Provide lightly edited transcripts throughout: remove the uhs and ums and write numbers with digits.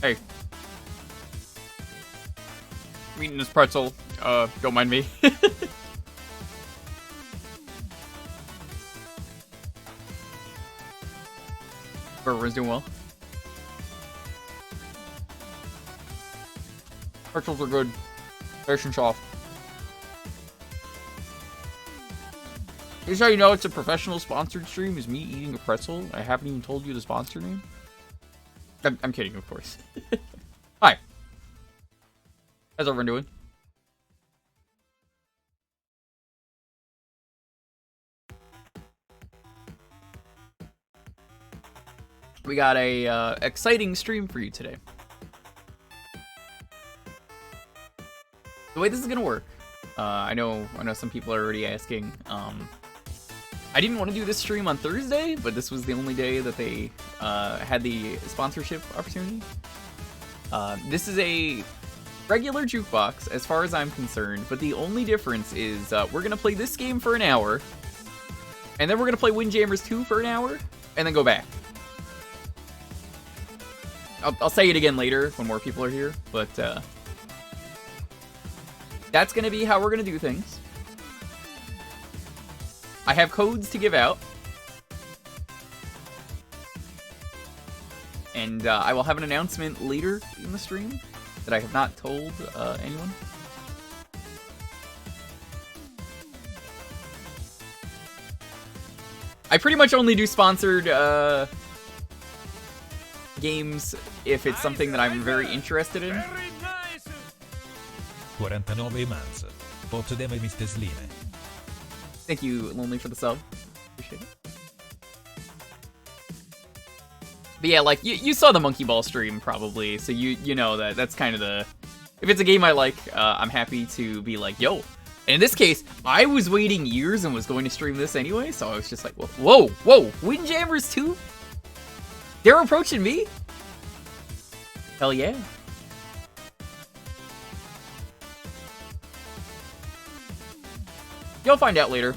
Hey. I'm eating this pretzel. Don't mind me. Everyone's doing well. Pretzels are good. Nice and soft. Here's how you know it's a professional sponsored stream, is me eating a pretzel. I haven't even told you the sponsor name. I'm kidding, of course. Hi. How's everyone doing? We got a exciting stream for you today. The way this is gonna work, I know some people are already asking. I didn't want to do this stream on Thursday, but this was the only day that they had the sponsorship opportunity. This is a regular Jewkbox, as far as I'm concerned, but the only difference is we're gonna play this game for an hour, and then we're gonna play Windjammers 2 for an hour, and then go back. I'll say it again later when more people are here, but that's gonna be how we're gonna do things. I have codes to give out. And I will have an announcement later in the stream that I have not told anyone. I pretty much only do sponsored games if it's something that I'm very interested in. 49 months. Potsdamy Mistesline. Thank you, Lonely, for the sub. Appreciate it. But yeah, like, you saw the Monkey Ball stream, probably, so you know that's kind of the... If it's a game I like, I'm happy to be like, yo. And in this case, I was waiting years and was going to stream this anyway, so I was just like, whoa, Windjammers 2? They're approaching me? Hell yeah. You'll find out later.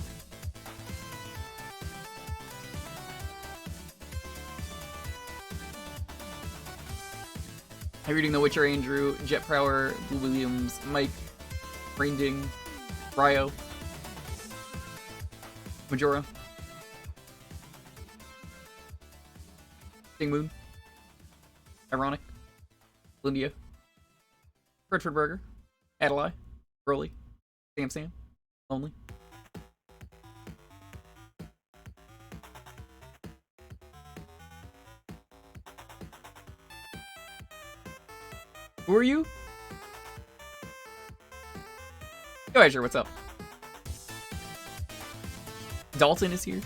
I'm reading The Witcher, Andrew, Jet Prower, Blue Williams, Mike, Brainding, Ryo, Majora, Ding Moon, Ironic, Lindia, Redford Burger, Adelaide, Broly, Sam, Lonely. Who are you? Yo, Azure, what's up? Dalton is here.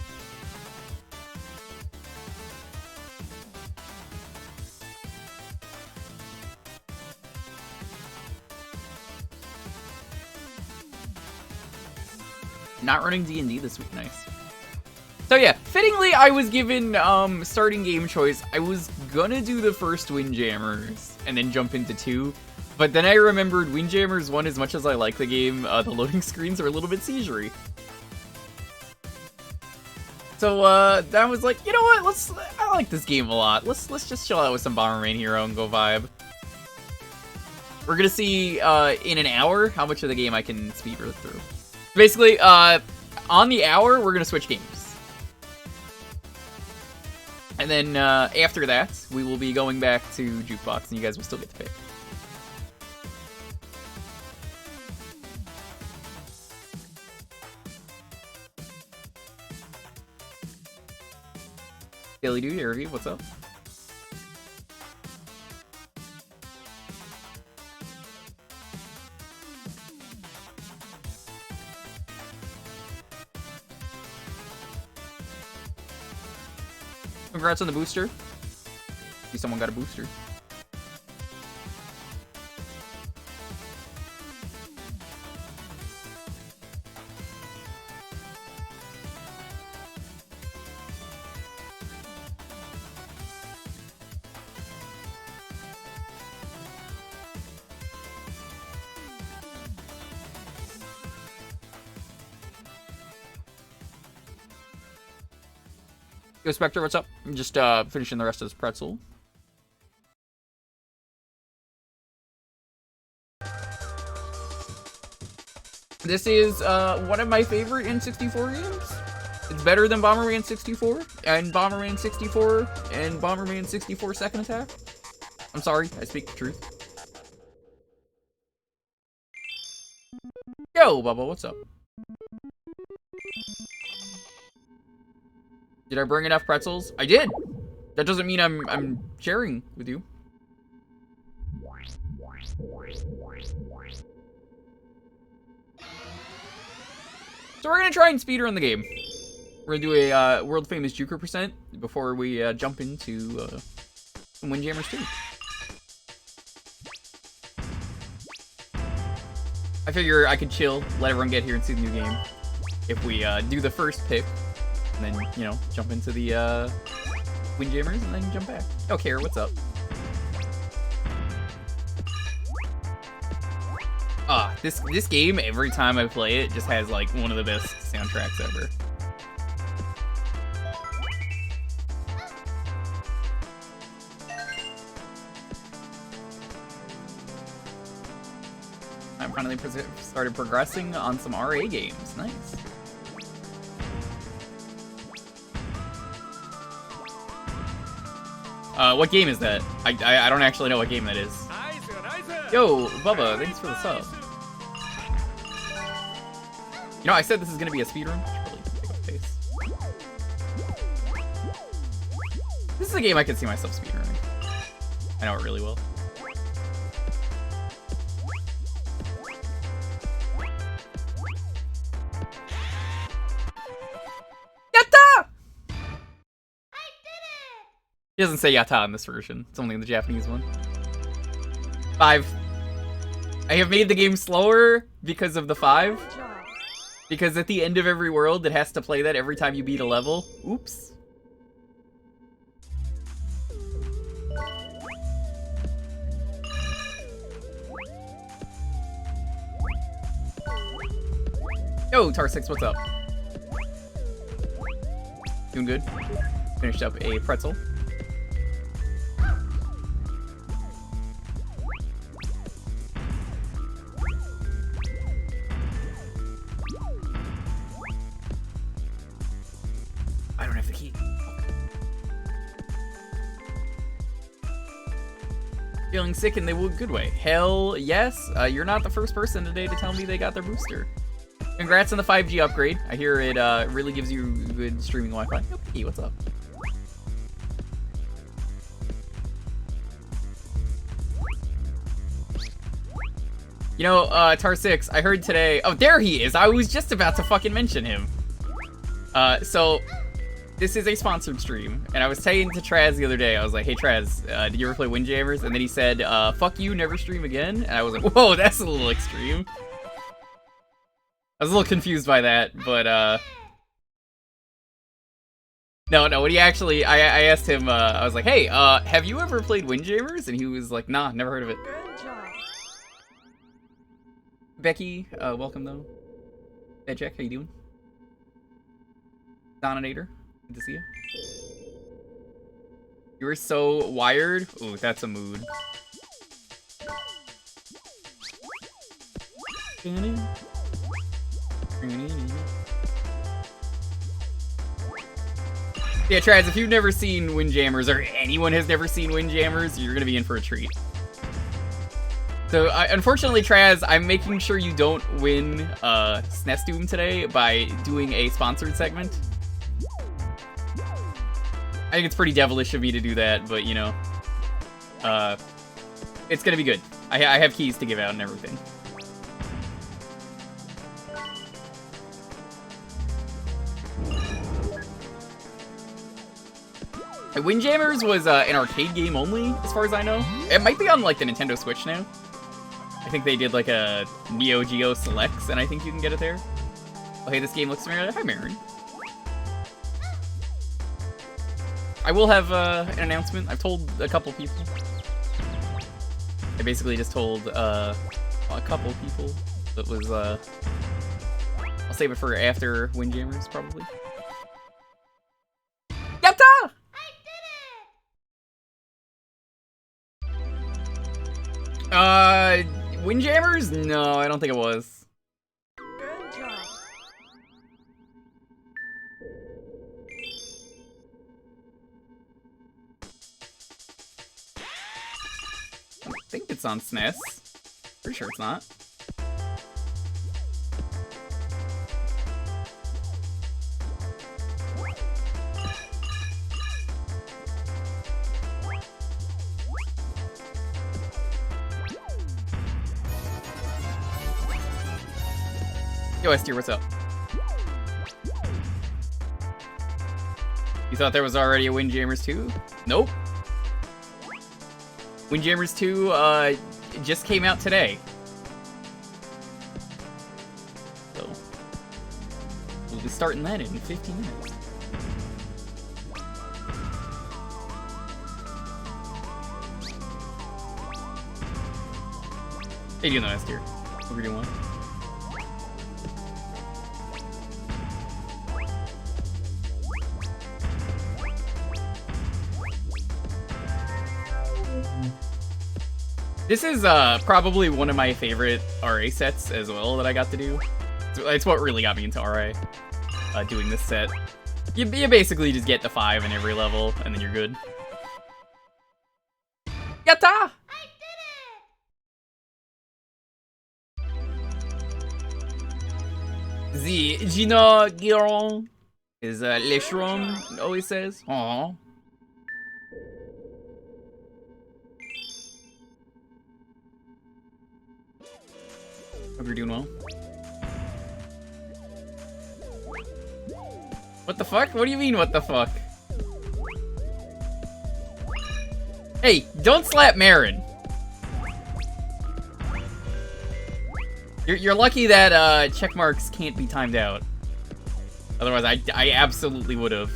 Not running D&D this week, nice. So yeah, fittingly, I was given starting game choice. I was gonna do the first Windjammers and then jump into 2, but then I remembered Windjammers 1, as much as I like the game, the loading screens are a little bit seisurey. So that was like, you know what? I like this game a lot. Let's just chill out with some Bomberman Hero and go vibe. We're gonna see in an hour how much of the game I can speed through. Basically, on the hour, we're gonna switch games. And then after that, we will be going back to Jewkbox, and you guys will still get to pick. Daily Dude, Review, what's up? Congrats on the booster. See, someone got a booster. Yo, Spectre, what's up? I'm just finishing the rest of this pretzel. This is one of my favorite N64 games. It's better than Bomberman 64 and Bomberman 64 and Bomberman 64 Second Attack. I'm sorry, I speak the truth. Yo, Bubba, what's up? Did I bring enough pretzels? I did. That doesn't mean I'm sharing with you. So we're gonna try and speedrun the game. We're gonna do a world famous Jewker percent before we jump into some Windjammers 2. I figure I could chill, let everyone get here and see the new game. If we do the first pick, and then, you know, jump into the Windjammers and then jump back. Oh, Kara, what's up? This game, every time I play it, just has like one of the best soundtracks ever. I finally started progressing on some RA games. Nice. What game is that? I don't actually know what game that is. Yo, Bubba, thanks for the sub. You know, I said this is gonna be a speedrun. Should really pick up the pace. This is a game I could see myself speedrunning. I know it really well. Yatta! He doesn't say yatta in this version. It's only in the Japanese one. 5. I have made the game slower because of the 5. Because at the end of every world, it has to play that every time you beat a level. Oops. Yo, Tar6, what's up? Doing good. Finished up a pretzel. I don't have the key. Feeling sick in the good way. Hell yes. You're not the first person today to tell me they got their booster. Congrats on the 5G upgrade. I hear it really gives you good streaming Wi-Fi. Hey, what's up? You know, Tar6, I heard today... Oh, there he is! I was just about to fucking mention him. So, this is a sponsored stream, and I was saying to Traz the other day, I was like, hey Traz, did you ever play Windjammers? And then he said, fuck you, never stream again. And I was like, whoa, that's a little extreme. I was a little confused by that, but, No, what he actually... I asked him, I was like, hey, have you ever played Windjammers? And he was like, nah, never heard of it. Becky, welcome though. Hey Jack, how you doing? Donator, good to see you. You were so wired. Ooh, that's a mood. Yeah, Traz, if you've never seen Windjammers, or anyone has never seen Windjammers, you're gonna be in for a treat. So, unfortunately, Traz, I'm making sure you don't win SNES Doom today by doing a sponsored segment. I think it's pretty devilish of me to do that, but, you know, it's gonna be good. I have keys to give out and everything. Windjammers was an arcade game only, as far as I know. It might be on, like, the Nintendo Switch now. I think they did like a Neo Geo Selects, and I think you can get it there. Oh, hey, this game looks familiar. Hi, Marin. I will have an announcement. I've told a couple people. I basically just told a couple people that was, I'll save it for after Windjammers, probably. Yatta! I did it! Windjammers? No, I don't think it was. think it's on SNES. Pretty sure it's not. Yo, S-tier, what's up? You thought there was already a Windjammers 2? Nope. Windjammers 2 just came out today. So we'll be starting that in 15 minutes. Hey, you know, S-tier. Hope you're doing well. This is probably one of my favorite RA sets as well that I got to do. It's what really got me into RA, doing this set. You basically just get the 5 in every level, and then you're good. Yatta! I did it! The Gina Giron is Leshron, always says. Aww. Hope you're doing well. What the fuck? What do you mean, what the fuck? Hey, don't slap Marin. You're lucky that check marks can't be timed out. Otherwise, I absolutely would have.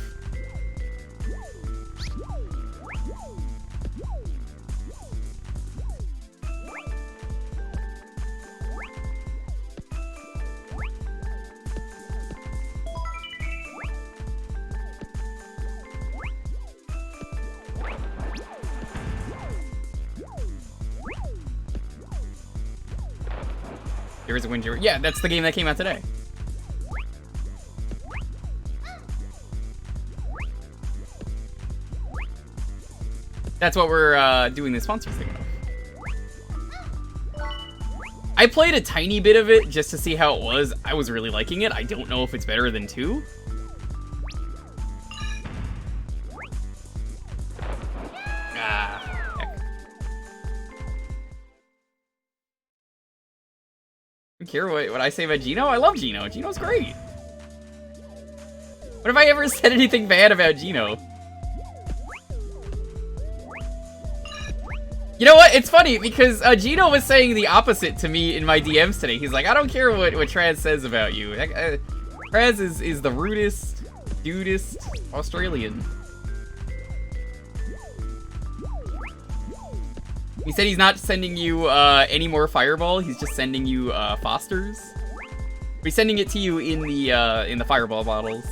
There is a Windjammer. Yeah, that's the game that came out today. That's what we're doing the sponsors thing of. I played a tiny bit of it just to see how it was. I was really liking it. I don't know if it's better than 2. Care what I say about Gino? I love Gino. Gino's great. What have I ever said anything bad about Gino? You know what? It's funny because Gino was saying the opposite to me in my DMs today. He's like, I don't care what Traz says about you. Traz is the rudest, dudest Australian. He said he's not sending you any more Fireball. He's just sending you Fosters. He's sending it to you in the Fireball bottles.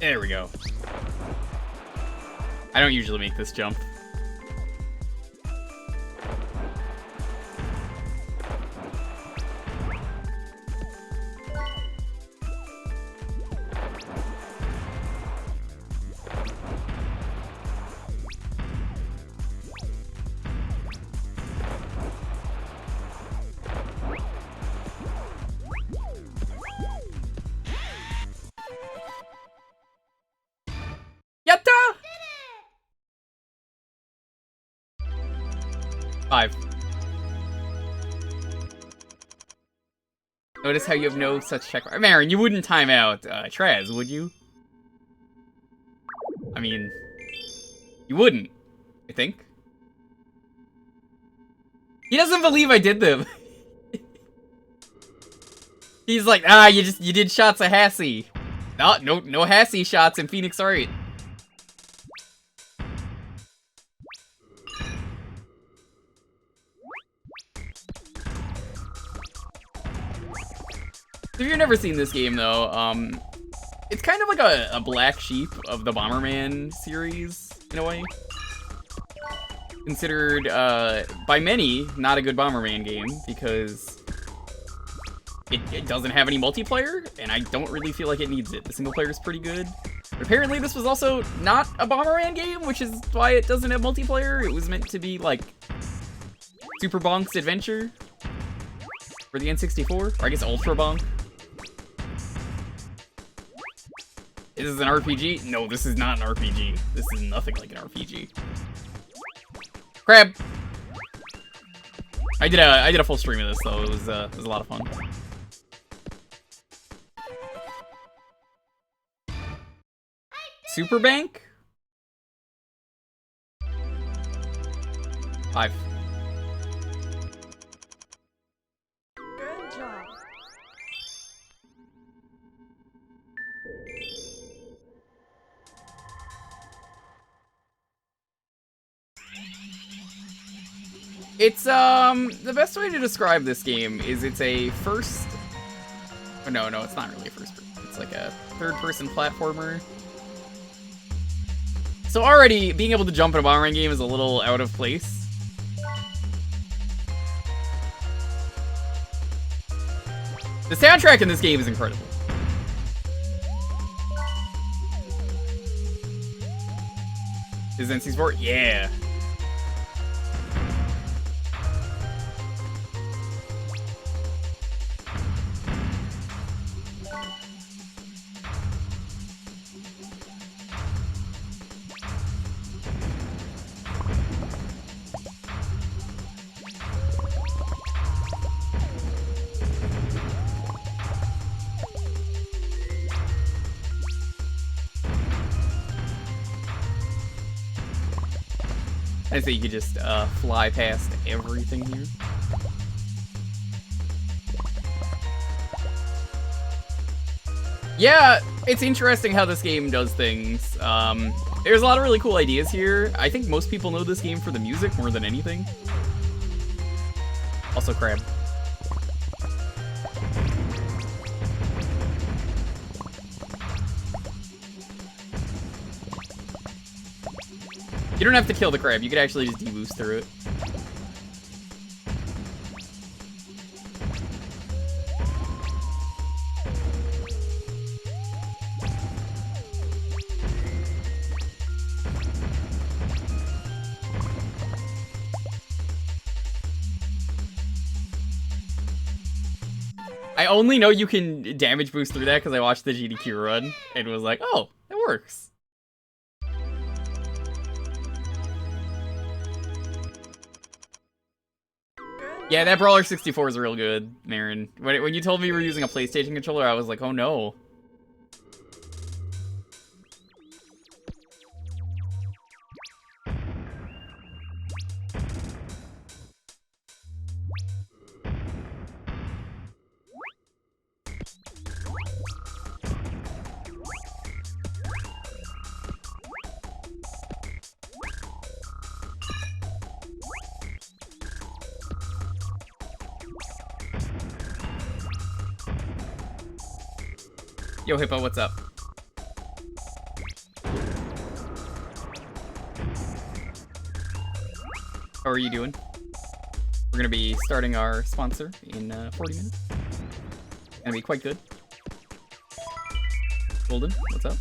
There we go. I don't usually make this jump. Yatta! 5. Notice how you have no such check. Marin, you wouldn't time out Traz, would you? I mean, you wouldn't, I think. He doesn't believe I did them. He's like, you did shots of Hassie. No Hassie shots in Phoenix Wright. If you've never seen this game, though, it's kind of like a black sheep of the Bomberman series, in a way. Considered, by many, not a good Bomberman game, because it doesn't have any multiplayer, and I don't really feel like it needs it. The single player is pretty good. But apparently this was also not a Bomberman game, which is why it doesn't have multiplayer. It was meant to be, like, Super Bonk's Adventure for the N64, or I guess Ultra Bonk. Is this an RPG? No, this is not an RPG. This is nothing like an RPG. Crab! I did a full stream of this though. It was a lot of fun. Super Bank? 5. Good job. It's, the best way to describe this game is it's a first... Oh, no, it's not really a first person. It's like a third-person platformer. So already, being able to jump in a Bomberman game is a little out of place. The soundtrack in this game is incredible. Is NC Sport? Yeah. I say you could just fly past everything here. Yeah, it's interesting how this game does things. There's a lot of really cool ideas here. I think most people know this game for the music more than anything. Also Crab. You don't have to kill the crab, you could actually just deboost through it. I only know you can damage boost through that because I watched the GDQ run and was like, oh, it works. Yeah, that Brawler 64 is real good, Marin. When you told me you were using a PlayStation controller, I was like, oh no. Yo, Hippo, what's up? How are you doing? We're gonna be starting our sponsor in 40 minutes. Gonna be quite good. Golden, what's up?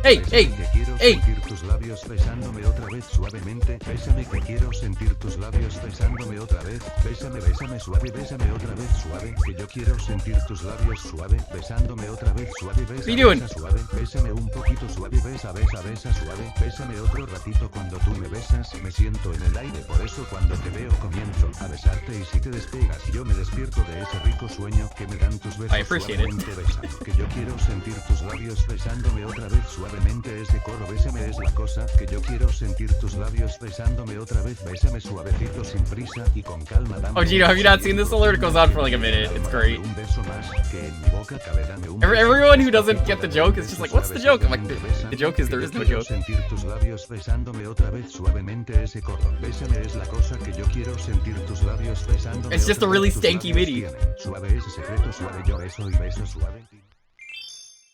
Hey, hey, que quiero hey. sentir tus labios besándome otra vez suavemente. Bésame que quiero sentir tus labios besándome otra vez. Bésame, bésame suave, bésame otra vez suave. Que yo quiero sentir tus labios suave, besándome otra vez suave. Besa, besa suave, bésame un poquito suave. Besa, besa, besa suave. Bésame otro ratito cuando tú me besas. Me siento en el aire, por eso cuando te veo comienzo a besarte y si te despegas yo me despierto de ese rico sueño que me dan tus besos suavemente besando. Que yo quiero sentir tus labios besándome otra otra vez suavemente ese coro. Bésame es la cosa que yo quiero sentir tus labios besándome otra vez. Bésame suavecito sin prisa y con calma. Dame Oh, Gino, have you not seen this alert? It goes on for like a minute. It's great. un beso más que en mi boca cabe. Dame un Everyone who doesn't get the joke is just like, what's the joke? I'm like, the joke is there is no joke. Sentir tus labios besándome otra vez suavemente ese coro. Bésame es la cosa que yo quiero sentir tus labios besándome. It's just a otra really vez, tus stanky labios MIDI. tienen. Suave ese secreto, suave yo beso y beso suave.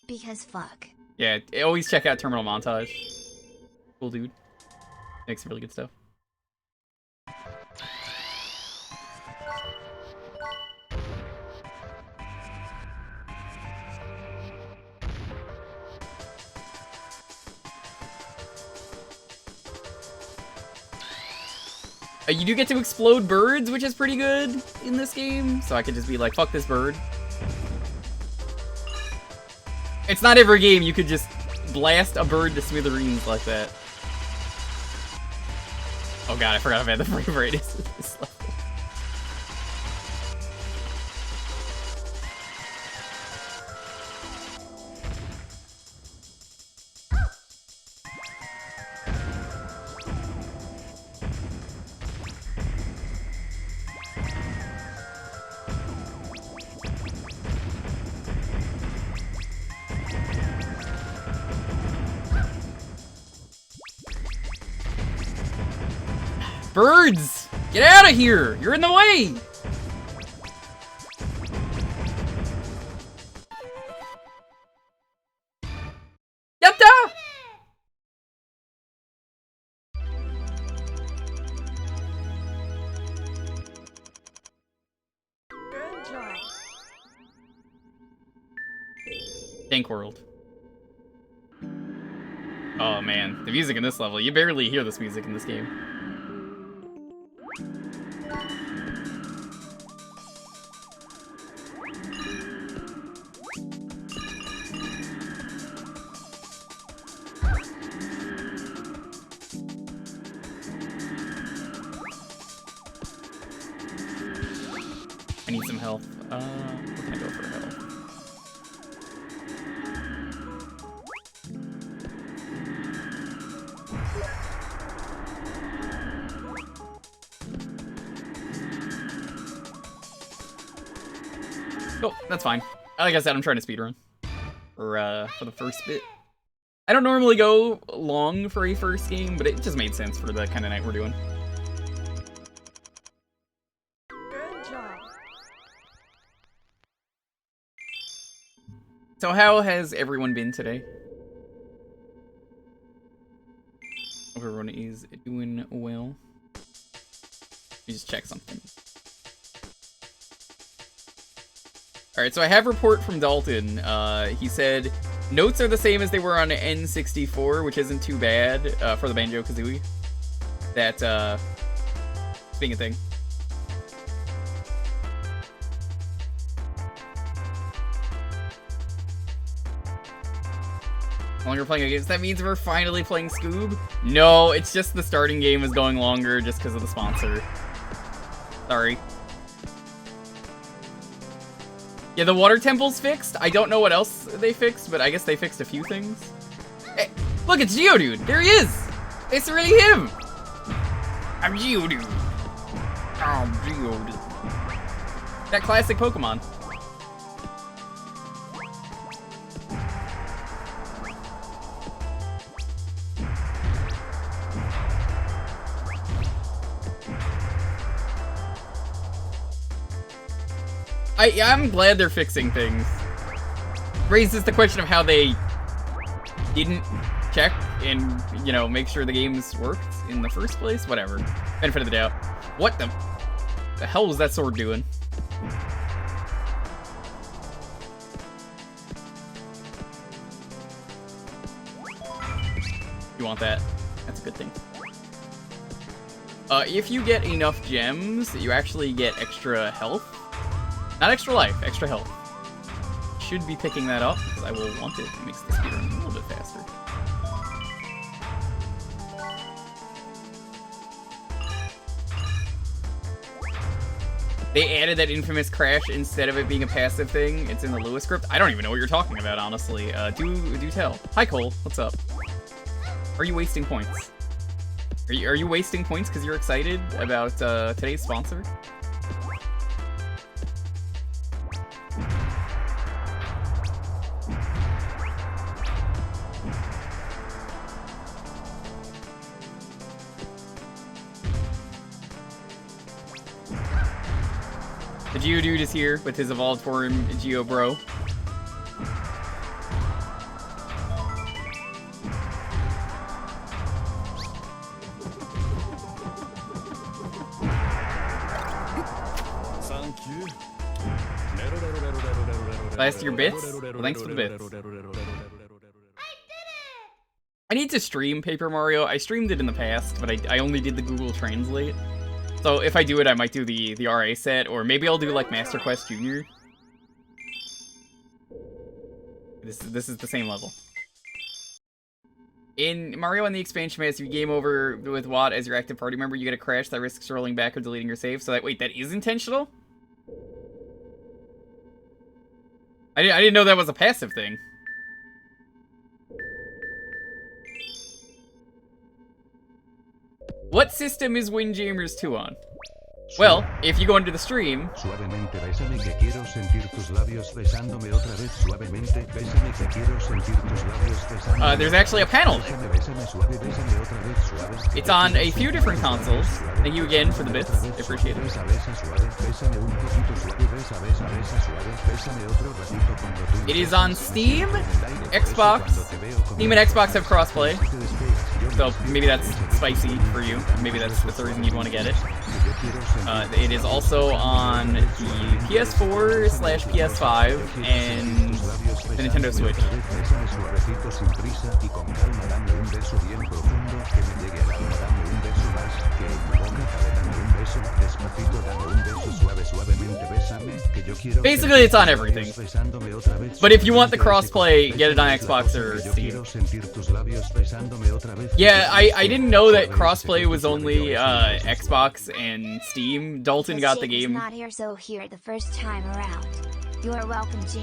Because fuck. Yeah, always check out Terminal Montage. Cool dude. Makes really good stuff. You do get to explode birds, which is pretty good in this game. So I could just be like, fuck this bird. It's not every game you could just blast a bird to smithereens like that. Oh god, I forgot about the frame rate is this level. Birds! Get out of here! You're in the way! Yatta! Good job. Tank World. Oh man, the music in this level, you barely hear this music in this game. I need some health. Where can I go for health? Oh, that's fine. Like I said, I'm trying to speedrun. For the first bit. I don't normally go long for a first game, but it just made sense for the kind of night we're doing. Good job. So how has everyone been today? Hope everyone is doing well. Let me just check something. Alright, so I have a report from Dalton. He said, notes are the same as they were on N64, which isn't too bad for the Banjo-Kazooie. That, being a thing. Longer playing a game. That means we're finally playing Scoob? No, it's just the starting game is going longer just because of the sponsor. Sorry. Yeah, the water temple's fixed. I don't know what else they fixed, but I guess they fixed a few things. Hey, look, it's Geodude. There he is. It's really him. I'm Geodude. I'm Geodude. That classic Pokemon. I'm glad they're fixing things. Raises the question of how they didn't check and, you know, make sure the games worked in the first place. Whatever. Benefit of the doubt. What the hell was that sword doing? You want that? That's a good thing. If you get enough gems, you actually get extra health. Not extra life, extra health. Should be picking that up, because I will want it. It makes the speedrun a little bit faster. They added that infamous crash instead of it being a passive thing. It's in the Lewis script. I don't even know what you're talking about, honestly. Do tell. Hi, Cole. What's up? Are you wasting points? Are you wasting points because you're excited about today's sponsor? The Geodude is here with his evolved form, Geobro. Last your bits? Well, thanks for the bits. I need to stream Paper Mario. I streamed it in the past, but I only did the Google Translate. So if I do it, I might do the RA set, or maybe I'll do like Master Quest Jr. This is the same level. In Mario and the Expansion Pass, if you game over with Watt as your active party member, you get a crash that risks rolling back or deleting your save. So wait, that is intentional? I didn't know that was a passive thing. What system is Windjammers 2 on? Well, if you go into the stream... Suavemente, bésame que quiero sentir tus labios besándome otra vez suavemente, bésame que quiero sentir tus labios besándome. There's actually a panel. Bésame suave, bésame otra vez suave. It's on a few different consoles. Thank you again for the bits. I appreciate it. It is on Steam, Xbox. Steam and Xbox have crossplay. So maybe that's spicy for you. Maybe that's the reason you'd want to get it. It is also on the PS4/PS5 and the Nintendo Switch. Basically, it's on everything. But if you want the crossplay, get it on Xbox or Steam. Yeah, I didn't know that crossplay was only Xbox and Steam. Dalton got the game. Not here, so here the first time around. You are welcome, Jade.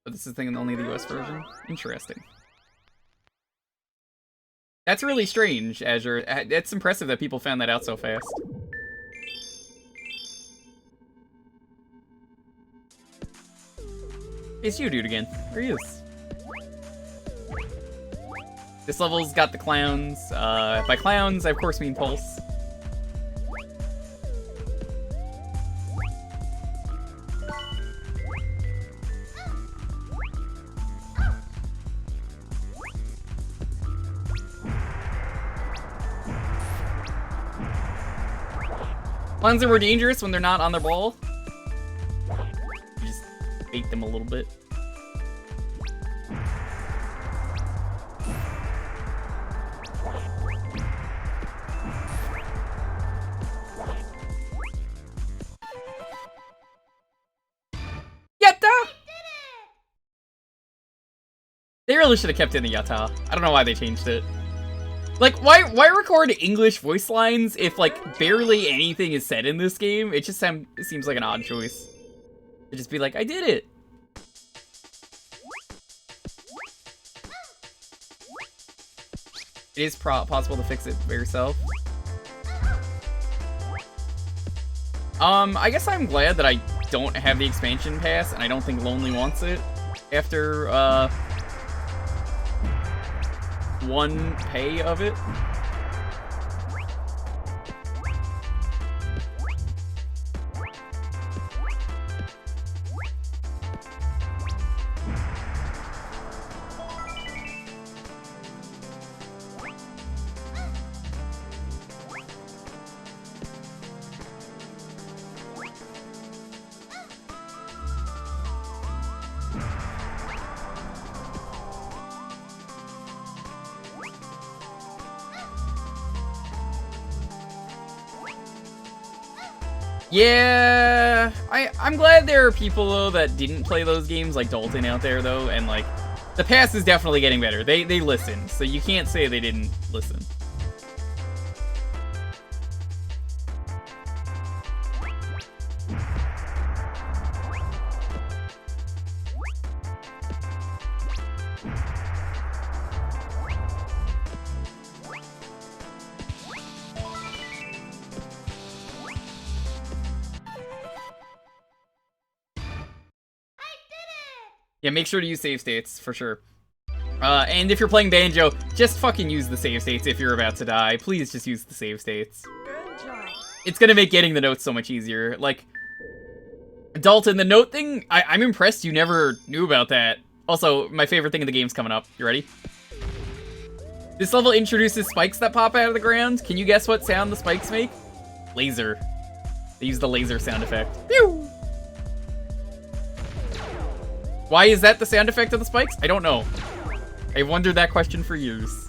But this is only the US version? Interesting. That's really strange, Azure. It's impressive that people found that out so fast. It's you, dude, again. There he is. This level's got the clowns. By clowns, I of course mean Pulse. Clowns are more dangerous when they're not on their ball. You just bait them a little bit. Yatta! They really should have kept in the yatta. I don't know why they changed it. Like, why record English voice lines if, like, barely anything is said in this game? It just seems like an odd choice. To just be like, I did it! It is possible to fix it by yourself. I guess I'm glad that I don't have the expansion pass, and I don't think Lonely wants it after, one pay of it. Yeah, I'm glad there are people, though, that didn't play those games, like Dalton out there, though, and, like, the pass is definitely getting better. They listen, so you can't say they didn't listen. Yeah, make sure to use save states, for sure. And if you're playing Banjo, just fucking use the save states if you're about to die. Please just use the save states. Good job. It's gonna make getting the notes so much easier. Like, Dalton, the note thing, I'm impressed you never knew about that. Also, my favorite thing in the game's coming up. You ready? This level introduces spikes that pop out of the ground. Can you guess what sound the spikes make? Laser. They use the laser sound effect. Pew! Why is that the sound effect of the spikes? I don't know. I've wondered that question for years.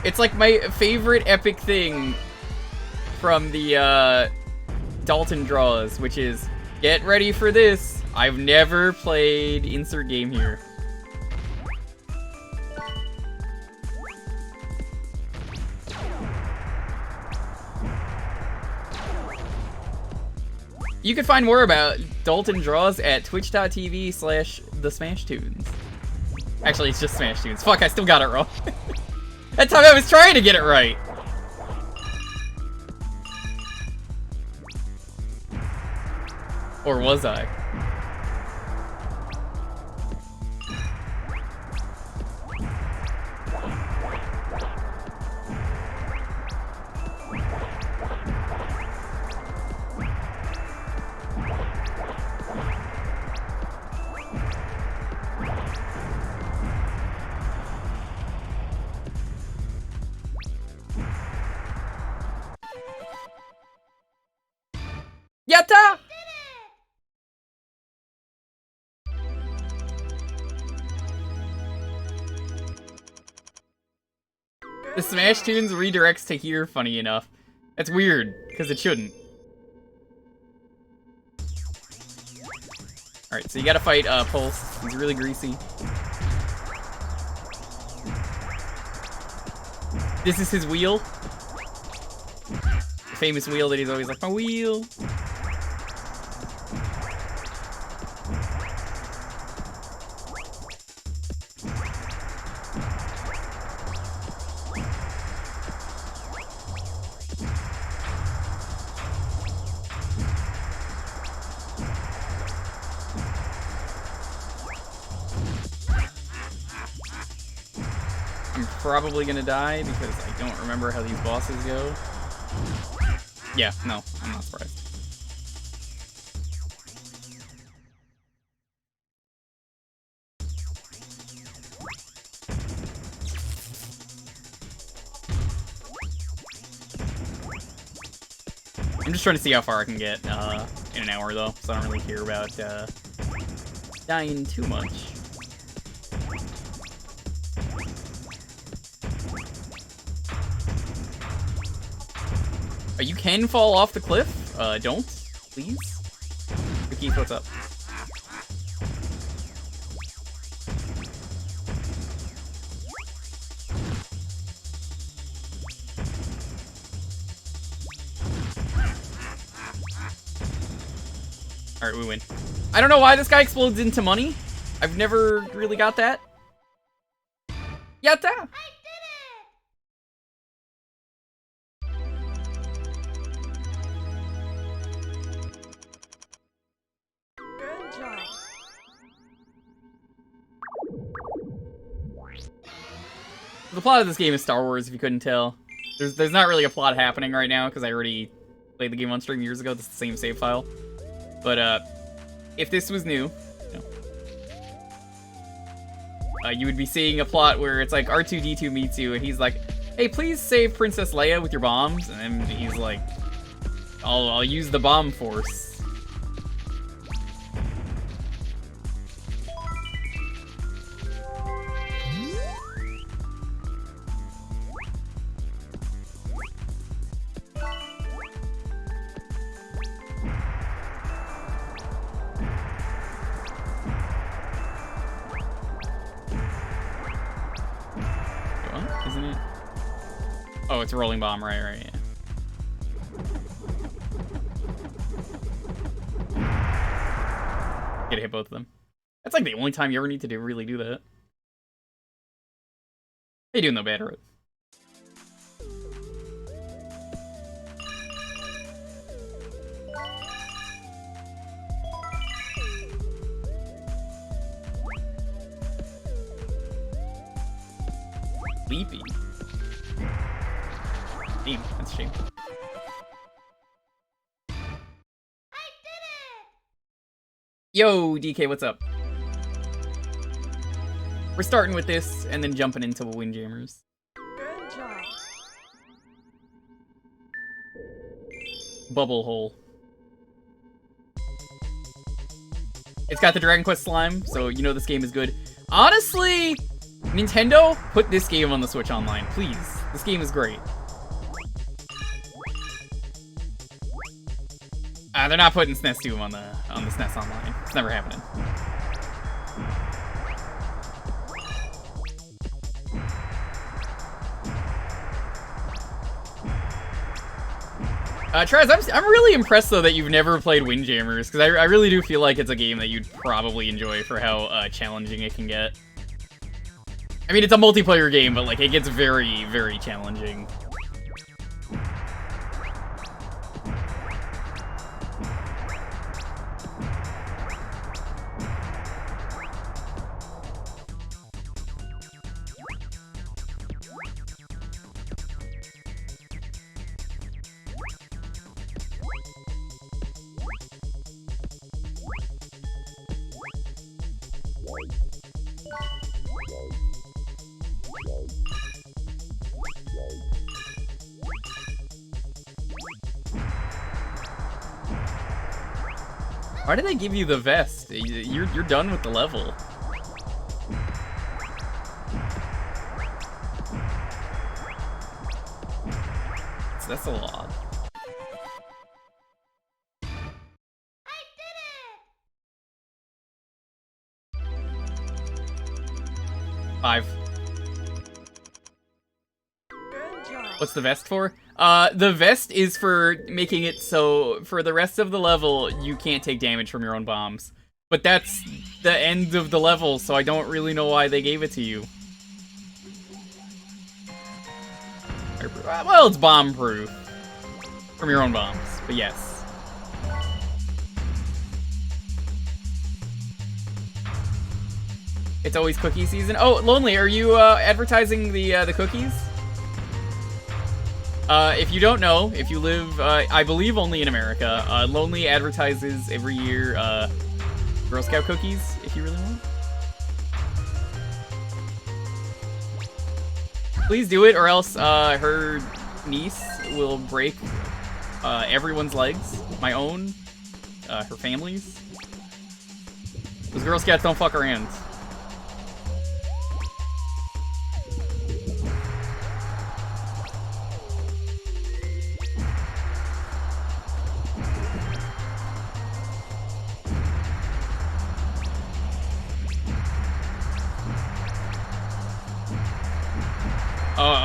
It's like my favorite epic thing from the Dalton draws, which is, get ready for this. I've never played insert game here. You can find more about Dalton draws at twitch.tv/thesmashtunes. Actually, it's just Smash Tunes. Fuck, I still got it wrong. That time I was trying to get it right. Or was I? Yatta! The Smash Tunes redirects to here, funny enough. That's weird, because it shouldn't. Alright, so you gotta fight Pulse. He's really greasy. This is his wheel. The famous wheel that he's always like, my wheel. I'm probably gonna die because I don't remember how these bosses go. Yeah, no, I'm not surprised. I'm just trying to see how far I can get in an hour though, so I don't really care about dying too much. You can fall off the cliff. Don't, please. Keith, what's up? Alright, we win. I don't know why this guy explodes into money. I've never really got that. Yatta! Good job. The plot of this game is Star Wars, if you couldn't tell. There's not really a plot happening right now, because I already played the game on stream years ago. This is the same save file. But, if this was new, you would be seeing a plot where it's like R2-D2 meets you, and he's like, hey, please save Princess Leia with your bombs. And then he's like, I'll use the bomb force. Isn't it? Oh, it's a rolling bomb, right, yeah. Get to hit both of them. That's like the only time you ever need to really do that. How you doing though, Bad Road? sleepy. Damn, that's a shame. Yo, DK, what's up? We're starting with this and then jumping into Windjammers. Good job. Bubble hole. It's got the Dragon Quest slime, so you know this game is good. Honestly, Nintendo, put this game on the Switch Online, please. This game is great. They're not putting SNES 2 on the SNES Online. It's never happening. Trez, I'm really impressed though that you've never played Windjammers, because I really do feel like it's a game that you'd probably enjoy for how challenging it can get. I mean, it's a multiplayer game, but like it gets very, very challenging. Why did they give you the vest? You're done with the level. So that's a lot. Five. Good job. What's the vest for? The vest is for making it so for the rest of the level you can't take damage from your own bombs. But that's the end of the level, so I don't really know why they gave it to you. Well, it's bomb proof from your own bombs, but yes. It's always cookie season. Oh, Lonely, are you advertising the cookies? If you don't know, if you live, I believe only in America, Lonely advertises every year, Girl Scout cookies, if you really want. Please do it, or else, her niece will break, everyone's legs. My own, her family's. Those Girl Scouts don't fuck around.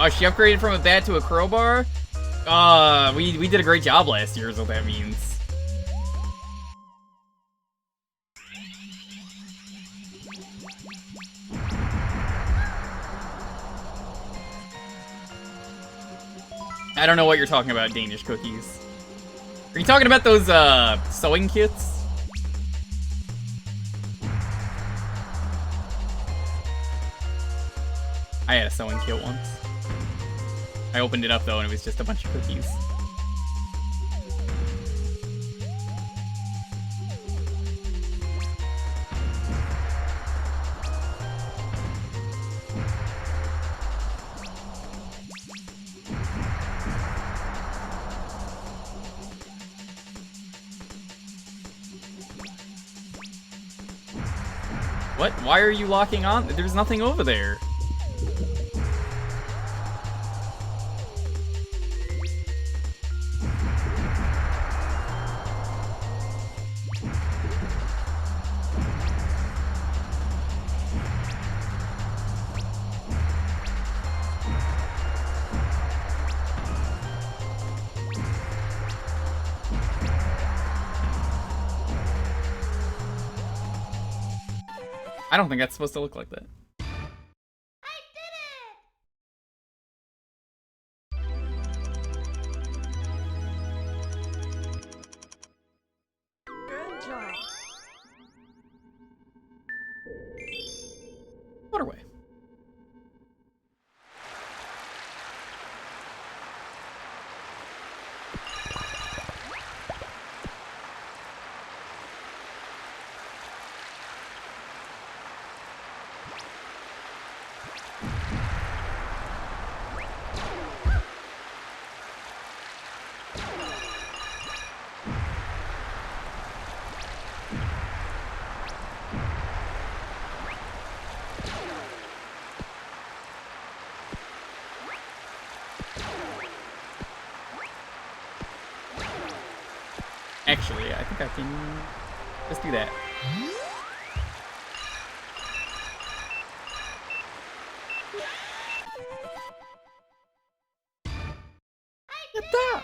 She upgraded from a bat to a crowbar? We did a great job last year is what that means. I don't know what you're talking about, Danish cookies. Are you talking about those, sewing kits? I had a sewing kit once. I opened it up though, and it was just a bunch of cookies. What? Why are you locking on? There's nothing over there. I don't think that's supposed to look like that. Good job. Waterway. think I can just do that. Yatta!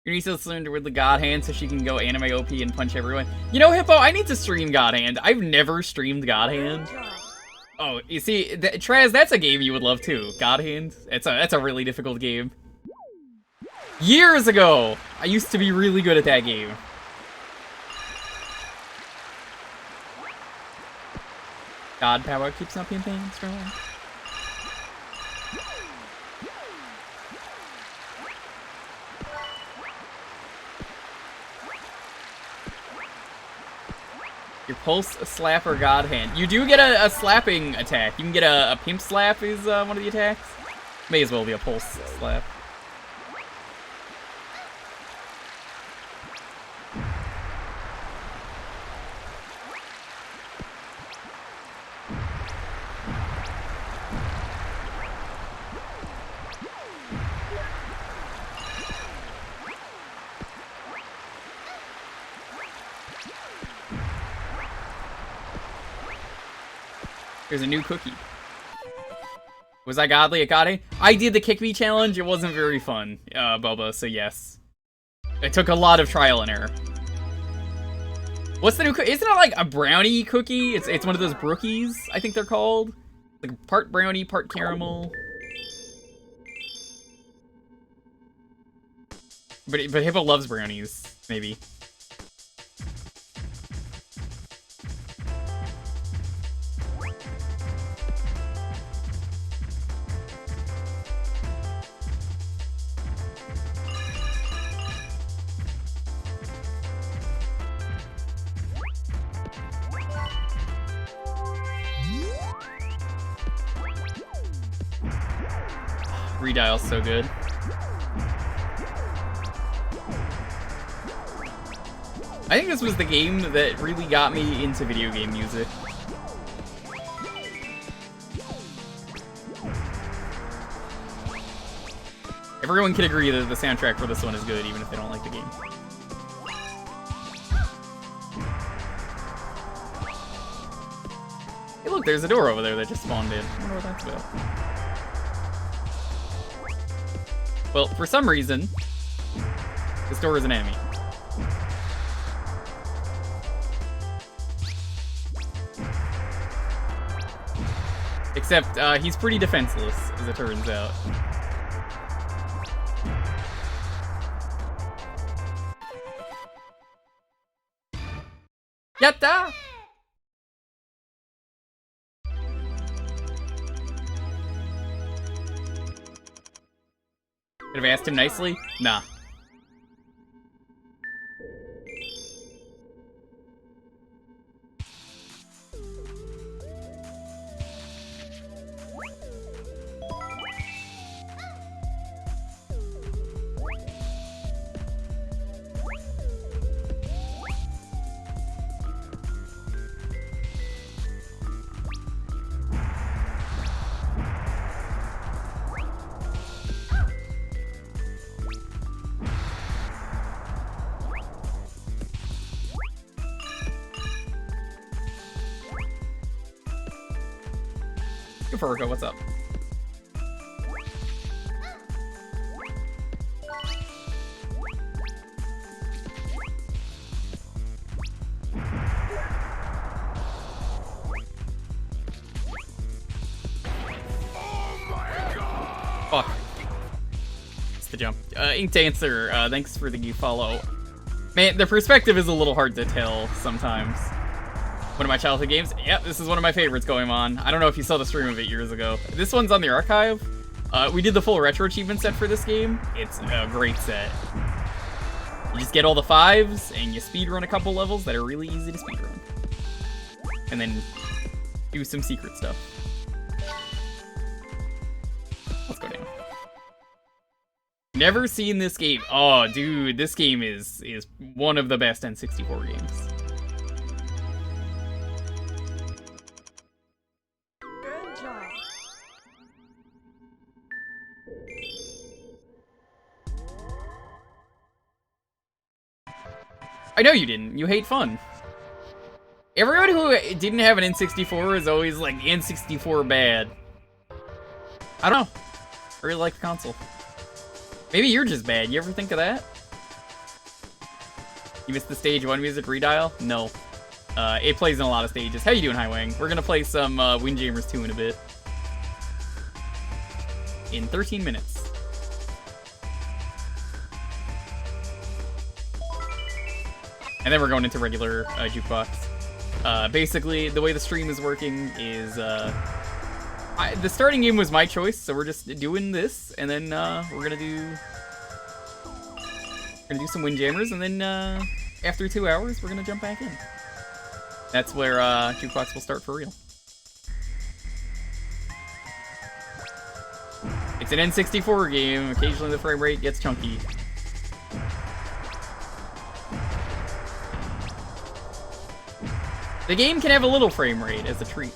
Your niece has learned with the God Hand so she can go anime OP and punch everyone. You know, Hippo, I need to stream God Hand. I've never streamed God Hand. Good job. Oh, you see, Traz, that's a game you would love too. God Hand. That's a really difficult game. Years ago, I used to be really good at that game. God power keeps up being strong. Your pulse slapper God Hand. You do get a slapping attack. You can get a pimp slap is one of the attacks. May as well be a pulse slap. There's a new cookie. Was I godly at God Hand? I did the Kick Me challenge. It wasn't very fun, Boba, so yes. It took a lot of trial and error. What's the new cookie? Isn't it like a brownie cookie? It's one of those brookies, I think they're called. Like part brownie, part caramel. But Hippo loves brownies, maybe. Redial's so good. I think this was the game that really got me into video game music. Everyone can agree that the soundtrack for this one is good, even if they don't like the game. Hey look, there's a door over there that just spawned in. I wonder what that's about. Well, for some reason, this door is an enemy. Except, he's pretty defenseless, as it turns out. Yatta! Could have asked him nicely? Nah. Furgo, what's up? Fuck. It's the jump. Ink Dancer, thanks for the follow. Man, the perspective is a little hard to tell sometimes. One of my childhood games. Yep, this is one of my favorites going on. I don't know if you saw the stream of it years ago. This one's on the archive. We did the full retro achievement set for this game. It's a great set. You just get all the 5s, and you speedrun a couple levels that are really easy to speedrun. And then do some secret stuff. Let's go down. Never seen this game. Oh, dude, this game is one of the best N64 games. Good job. I know you didn't. You hate fun. Everyone who didn't have an N64 is always like, the N64 bad. I don't know. I really like the console. Maybe you're just bad. You ever think of that? You missed the stage 1 music redial? No. It plays in a lot of stages. How you doing, Highwing? We're gonna play some Windjammers 2 in a bit. In 13 minutes. And then we're going into regular Jewkbox. Basically, the way the stream is working is, the starting game was my choice, so we're just doing this, and then we're gonna do some Windjammers, and then after 2 hours, we're gonna jump back in. That's where Jewkbox will start for real. It's an N64 game. Occasionally the frame rate gets chunky. The game can have a little frame rate as a treat.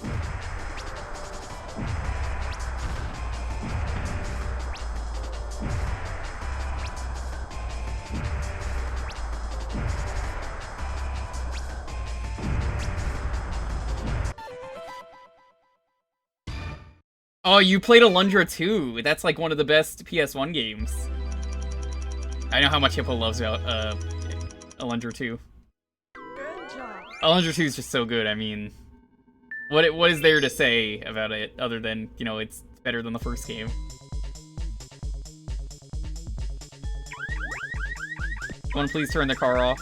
Oh, you played Alundra 2. That's like one of the best PS1 games. I know how much Hippo loves Alundra 2. Good job. Alundra 2 is just so good. I mean, what is there to say about it other than, you know, it's better than the first game? Want to please turn the car off?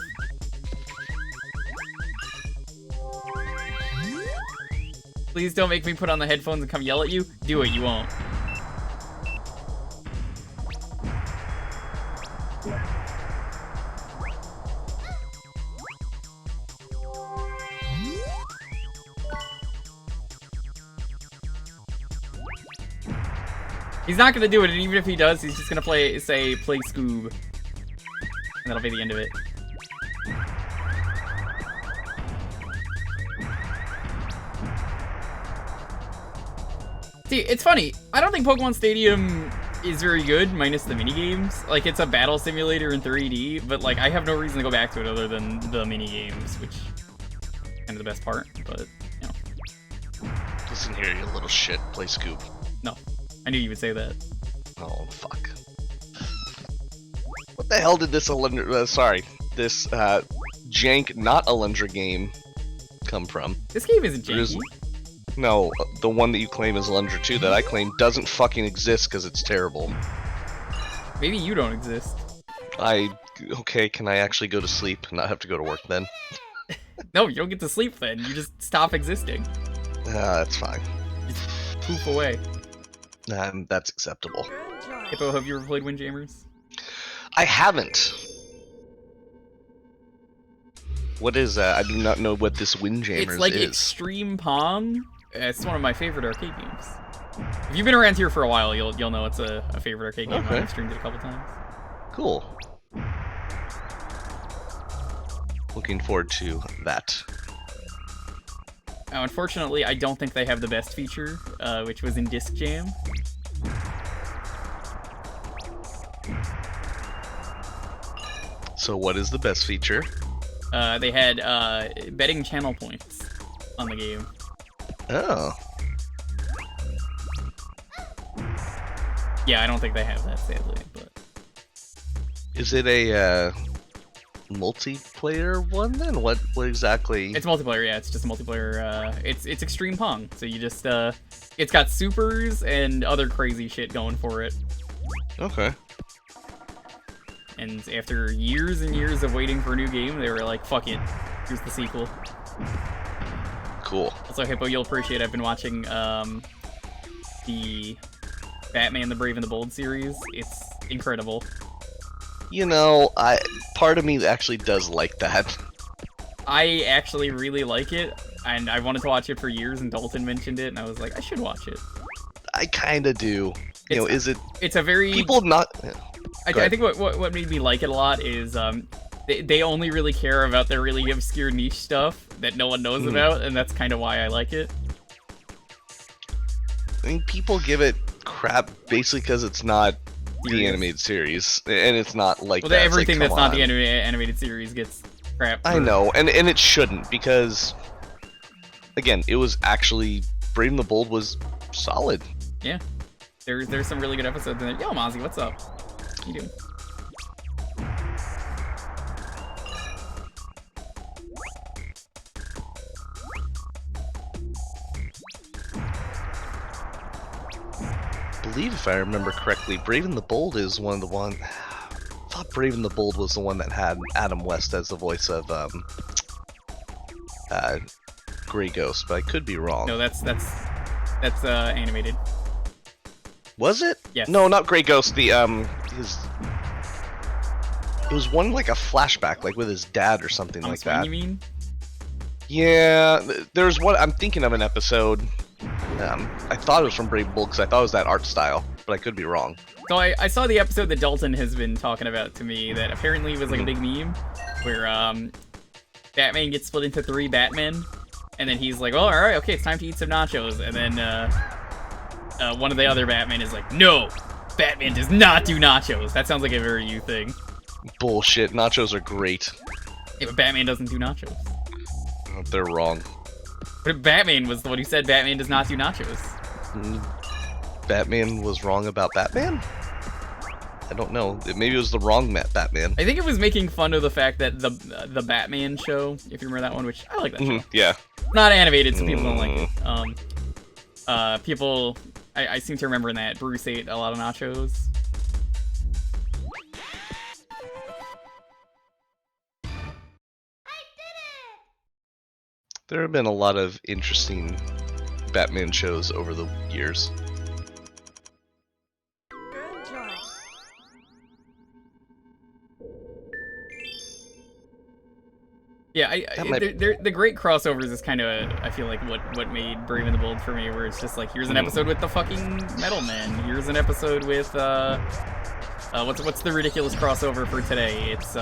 Please don't make me put on the headphones and come yell at you. Do it, you won't. He's not gonna do it, and even if he does, he's just gonna play Scoob. And that'll be the end of it. See, it's funny. I don't think Pokemon Stadium is very good, minus the minigames. Like, it's a battle simulator in 3D, but, like, I have no reason to go back to it other than the minigames, which is kind of the best part, but, you know. Listen here, you little shit. Play Scoob. No. I knew you would say that. Oh, fuck. What the hell did this this jank, not Alundra game come from? This game isn't janky. No, the one that you claim is Alundra 2 that I claim doesn't fucking exist because it's terrible. Maybe you don't exist. Okay, can I actually go to sleep and not have to go to work then? No, you don't get to sleep then. You just stop existing. That's fine. Just poof away. That's acceptable. Good job. Hippo, have you ever played Windjammers? I haven't. What is that? I do not know what this Windjammers It's like is. Extreme Pong. It's one of my favorite arcade games. If you've been around here for a while, you'll know it's a favorite arcade game. Okay. I've streamed it a couple times. Cool. Looking forward to that. Now, unfortunately, I don't think they have the best feature, which was in Disc Jam. So what is the best feature? They had betting channel points on the game. Oh. Yeah, I don't think they have that, sadly. But Is it a multiplayer one then? What exactly? it's multiplayer. Yeah, it's just a multiplayer. It's Extreme Pong. So you just it's got supers and other crazy shit going for it. Okay. And after years and years of waiting for a new game, they were like, "Fuck it, here's the sequel." Cool. Also, Hippo, you'll appreciate I've been watching the Batman the Brave and the Bold series. It's incredible. You know, part of me actually does like that. I actually really like it, and I wanted to watch it for years, and Dalton mentioned it, and I was like, I should watch it. I kind of do. You know, is it It's a very... people not? I think what made me like it a lot is they only really care about their really obscure niche stuff that no one knows about, and that's kind of why I like it. I mean, people give it crap basically because it's not the Serious. animated series, and it's not like Well, that. everything it's like, that's not the come animated series gets crap. I know, and it shouldn't, because again, it was actually Brave and the Bold was solid. Yeah. There's some really good episodes in there. Yo, Mozzie, what's up? What you doing? I believe, if I remember correctly, Brave and the Bold is one of the one. I thought Brave and the Bold was the one that had Adam West as the voice of Grey Ghost, but I could be wrong. No, that's animated. Was it? Yes. No, not Grey Ghost. The his. It was one like a flashback, like with his dad or something like that. You mean? Yeah, there's one. I'm thinking of an episode. I thought it was from Brave and Bold because I thought it was that art style, but I could be wrong. So I saw the episode that Dalton has been talking about to me that apparently was like a big meme, where Batman gets split into 3 Batmen, and then he's like, "Oh, all right, okay, it's time to eat some nachos," and then one of the other Batmen is like, "No, Batman does not do nachos." That sounds like a very you thing. Bullshit. Nachos are great. Yeah, but Batman doesn't do nachos. Oh, they're wrong. But Batman was the one who said Batman does not do nachos. Batman was wrong about Batman? I don't know. Maybe it was the wrong Batman. I think it was making fun of the fact that the Batman show, if you remember that one, which I like that show. Yeah. Not animated, so people don't like it. People, I seem to remember in that Bruce ate a lot of nachos. There have been a lot of interesting Batman shows over the years. Good job. Yeah, the great crossovers is kind of, I feel like, what made Brave and the Bold for me, where it's just like, here's an episode with the fucking Metal Men, here's an episode with, what's the ridiculous crossover for today? It's,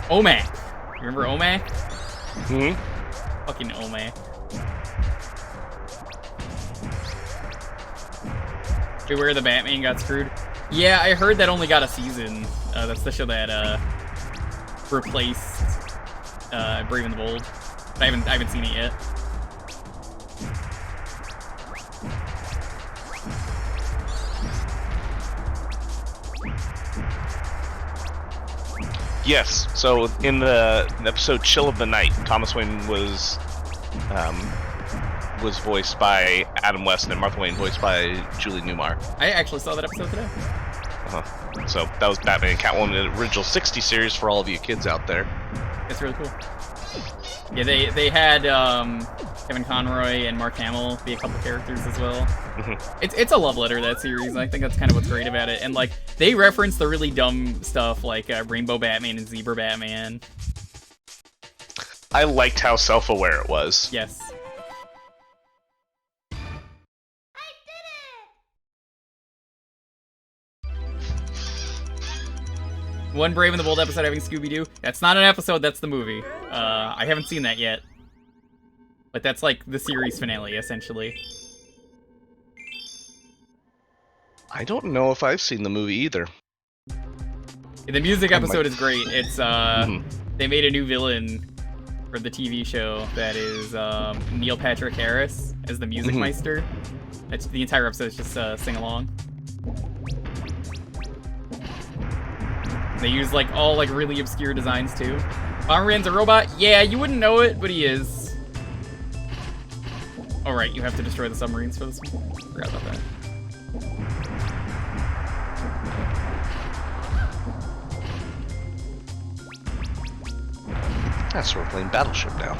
OMAC. Remember OMAC? Fucking OMAC. Where the Batman got screwed? Yeah, I heard that only got a season. That's the show that, replaced Brave and the Bold. But I haven't seen it yet. Yes. So in the episode "Chill of the Night," Thomas Wayne was voiced by Adam West, and Martha Wayne voiced by Julie Newmar. I actually saw that episode today. So that was Batman and Catwoman, the original '60s series for all of you kids out there. That's really cool. Yeah, they had Kevin Conroy and Mark Hamill be a couple characters as well. It's a love letter, that series. I think that's kind of what's great about it. And like they reference the really dumb stuff like Rainbow Batman and Zebra Batman. I liked how self-aware it was. Yes. One Brave and the Bold episode having Scooby-Doo. That's not an episode, that's the movie. I haven't seen that yet. But that's like the series finale, essentially. I don't know if I've seen the movie either. The music episode is great. It's, they made a new villain for the TV show that is Neil Patrick Harris as the Music Meister. That's, the entire episode is just sing-along. They use like all like really obscure designs too. Bomberman's a robot? Yeah, you wouldn't know it, but he is. Alright, you have to destroy the submarines for this one. Forgot about that. That's we're playing Battleship now.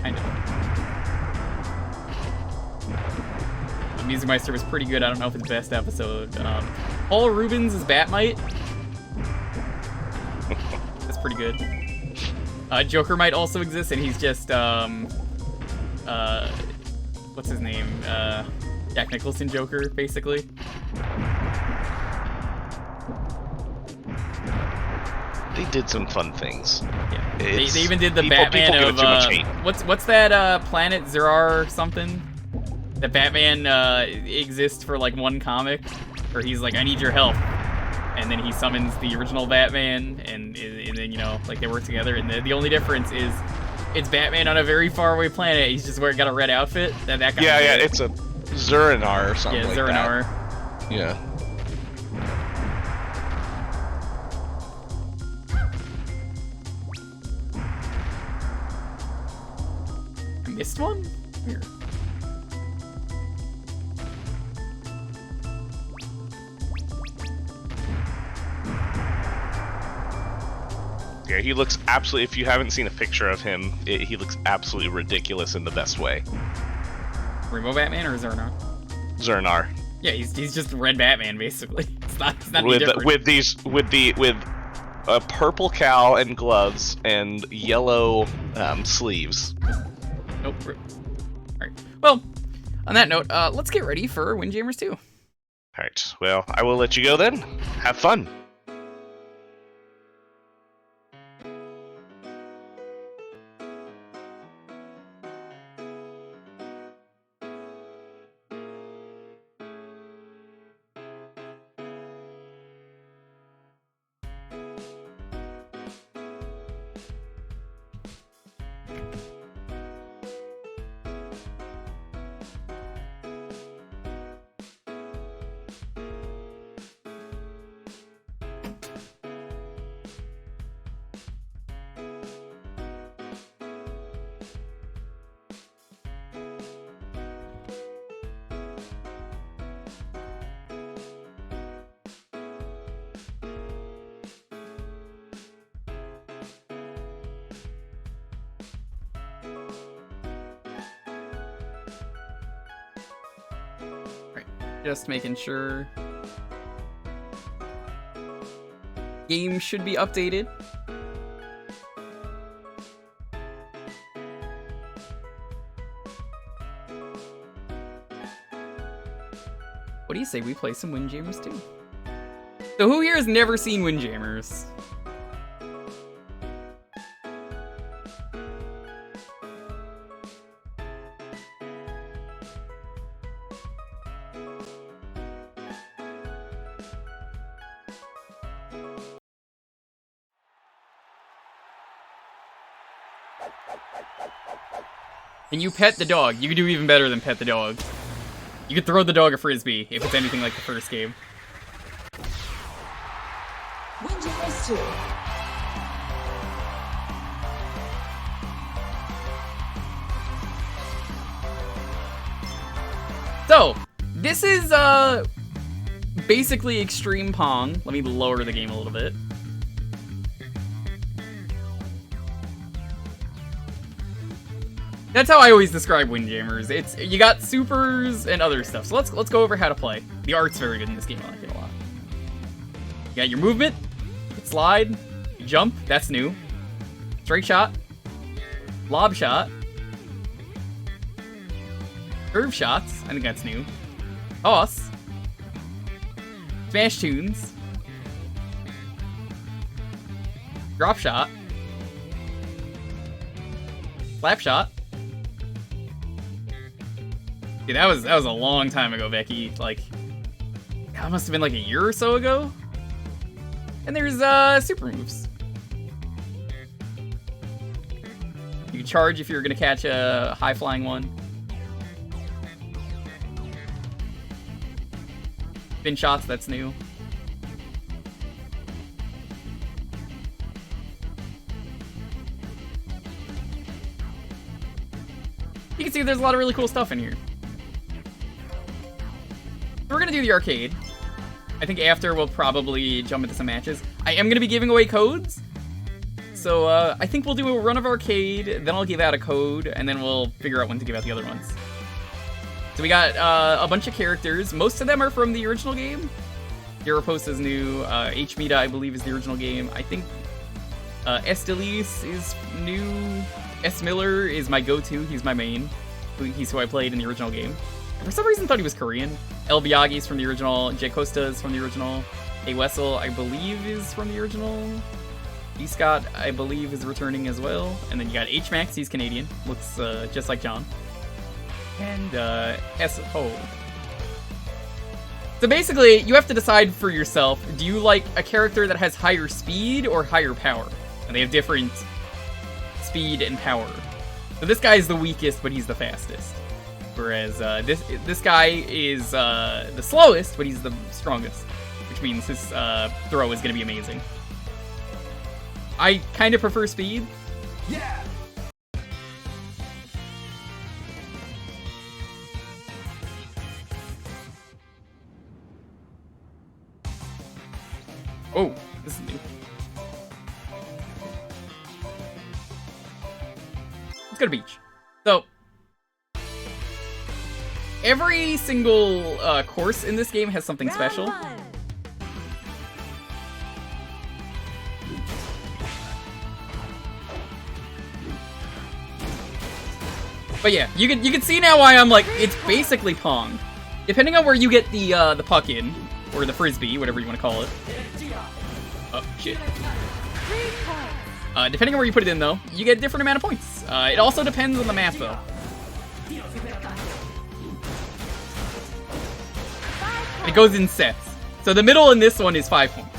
I know. The Music Meister was pretty good. I don't know if it's best episode. Paul Rubens is Batmite. That's pretty good. Joker might also exist, and he's just, what's his name? Jack Nicholson Joker, basically. They did some fun things. Yeah. They even did the Batman people of, give it too much hate. what's that, Planet Zerar something? That Batman, exists for, like, one comic, where he's like, I need your help. and then he summons the original Batman, and then, you know, like, they work together, and the only difference is it's Batman on a very far away planet. He's just got a red outfit. That guy. Yeah, it's a Zurinar or something like Zurinar. that. Yeah. I missed one? Here. Yeah, he looks absolutely. If you haven't seen a picture of him, he looks absolutely ridiculous in the best way. Rainbow Batman or Zurinar? Zurinar. Yeah, he's just Red Batman basically. It's not with different. with a purple cowl and gloves and yellow sleeves. Nope. Alright. Well, on that note, let's get ready for Windjammers 2. Alright, well, I will let you go then. Have fun. Just making sure. Game should be updated. What do you say we play some Windjammers too? So who here has never seen Windjammers? And you pet the dog. You can do even better than pet the dog. You could throw the dog a frisbee if it's anything like the first game. Windjammers 2. So, this is basically Extreme Pong. Let me lower the game a little bit. That's how I always describe Windjammers. It's you got supers and other stuff. So let's go over how to play. The art's very good in this game. I like it a lot. You got your movement, slide, jump. That's new. Straight shot, lob shot, curve shots. I think that's new. Toss, smash tunes, drop shot, slap shot. Dude, that was a long time ago, Becky. Like, that must have been like a year or so ago. And there's super moves. You can charge if you're gonna catch a high flying one. Spin shots, that's new. You can see there's a lot of really cool stuff in here. We're gonna do the arcade. I think after we'll probably jump into some matches. I am gonna be giving away codes. So I think we'll do a run of arcade, then I'll give out a code, and then we'll figure out when to give out the other ones. So we got a bunch of characters. Most of them are from the original game. Gyarados is new. H-Mita, I believe, is the original game. I think Estelis is new. S. Miller is my go-to. He's my main. He's who I played in the original game. For some reason, I thought he was Korean. El Biagi's from the original. Jay Costa is from the original. A. Wessel, I believe, is from the original. E. Scott, I believe, is returning as well. And then you got H. Max, he's Canadian. Looks just like John. And S. Ho. So basically, you have to decide for yourself, do you like a character that has higher speed or higher power? And they have different speed and power. So this guy is the weakest, but he's the fastest. Whereas this guy is the slowest, but he's the strongest. Which means his throw is going to be amazing. I kind of prefer speed. Yeah. Oh, this is new. Let's go to beach. So, every single course in this game has something special. But yeah, you can see now why I'm like, it's basically Pong. Depending on where you get the puck in, or the frisbee, whatever you want to call it. Oh, shit. Depending on where you put it in, though, you get a different amount of points. It also depends on the map, though. It goes in sets. So the middle in this one is 5 points.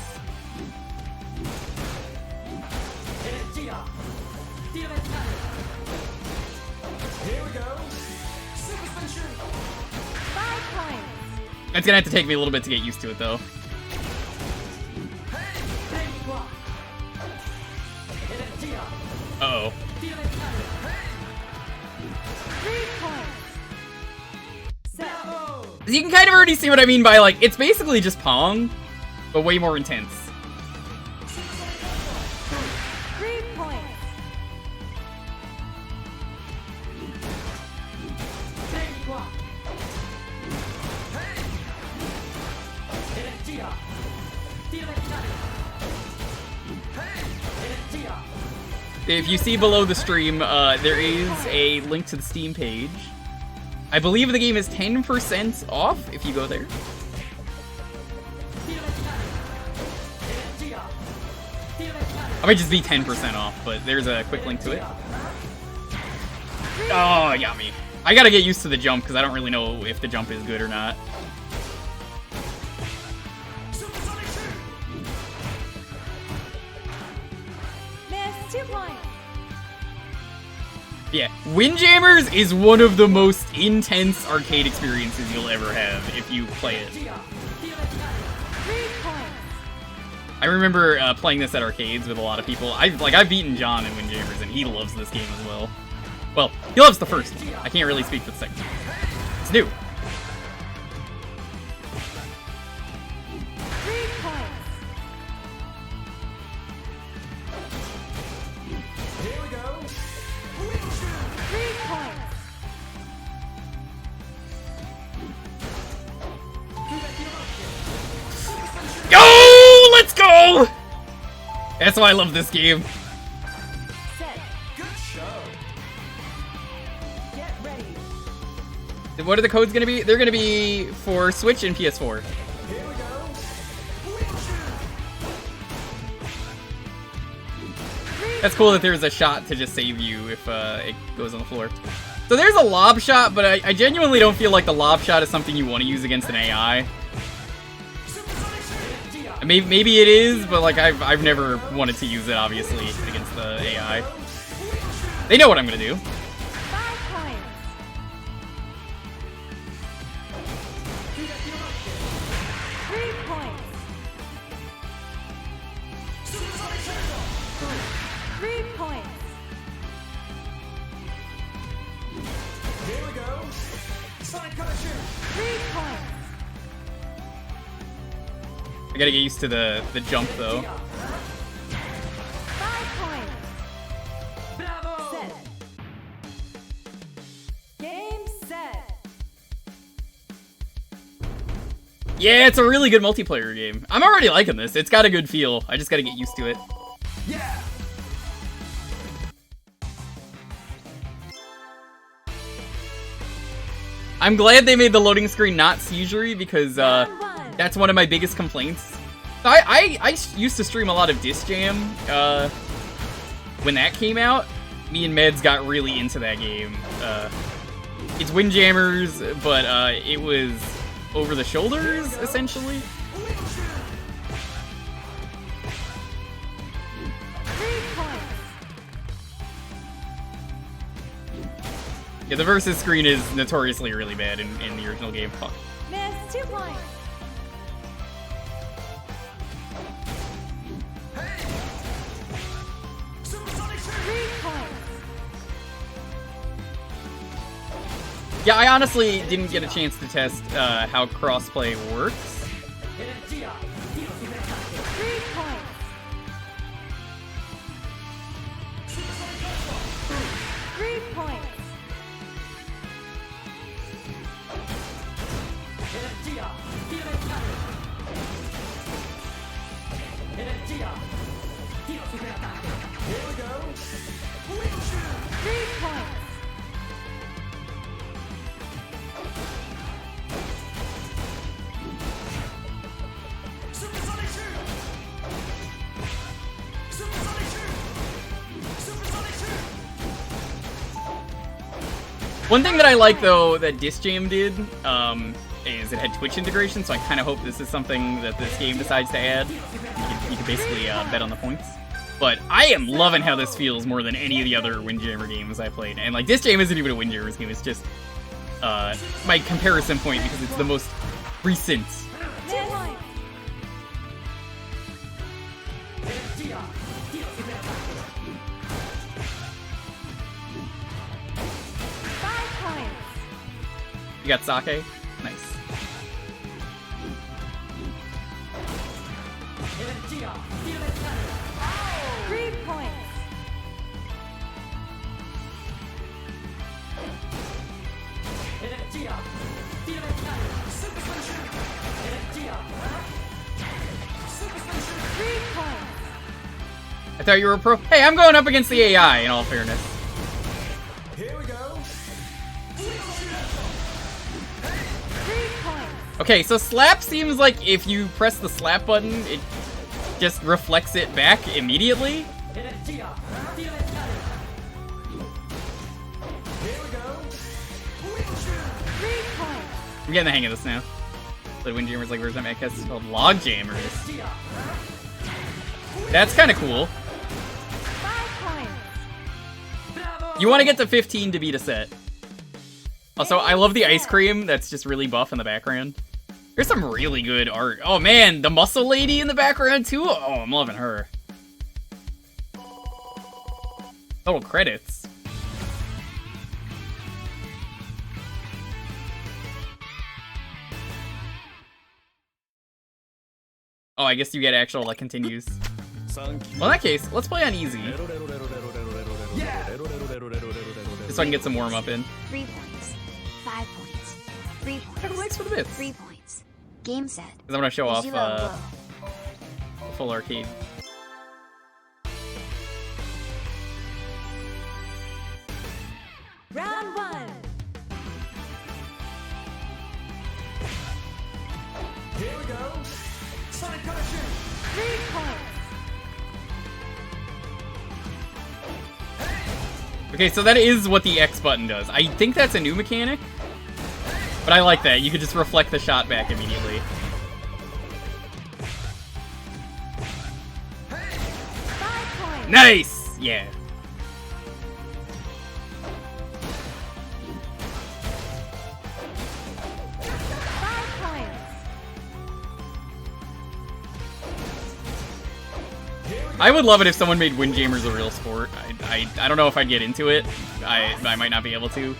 It's gonna have to take me a little bit to get used to it, though. Uh-oh. You can kind of already see what I mean by, like, it's basically just Pong, but way more intense. If you see below the stream, there is a link to the Steam page. I believe the game is 10% off if you go there. I might just be 10% off, but there's a quick link to it. Oh, got me. I gotta get used to the jump, because I don't really know if the jump is good or not. Yeah, Windjammers is one of the most intense arcade experiences you'll ever have if you play it. I remember playing this at arcades with a lot of people. I've beaten John in Windjammers, and he loves this game as well. Well, he loves the first one. I can't really speak for the second one. It's new. Go! Let's go! That's why I love this game. Good show. Get ready. What are the codes gonna be? They're gonna be for Switch and PS4. Here we go. That's cool that there's a shot to just save you if it goes on the floor. So there's a lob shot, but I genuinely don't feel like the lob shot is something you want to use against an AI. Maybe it is, but like I've never wanted to use it, obviously, against the AI. They know what I'm gonna do. Here we go. Sonic Collection. I gotta get used to the jump though. Bravo. Game set. Yeah, it's a really good multiplayer game. I'm already liking this. It's got a good feel. I just gotta get used to it. Yeah. I'm glad they made the loading screen not seizure-y because that's one of my biggest complaints. So I used to stream a lot of Disc Jam when that came out. Me and Meds got really into that game. It's Windjammers, but it was over the shoulders, essentially. 3 points. Yeah, the versus screen is notoriously really bad in the original game. Fuck. Miss 2 points. Supersonic shoot. 3 points. Yeah, I honestly didn't get a chance to test how crossplay works. 3 points. 3 points. Here we go. Wheel shoot. 3 points. Supersonic shoot. Supersonic shoot. Supersonic shoot. One thing that I like, though, that Disc Jam did, is it had Twitch integration, so I kind of hope this is something that this game decides to add. You can basically bet on the points. But I am loving how this feels more than any of the other Windjammer games I played. And, like, Disc Jam isn't even a Windjammers game, it's just my comparison point because it's the most recent. 2 points. 5 points. You got Sake? Nice. 3 points. 3 points. I thought you were a pro. Hey, I'm going up against the AI, in all fairness. Here we go. 3 points. Okay, so slap seems like if you press the slap button, it just reflects it back immediately. Here we go. Wheel shoot. 3 points. I'm getting the hang of this now. The Windjammers like version of Mechas is called Logjammers. That's kind of cool. 5 points. You want to get to 15 to beat a set. Also, I love the ice cream that's just really buff in the background. There's some really good art. Oh man, the muscle lady in the background too? Oh, I'm loving her. Total credits. Oh, I guess you get actual, like, continues. Well, in that case, let's play on easy. Just so I can get some warm-up in. 3 points. 5 points. 3 points. Thanks for the bits. 3 points. Game set. Because I'm going to show off 0 blow. full arcade. Round 1. Here we go. Sonic Collision. 3 points. Okay, so that is what the X button does. I think that's a new mechanic, but I like that. You could just reflect the shot back immediately. 5 points. Nice! Yeah. I would love it if someone made Windjammers a real sport. I don't know if I'd get into it. I might not be able to,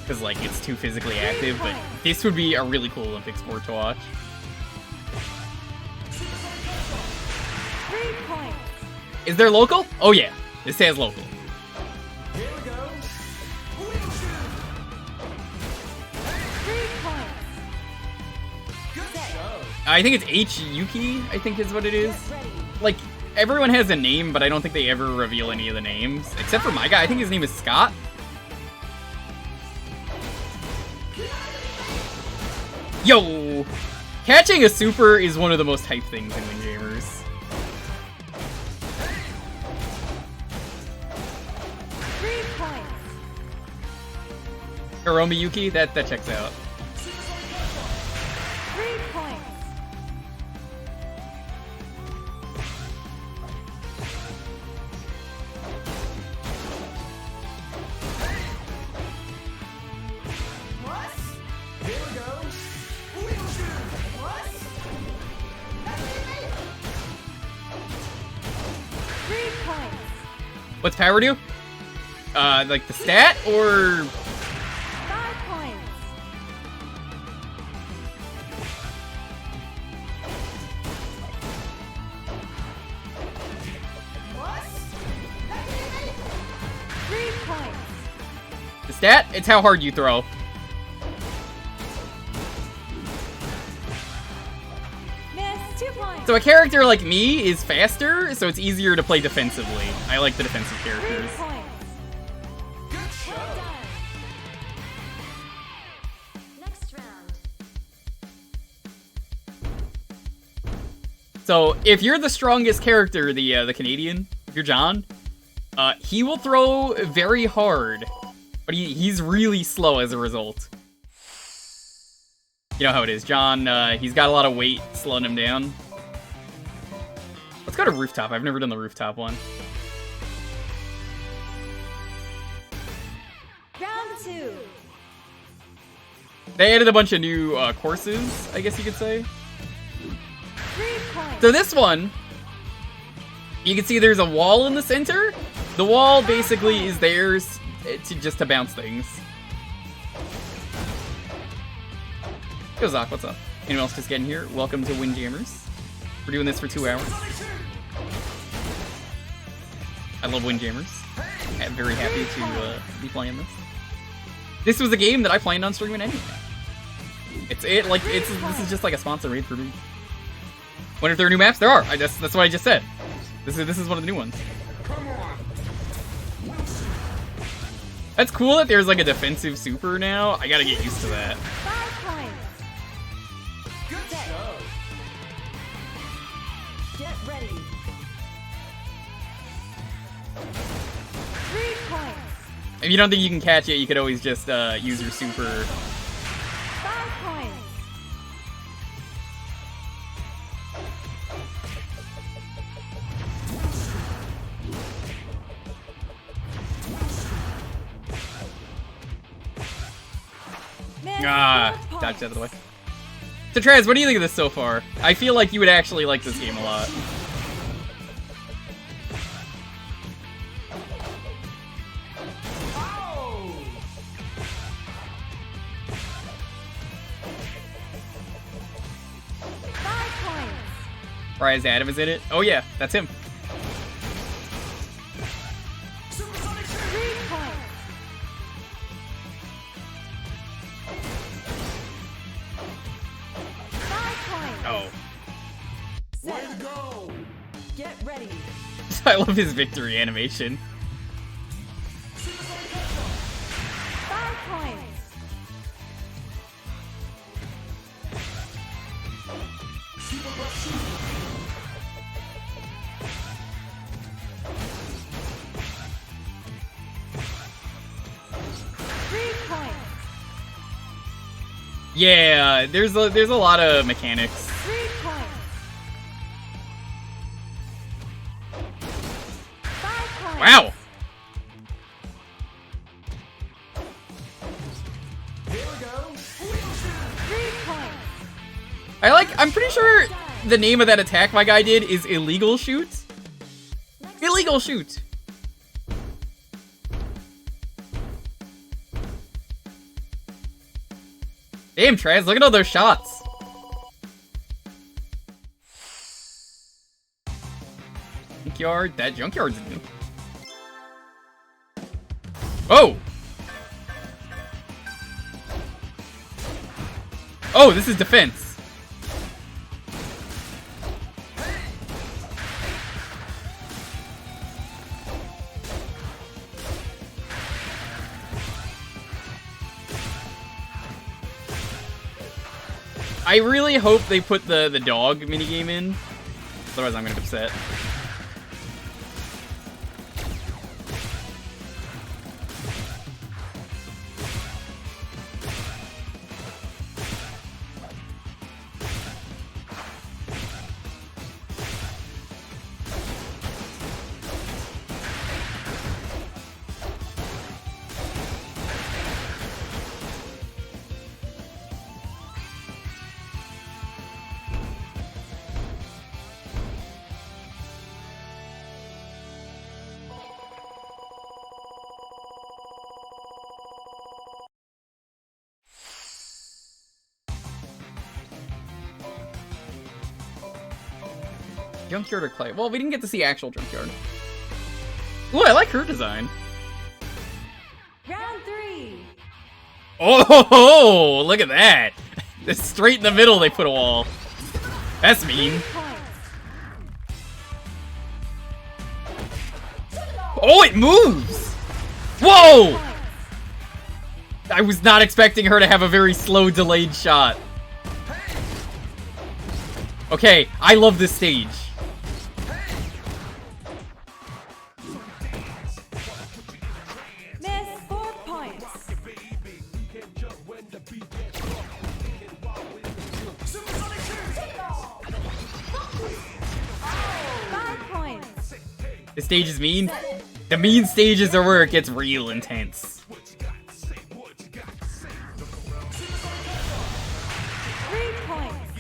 because like it's too physically active. But this would be a really cool Olympic sport to watch. 3 points. Is there local? Oh yeah, this has local. Here we go. Wheel shoot. 3 points. Good show. I think it's H Yuki. I think is what it is. Get ready. Like everyone has a name, but I don't think they ever reveal any of the names except for my guy. I think his name is Scott. Yo! Catching a super is one of the most hype things in Windjammers. 3 points. Hiromi Yuki, that checks out. What's power do? Like the stat or 5 points. What? 3 points. the stat? It's how hard you throw. Miss 2 points. So a character like me is faster, so it's easier to play defensively. I like the defensive 3 characters. points. Well done. Next round. So if you're the strongest character, the Canadian, if you're John, he will throw very hard, but he's really slow as a result. You know how it is. John, he's got a lot of weight slowing him down. Let's go to rooftop. I've never done the rooftop one. Round 2. They added a bunch of new courses, I guess you could say. 3 points. So this one, you can see there's a wall in the center. The wall basically is theirs to bounce things. Yo, Zach, what's up? Anyone else just getting here? Welcome to Windjammers. We're doing this for 2 hours. I love Windjammers. I'm very happy to be playing this. This was a game that I planned on streaming anyway. This is just like a sponsor raid for me. Wonder if there are new maps? There are. That's what I just said. This is one of the new ones. That's cool that there's like a defensive super now. I gotta get used to that. 5 points. Good show. Get ready. 3 points. If you don't think you can catch it, you could always just use your super. 5 points. Miss 4 Dodged points. out of the way. So Traz, what do you think of this so far? I feel like you would actually like this game a lot. Oh! 5 points. Rise Adam is in it. Oh yeah, that's him. Supersonic shoot! 3 points. Oh. Way to go! Get ready. I love his victory animation. 5 points. Yeah, there's a lot of mechanics. 3 points. 5 points. Wow. Here we go! 3 points. I'm pretty sure the name of that attack my guy did is illegal shoot. Illegal shoot. Damn, Traz, look at all those shots. Junkyard, that junkyard's new. Oh! Oh, this is defense. I really hope they put the dog minigame in. Otherwise I'm gonna get upset. Junkyard or Clay? Well, we didn't get to see actual Junkyard. Ooh, I like her design. Round 3. Oh, look at that! It's straight in the middle they put a wall. That's mean. Points. Oh, it moves! Whoa! I was not expecting her to have a very slow, delayed shot. Okay, I love this stage. Miss 4 points. Supersonic shoot! 5 points. This stage is mean. The mean stages are where it gets real intense. 3 points.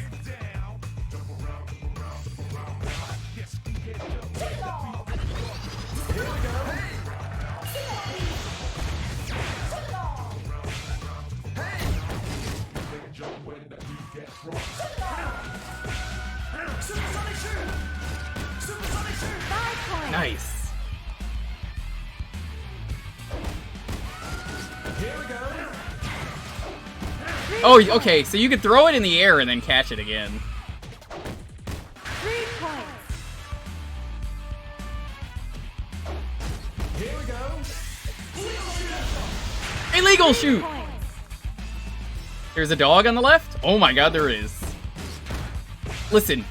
Supersonic shoot! Supersonic shoot! 5 points. Nice. Here we go. Oh, okay, so you could throw it in the air and then catch it again. 3 points. Here we go. Illegal shoot! Points. There's a dog on the left? Oh my god, there is. Listen,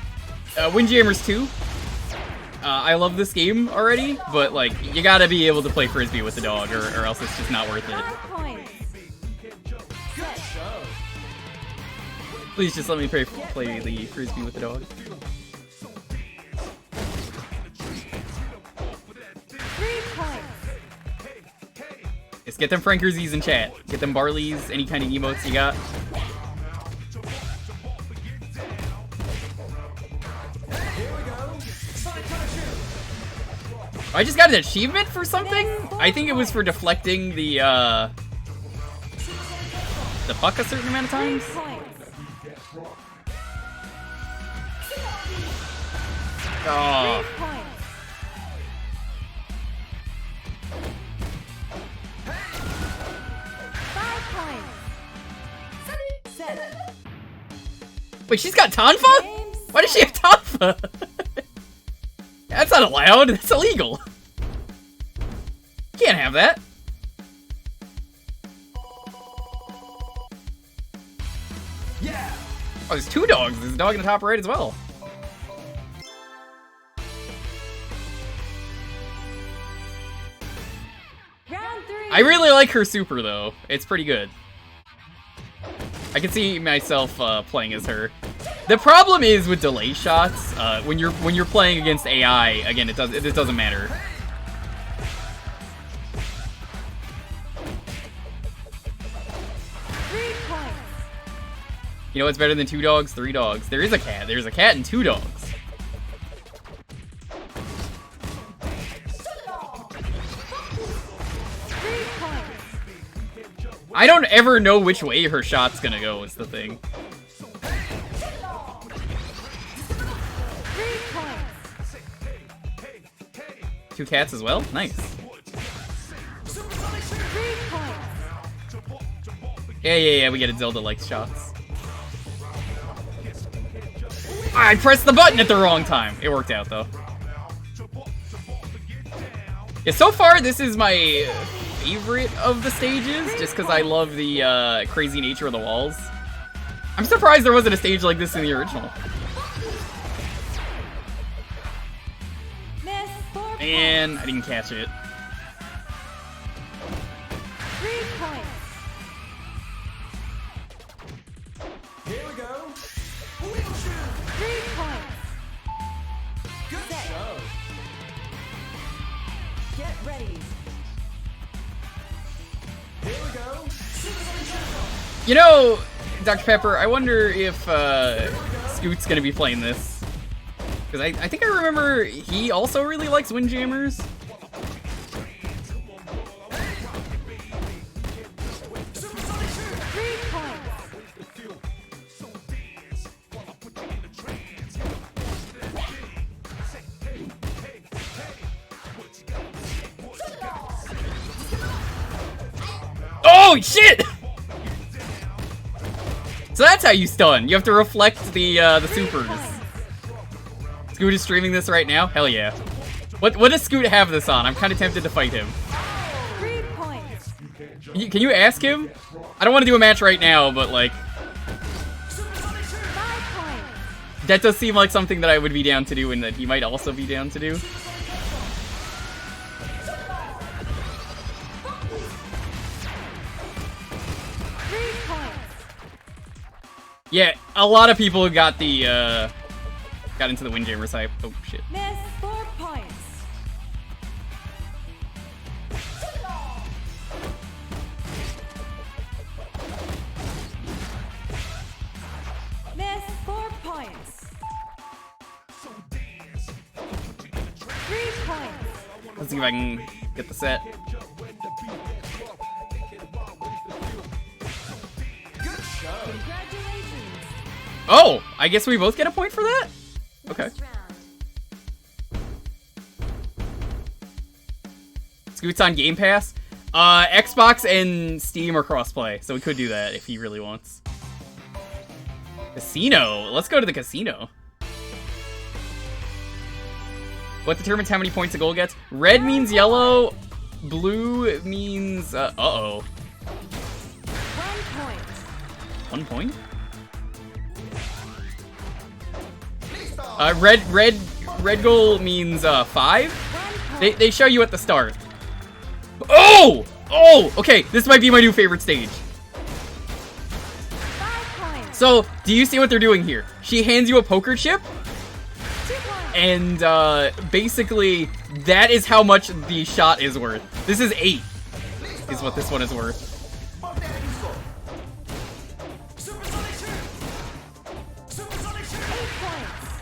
Windjammers 2. I love this game already, but like, you gotta be able to play Frisbee with the dog, or else it's just not worth it. 5 points. Good show. Please just let me play the Frisbee with the dog. 3 points. Just get them Frankersies in chat. Get them Barleys, any kind of emotes you got. Here we go. Sonic parachute. I just got an achievement for something? I think it was for deflecting the puck a certain amount of 3 times. points. Oh. 3 points. 5 points. Set. Wait, she's got Tonfa? Why does she have Tonfa? That's not allowed. That's illegal. Can't have that. Yeah. Oh, there's 2 dogs. There's a dog in the top right as well. Round 3. I really like her super though. It's pretty good. I can see myself playing as her. The problem is with delay shots. When you're playing against AI, again, it doesn't matter. You know what's better than 2 dogs? 3 dogs. There is a cat. There's a cat and 2 dogs. I don't ever know which way her shot's gonna go, is the thing. 2 cats as well? Nice. Yeah, we get it. Zelda likes shots. I pressed the button at the wrong time. It worked out, though. Yeah, so far, this is my favorite of the stages, just because I love the crazy nature of the walls. I'm surprised there wasn't a stage like this in the original. And I didn't catch it. 3 points. Here we go. 3 points. Good show. Get ready. Here we go. You know, Dr. Pepper, I wonder if Scoot's gonna be playing this. Because I think I remember he also really likes Windjammers. Oh shit! So that's how you stun. You have to reflect the supers. Scoot is streaming this right now? Hell yeah. What does Scoot have this on? I'm kind of tempted to fight him. 3 points. Can you ask him? I don't want to do a match right now, but like, 5 points. that does seem like something that I would be down to do and that he might also be down to do. Yeah, a lot of people got the, got into the Windjammers hype. Oh, shit. Miss 4 points. Miss 4 points. 3 points. Let's see if I can get the set. Congratulations. Oh, I guess we both get a point for that? Okay. Next round. Scoot's on Game Pass. Xbox and Steam are crossplay, so we could do that if he really wants. Casino. Let's go to the casino. What determines how many points a goal gets? Red means yellow. Blue means, uh-oh. 1 point. 1 point? Red goal means, 5? 1 point. They show you at the start. Oh! Oh! Okay, this might be my new favorite stage. 5 points. So, do you see what they're doing here? She hands you a poker chip, 2 points. and basically, that is how much the shot is worth. This is 8, is what this one is worth. 8 points.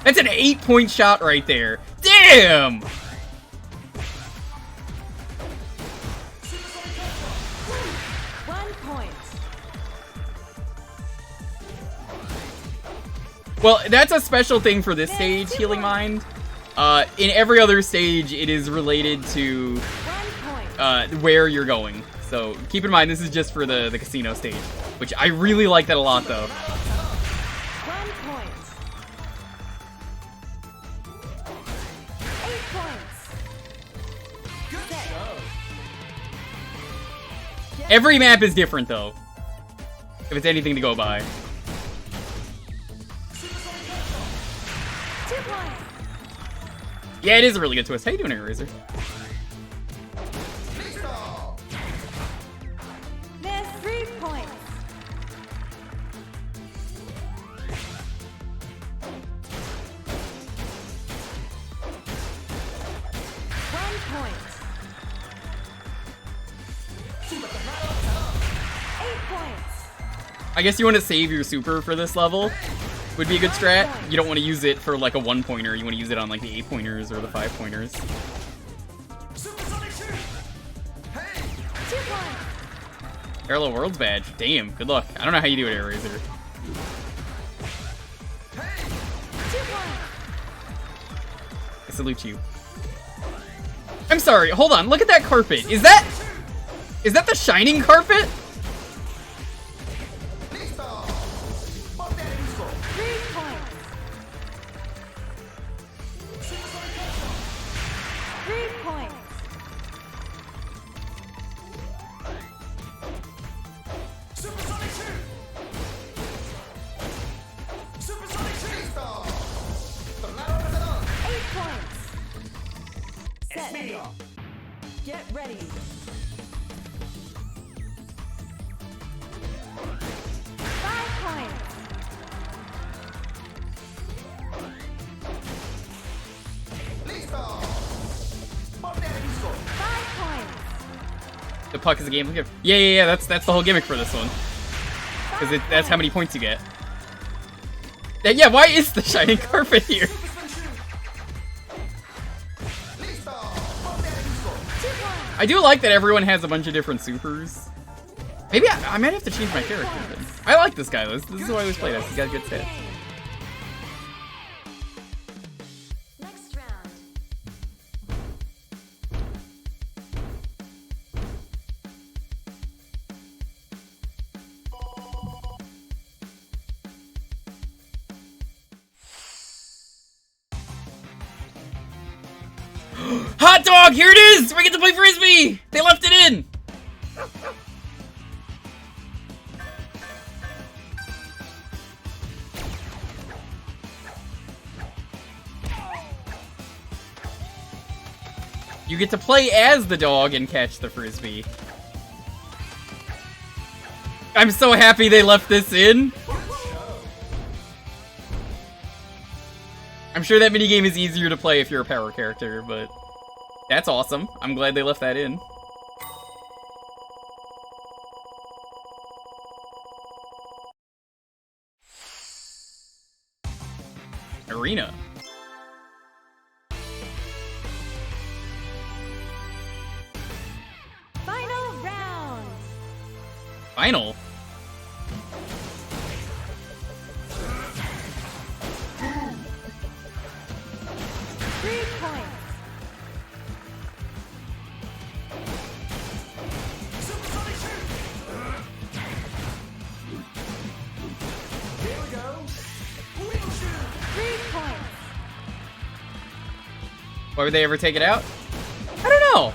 That's an 8-point shot right there. Damn! 1 point. Well, that's a special thing for this stage, Healing Mind. In every other stage, it is related to 1 point. where you're going. So keep in mind, this is just for the casino stage, which I really like that a lot, though. 1 point. 8 points. Set. Every map is different, though, if it's anything to go by. 2 points. Yeah, it is a really good twist. How you doing, Eraser? Miss 3 points. 1 point. 8 points. I guess you want to save your super for this level. Would be a good strat. You don't want to use it for like a 1-pointer. You want to use it on like the 8-pointers or the 5-pointers. 2 points. Parallel Worlds badge. Damn, good luck. I don't know how you do it, Eraser. 2 points. I salute you. I'm sorry, hold on, look at that carpet. Is that the shining carpet? 3 points. 3 points. 8 points. Set. Get ready. 5 points. The puck is a game gimmick. Yeah, that's the whole gimmick for this one. Because that's how many points you get. Yeah, why is the shining carpet here? 2 points. I do like that everyone has a bunch of different supers. Maybe I might have to change my character then. I like this guy, this is who I always played as. He's got good stats. Next round. Hot dog! Here it is! We get to play Frisbee! They left it in! You get to play as the dog and catch the Frisbee. I'm so happy they left this in. I'm sure that minigame is easier to play if you're a power character, but that's awesome. I'm glad they left that in. Arena. Final round. Final. Why would they ever take it out? I don't know.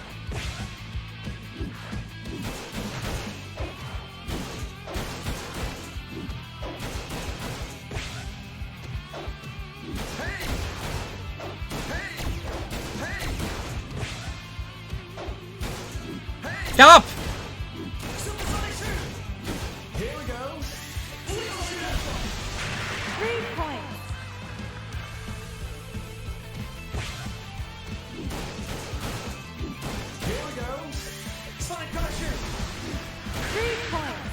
Stop! Here we go. 3 points. Here we go. Sonic Collection. 3 points.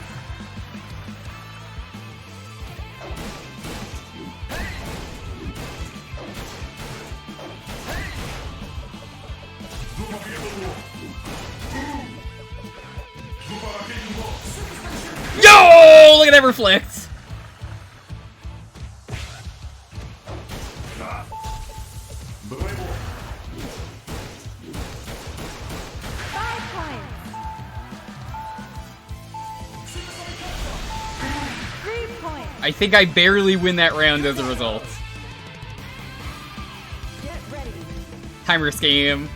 Yo! Look at that reflect. I think I barely win that round as a result. Get ready. Timer scam.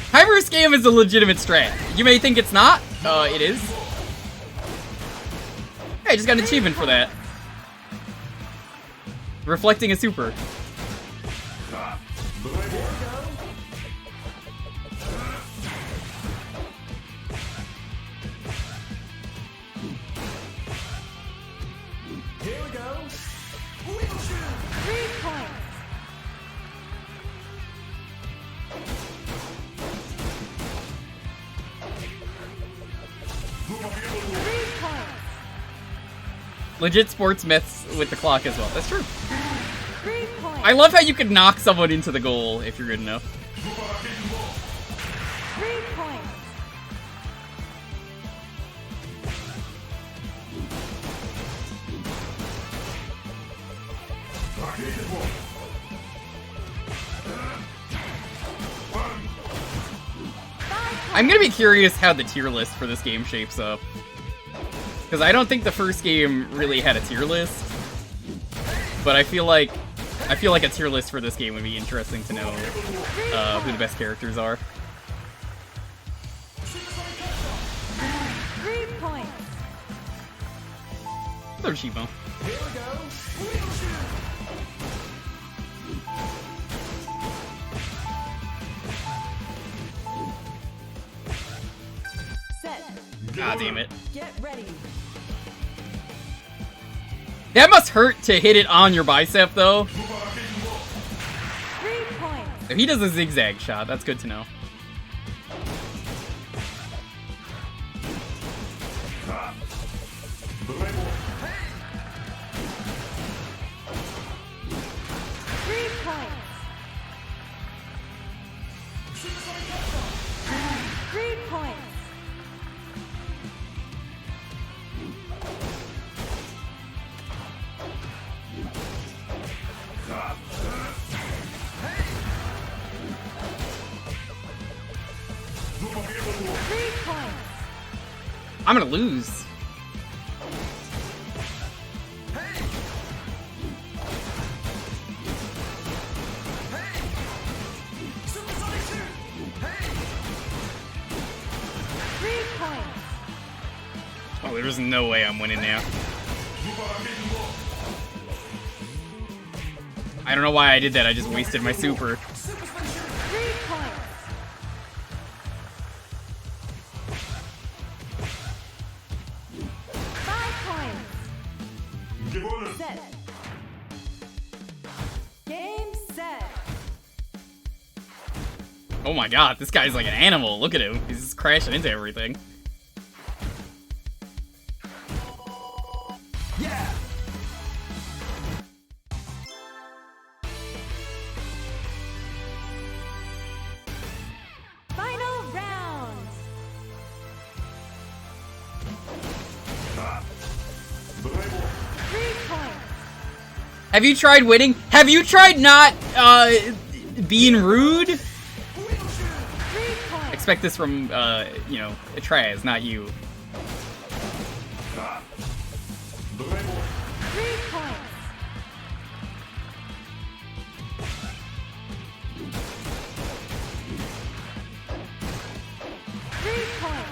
Timer scam is a legitimate strat. You may think it's not. It is. Hey, I just got an achievement for that. Reflecting a super. Here we go. 3 points. Legit sports myths with the clock as well. That's true. 3 points. I love how you could knock someone into the goal if you're good enough. 3 points. I'm gonna be curious how the tier list for this game shapes up. Because I don't think the first game really had a tier list. But I feel like a tier list for this game would be interesting to know who the best characters are. 3 points. Hello, Shimo. Here we go. Set. God damn it. Get ready. That must hurt to hit it on your bicep, though. 3 points. If he does a zigzag shot, that's good to know. I'm gonna lose. Oh, there's no way I'm winning now. I don't know why I did that. I just wasted my super. 3 points. 5 points. Set. Game set. Oh my god, this guy's like an animal. Look at him. He's just crashing into everything. Yeah. Final round. Three points. Have you tried winning? Have you tried not, being rude? 3 points. Expect this from, you know, Atraz, not you. 3 points. 3 points.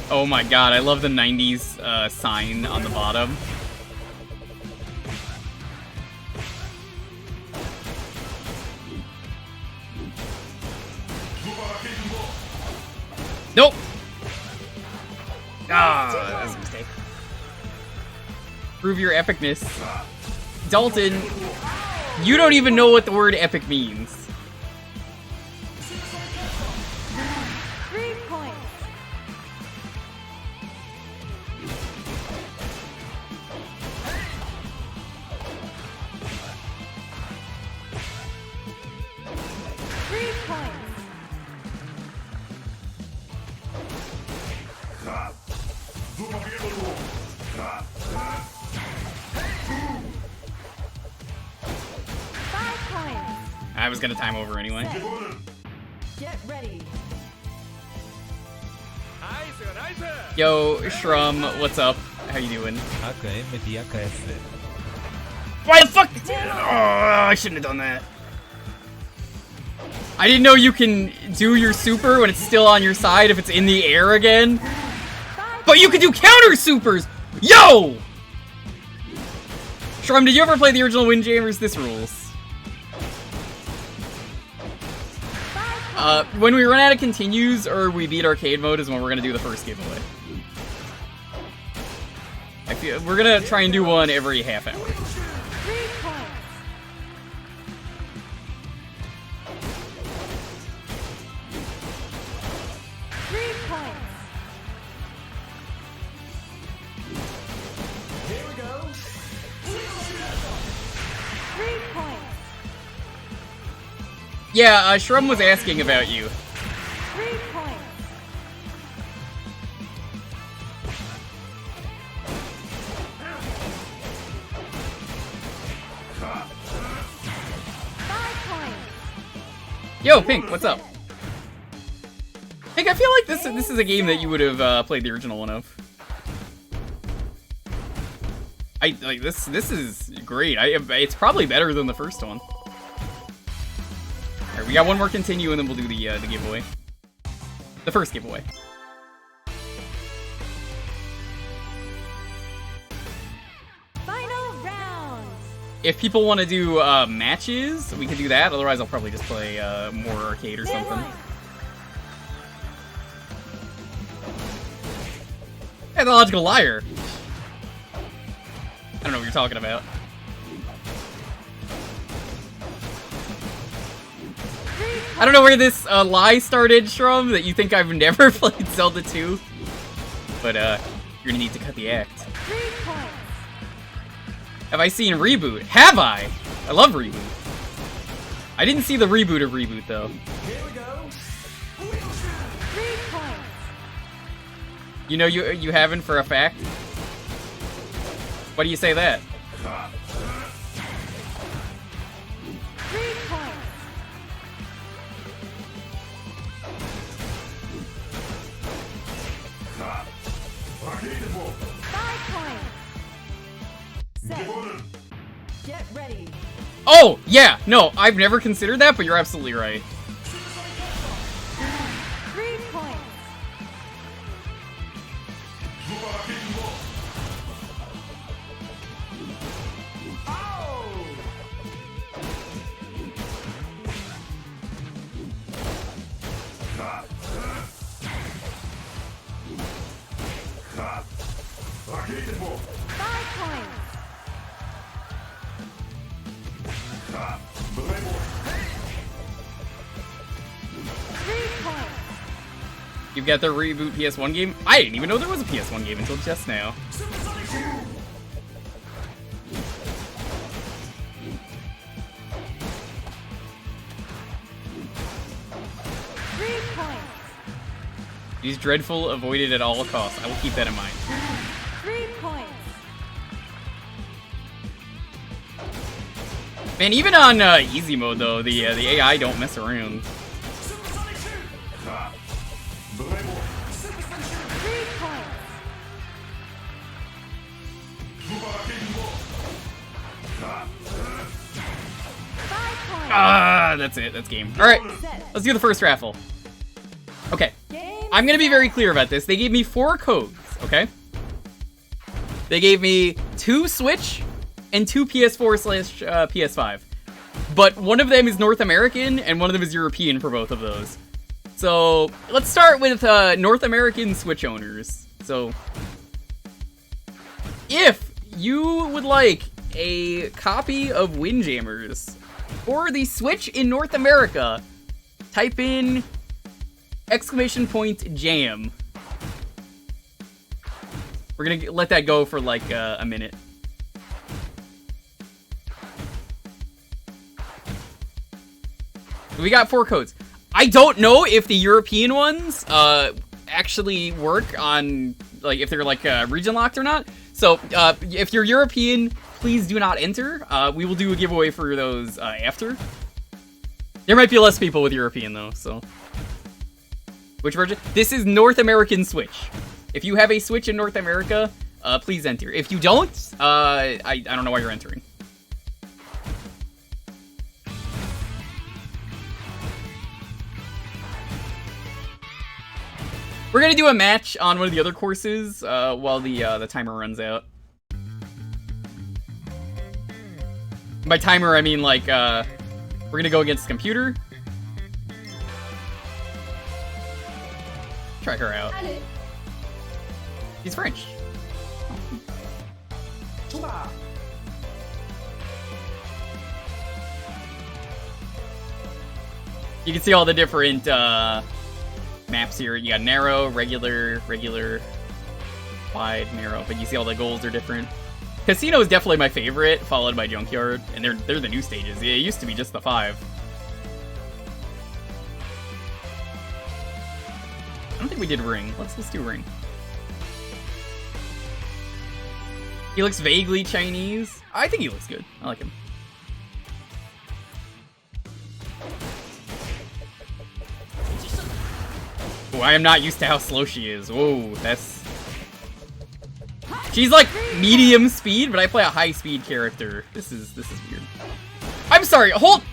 Oh my god, I love the 90s, sign on the bottom. Nope! Ah, that was a mistake. Prove your epicness. Dalton, you don't even know what the word epic means. 3 points. Three points. Five points. I was gonna time over anyway. Get ready. Yo, Shrum, what's up? How you doing? AKM di AKF. Why the fuck? Oh, I shouldn't have done that. I didn't know you can do your super when it's still on your side if it's in the air again. But you can do counter supers! Yo! Shrum, did you ever play the original Windjammers? This rules. When we run out of continues or we beat arcade mode is when we're gonna do the first giveaway. I feel we're gonna try and do one every half hour. 3 points. Three points. Here we go. 3 points. Yeah, Shrum was asking about you. 3 points. Yo, Pink, what's up? Pink, I feel like this is a game that you would have played the original one of. I like this. This is great. It's probably better than the first one. All right, we got one more continue, and then we'll do the giveaway. The first giveaway. Final round. If people want to do matches, we can do that. Otherwise, I'll probably just play more arcade or something. Pathological liar. I don't know what you're talking about. I don't know where this lie started, Shrum, that you think I've never played Zelda 2. But you're gonna need to cut the act. 3 points. Have I seen Reboot? Have I? I love Reboot. I didn't see the reboot of Reboot, though. Here we go. 3 points. You know you haven't for a fact? Why do you say that? 3 points. Five points. Set. Get ready. Oh, yeah! No, I've never considered that, but you're absolutely right. 3 points. You've got the reboot PS1 game? I didn't even know there was a PS1 game until just now. Supersonic Boom. 3 points. He's dreadful, avoided at all costs. I will keep that in mind. 3 points. Man, even on easy mode though, the AI don't mess around. Supersonic Shoot. Super Spin Shoot. 3 points. Ah, that's it. That's game. All right, let's do the first raffle. Okay, I'm gonna be very clear about this. They gave me 4 codes. Okay, they gave me 2 Switch and 2 PS4/PS5, but one of them is North American and one of them is European for both of those. So let's start with North American Switch owners. So if you would like a copy of Windjammers for the Switch in North America, type in !jam. We're gonna let that go for like a minute. We got 4 codes. I don't know if the European ones actually work on, like, if they're like region locked or not. So if you're European, please do not enter. We will do a giveaway for those after. There might be less people with European though, so. Which version? This is North American Switch. If you have a Switch in North America, please enter. If you don't, I don't know why you're entering. We're gonna do a match on one of the other courses while the timer runs out. By timer, I mean like we're gonna go against the computer. Try her out. He's French. Tuba. You can see all the different maps here. You got narrow, regular, wide, narrow, but you see all the goals are different. Casino is definitely my favorite, followed by Junkyard, and they're the new stages. Yeah, it used to be just the 5. I don't think we did Ring. Let's do Ring. He looks vaguely Chinese. I think he looks good. I like him. Oh, I am not used to how slow she is. Whoa, that's... She's like medium speed, but I play a high speed character. This is weird. I'm sorry, hold...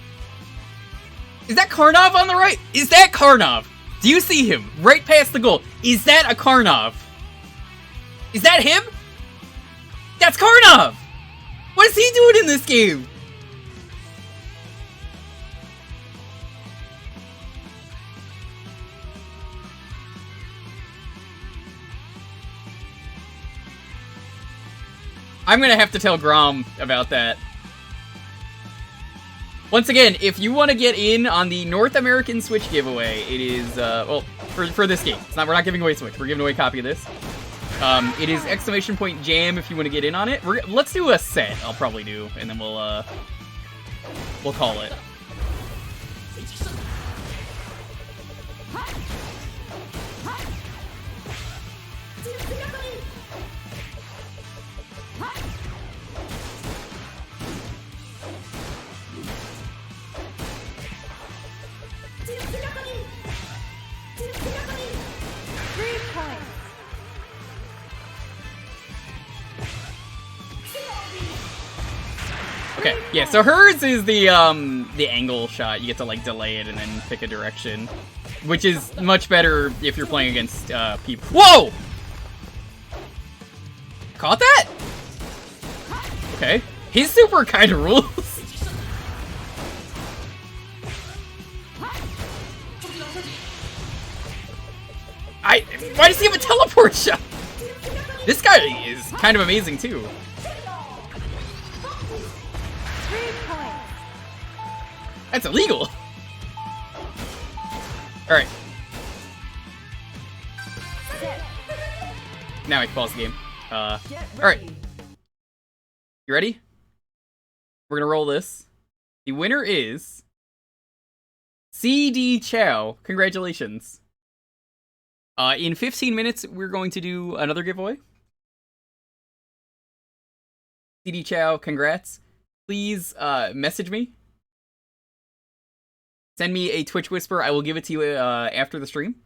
Is that Karnov on the right? Is that Karnov? Do you see him? Right past the goal. Is that a Karnov? Is that him? That's Karnov! What is he doing in this game? I'm gonna have to tell Grom about that. Once again, if you want to get in on the North American Switch giveaway, it is, well, for this game. We're not giving away Switch, we're giving away a copy of this. It is !jam if you want to get in on it. Let's do a set, I'll probably do, and then we'll call it. Okay, yeah, so hers is the angle shot. You get to, like, delay it and then pick a direction. Which is much better if you're playing against, people. Whoa! Caught that? Okay. His super kind of rules. Why does he have a teleport shot? This guy is kind of amazing, too. 3 points. That's illegal. Alright. Now I can pause the game. Get Alright. ready. You ready? We're gonna roll this. The winner is CD Chow. Congratulations. In 15 minutes, we're going to do another giveaway. CD Chow, congrats. Please message me. Send me a Twitch whisper. I will give it to you after the stream.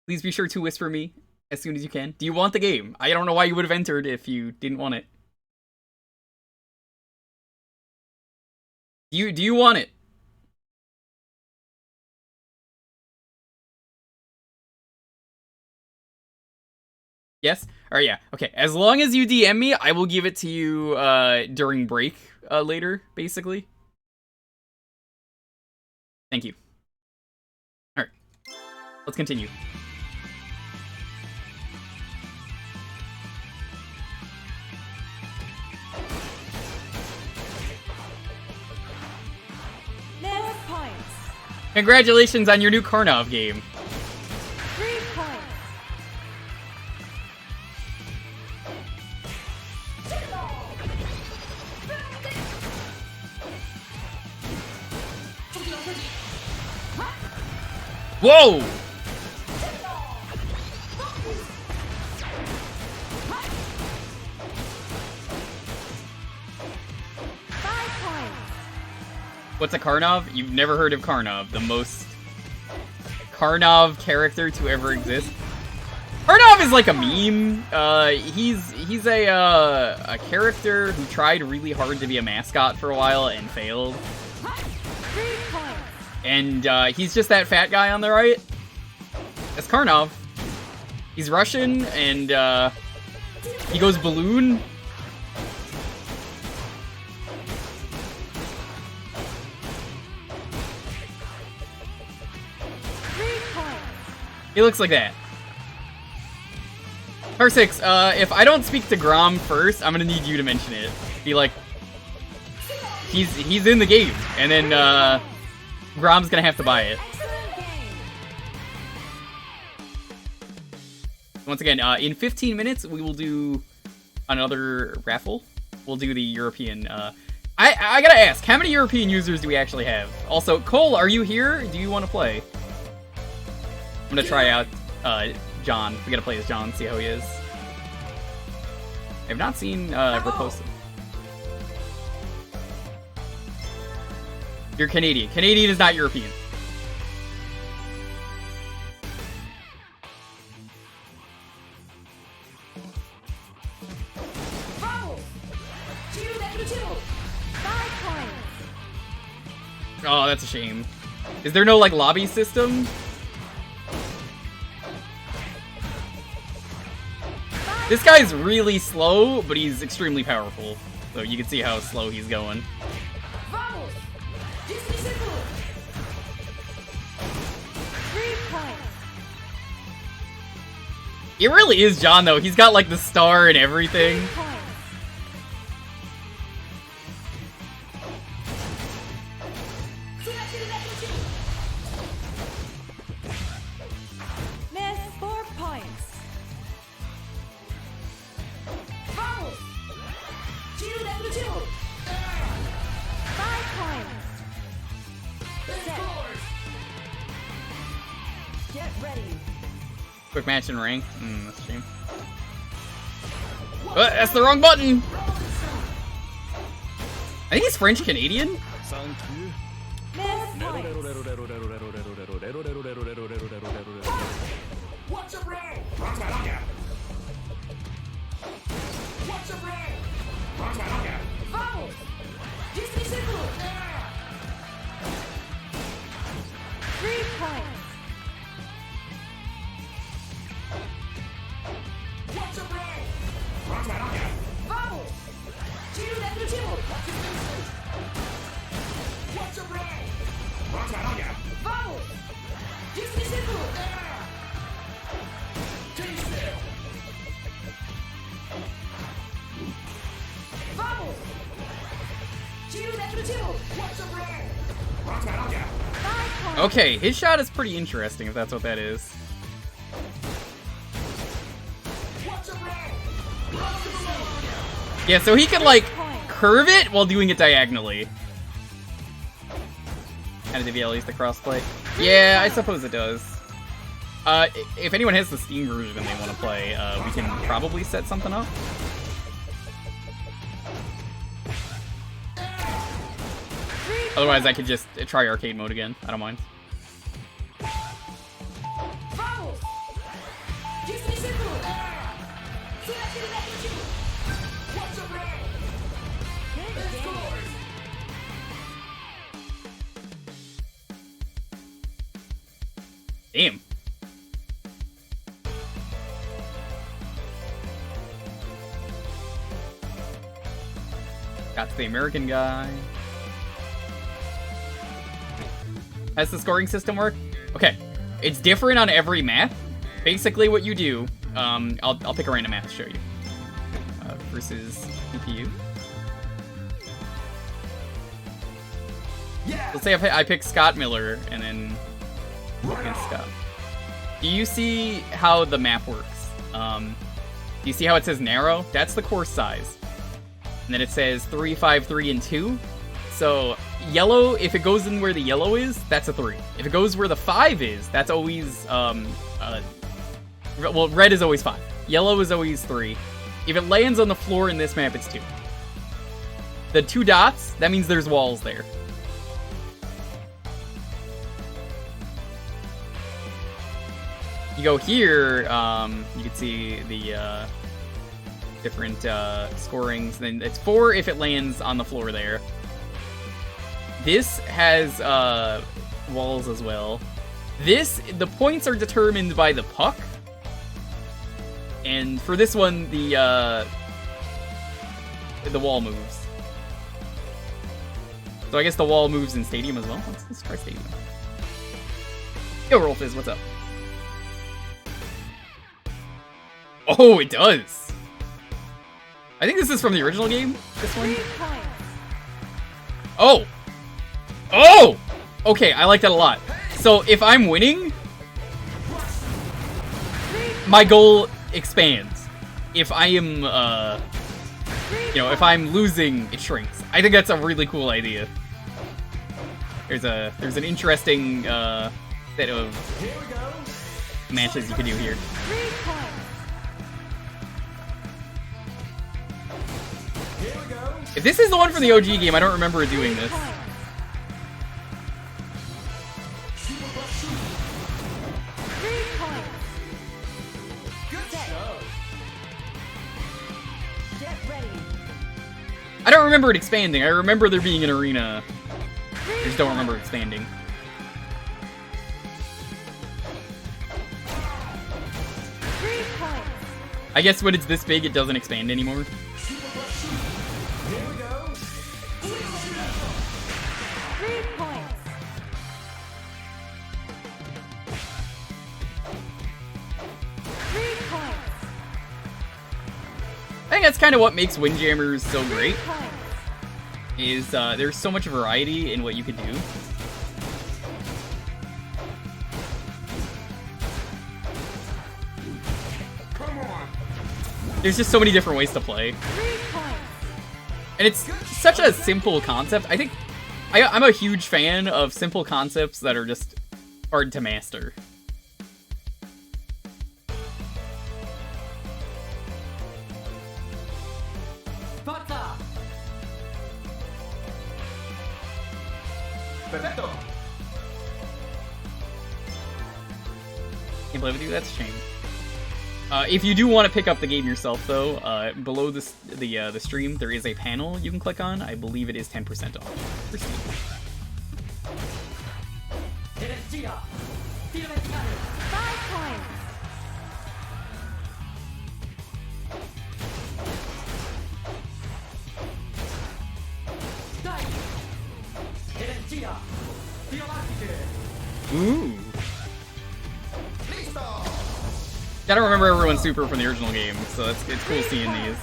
Please be sure to whisper me as soon as you can. Do you want the game? I don't know why you would have entered if you didn't want it. Do you want it? Yes? Alright, yeah. Okay, as long as you DM me, I will give it to you during break later, basically. Thank you. Alright. Let's continue. Miss points. Congratulations on your new Karnov game. 3 points. Whoa! What's a Karnov? You've never heard of Karnov, the most Karnov character to ever exist. Karnov is like a meme. He's a character who tried really hard to be a mascot for a while and failed. 3 points. And he's just that fat guy on the right. That's Karnov. He's Russian and he goes balloon. He looks like that. Parsix, if I don't speak to Grom first, I'm gonna need you to mention it. Be like, he's in the game, and then Grom's gonna have to buy it. Excellent game. Once again, in 15 minutes we will do another raffle. We'll do the European. I gotta ask, how many European users do we actually have? Also, Cole, are you here? Do you want to play? I'm gonna try out John. We gotta play as John, see how he is. I've not seen Riposte. You're Canadian. Canadian is not European. Vamos. 5 points. Oh, that's a shame. Is there no like lobby system? This guy's really slow, but he's extremely powerful. So you can see how slow he's going. Vamos. 3 points. It really is John, though. He's got like the star and everything. 3 points. Miss 4 points. Vamos. 5 points. Set. Get ready. Quick match in rank. That's a shame. That's the wrong button! I think he's French Canadian? Miss points. What's up, Ray? What's my knockout? What's up, Ray? What's my knockout? Vamos. 3 points. What's up, Ray? What's my knockout? Vamos. What's up, Ray? What's my knockout? Vamos. Stay still. Vamos. What's up, Ray? Okay, his shot is pretty interesting if that's what that is. Yeah, so he can like curve it while doing it diagonally. Kind of give you at least the crossplay. Yeah, I suppose it does. If anyone has the Steam version they want to play, we can probably set something up. Otherwise, I could just try arcade mode again. I don't mind. Damn. Got the American guy. How's the scoring system work? Okay, it's different on every map. Basically, what you do, I'll pick a random map to show you. Versus CPU. Yeah. Let's say I pick Scott Miller and then against Scott. Do you see how the map works? Do you see how it says narrow? That's the course size. And then it says 3, 5, 3, and 2. So yellow, if it goes in where the yellow is, that's a 3. If it goes where the 5 is, that's always, well, red is always 5. Yellow is always 3. If it lands on the floor in this map, it's 2. The 2 dots, that means there's walls there. You go here, you can see the different scorings. Then it's 4 if it lands on the floor there. This has walls as well. The points are determined by the puck. And for this one, the wall moves. So I guess the wall moves in Stadium as well. Let's try Stadium. Yo, Rolfizz, what's up? Oh, it does! I think this is from the original game, this one. Oh! Oh! Okay, I like that a lot. So, if I'm winning, my goal expands. If I am, if I'm losing, it shrinks. I think that's a really cool idea. There's an interesting, set of matches you can do here. If this is the one from the OG game, I don't remember it doing this. I don't remember it expanding. I remember there being an arena. I just don't remember it expanding. I guess when it's this big, it doesn't expand anymore. I think that's kind of what makes Windjammers so great, is there's so much variety in what you could do. There's just so many different ways to play. And it's such a simple concept. I think I'm a huge fan of simple concepts that are just hard to master. Perfecto. Can't play with you? That's a shame. If you do want to pick up the game yourself, though, below the stream, there is a panel you can click on. I believe it is 10% off. For Steam. Ooh. I don't remember everyone's super from the original game, so it's cool seeing these.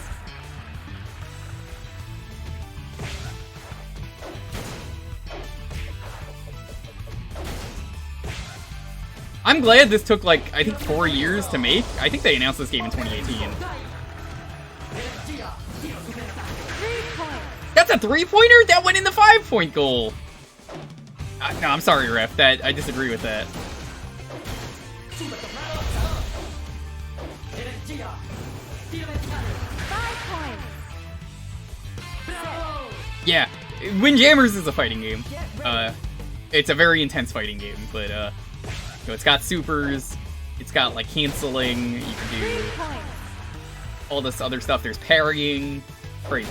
I'm glad this took, like, I think 4 years to make. I think they announced this game in 2018. 3 points. That's a 3-pointer? That went in the 5-point goal. No, I'm sorry, ref. I disagree with that. 5 points. Yeah, Windjammers is a fighting game. It's a very intense fighting game, but you know, it's got supers, it's got like canceling, you can 3 do points. all this other stuff. There's parrying, crazy.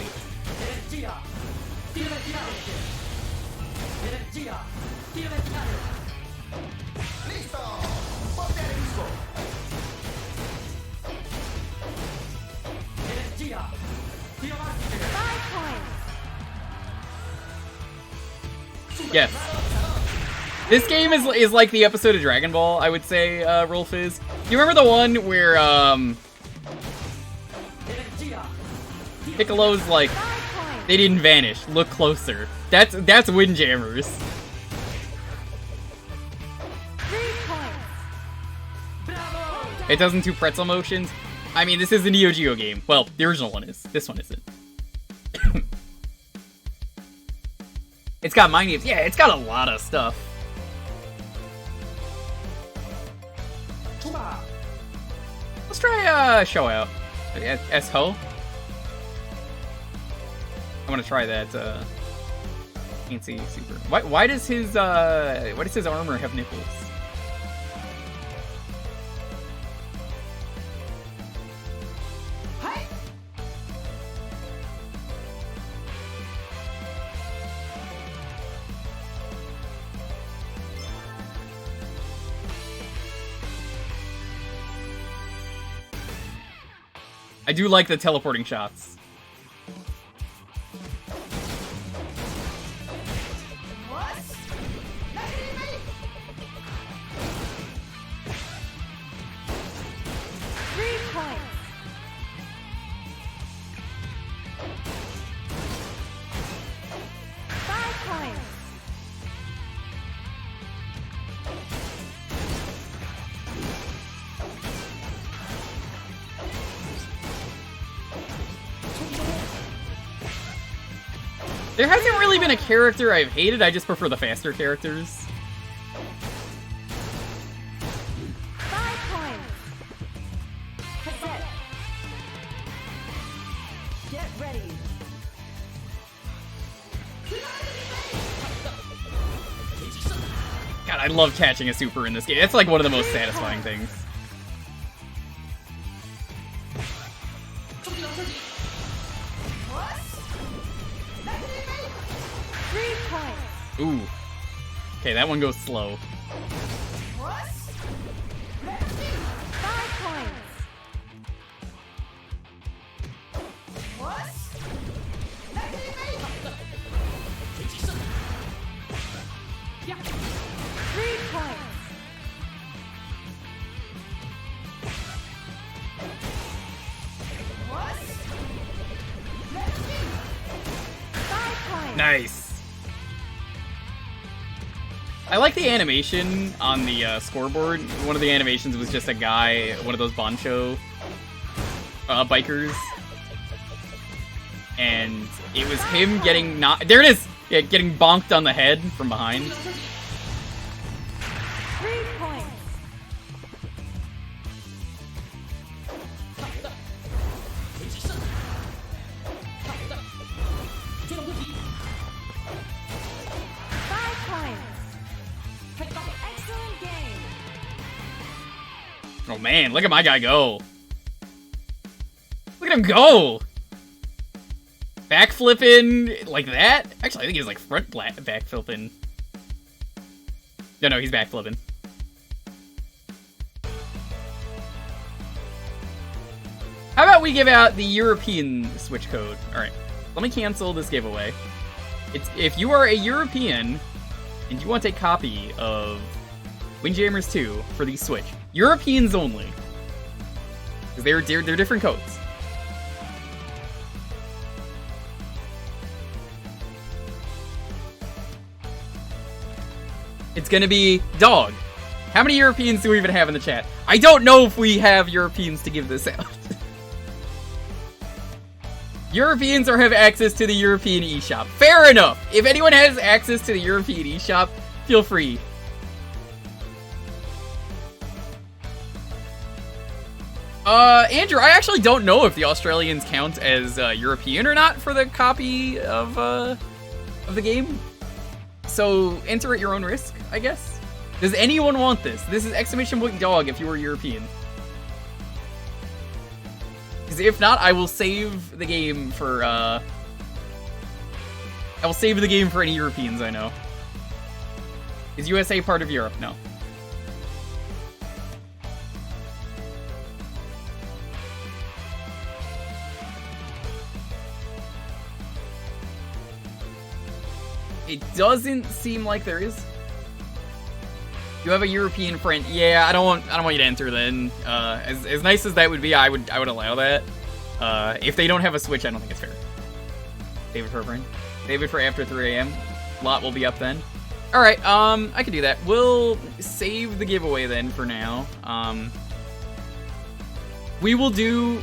Yes. This game is like the episode of Dragon Ball, I would say, Rolf is. You remember the one where, Piccolo's like, they didn't vanish, look closer. That's Windjammers. 3 points. It doesn't do pretzel motions. I mean, this is a Neo Geo game. Well, the original one is. This one isn't. It's got Mind Games. Yeah, it's got a lot of stuff. Let's try Show Out. S-Ho. I want to try that fancy super. Why does his armor have nipples? I do like the teleporting shots. There hasn't really been a character I've hated, I just prefer the faster characters. 5 points. Cassette. Get ready. God, I love catching a super in this game. It's like one of the most satisfying things. Ooh. Okay, that one goes slow. 5 points. Nice. I like the animation on the scoreboard. One of the animations was just a guy, one of those Bancho bikers. And it was him getting there it is! Yeah, getting bonked on the head from behind. 3 points. Excellent game. Oh man, look at my guy go. Look at him go! Backflipping like that? Actually, I think he's like front backflipping. No, he's backflipping. How about we give out the European Switch code? Alright, let me cancel this giveaway. If you are a European and you want a copy of Windjammers 2 for the Switch, Europeans only, because they're different codes. It's gonna be dog, How many Europeans do we even have in the chat? I don't know if we have Europeans to give this out. Europeans or have access to the European eShop. Fair enough. If anyone has access to the European eShop, feel free. Andrew, I actually don't know if the Australians count as European or not for the copy of the game. So enter at your own risk, I guess. Does anyone want this? This is exclamation point dog if you were European. Because if not, I will save the game for I will save the game for any Europeans I know. Is USA part of Europe? No. It doesn't seem like there is. You have a European friend. Yeah, I don't want you to enter then. As nice as that would be, I would allow that. If they don't have a Switch, I don't think it's fair. Save it for a friend. Save it for after 3 a.m. Lot will be up then. All right, I can do that. We'll save the giveaway then for now. We will do.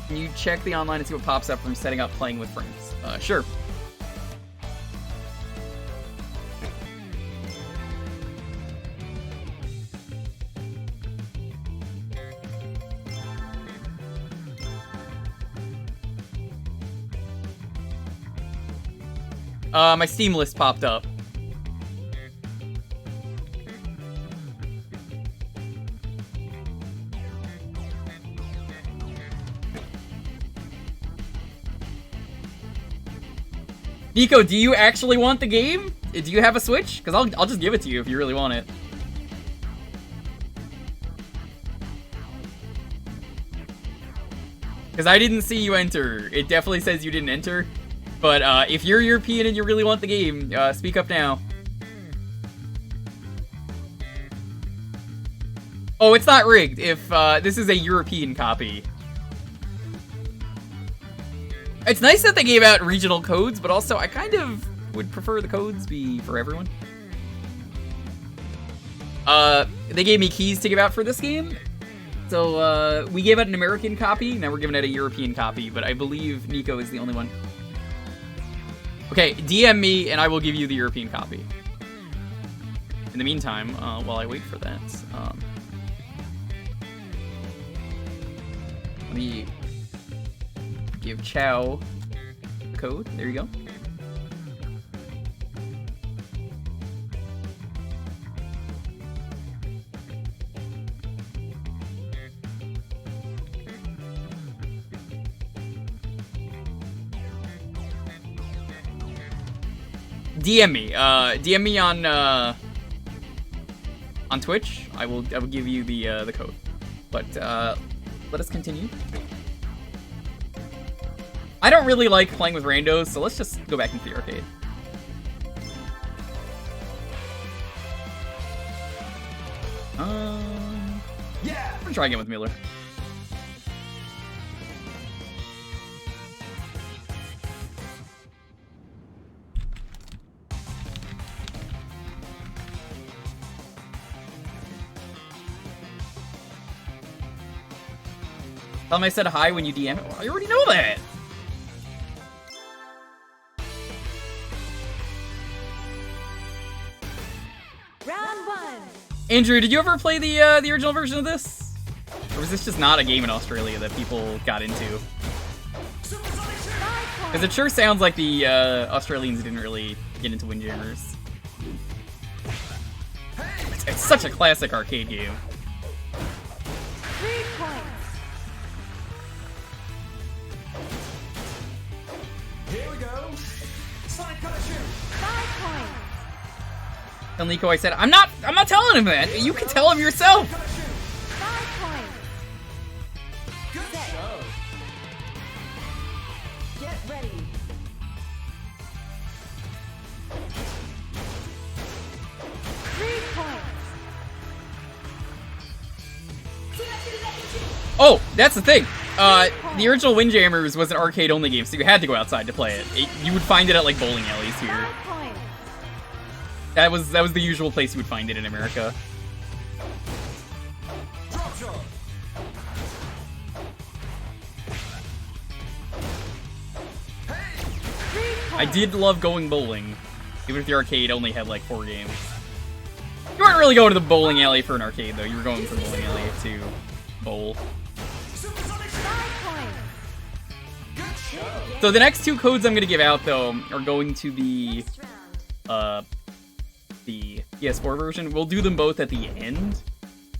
Can you check the online and see what pops up from setting up playing with friends? Sure. My Steam list popped up. Nico, do you actually want the game? Do you have a Switch? Because I'll just give it to you if you really want it. Because I didn't see you enter. It definitely says you didn't enter. But if you're European and you really want the game, speak up now. Oh, it's not rigged if this is a European copy. It's nice that they gave out regional codes, but also I kind of would prefer the codes be for everyone. They gave me keys to give out for this game. So we gave out an American copy, now we're giving out a European copy, but I believe Nico is the only one. Okay, DM me and I will give you the European copy. In the meantime, while I wait for that, let me give Chow the code. There you go. DM me. DM me on Twitch. I will give you the code. But let us continue. I don't really like playing with randos, so let's just go back into the arcade. Yeah, I'm gonna try again with Mueller. Tell him I said hi when you DM it. Well, I already know that. Round one. Andrew, did you ever play the original version of this? Or was this just not a game in Australia that people got into? Because it sure sounds like the Australians didn't really get into Windjammers. It's such a classic arcade game. 3 points. Here we go. Sonic Collection. 5 points. Tell Nico I said, I'm not telling him that. You can tell him yourself. 5 points. Good show. Get ready. 3 points. Oh, that's the thing. The original Windjammers was an arcade-only game, so you had to go outside to play it. You would find it at, like, bowling alleys here. 5 points. That was the usual place you would find it in America. Drop shot. I did love going bowling, even if the arcade only had like 4 games. You weren't really going to the bowling alley for an arcade, though. You were going to the bowling alley to bowl. Supersonic shoot. 5 points. Good show. So the next 2 codes I'm gonna give out, though, are going to be the PS4 version. We'll do them both at the end.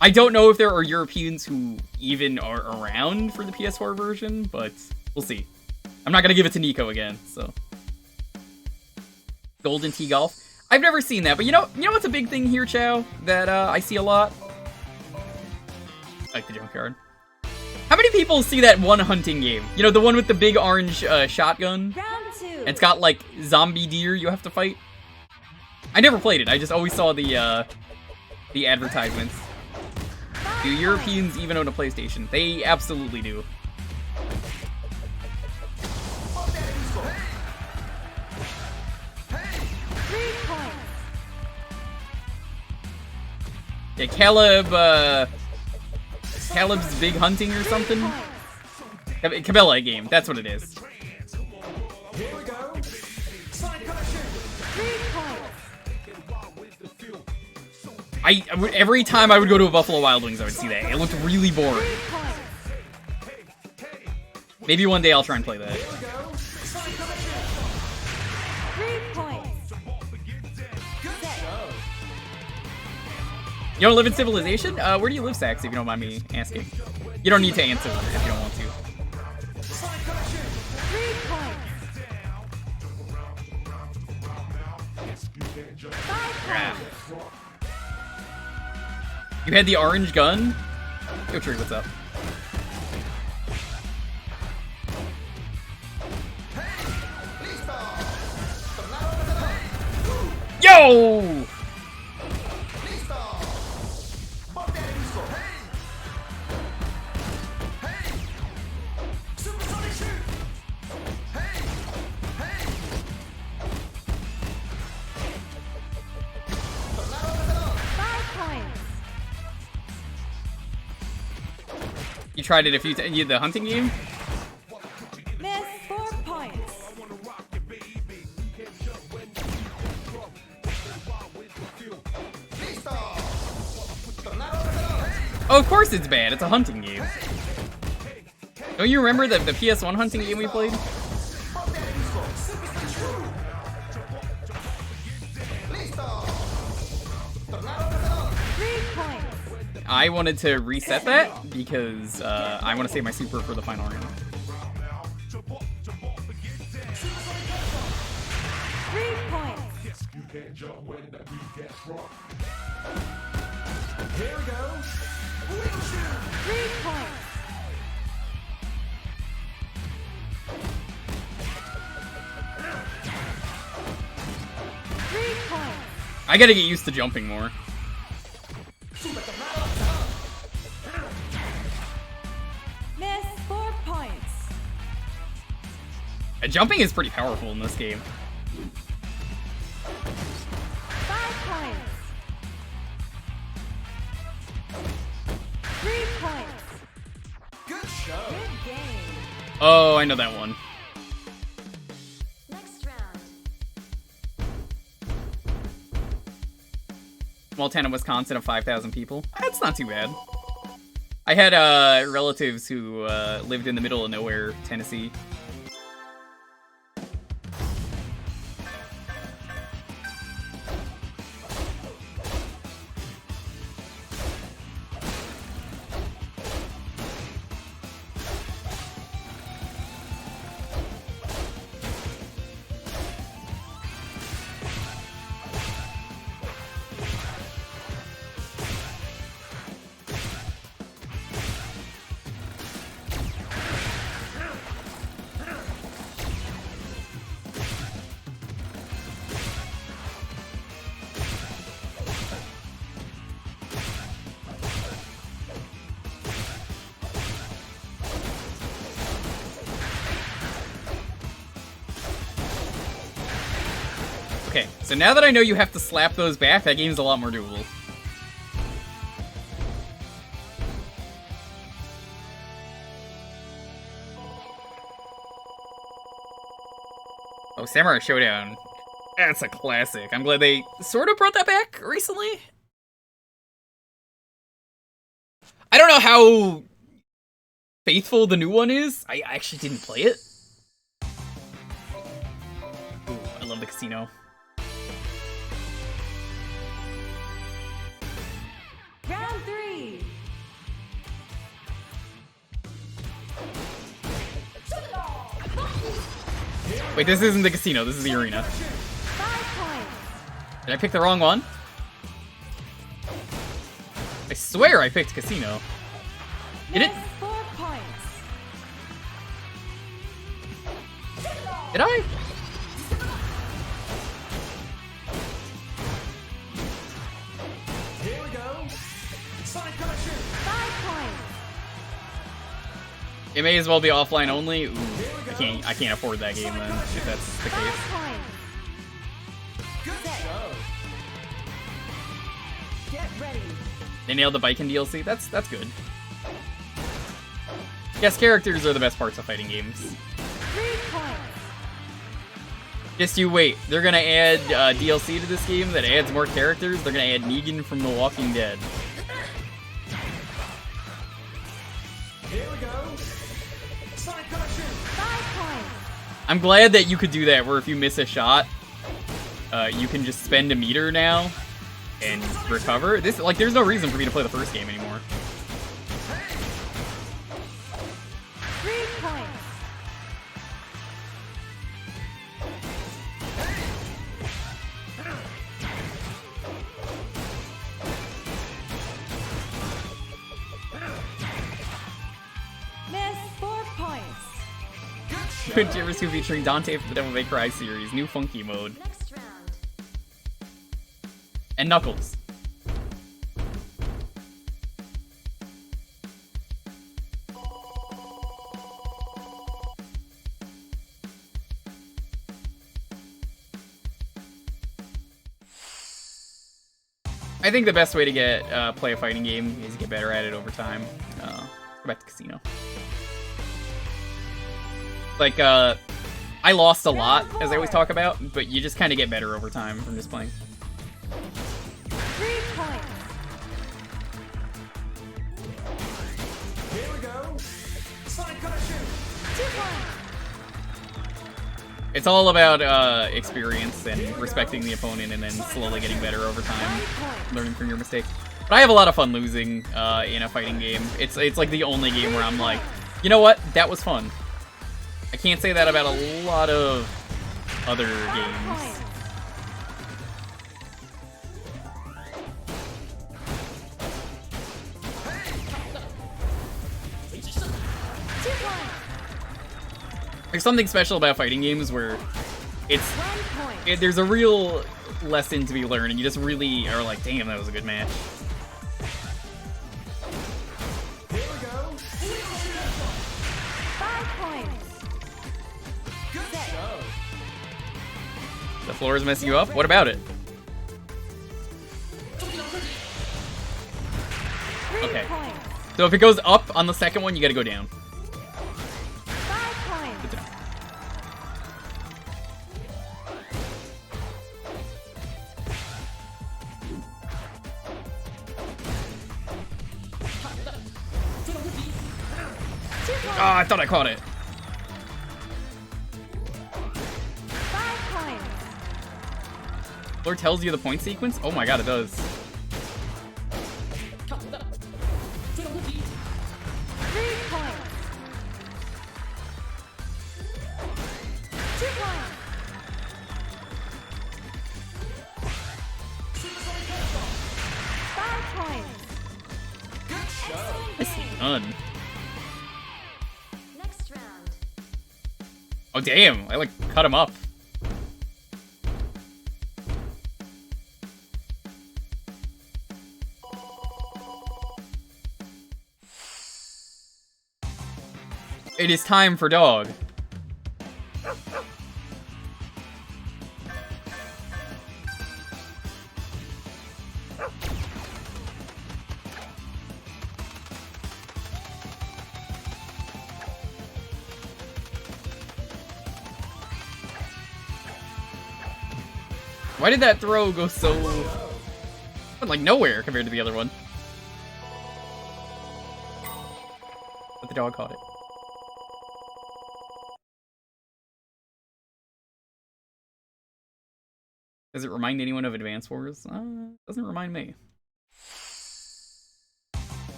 I don't know if there are Europeans who even are around for the PS4 version, but we'll see. I'm not gonna give it to Nico again, so. Golden Tee Golf. I've never seen that, but you know what's a big thing here, Chow, that I see a lot? Like the junkyard. How many people see that one hunting game? You know, the one with the big orange shotgun? Round 2. It's got, like, zombie deer you have to fight. I never played it. I just always saw the advertisements. Do Europeans even own a PlayStation? They absolutely do. Pop that info. 3 points. Yeah, Caleb's Big Hunting or something? Cabela game, that's what it is. Here we go. Sonic collection. 3 points. Every time I would go to a Buffalo Wild Wings, I would see that. It looked really boring. 3 points. Maybe one day I'll try and play that. Here we go. Sonic collection. 3 points. Good show. You don't live in Civilization? Where do you live, Sax, if you don't mind me asking? You don't need to answer if you don't want to. Sonic collection. 3 points. 5 Ah. points. You had the orange gun? Yo, Tree, what's up? Yo! Listo. Pop that info. Hey. Supersonic shoot. Hey. 5 points. You tried it a few times. The hunting game? Miss 4 points. Oh, of course it's bad. It's a hunting game. Don't you remember the PS1 hunting game we played? Pop that info. Supersonic shoot. Listo. 3 points. I wanted to reset that because I want to save my super for the final round. 3 points. Here we go. Wheel shoot. 3 points. I gotta get used to jumping more. Miss 4 points. Jumping is pretty powerful in this game. 5 points. 3 points. Good show. Good game. Oh, I know that one. Next round. Small town in Wisconsin of 5,000 people. That's not too bad. I had relatives who lived in the middle of nowhere, Tennessee. Okay, so now that I know you have to slap those back, that game's a lot more doable. Oh, Samurai Showdown. That's a classic. I'm glad they sort of brought that back recently. I don't know how faithful the new one is. I actually didn't play it. Ooh, I love the casino. Round 3. Wait, this isn't the casino. This is the arena. 5 points. Did I pick the wrong one? I swear I picked casino. Did it? Miss 4 points. Did I? Here we go. Sonic Collection. 5 points. It may as well be offline only. Ooh, I can't afford that game then, if that's the 5 case. points. Good show. Get ready. They nailed the Biken DLC. That's good. Yes, characters are the best parts of fighting games. 3 points. Just you wait. They're gonna add DLC to this game that adds more characters. They're gonna add Negan from The Walking Dead. Here we go. Sonic Collection. 5 points. I'm glad that you could do that, where if you miss a shot, you can just spend a meter now and recover. This, like, there's no reason for me to play the first game anymore. 3 points. Miss 4 points. Windjammers 2 featuring Dante from the Devil May Cry series. New funky mode. Next round. And Knuckles. I think the best way to get play a fighting game is to get better at it over time. Go back to Casino. Like, I lost a lot, as I always talk about, but you just kind of get better over time from just playing. 3 points. Here we go. Sonic Collection. 2 points. It's all about experience and respecting the opponent and then slowly getting better over time, 9 points. learning from your mistakes. But I have a lot of fun losing in a fighting game. It's like the only game where I'm like, you know what? That was fun. I can't say that about a lot of other 5 games. points. 2 points. There's something special about fighting games where it's 1 point. there's a real lesson to be learned, and you just really are like, damn, that was a good match. Here we go. 5 points. Good show. The floor is messing you up? What about it? 3 Okay. points. So if it goes up on the second one, you gotta go down. 5 points. Good job. Ah, I thought I caught it. 5 points. Floor tells you the point sequence? Oh my god, it does. 3 points. 2 points. 5 points. Good show. Nicely done. Next round. Oh damn, I like cut him up. It is time for dog. Why did that throw go so... went like nowhere compared to the other one? But the dog caught it. Does it remind anyone of Advance Wars? Doesn't remind me.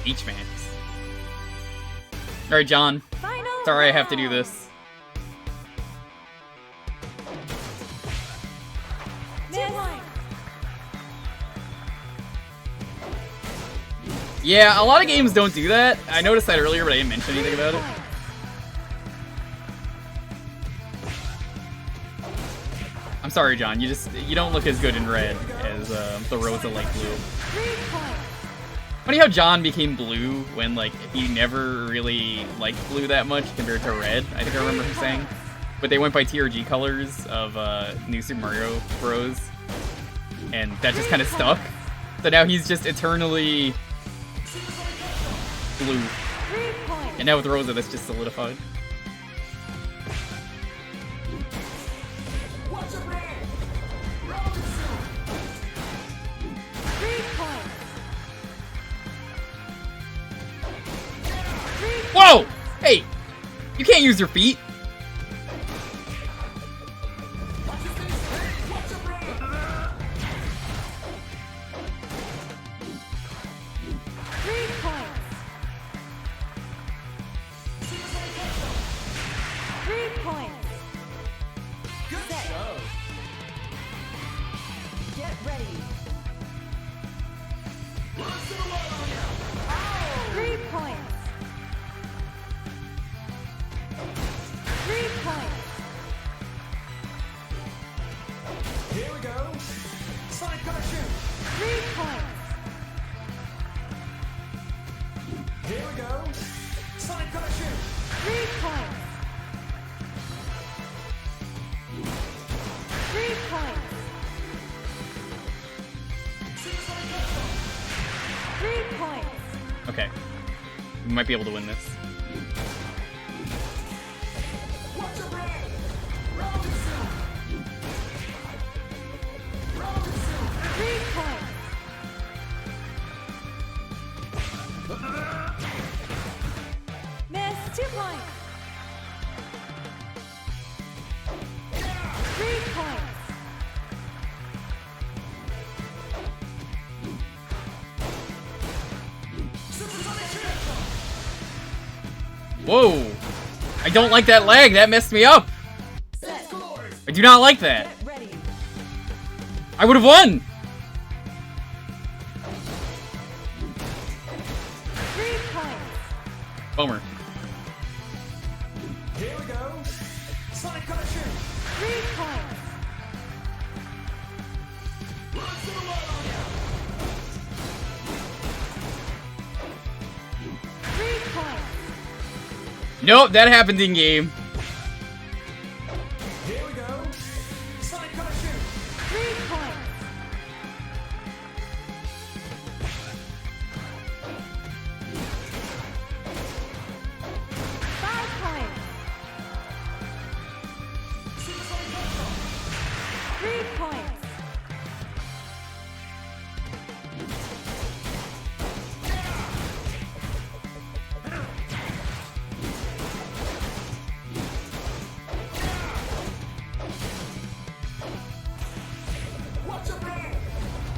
H-Max. Alright, John. Final Sorry I have to do round. this. Two points. Yeah, a lot of games don't do that. I noticed that earlier, but I didn't mention anything about it. I'm sorry, John. You don't look as good in red as the Rosa light blue. 3 points. Funny how John became blue when like he never really liked blue that much compared to red. I think I remember him saying. But they went by TRG colors of New Super Mario Bros. And that just kind of stuck. So now he's just eternally blue. 3 points. And now with Rosa, that's just solidified. Watch your man. 3 points. 3 Whoa! Hey! You can't use your feet! Here we go. Sonic Cartoon. 3 points. Here we go. Sonic Cartoon. 3 points. 3 points. 3 points. Okay. We might be able to win this. Watch your man. Robinson. Robinson. 3 points. Miss 2 points. 3 points. Whoa! I don't like that lag, that messed me up! Set. I do not like that! Get ready. I would've won! 3 points. Bummer. Here we go. Sonic Cartoon. 3 points. Let's do it on ya. 3 points. Nope, that happened in game. Here we go. Sonic Cartoon. 3 points. 5 points. 3 points. Watch your man.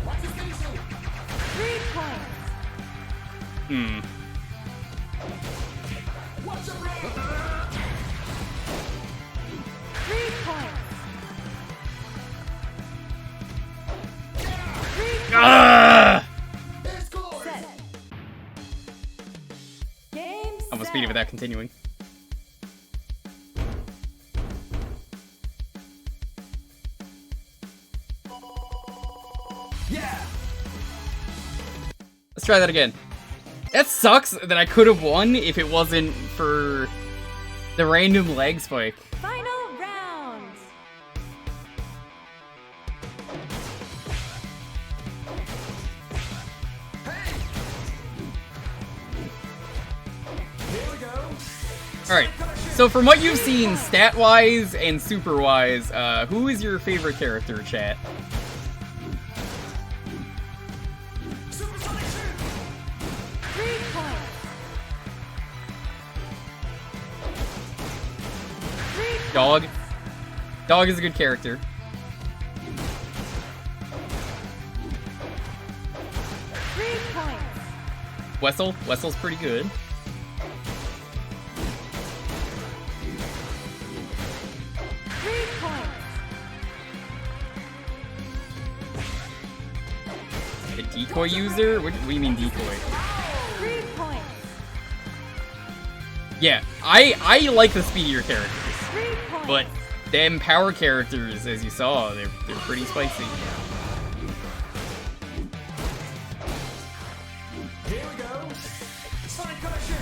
Watch his station. 3 points. Watch your man. 3 points. 3 points. Ah! It scores. Set. Game Almost set. beat it without continuing. Yeah. Let's try that again. That sucks that I could have won if it wasn't for the random lag spike. Final round. Here we go. Alright, so from what you've seen stat-wise and super-wise, who is your favorite character, chat? Supersonic shoot. 3 points. 3 points. Dog. Dog is a good character. 3 points. Wessel. Wessel's pretty good. 3 points. A decoy user? What do you mean decoy? 3 points. Yeah, I like the speedier characters, 3 points. but them power characters, as you saw, they're pretty spicy. Here we go. Sonic Color shoot.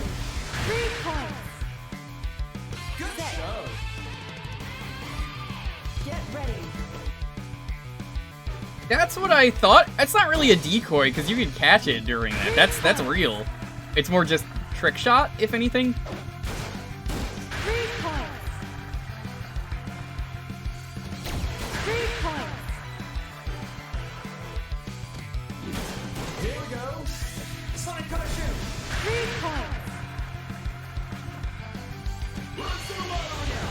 3 points. Good show. Get ready. That's what I thought. It's not really a decoy because you can catch it during that. That's real. It's more just trick shot, if anything. 3 points. 3 points. Here we go. Sonic Color shoot. 3 points. Let's do it on ya.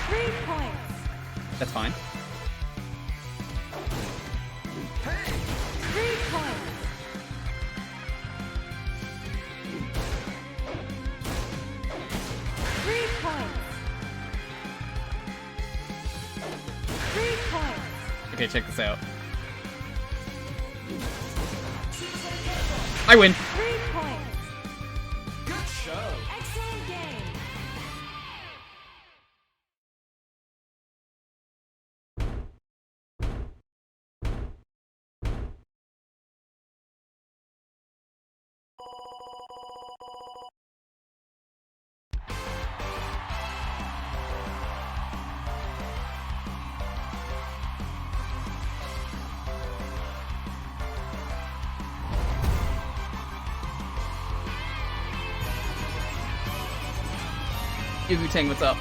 3 points. That's fine. Hey. 3 points. 3 points. 3 points. Okay, check this out. I win. 3 points. Good show. Excellent game. Yugu Tang, what's up?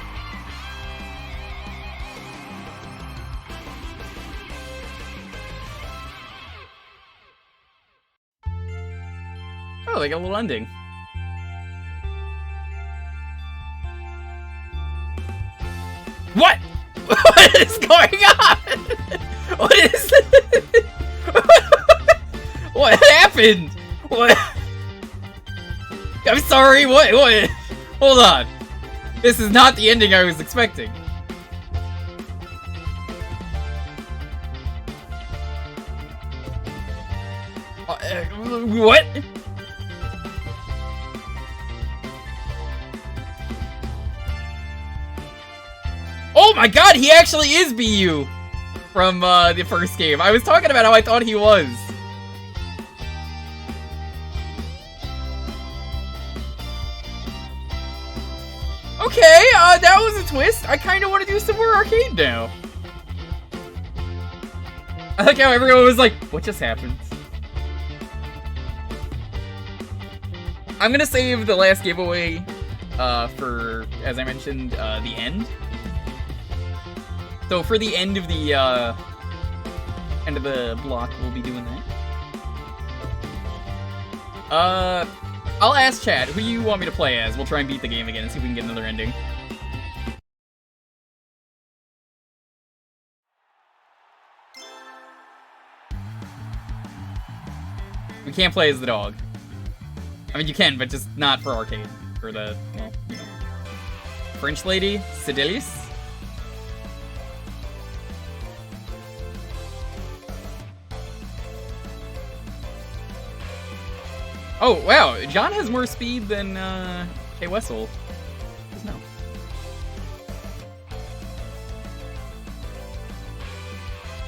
Oh, they got a little ending. What? What is going on? What is What happened? What? I'm sorry, what? Hold on. This is not the ending I was expecting. What? Oh my god, he actually is BU from the first game. I was talking about how I thought he was. Okay, that was a twist. I kind of want to do some more arcade now. I like how everyone was like, what just happened? I'm gonna save the last giveaway for, as I mentioned, the end. So for the end of the block, we'll be doing that. I'll ask chat, who you want me to play as? We'll try and beat the game again and see if we can get another ending. We can't play as the dog. I mean, you can, but just not for arcade. For the, well, you know. French lady, Sedelis. Oh, wow, John has more speed than, Kay Wessel. Just know.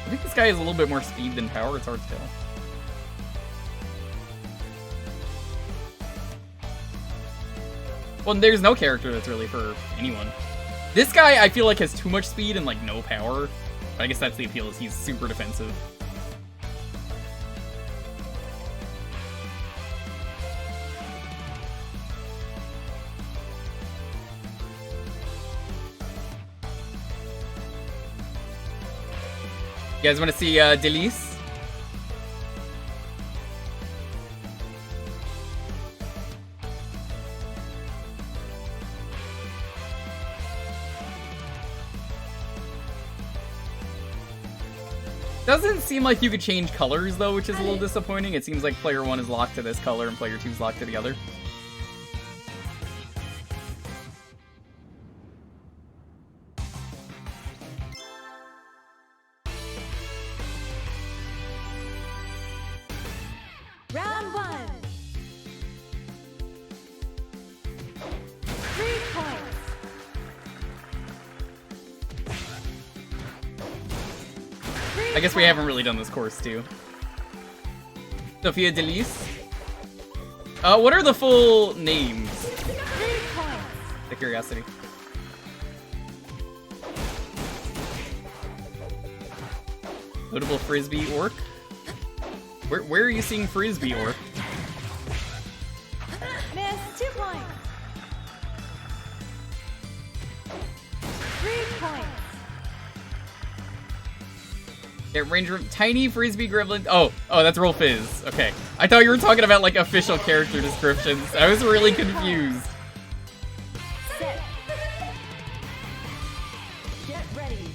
I think this guy has a little bit more speed than power, it's hard to tell. Well, there's no character that's really for anyone. This guy, I feel like, has too much speed and, like, no power. But I guess that's the appeal, is he's super defensive. You guys want to see Delise? Doesn't seem like you could change colors though, which is a little disappointing. It seems like player 1 is locked to this color and player 2 is locked to the other. Round 1. 3 points. I guess we haven't really done this course too. Sophia Delise. What are the full names? 3 points. The curiosity. Notable frisbee orc. Where are you seeing frisbee orc? Miss 2 points. 3 points. Yeah, Ranger Tiny Frisbee Gremlin. Oh, that's Roll Fizz. Okay. I thought you were talking about like official character descriptions. I was really confused. Set. Get ready.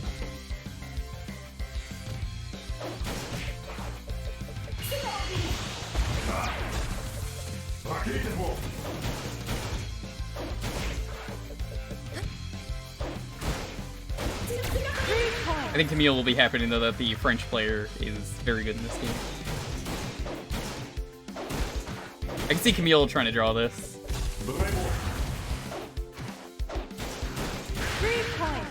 I think Camille will be happy to know that the French player is very good in this game. I can see Camille trying to draw this. 3 points.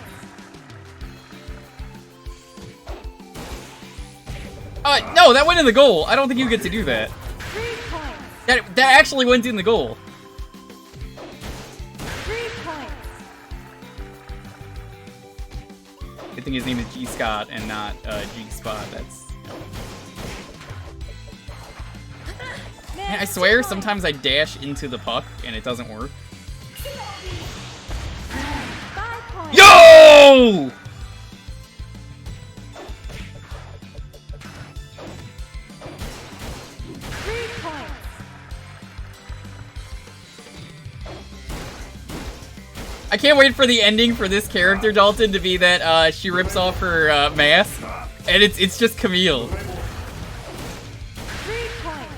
No, that went in the goal. I don't think you get to do that. 3 points. That actually went in the goal. 3 points. I think his name is G Scott and not G Spot. That's. Man, I swear, sometimes I dash into the puck and it doesn't work. 5 points. Yo! I can't wait for the ending for this character, Dalton, to be that she rips off her mask, and it's just Camille. 3 points.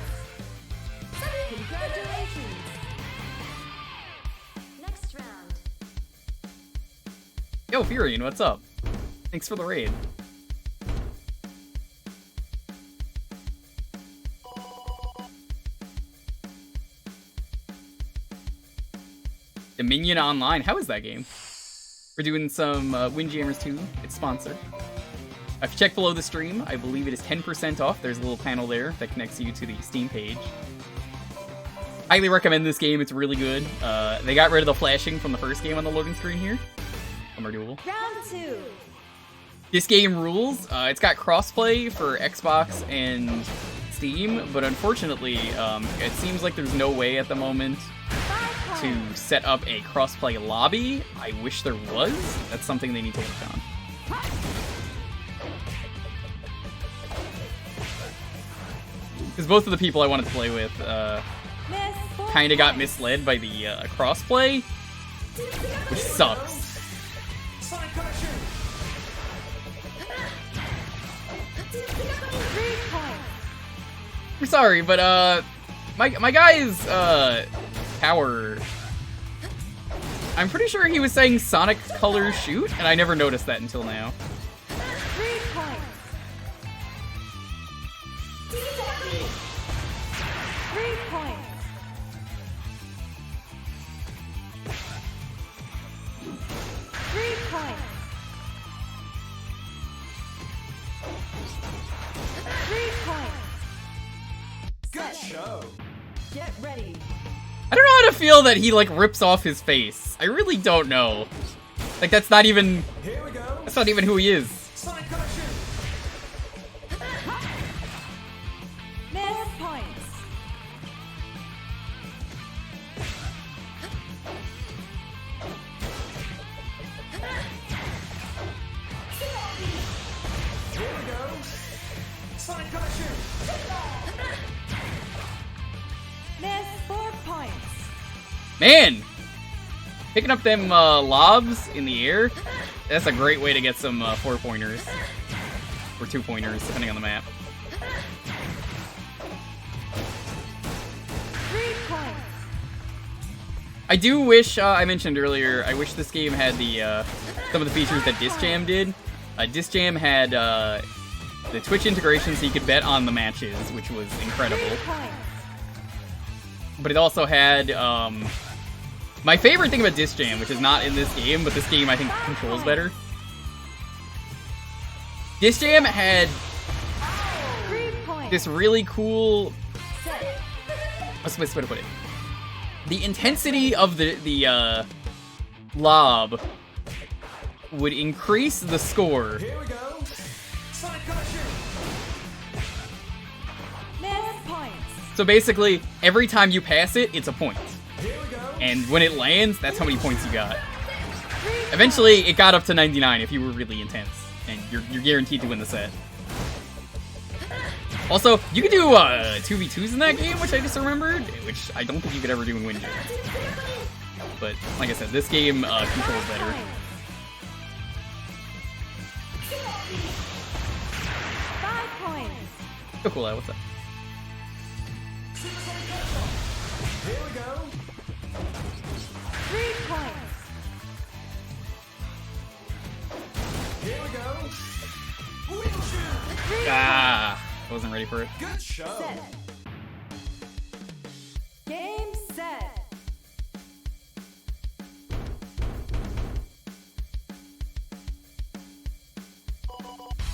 Congratulations. Next round. Yo, Furion, what's up? Thanks for the raid. Dominion Online. How is that game? We're doing some Windjammers 2. It's sponsored. If you check below the stream, I believe it is 10% off. There's a little panel there that connects you to the Steam page. Highly recommend this game. It's really good. They got rid of the flashing from the first game on the loading screen here. Summer Duel. Round 2. This game rules. It's got crossplay for Xbox and Steam, but unfortunately, it seems like there's no way at the moment to set up a crossplay lobby. I wish there was. That's something they need to work on. Because both of the people I wanted to play with kind of got misled by the crossplay, which sucks. Sonic Collection. 3 points. I'm sorry, but my guy's power. I'm pretty sure he was saying Sonic Color Shoot, and I never noticed that until now. 3 points. 3 points. 3 points. 3 points. Good show. Get ready. I don't know how to feel that he like rips off his face. I really don't know. Like that's not even Here we go. that's not even who he is. Sonic Collection. Miss points. 'Here we go. Man! Picking up them lobs in the air, that's a great way to get some 4-pointers. Or 2-pointers, depending on the map. 3 points. I do wish, I mentioned earlier, I wish this game had the some of the features that Disc Jam did. Disc Jam had the Twitch integration so you could bet on the matches, which was incredible. 3 points. But it also had, my favorite thing about Disc Jam, which is not in this game, but this game I think controls better. Disc Jam had 3 points. this really cool, Set. what's the best way to put it? The intensity of the lob would increase the score. Here we go. Sonic gonna shoot. Miss points. So basically, every time you pass it, it's a point. Here we go. And when it lands, that's how many points you got. 3 Eventually, it got up to 99 if you were really intense. And you're guaranteed to win the set. Also, you could do 2v2s in that game, which I just remembered, which I don't think you could ever do in Windjammers. But, like I said, this game controls better. 5 points. Oh, cool, what's up? Here we go. 3 points. Here we go. Wheel shoot. 3 Ah, I wasn't ready for it. Good show. Set. Game set.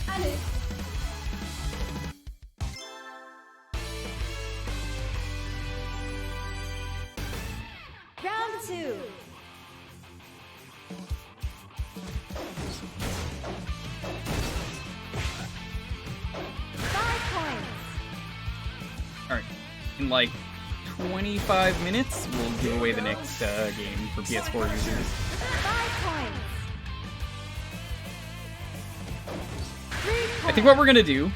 Allez. Round 2. Alright, in like 25 minutes, we'll give away the next game for PS4 users. 5 points. 3 points. I think what we're gonna do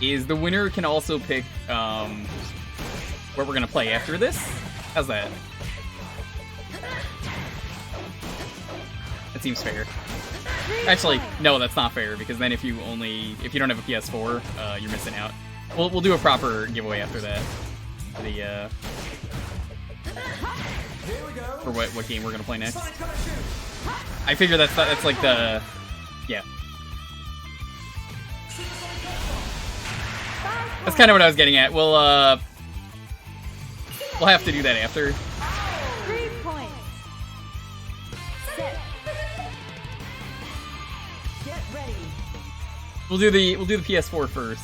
is the winner can also pick what we're gonna play after this. How's that? That seems fair. 3 Actually, points. no, that's not fair because then if you don't have a PS4, you're missing out. We'll do a proper giveaway after that. For the Here we go. for what game we're gonna play next. Sonic gonna shoot. I figure that's like the yeah. 5 That's kind of what I was getting at. We'll have to do that after. 3 points. Set. Get ready. We'll do the PS4 first.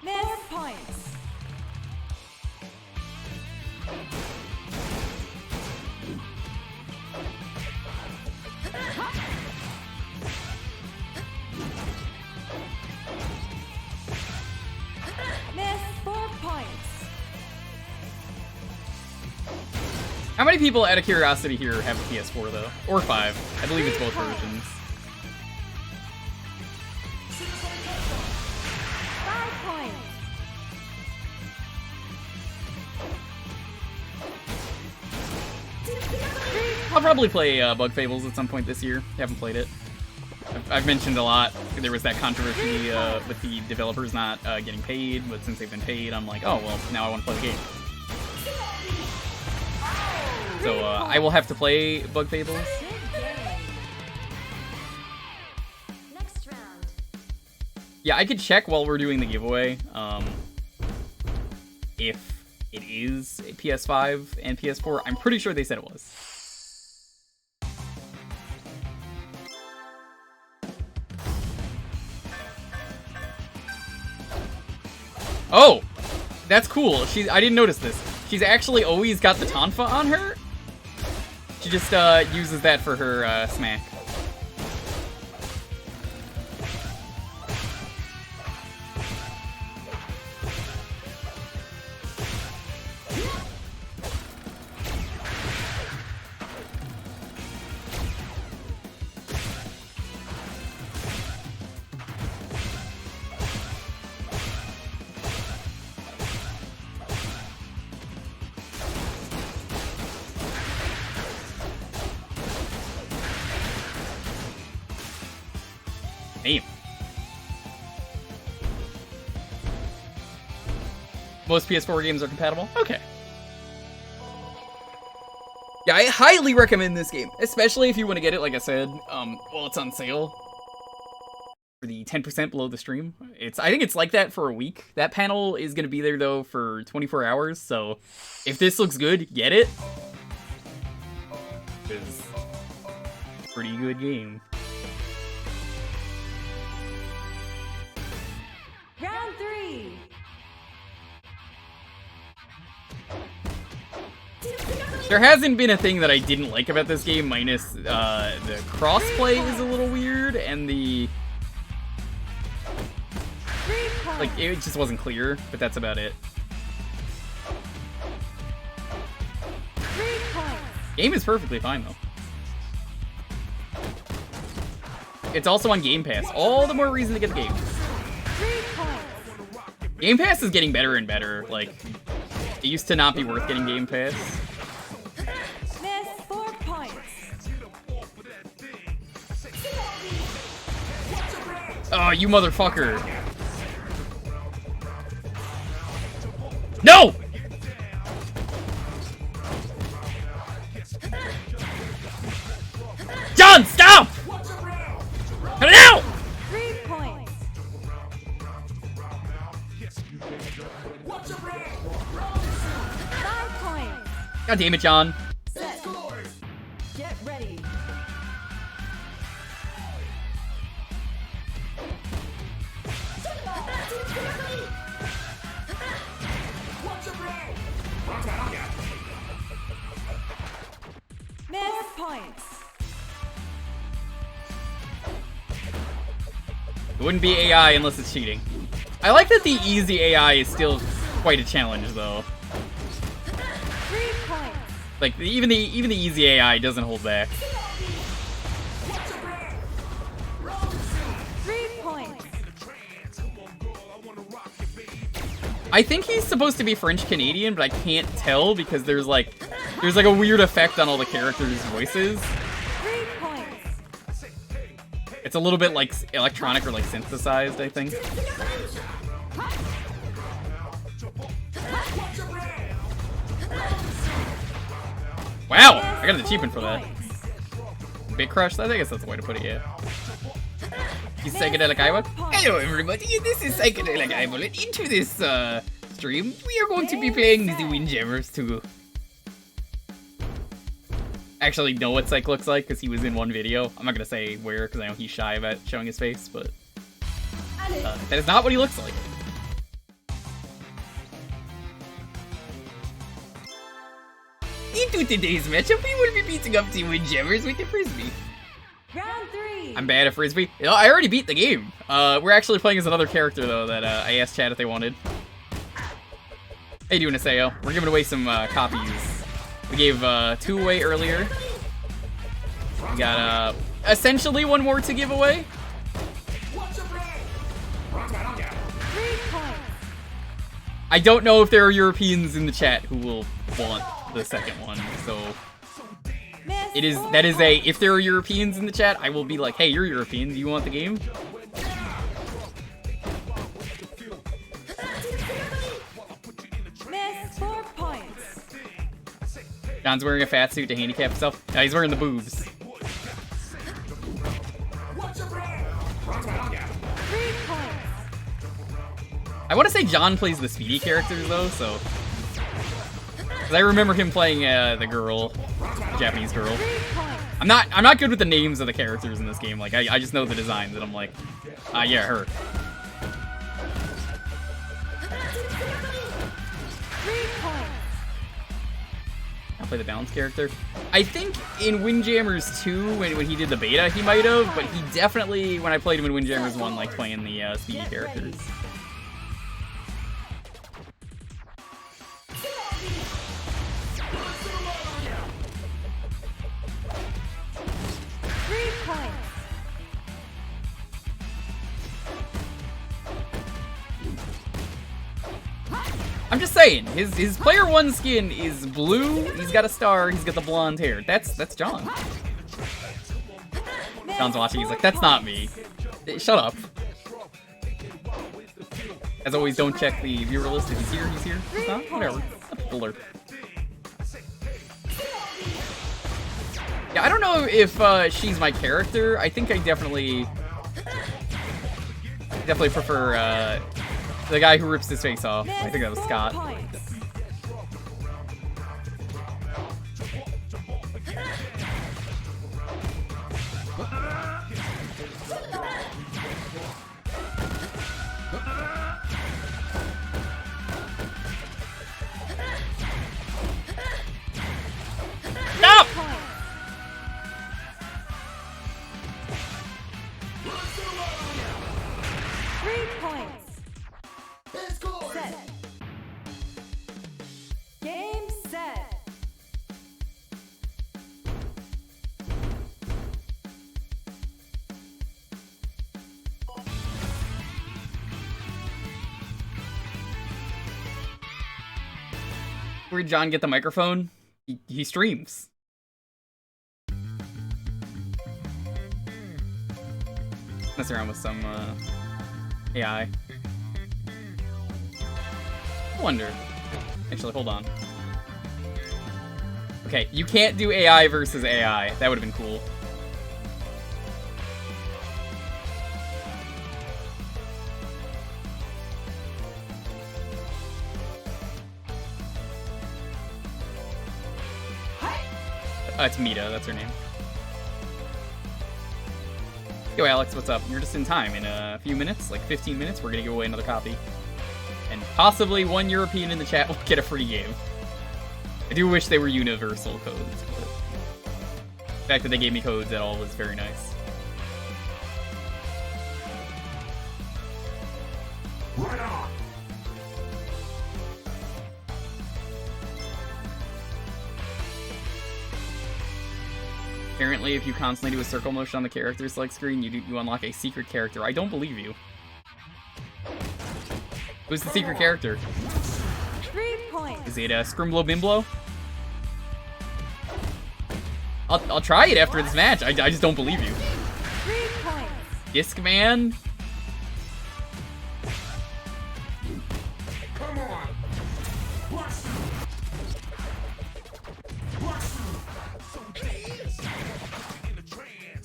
Miss points. Miss 4 points. How many people, out of curiosity, here have a PS4 though, or 5? I believe it's both versions. 5 points. I'll probably play Bug Fables at some point this year. Haven't played it. I've mentioned a lot. There was that controversy with the developers not getting paid, but since they've been paid, I'm like, oh well, now I want to play the game. So I will have to play Bug Fables. Good game. Next round. Yeah, I could check while we're doing the giveaway if it is a PS5 and PS4. I'm pretty sure they said it was. Oh, that's cool. I didn't notice this. She's actually always got the tonfa on her. She just uses that for her smack. Most PS4 games are compatible? Okay. Yeah, I highly recommend this game, especially if you want to get it, like I said, while it's on sale. For the 10% below the stream. I think it's like that for a week. That panel is going to be there, though, for 24 hours, so if this looks good, get it. It's a pretty good game. Round 3. There hasn't been a thing that I didn't like about this game, minus the crossplay is a little weird, and the... like, it just wasn't clear, but that's about it. 3 points. Game is perfectly fine, though. It's also on Game Pass. All the more reason to get the game. 3 points. Game Pass is getting better and better. Like, it used to not be worth getting Game Pass. Miss 4 points. Oh, you motherfucker. No! John, stop! Cut it out! 3 points. Five points. God damn it, John. Set. Get ready. Miss points. It wouldn't be AI unless it's cheating. I like that the easy AI is still quite a challenge, though. 3 points. Like, even the easy AI doesn't hold back. 3 points. I think he's supposed to be French-Canadian, but I can't tell because there's like a weird effect on all the characters' voices. 3 points. It's a little bit like electronic or like synthesized, I think. Wow, I got an achievement for that. Big Crush? I guess that's the way to put it, yeah. He's Psychedelic Eyeball. Hello everybody, this is Psychedelic Eyeball, and into this stream, we are going to be playing the Windjammers 2. Actually know what Psych looks like, because he was in one video. I'm not going to say where, because I know he's shy about showing his face, but that is not what he looks like. Into today's matchup, we will be beating up the Windjammers with the Frisbee. Round 3. I'm bad at Frisbee. You know, I already beat the game. We're actually playing as another character, though, that I asked chat if they wanted. How you doing, Aseo? We're giving away some copies. We gave 2 away earlier. We got essentially 1 more to give away. 3 points. I don't know if there are Europeans in the chat who will want the second one, so Miss that is a, if there are Europeans in the chat, I will be like, hey, you're European, do you want the game? Miss 4 points. John's wearing a fat suit to handicap himself. No, he's wearing the boobs. 3 points. I want to say John plays the speedy characters, though, so... 'cause I remember him playing the girl, Japanese girl. 3 points. I'm not good with the names of the characters in this game. Like, I just know the designs, and I'm like, yeah, her. 3 points. I'll play the balance character. I think in Windjammers 2, when he did the beta, he might have, but he definitely, when I played him in Windjammers 1, like playing the speedy characters. I'm just saying, his player 1 skin is blue, he's got a star, he's got the blonde hair. That's John. John's watching, he's like, that's not me. Shut up. As always, don't check the viewer list. If he's here, he's here. If he's not, whatever. Alert. Yeah, I don't know if she's my character. I think I definitely prefer the guy who rips his face off. I think that was Scott. Stop! 3 points. Set. Game set. Where'd John get the microphone? He streams. Mess around with some AI. I wonder. Actually, hold on. Okay, you can't do AI versus AI. That would have been cool. It's Mita, that's her name. Yo, Alex, what's up? You're just in time. In a few minutes, like 15 minutes, we're gonna give away another copy. And possibly one European in the chat will get a free game. I do wish they were universal codes, but the fact that they gave me codes at all was very nice. Right on. Apparently, if you constantly do a circle motion on the character select screen, you unlock a secret character. I don't believe you. Who's the secret character? 3 points. Is it Scrimblow Bimblow? I'll try it after this match. I just don't believe you. 3 points. Discman? Come on.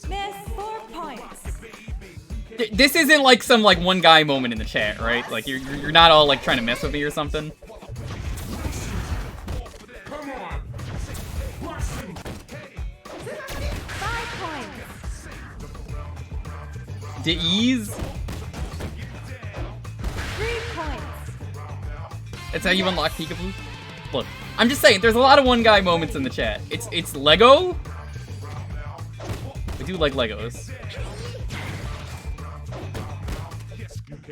Miss 4 points. This isn't like some one guy moment in the chat, right? Like you're not all like trying to mess with me or something. Come on. 5 points. To ease? 3 points. That's how you unlock Peekaboo? Look, I'm just saying, there's a lot of one guy moments in the chat. It's Lego. I do like Legos. 3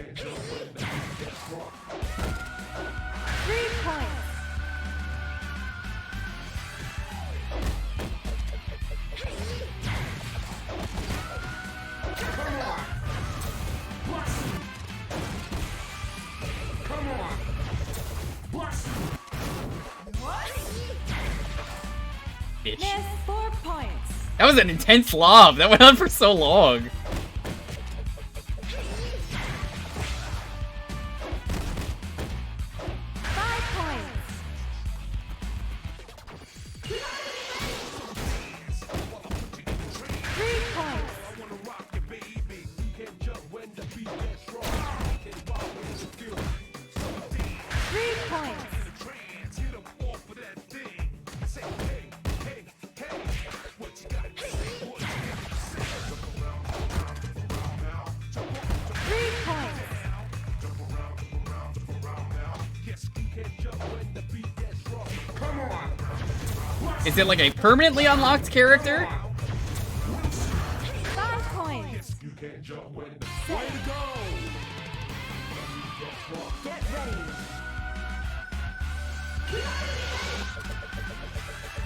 points. Come on. Bitch. Miss 4 points. That was an intense lob. That went on for so long. Is it like a permanently unlocked character? 5 points. Way to go. Get ready.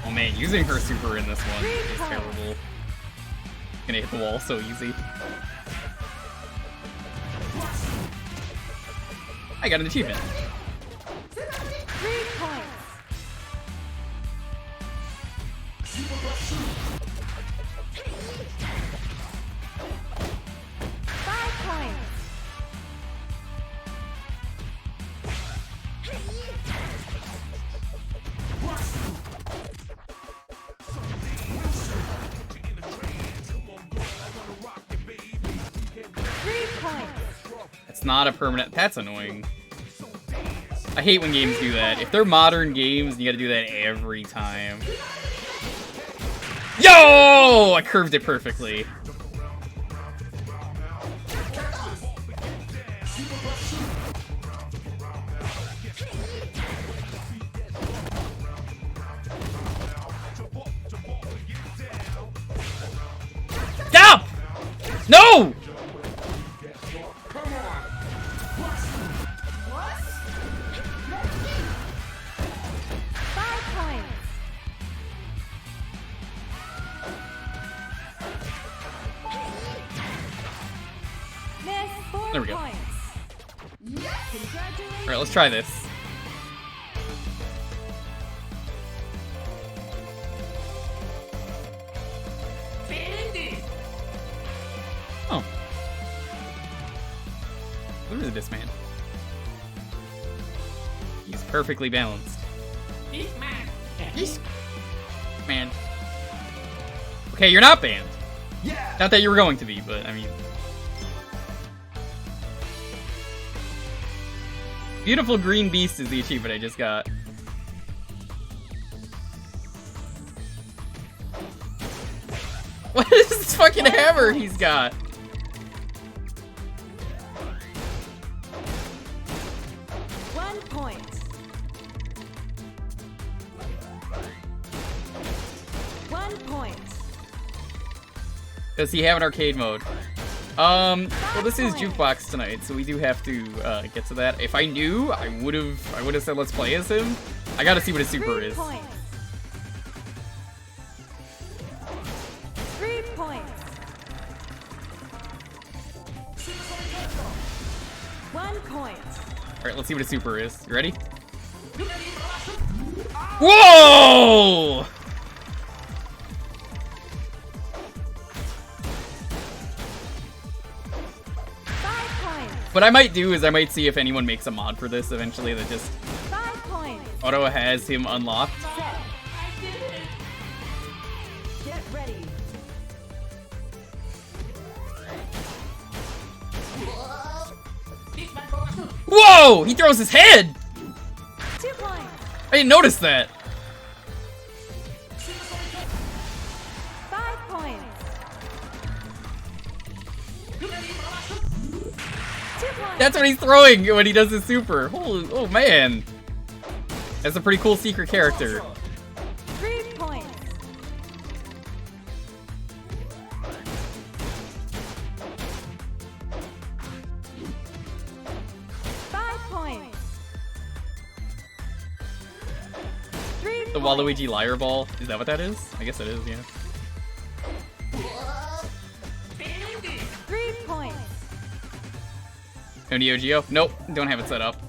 Oh man, using her super in this one is terrible. Gonna hit the wall so easy. I got an achievement. 3 points. 5 points. not a permanent. That's annoying. I hate when games do that. If they're modern games, you gotta do that every time. Yo! I curved it perfectly. Stop! No! There we go. Alright, let's try this. Oh. Look at this man. He's perfectly balanced. This man. Okay, you're not banned. Yeah. Not that you were going to be, but I mean. Beautiful green beast is the achievement I just got. What is this fucking hammer he's got? One point. One point. Does he have an arcade mode? Well, this is Jewkbox tonight, so we do have to get to that. If I knew, I would have said let's play as him. I gotta see what his super 3 is. points. 3 points. 1 point. All right, let's see what his super is. You ready? Whoa! What I might do is I might see if anyone makes a mod for this eventually that just 5 points. auto has him unlocked. Set. Get ready. Whoa! He throws his head! 2 points. I didn't notice that. 5 points. 2 points. That's what he's throwing when he does his super. Oh man. That's a pretty cool secret character. 3 points. 5 points. 3 The Waluigi Liar Ball. Is that what that is? I guess it is, yeah. 3 points. No Neo Geo? Nope, don't have it set up.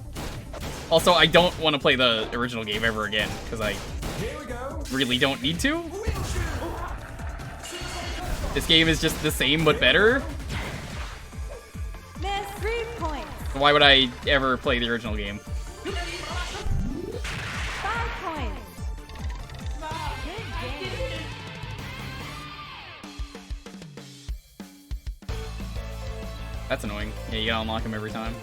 Also, I don't want to play the original game ever again, because I Here we go. really don't need to. This game is just the same but better. Miss 3 points. So why would I ever play the original game? 5 points. Good game. That's annoying. Yeah, you gotta unlock him every time.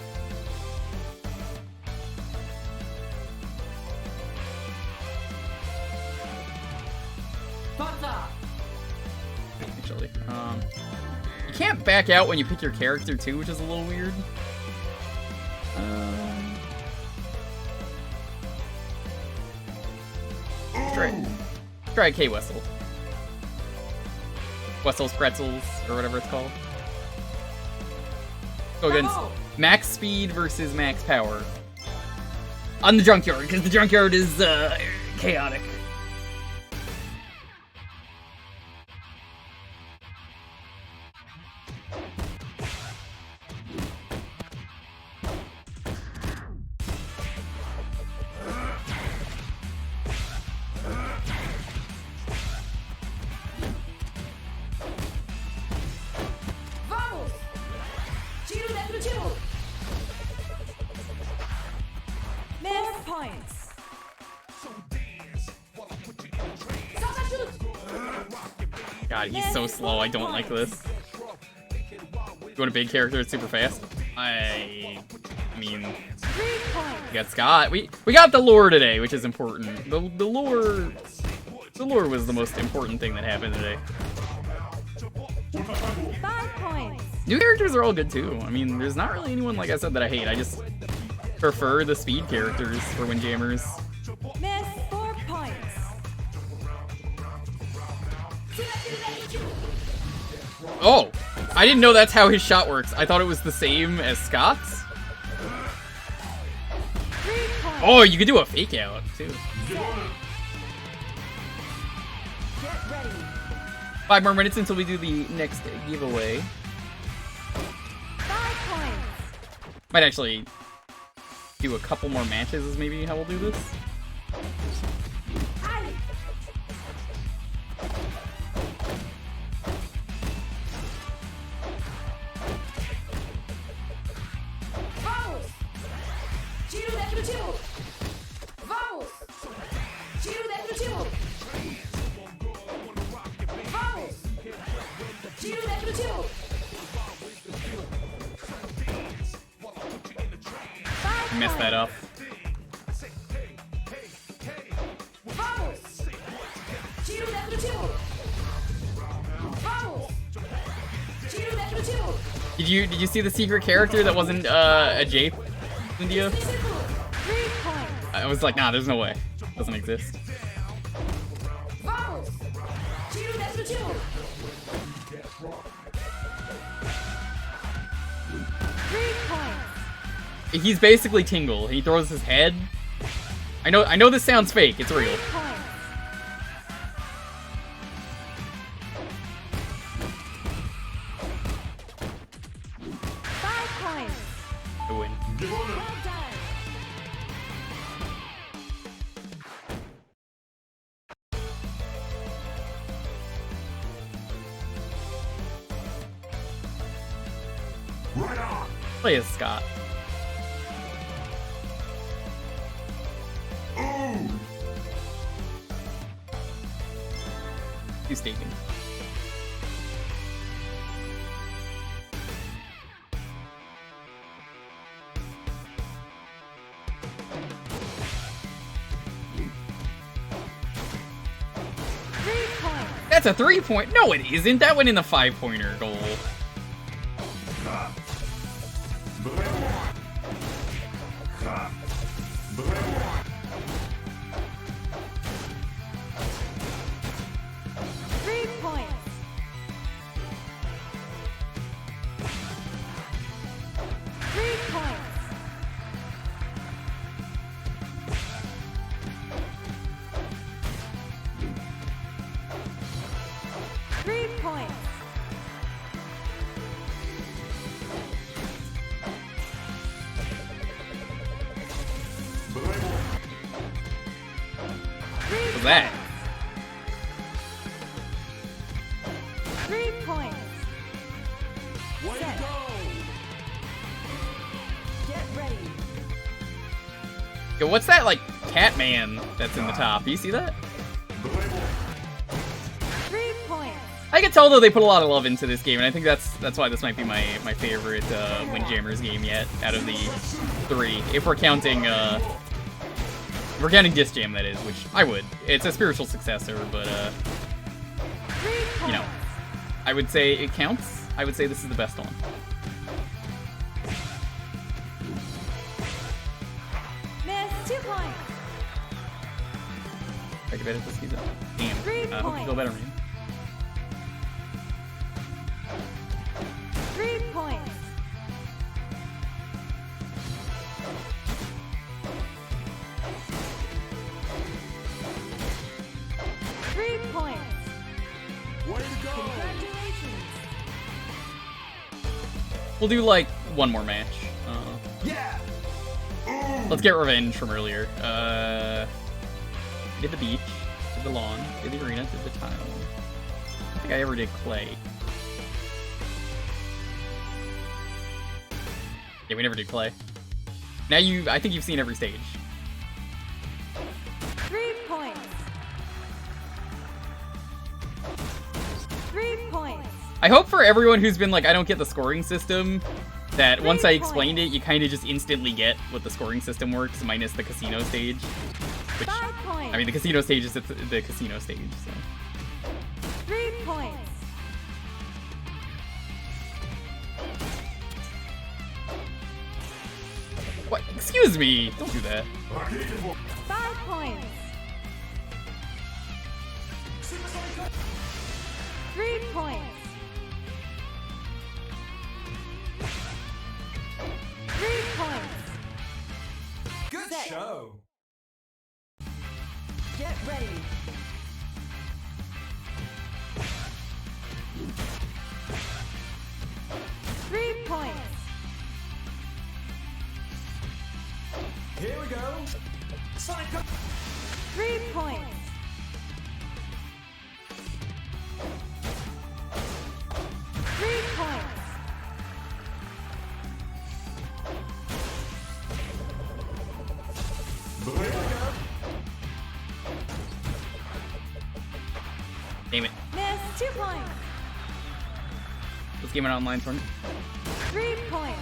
Actually, you can't back out when you pick your character too, which is a little weird. Try K Wessel. Wessel's Pretzels, or whatever it's called. Go against max speed versus max power. On the junkyard, because the junkyard is chaotic. Vamos. Tiro definitivo. Miss points. God, he's so slow. I don't like this. You want a big character that's super fast? I mean, 3 points. we got Scott. We got the lore today, which is important. The lore was the most important thing that happened today. 5 points. New characters are all good too. I mean, there's not really anyone, like I said, that I hate. I just prefer the speed characters for Windjammers. Miss 4 points. Oh, I didn't know that's how his shot works. I thought it was the same as Scott's. 3 points. Oh, you could do a fake out too. Get ready. 5 more minutes until we do the next giveaway. 5 points. Might actually do a couple more matches is maybe how we'll do this. Aye. Vamos. Giro definitivo. Vamos. Giro definitivo. Vamos. Giro definitivo. 5 Messed that up. Vamos. Giro definitivo. Vamos. Giro definitivo. Did you see the secret character that wasn't a Jape India? 3 points. I was like, nah, there's no way. Doesn't exist. Vamos. Giro definitivo. 3 points. He's basically Tingle. He throws his head. I know this sounds fake. It's 3 real. points. 5 points. I win. Well done. Play as Scott. He's taken. That's a 3-point. No, it isn't. That went in the 5-pointer goal. What's that? 3 points. Way to go! Get ready. Yo, what's that, like, Catman that's in the top? You see that? 3 points. I can tell, though, they put a lot of love into this game, and I think that's why this might be my favorite Windjammers game yet, out of the 3. If we're counting Disc Jam, that is, which I would. It's a spiritual successor, but, 3 points. you know, I would say it counts. I would say this is the best one. Miss 2 points. I could bet it this season. Damn. 3 Hope you feel points. better, man. 3 points. 3 points. Way to go! Congratulations. We'll do, like, one more match. Yeah! Let's get revenge from earlier. Did the beach, did the lawn, did the arena, did the town. I don't think I ever did clay. Yeah, we never did clay. Now I think you've seen every stage. 3 points. 3 points. I hope for everyone who's been like, I don't get the scoring system, that once I explained it, you kind of just instantly get what the scoring system works, minus the casino stage. Which, 5 points. I mean, the casino stage is the casino stage, so. 3 points. What? Excuse me! Don't do that. 5 points. 3 points. 3 points. Good Set. show. Get ready. Three points. Here we go. Sonic. 3 points. 3 points. Damn it. Miss 2 points. Let's game an online tournament. 3 points.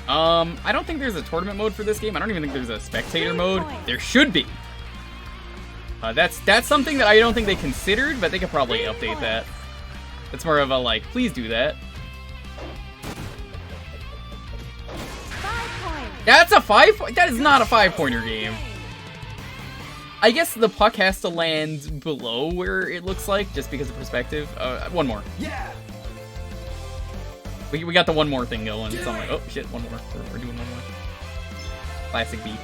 I don't think there's a tournament mode for this game. I don't even think there's a spectator 3 mode. points. There should be. That's something that I don't think they considered, but they could probably 3 update points. that. It's more of a, like, please do that. 5 points. That's a 5? That is not a 5-pointer game. I guess the puck has to land below where it looks like, just because of perspective. One more. Yeah. We got the one more thing going. So I'm like, oh shit, one more. We're doing one more. Classic beach.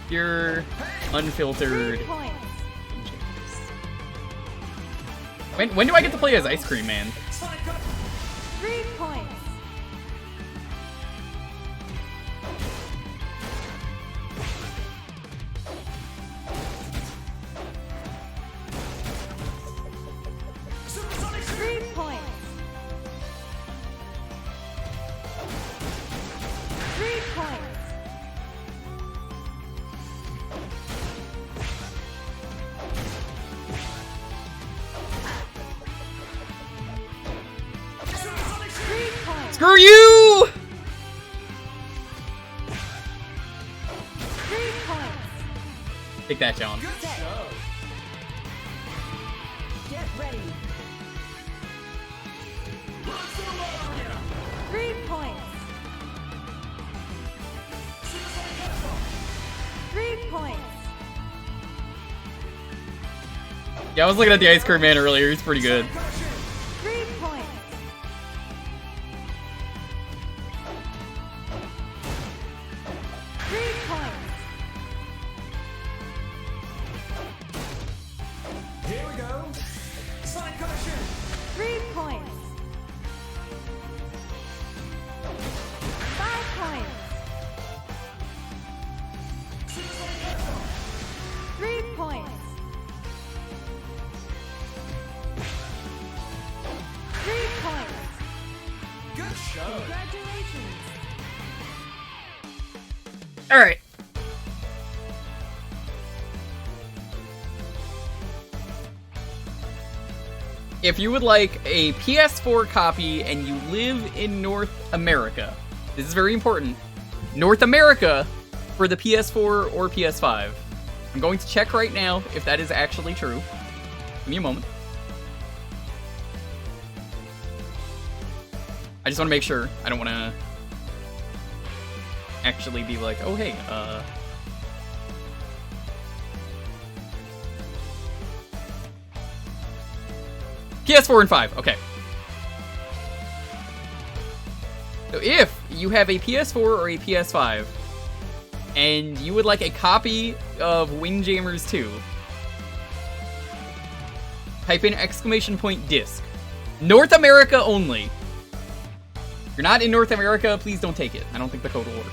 Pure, 3 unfiltered. points. When do I get to play as Ice Cream Man? 3 points. 3 points. 3 points. 3 points. Screw you! 3 points. Take that, John. Good show. Get ready. 3 points. 3 points. Yeah, I was looking at the Ice Cream Man earlier. He's pretty good. 3 points. 3 points. Here we go. Sonic Caution. 3 points. 5 points. 3 points. 3 points. Good show. Congratulations. All right. If you would like a PS4 copy and you live in North America, this is very important. North America for the PS4 or PS5. I'm going to check right now if that is actually true. Give me a moment. I just want to make sure. I don't want to actually be like, oh hey, PS4 and 5, okay. So if you have a PS4 or a PS5, and you would like a copy of Windjammers 2, type in !disc. North America only. If you're not in North America, please don't take it. I don't think the code will work.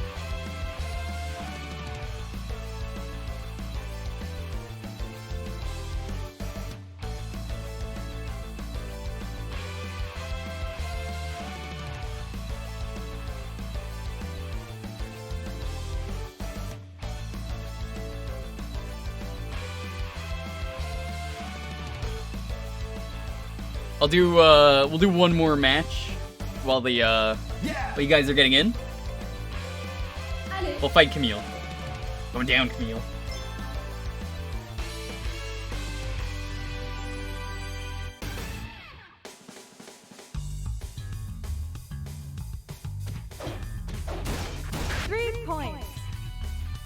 I'll do, we'll do one more match while the, while you guys are getting in. We'll fight Camille. Going down, Camille. Points.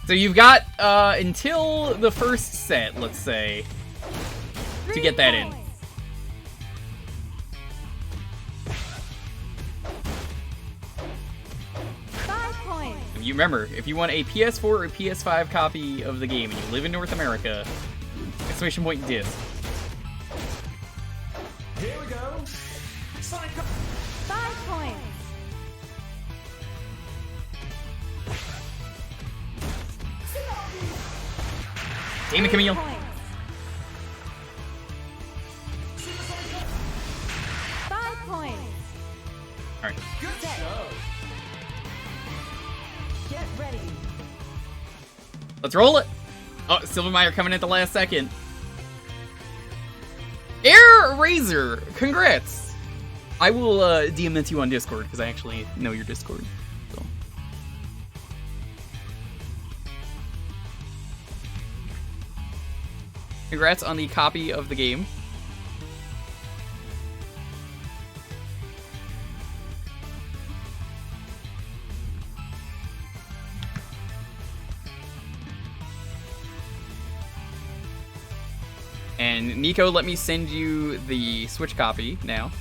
So you've got until the first set, let's say, to get that in. Points. You remember, if you want a PS4 or PS5 copy of the game and you live in North America, exclamation point disc. Here we go. Sonic. 5 points. Damn it, Camille. Points. 5 points. Alright. Good show. Get ready. Let's roll it! Oh, Silvermeyer coming at the last second. Air Razor! Congrats! I will DM you on Discord, because I actually know your Discord. So. Congrats on the copy of the game. And Nico, let me send you the Switch copy now.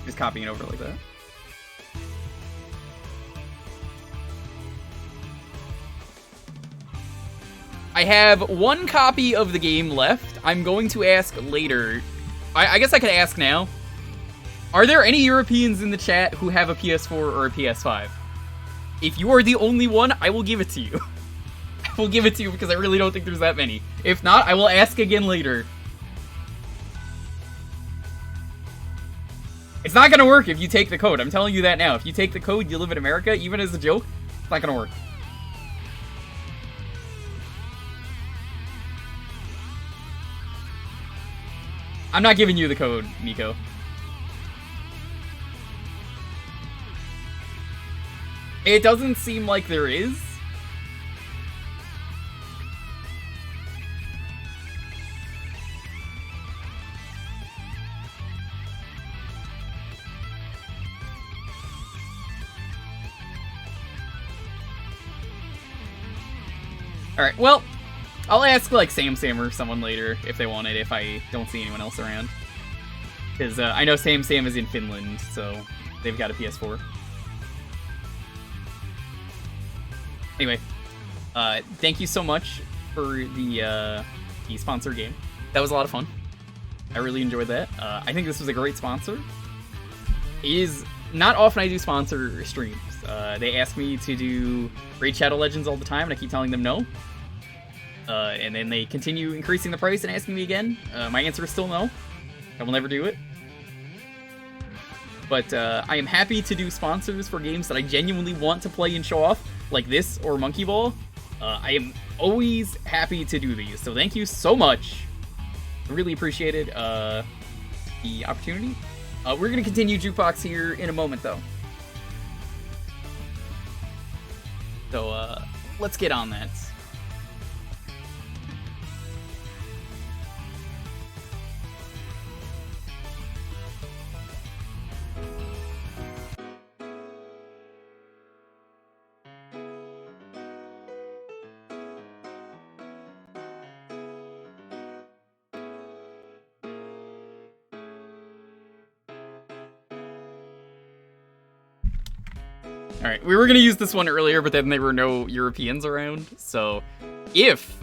Just copying it over like that. I have one copy of the game left. I'm going to ask later. I guess I could ask now. Are there any Europeans in the chat who have a PS4 or a PS5? If you are the only one, I will give it to you. I will give it to you because I really don't think there's that many. If not, I will ask again later. It's not gonna work if you take the code. I'm telling you that now. If you take the code, you live in America, even as a joke, it's not gonna work. I'm not giving you the code, Nico. It doesn't seem like there is. Alright, well, I'll ask, like, Sam or someone later if they want it, if I don't see anyone else around. Because I know Sam is in Finland, so they've got a PS4. Anyway, thank you so much for the sponsor game. That was a lot of fun. I really enjoyed that. I think this was a great sponsor. It is not often I do sponsor streams. They ask me to do Raid Shadow Legends all the time, and I keep telling them no. And then they continue increasing the price and asking me again. My answer is still no. I will never do it. But I am happy to do sponsors for games that I genuinely want to play and show off, like this or Monkey Ball. I am always happy to do these, so thank you so much. I really appreciated the opportunity. We're going to continue Jewkbox here in a moment, though. So let's get on that. Alright, we were going to use this one earlier, but then there were no Europeans around, so if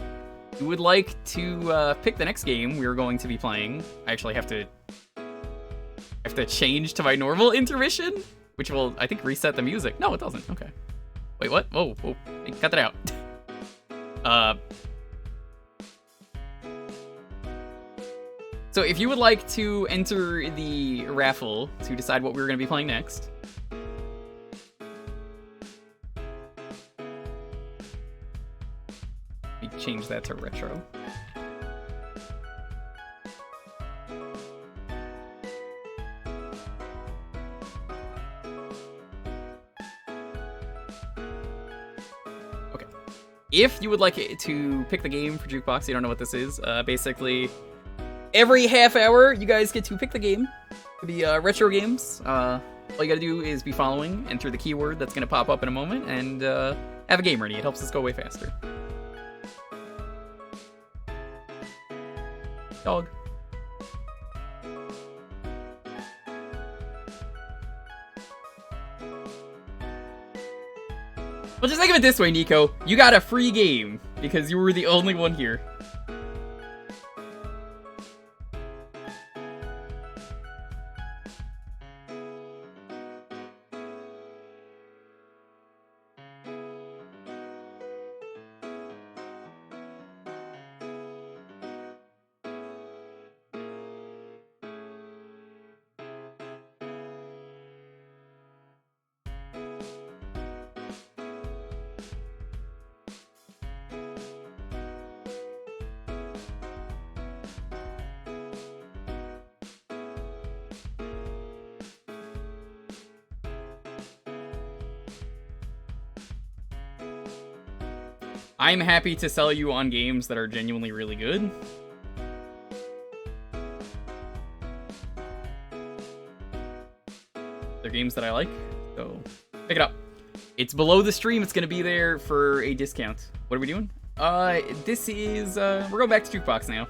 you would like to pick the next game we're going to be playing, I actually have to change to my normal intermission, which will, I think, reset the music. No, it doesn't. Okay. Wait, what? Whoa, hey, cut that out. So if you would like to enter the raffle to decide what we're going to be playing next, Let me change that to retro. Okay. If you would like to pick the game for Jewkbox, you don't know what this is, basically, every half hour, you guys get to pick the game. It could be retro games. All you gotta do is be following, enter the keyword that's gonna pop up in a moment, and have a game ready. It helps us go way faster. Dog. Well, just think of it this way, Nico. You got a free game because you were the only one here. I'm happy to sell you on games that are genuinely really good. They're games that I like, so pick it up. It's below the stream. It's gonna be there for a discount. What are we doing? This is, we're going back to Jewkbox now.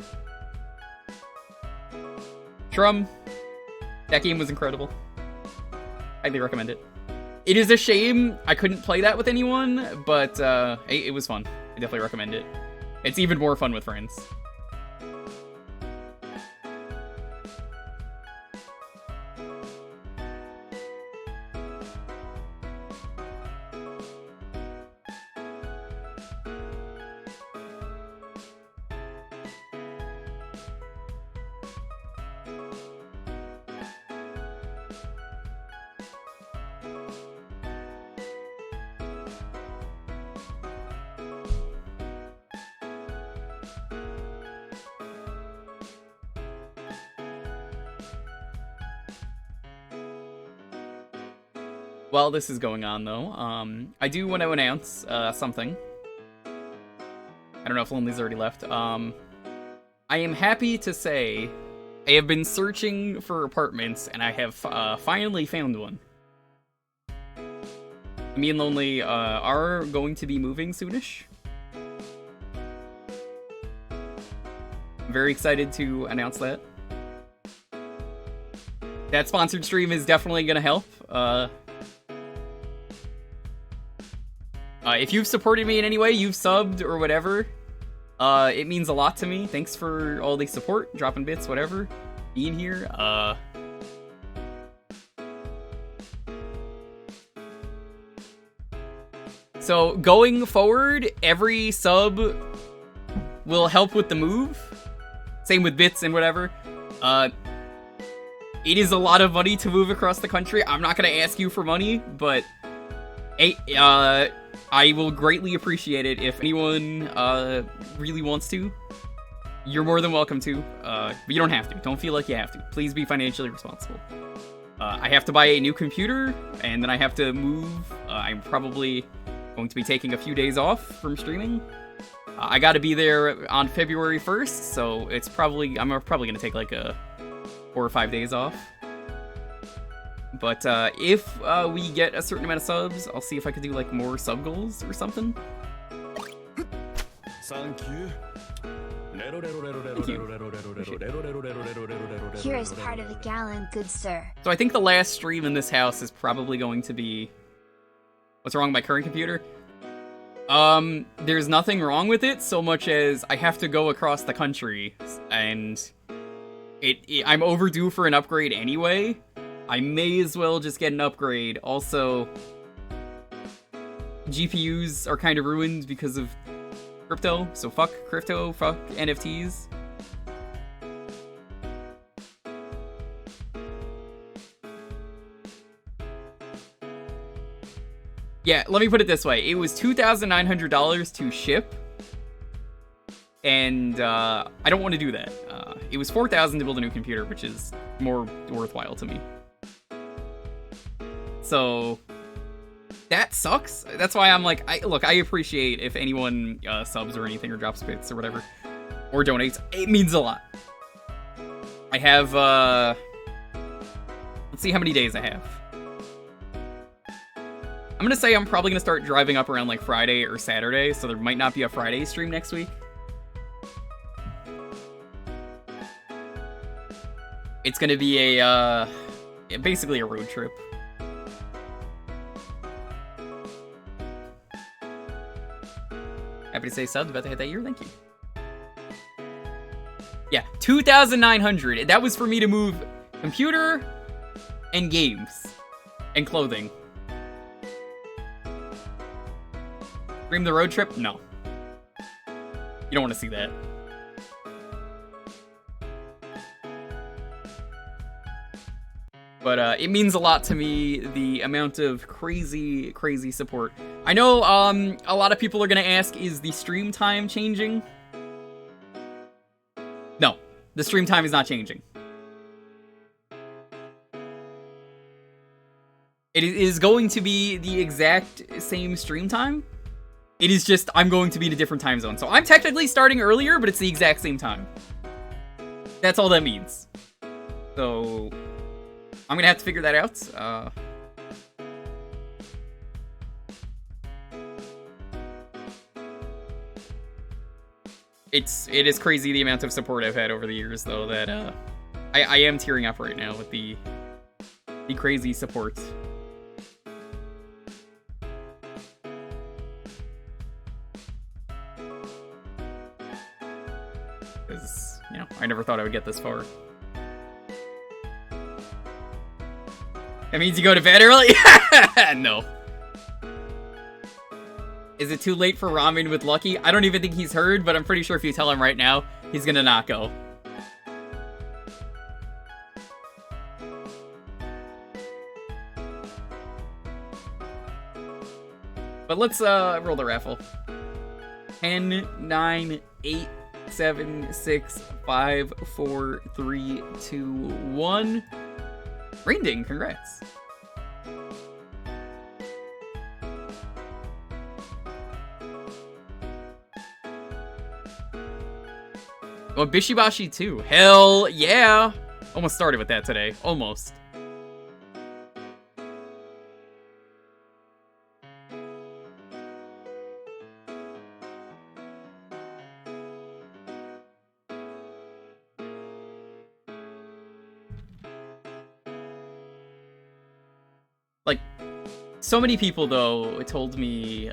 Trum. That game was incredible. Highly recommend it. It is a shame I couldn't play that with anyone, but it was fun. I definitely recommend it. It's even more fun with friends. While this is going on, though, I do want to announce something. I don't know if Lonely's already left. I am happy to say I have been searching for apartments, and I have finally found one. Me and Lonely are going to be moving soonish. I'm very excited to announce that. That sponsored stream is definitely going to help. If you've supported me in any way, you've subbed or whatever, it means a lot to me. Thanks for all the support, dropping bits, whatever, being here. So going forward, every sub will help with the move. Same with bits and whatever. It is a lot of money to move across the country. I'm not gonna ask you for money, but I will greatly appreciate it if anyone really wants to. You're more than welcome to, but you don't have to. Don't feel like you have to. Please be financially responsible. I have to buy a new computer, and then I have to move. I'm probably going to be taking a few days off from streaming. I gotta be there on February 1st, so I'm probably gonna take like 4 or 5 days off. But if we get a certain amount of subs, I'll see if I could do like more sub goals or something. Thank you. Here is part of a gallon, good sir. So I think the last stream in this house is probably going to be... What's wrong with my current computer? There's nothing wrong with it so much as I have to go across the country, and I'm overdue for an upgrade anyway. I may as well just get an upgrade. Also, GPUs are kind of ruined because of crypto, so fuck crypto, fuck NFTs. Yeah, let me put it this way. It was $2,900 to ship, And I don't want to do that. It was $4,000 to build a new computer, which is more worthwhile to me. So that sucks. That's why I'm like, I appreciate if anyone subs or anything or drops bits or whatever, or donates. It means a lot. I have, let's see how many days I have. I'm gonna say I'm probably gonna start driving up around like Friday or Saturday, so there might not be a Friday stream next week. It's gonna be a, basically a road trip. Happy to say subs, about to hit that year, thank you. Yeah, 2,900. That was for me to move computer and games and clothing. Dream the road trip? No. You don't want to see that. But it means a lot to me, the amount of crazy, crazy support. I know a lot of people are going to ask, is the stream time changing? No, the stream time is not changing. It is going to be the exact same stream time. It is just, I'm going to be in a different time zone. So I'm technically starting earlier, but it's the exact same time. That's all that means. So I'm gonna have to figure that out. It is crazy the amount of support I've had over the years, though, that I am tearing up right now with the crazy support. Because, you know, I never thought I would get this far. That means you go to bed early? No. Is it too late for ramen with Lucky? I don't even think he's heard, but I'm pretty sure if you tell him right now, he's gonna not go. But let's roll the raffle. 10, 9, 8, 7, 6, 5, 4, 3, 2, 1. Ring ding, congrats. Oh, Bishi Bashi too. Hell yeah! Almost started with that today. Almost. Like, so many people, though, told me,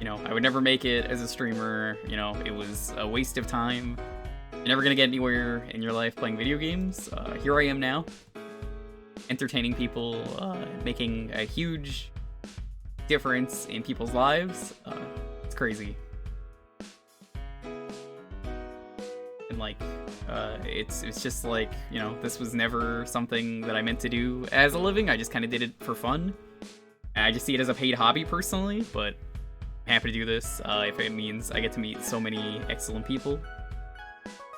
you know, I would never make it as a streamer, you know, it was a waste of time, you're never gonna get anywhere in your life playing video games. Here I am now, entertaining people, making a huge difference in people's lives. It's crazy. And, like, it's just like, you know, this was never something that I meant to do as a living. I just kind of did it for fun. And I just see it as a paid hobby personally, but I'm happy to do this if it means I get to meet so many excellent people.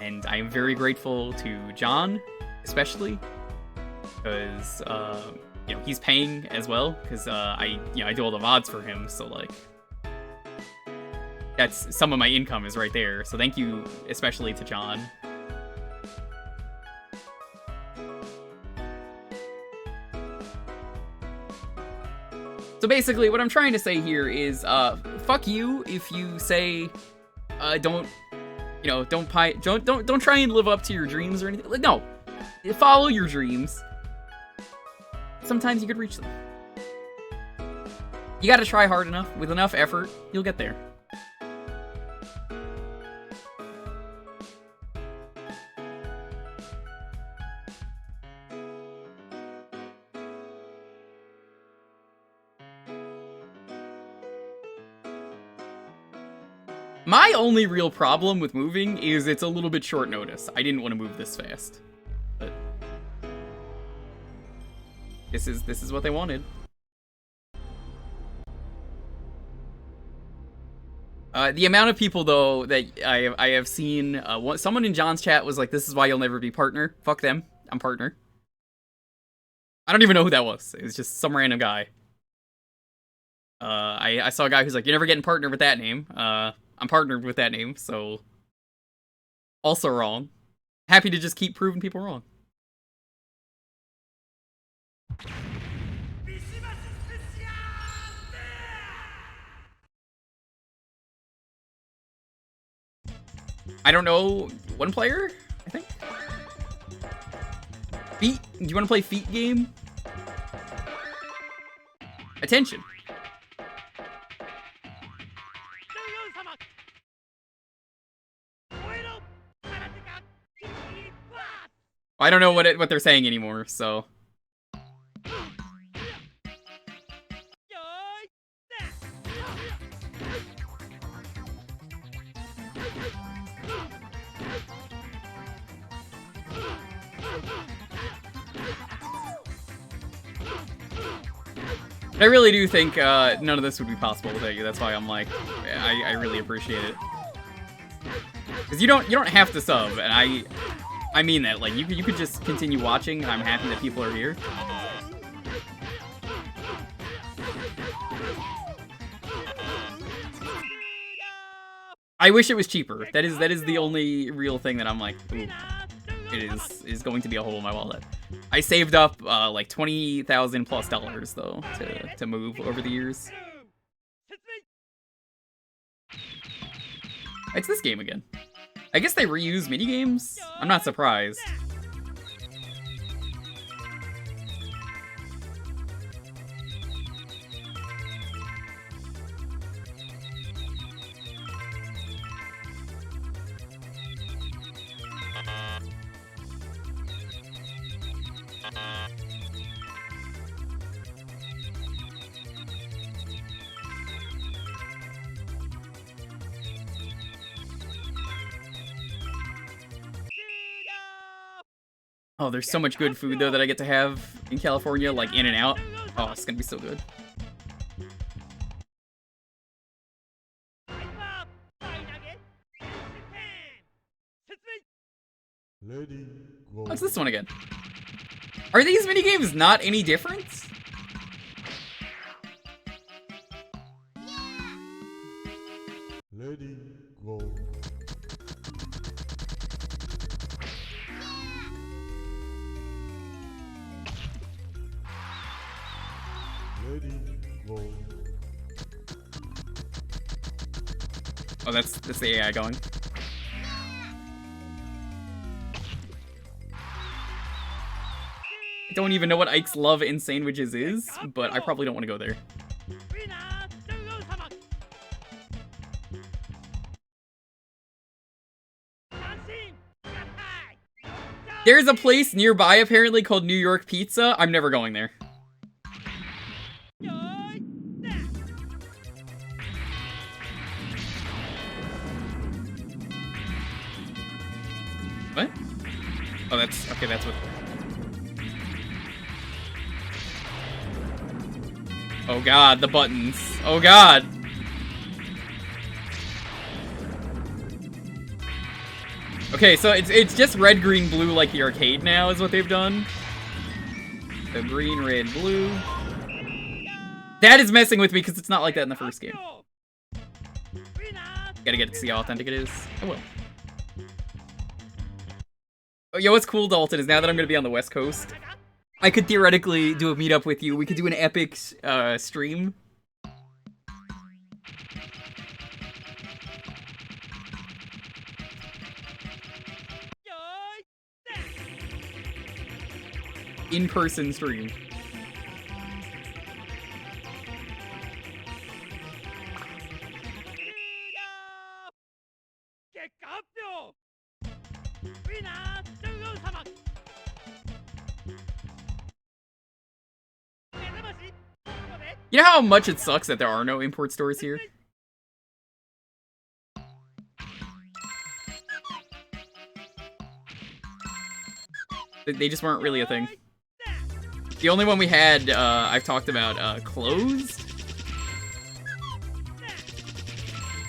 And I am very grateful to John, especially, because, you know, he's paying as well, because I do all the VODs for him, so, like, that's some of my income is right there. So thank you especially to John. So basically, what I'm trying to say here is, fuck you if you say, don't try and live up to your dreams or anything. Like, no, follow your dreams. Sometimes you could reach them. You gotta try hard enough, with enough effort, you'll get there. My only real problem with moving is it's a little bit short notice. I didn't want to move this fast, but this is what they wanted. This is what they wanted. 「 10, 9, 8, 7, 6, 5, 4, 3, 2, 1. The amount of people, though, that I have seen, someone in John's chat was like, this is why you'll never be partner. Fuck them. I'm partner. I don't even know who that was. It was just some random guy. I saw a guy who's like, you're never getting partnered with that name. I'm partnered with that name, so... Also wrong. Happy to just keep proving people wrong. I don't know, one player, I think? Feet? Do you want to play feet game? Attention. I don't know what they're saying anymore, so... I really do think none of this would be possible without you. That's why I'm like, I really appreciate it. Because you don't have to sub, and I mean that. Like, you could just continue watching, and I'm happy that people are here. I wish it was cheaper. That is the only real thing that I'm like, ooh, it is going to be a hole in my wallet. I saved up like $20,000 plus though to move over the years. It's this game again. I guess they reuse minigames? I'm not surprised. Oh, there's so much good food, though, that I get to have in California, like In-N-Out. Oh, it's gonna be so good. What's this one again? Are these minigames not any different? Lady, go. Oh, that's the AI going. I don't even know what Ike's love in sandwiches is, but I probably don't want to go there. There's a place nearby apparently called New York Pizza. I'm never going there. What? Oh, that's okay. That's what. Oh God, the buttons. Oh God. Okay, so it's just red, green, blue like the arcade now is what they've done. The green, red, blue. That is messing with me because it's not like that in the first game. Gotta get to see how authentic it is. I will. Oh, yo, what's cool, Dalton, is now that I'm gonna be on the West Coast, I could theoretically do a meetup with you. We could do an epic stream. In-person stream. You know how much it sucks that there are no import stores here? They just weren't really a thing. The only one we had, I've talked about, closed.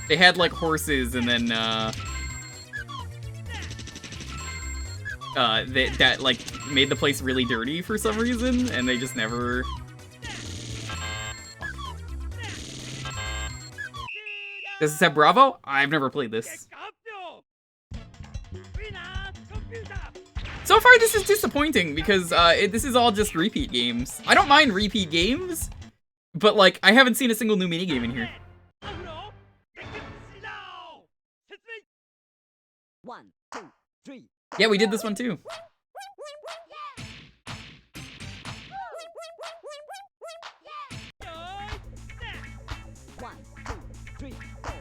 They had like horses, and then that like made the place really dirty for some reason, and they just never. Does this have Bravo? I've never played this. So far, this is disappointing because this is all just repeat games. I don't mind repeat games, but like I haven't seen a single new minigame in here. 1, 2, 3. Yeah, we did this one too. One, two, three, four.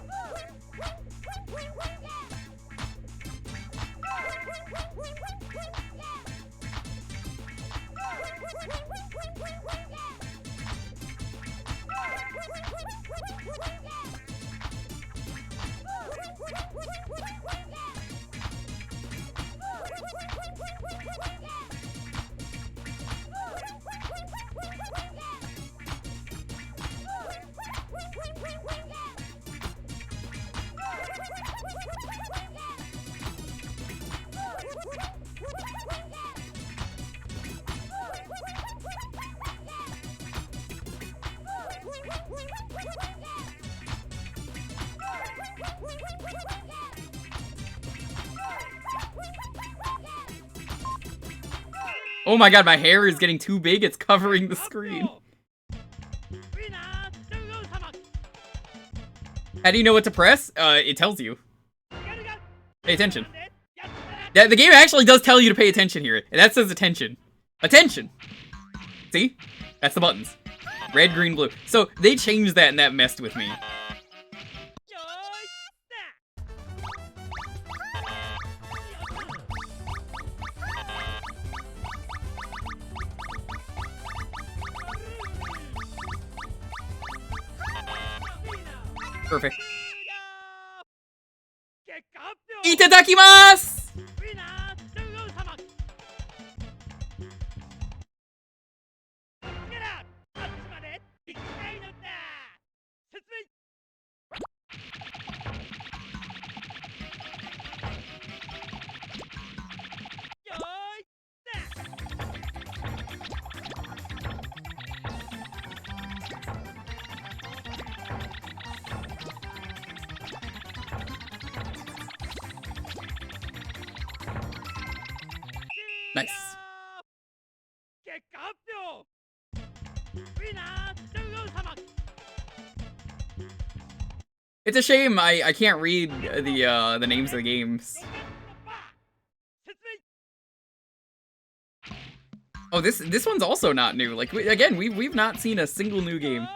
Oh my god, my hair is getting too big. It's covering the screen. How do you know what to press? It tells you. Pay attention. Yeah, the game actually does tell you to pay attention here. And that says attention. Attention! See? That's the buttons. Red, green, blue. So, they changed that and that messed with me. Perfect. Itadakimasu! Nice. It's a shame I can't read the names of the games. Oh, this one's also not new. Like again, we've not seen a single new game.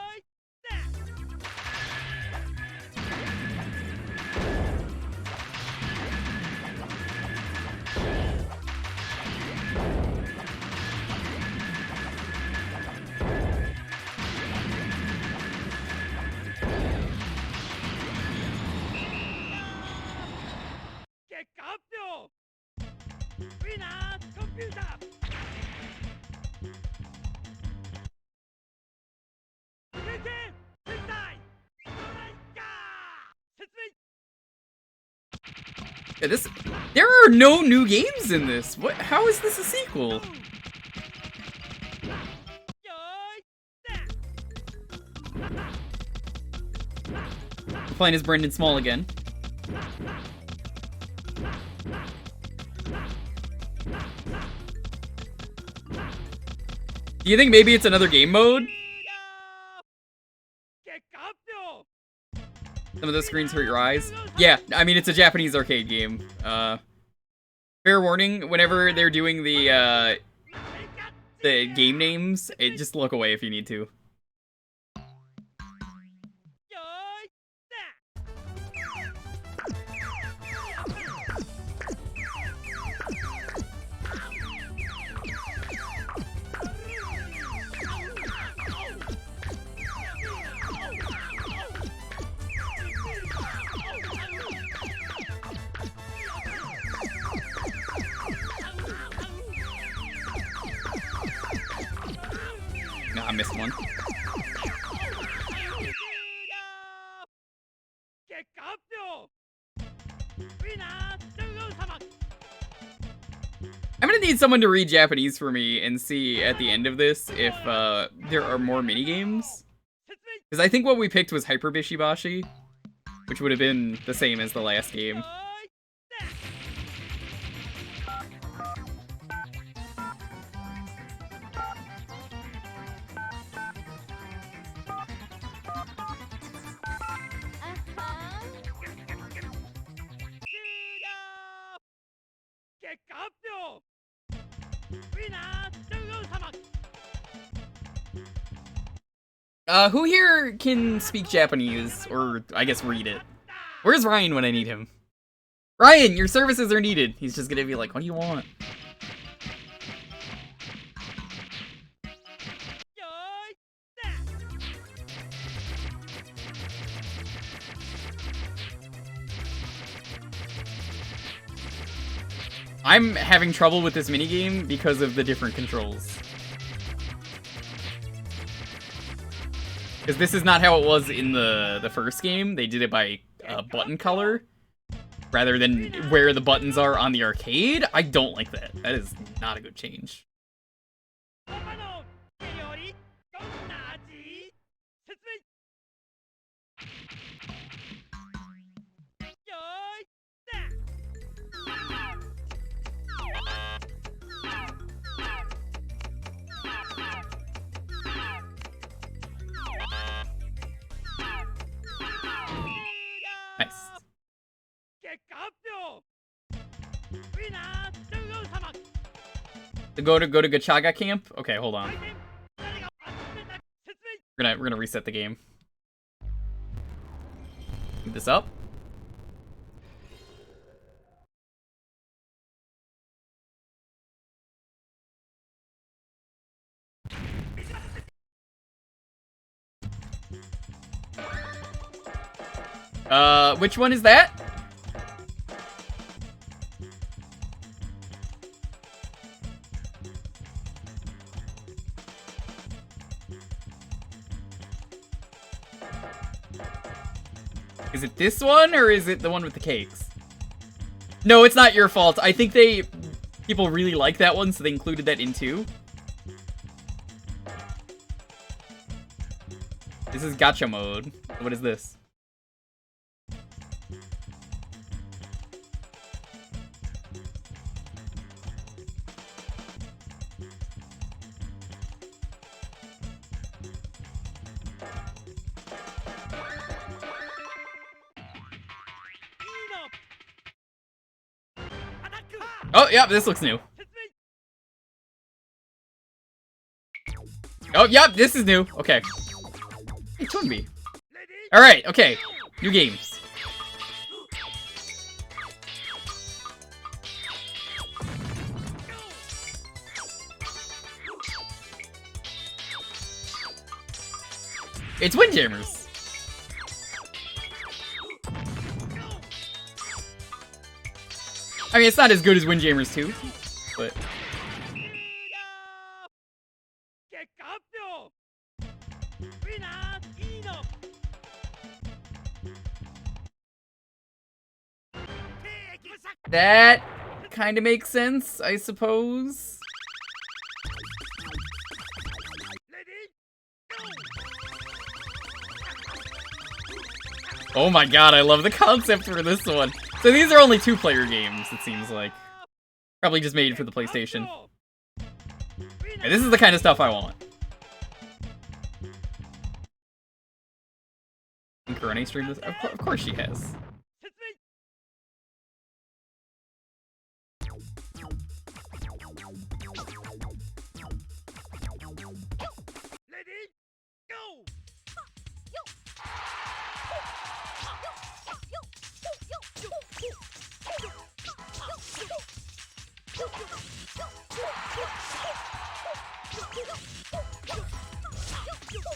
Yeah, there are no new games in this. What? How is this a sequel? Playing as Brendan Small again. Do you think maybe it's another game mode? Some of those screens hurt your eyes. Yeah, I mean, it's a Japanese arcade game. Fair warning, whenever they're doing the game names, just look away if you need to. I missed one. I'm gonna need someone to read Japanese for me and see at the end of this if there are more minigames. Because I think what we picked was Hyper Bishi Bashi, which would have been the same as the last game. Who here can speak Japanese, or I guess read it? Where's Ryan when I need him? Ryan, your services are needed. He's just gonna be like, what do you want? I'm having trouble with this minigame because of the different controls. Because this is not how it was in the first game. They did it by button color, rather than where the buttons are on the arcade. I don't like that. That is not a good change. Nice. To go to Gachaga camp? Okay, hold on. We're gonna reset the game. Move this up. Which one is that? Is it this one, or is it the one with the cakes? No, it's not your fault. I think people really like that one, so they included that in too. This is gacha mode. What is this? Oh, yeah, this looks new. Oh, yep, this is new. Okay. Hey, Toonby. Alright, okay. New games. It's Windjammers. I mean, it's not as good as Windjammers 2, but... That kind of makes sense, I suppose. Oh my god, I love the concept for this one. So these are only 2-player games, it seems like. Probably just made for the PlayStation. Yeah, this is the kind of stuff I want. Can Karone stream this? Of course she has.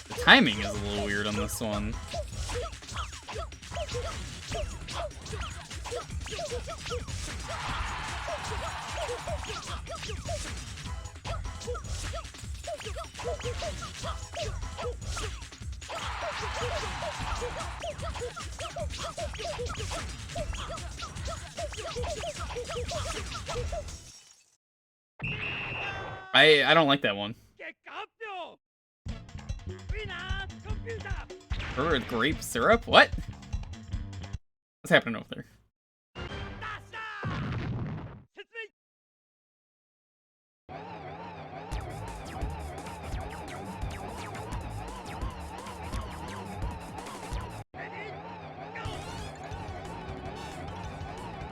The timing is a little weird on this one. I don't like that one. Her with grape syrup? What? What's happening over there?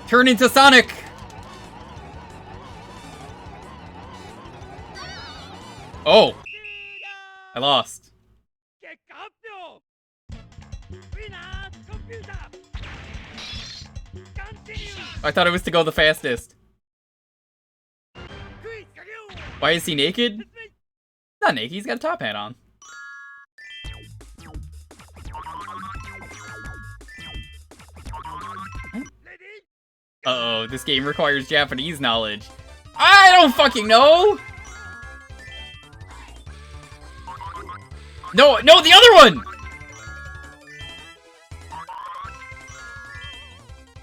Turn into Sonic! Oh! I lost. I thought it was to go the fastest. Why is he naked? Not naked, he's got a top hat on. Uh-oh, this game requires Japanese knowledge. I don't fucking know! No, no, the other one!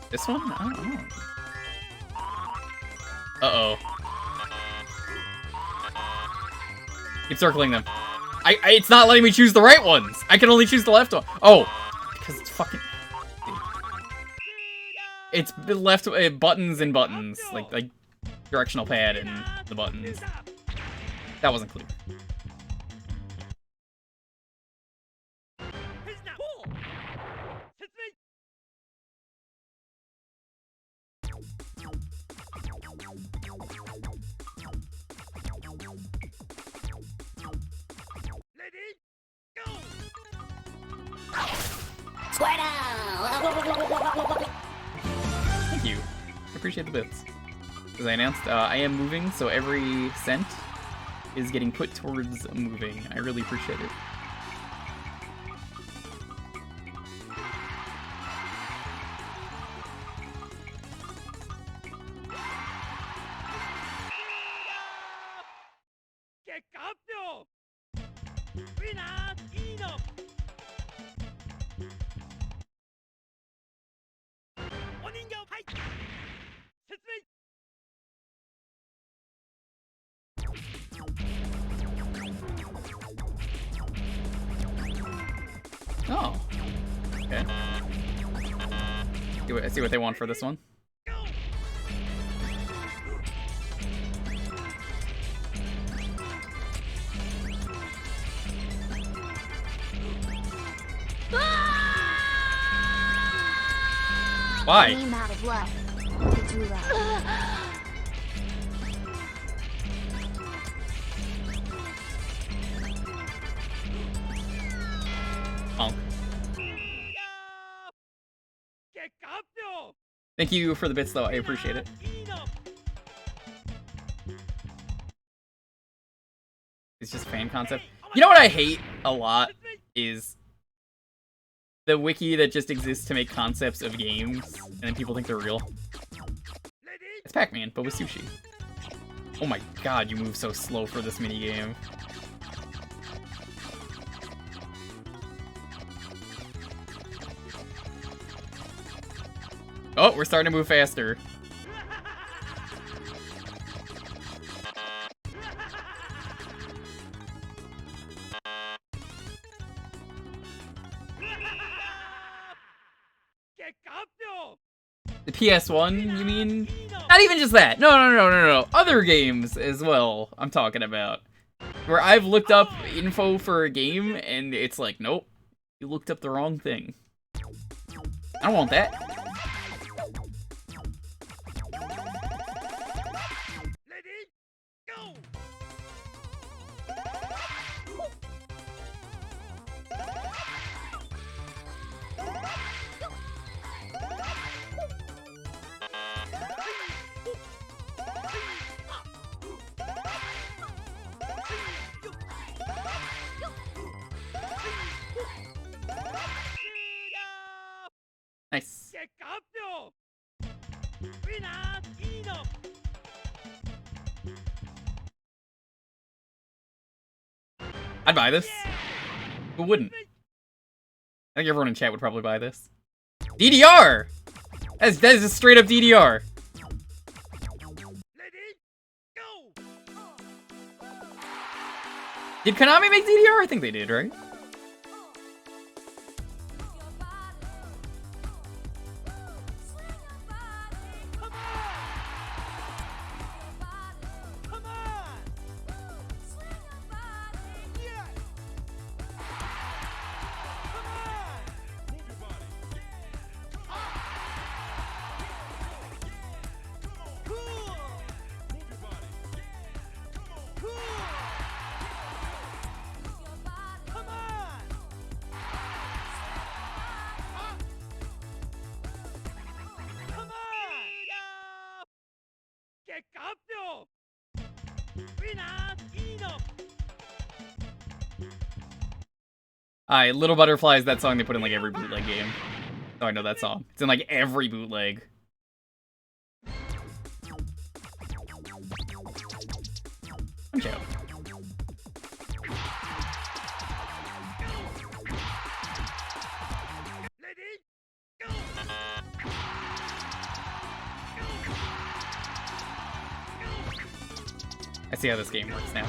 This one? I don't know. Uh-oh. Keep circling them. It's not letting me choose the right ones. I can only choose the left one. Oh, because it's fucking... It's left buttons and buttons. Like directional pad and the buttons. That wasn't clear. Thank you. I appreciate the bits. As I announced, I am moving, so every cent is getting put towards moving. I really appreciate it. Oh. Okay. See what they want for this one. Why? I'm out of luck. Too loud. Honk. Thank you for the bits, though. I appreciate it. It's just fan concept. You know what I hate a lot is the wiki that just exists to make concepts of games, and then people think they're real. It's Pac-Man, but with sushi. Oh my god, you move so slow for this minigame. Oh, we're starting to move faster. The PS1, you mean? Not even just that. No. Other games as well, I'm talking about. Where I've looked up info for a game, and it's like, nope, you looked up the wrong thing. I don't want that. Nice. I'd buy this. Who wouldn't? I think everyone in chat would probably buy this. DDR! That is a straight up DDR. Did Konami make DDR? I think they did, right? Alright, Little Butterfly is that song they put in like every bootleg game. Oh, I know that song. It's in like every bootleg. Punch out. I see how this game works now.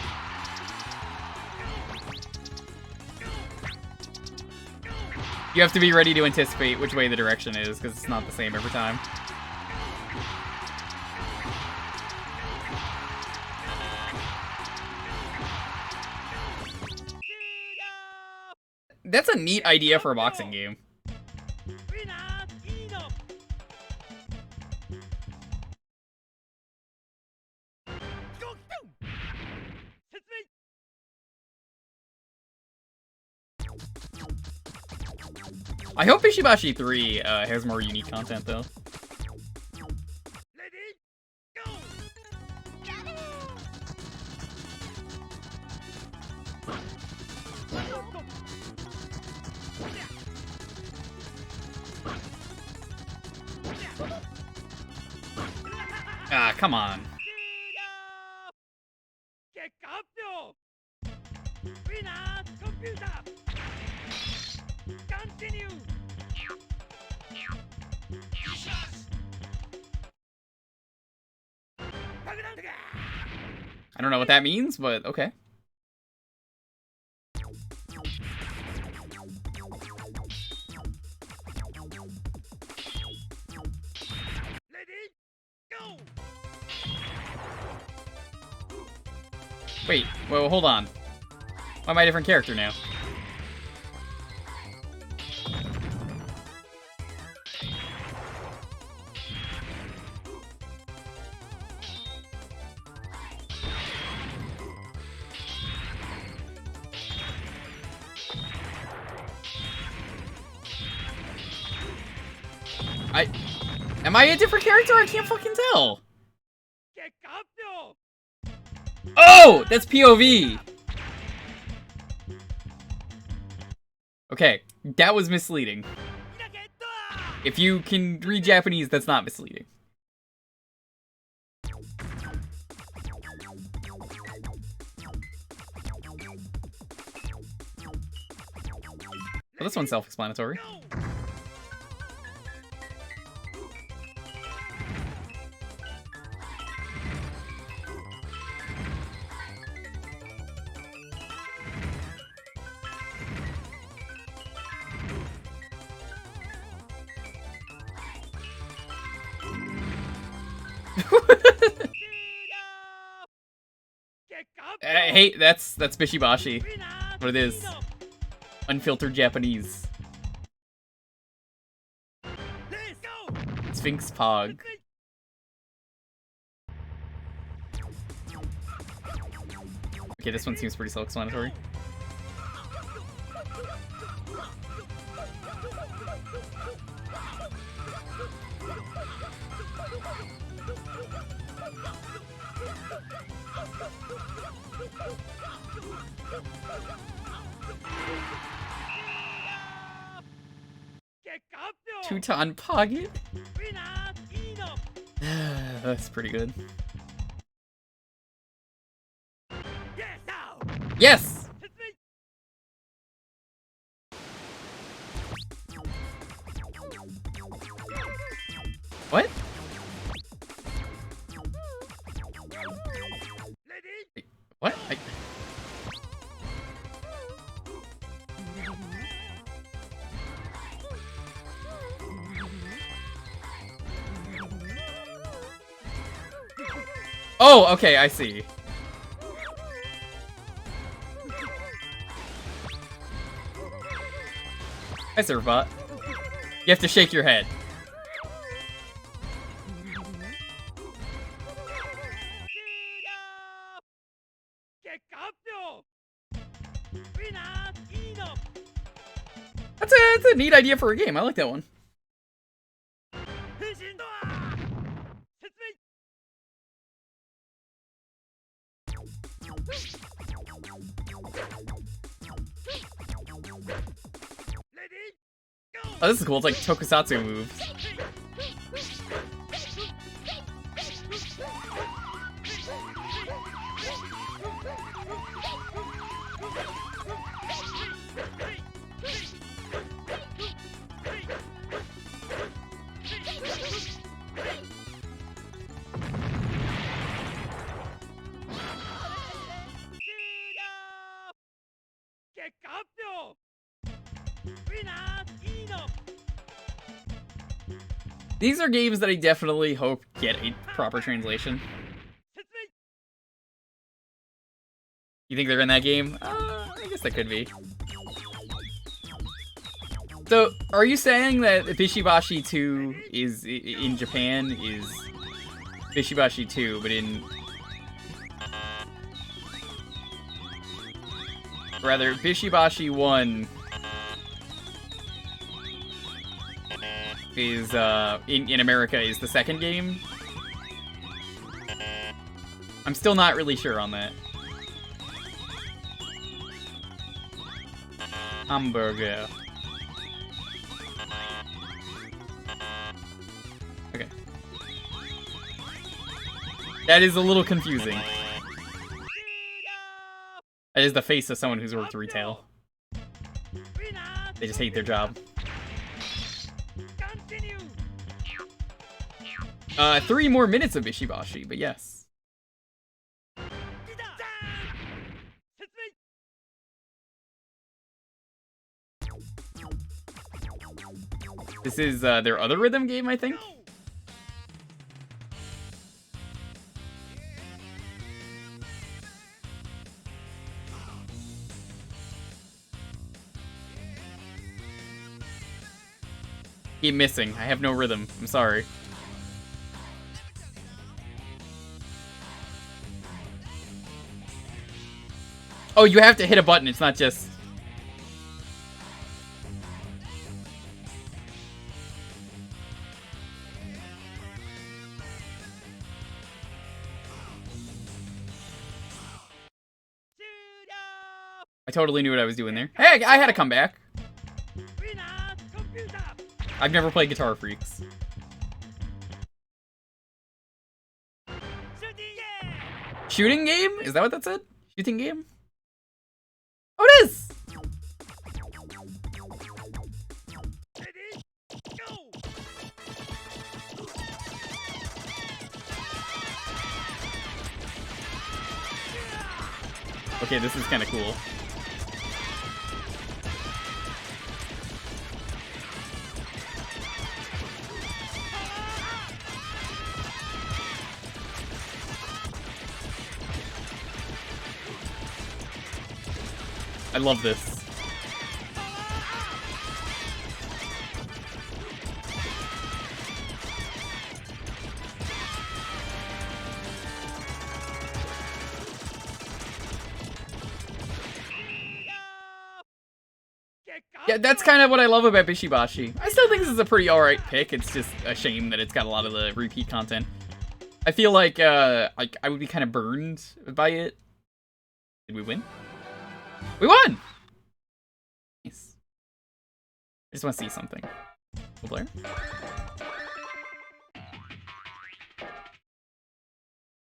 You have to be ready to anticipate which way the direction is, because it's not the same every time. That's a neat idea for a boxing game. I hope Bishi Bashi 3 has more unique content, though. Ah, come on. I don't know what that means, but okay. Wait, well, hold on. Why am I a different character now? Am I a different character? I can't fucking tell. Oh, that's POV. Okay, that was misleading. If you can read Japanese, that's not misleading. Well, this one's self-explanatory. Hey, that's Bishi Bashi. What it is. Unfiltered Japanese. Sphinx Pog. Okay, this one seems pretty self-explanatory. Two-ton Poggit? That's pretty good. Yes! What? Wait, what? Oh, okay, I see. Hi, Servbot. You have to shake your head. That's a neat idea for a game. I like that one. Oh, this is cool. It's like tokusatsu moves. These are games that I definitely hope get a proper translation. You think they're in that game? I guess that could be. So, are you saying that Bishi Bashi 2 is, in Japan, is Bishi Bashi 2, but in... Rather, Bishi Bashi 1 is, in America, is the second game? I'm still not really sure on that. Hamburger. Okay. That is a little confusing. That is the face of someone who's worked retail. They just hate their job. 3 more minutes of Bishi Bashi, but yes. This is their other rhythm game, I think? Keep missing. I have no rhythm. I'm sorry. Oh, you have to hit a button. It's not just... I totally knew what I was doing there. Hey, I had a comeback. I've never played Guitar Freaks. Shooting game? Is that what that said? Shooting game? Oh, it is! Okay, this is kind of cool. I love this. Yeah, that's kind of what I love about Bishi Bashi. I still think this is a pretty alright pick. It's just a shame that it's got a lot of the repeat content. I feel like I would be kind of burned by it. Did we win? We won! Nice. I just want to see something. Cool player.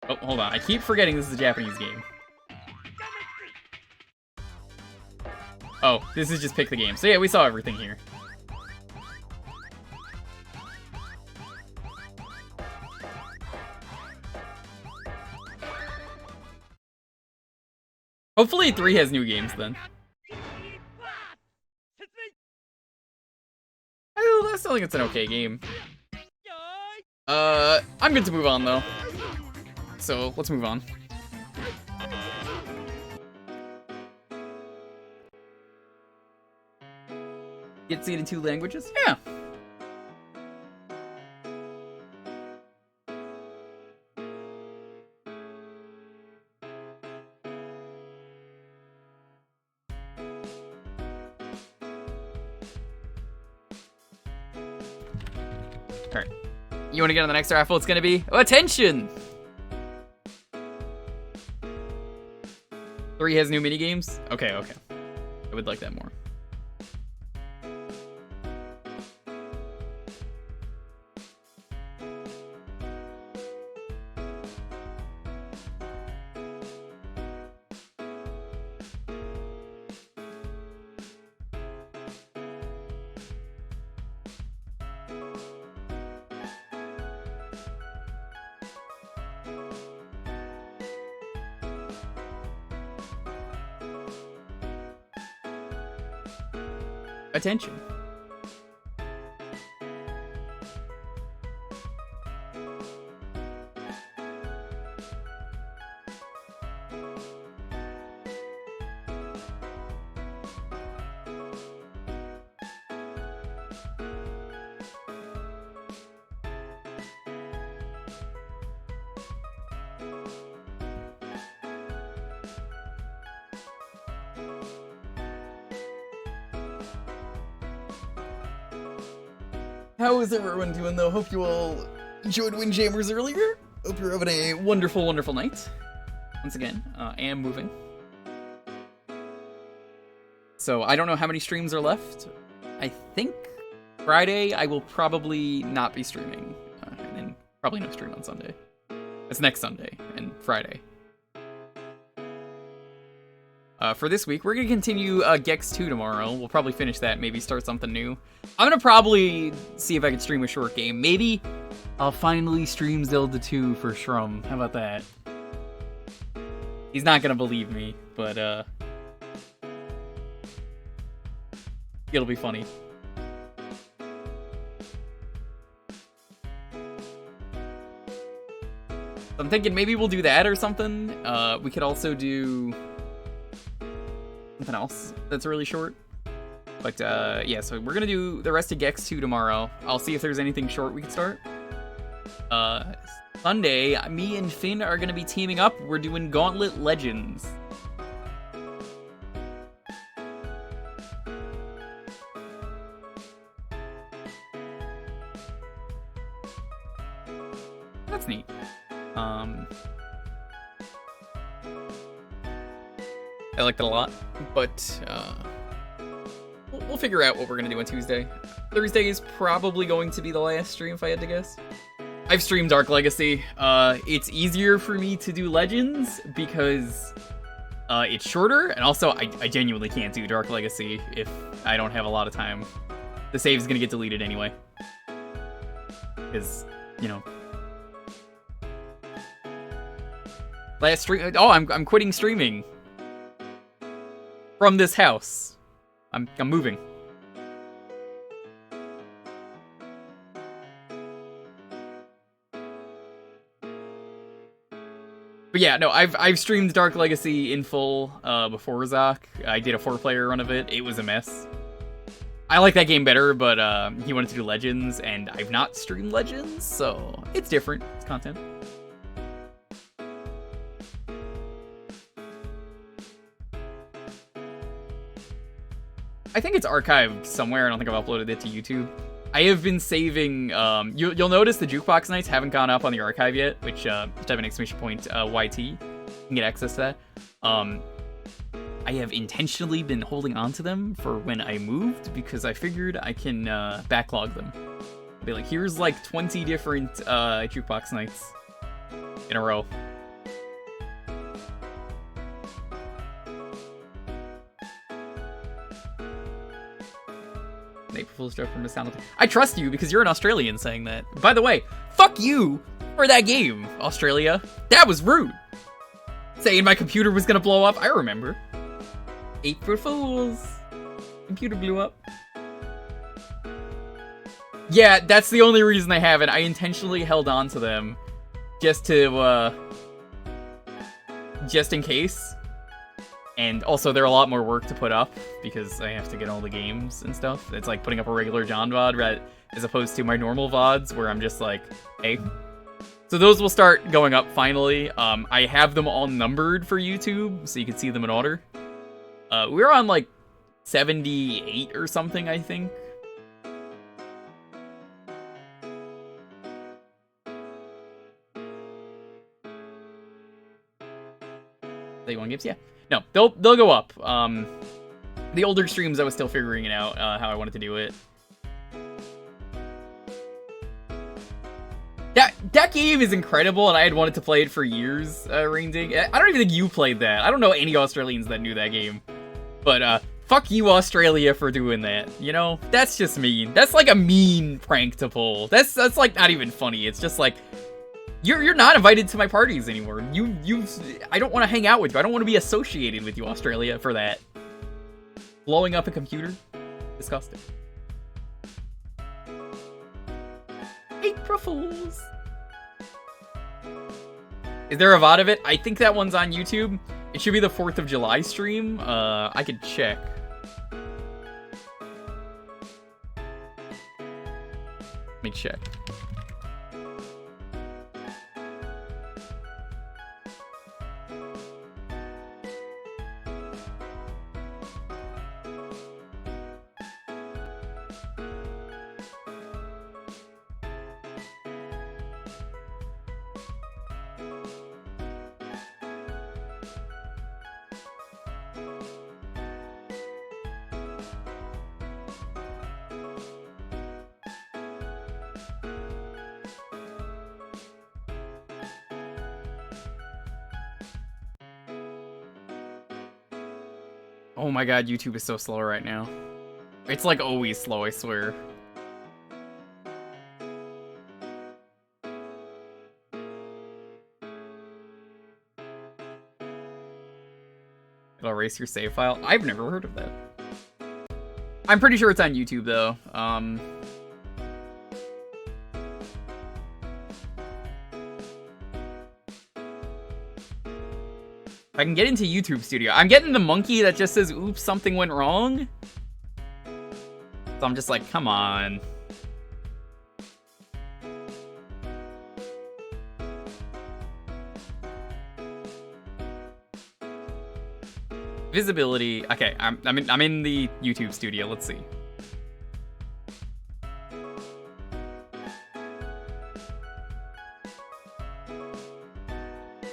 Oh, hold on. I keep forgetting this is a Japanese game. Oh, this is just pick the game. So yeah, we saw everything here. Hopefully 3 has new games then. Oh, I still think it's an okay game. I'm good to move on though. So let's move on. Get seen in 2 languages? Yeah. Alright. You want to get on the next raffle? It's going to be attention! 3 has new minigames? Okay, okay. I would like that more. Attention. How is everyone doing though? Hope you all enjoyed Windjammers earlier. Hope you're having a wonderful, wonderful night. Once again, I am moving. So I don't know how many streams are left. I think Friday I will probably not be streaming. And then probably no stream on Sunday. It's next Sunday and Friday. For this week, we're going to continue Gex 2 tomorrow. We'll probably finish that, maybe start something new. I'm going to probably see if I can stream a short game. Maybe I'll finally stream Zelda 2 for Shrum. How about that? He's not going to believe me, but it'll be funny. I'm thinking maybe we'll do that or something. We could also do something else that's really short. But yeah, so we're gonna do the rest of Gex 2 tomorrow. I'll see if there's anything short we can start. Sunday, me and Finn are gonna be teaming up. We're doing Gauntlet Legends. That's neat. I liked it a lot, but we'll figure out what we're gonna do on Tuesday. Thursday is probably going to be the last stream if I had to guess. I've streamed Dark Legacy. It's easier for me to do Legends because it's shorter, and also I genuinely can't do Dark Legacy if I don't have a lot of time. The save is gonna get deleted anyway, because you know. Last stream. Oh, I'm quitting streaming from this house. I'm moving. But yeah, no, I've streamed Dark Legacy in full before Zok. I did a 4-player run of it. It was a mess. I like that game better, but he wanted to do Legends, and I've not streamed Legends, so it's different. It's content. I think it's archived somewhere. I don't think I've uploaded it to YouTube. I have been saving, you'll notice the Jewkbox nights haven't gone up on the archive yet, which type an exclamation point, YT. You can get access to that. I have intentionally been holding on to them for when I moved, because I figured I can backlog them. I'll be like, here's like 20 different Jewkbox nights in a row. April Fool's joke from the sound of I trust you because you're an Australian saying that. By the way, fuck you for that game, Australia. That was rude. saying my computer was gonna blow up. I remember. April Fools. Computer blew up. Yeah, that's the only reason I haven't. I intentionally held on to them just to, just in case. And also, they're a lot more work to put up because I have to get all the games and stuff. It's like putting up a regular John VOD, right, as opposed to my normal VODs where I'm just like, hey. So those will start going up finally. I have them all numbered for YouTube, so you can see them in order. We're on like 78 or something, I think. Day one games, yeah. No, they'll go up. The older streams, I was still figuring it out how I wanted to do it. That game is incredible, and I had wanted to play it for years, Rainding. I don't even think you played that. I don't know any Australians that knew that game. But, fuck you, Australia, for doing that. You know? That's just mean. That's like a mean prank to pull. That's like not even funny. It's just like, you're not invited to my parties anymore. I don't want to hang out with you. I don't want to be associated with you, Australia, for that. Blowing up a computer? Disgusting. April Fools. Is there a VOD of it? I think that one's on YouTube. It should be the 4th of July stream. I could check. Let me check. Oh my god, YouTube is so slow right now. It's like always slow, I swear. It'll erase your save file? I've never heard of that. I'm pretty sure it's on YouTube though. If I can get into YouTube Studio. I'm getting the monkey that just says, oops, something went wrong. So I'm just like, come on. Visibility. Okay, I'm in the YouTube Studio. Let's see.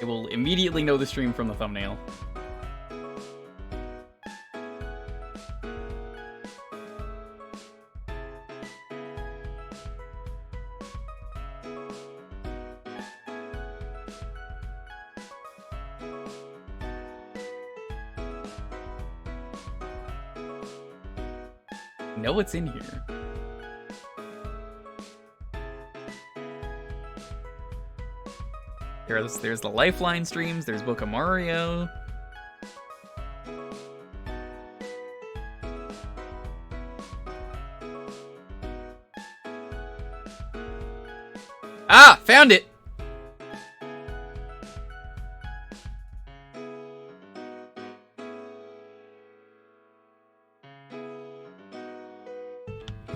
It will immediately know the stream from the thumbnail. Know what's in here. There's the Lifeline streams, there's Book of Mario. Ah, found it!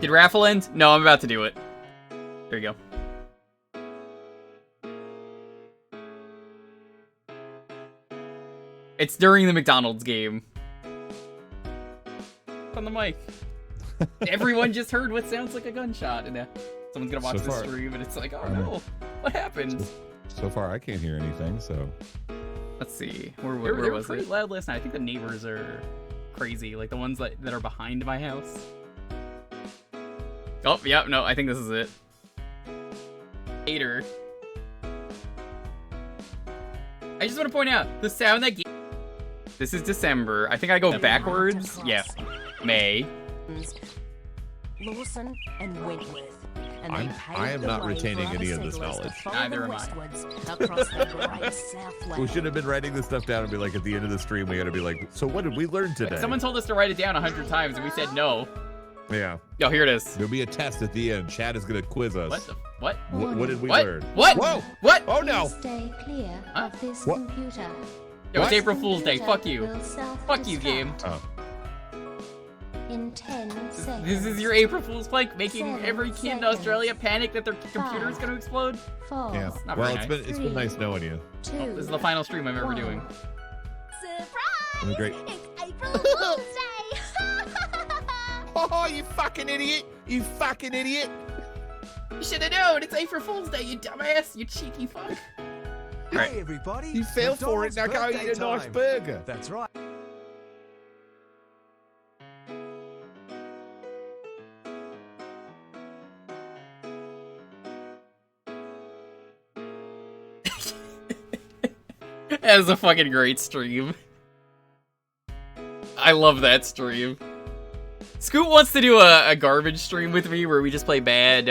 Did raffle end? No, I'm about to do it. There you go. It's during the McDonald's game. On the mic. Everyone just heard what sounds like a gunshot, and someone's gonna watch the stream, and it's like, oh no, what happened? So far, I can't hear anything. So let's see. Where was it? They were pretty loud last night. I think the neighbors are crazy, like the ones that are behind my house. Oh, yeah, no, I think this is it. Hater. I just want to point out the sound that gave. This is December. I think I go backwards. Yeah. May. Lawson and Wentworth. and they I am paved the not way retaining for any other of this settlers to knowledge. follow Neither them am I. westwards across the great Southland. We should have been writing this stuff down and be like, at the end of the stream, we gotta be like, so what did we learn today? Someone told us to write it down 100 times, and we said no. Yeah. Yo, here it is. There'll be a test at the end. Chad is gonna quiz us. What the? What? What did we What? learn? What? Whoa! What? Oh no! Stay clear Huh? of this What? computer. Yo, it's What? April Fool's Day. Fuck you. Will Fuck you, game. Oh. In 10 seconds. This is your April Fool's prank, making 7 every kid in seconds. Australia panic that their computer is going to explode. 4, Yeah. Not Well, very it's been nice knowing you. 2, This is the final stream I'm ever doing. Surprise! Great. It's April Fool's Day! Oh, you fucking idiot! You fucking idiot! You should have known. It's April Fool's Day, you dumbass. You cheeky fuck. Alright. Hey everybody! You fell for it. Now go McDonald's eat a nice birthday time. burger. That's right. That was a fucking great stream. I love that stream. Scoot wants to do a garbage stream with me where we just play bad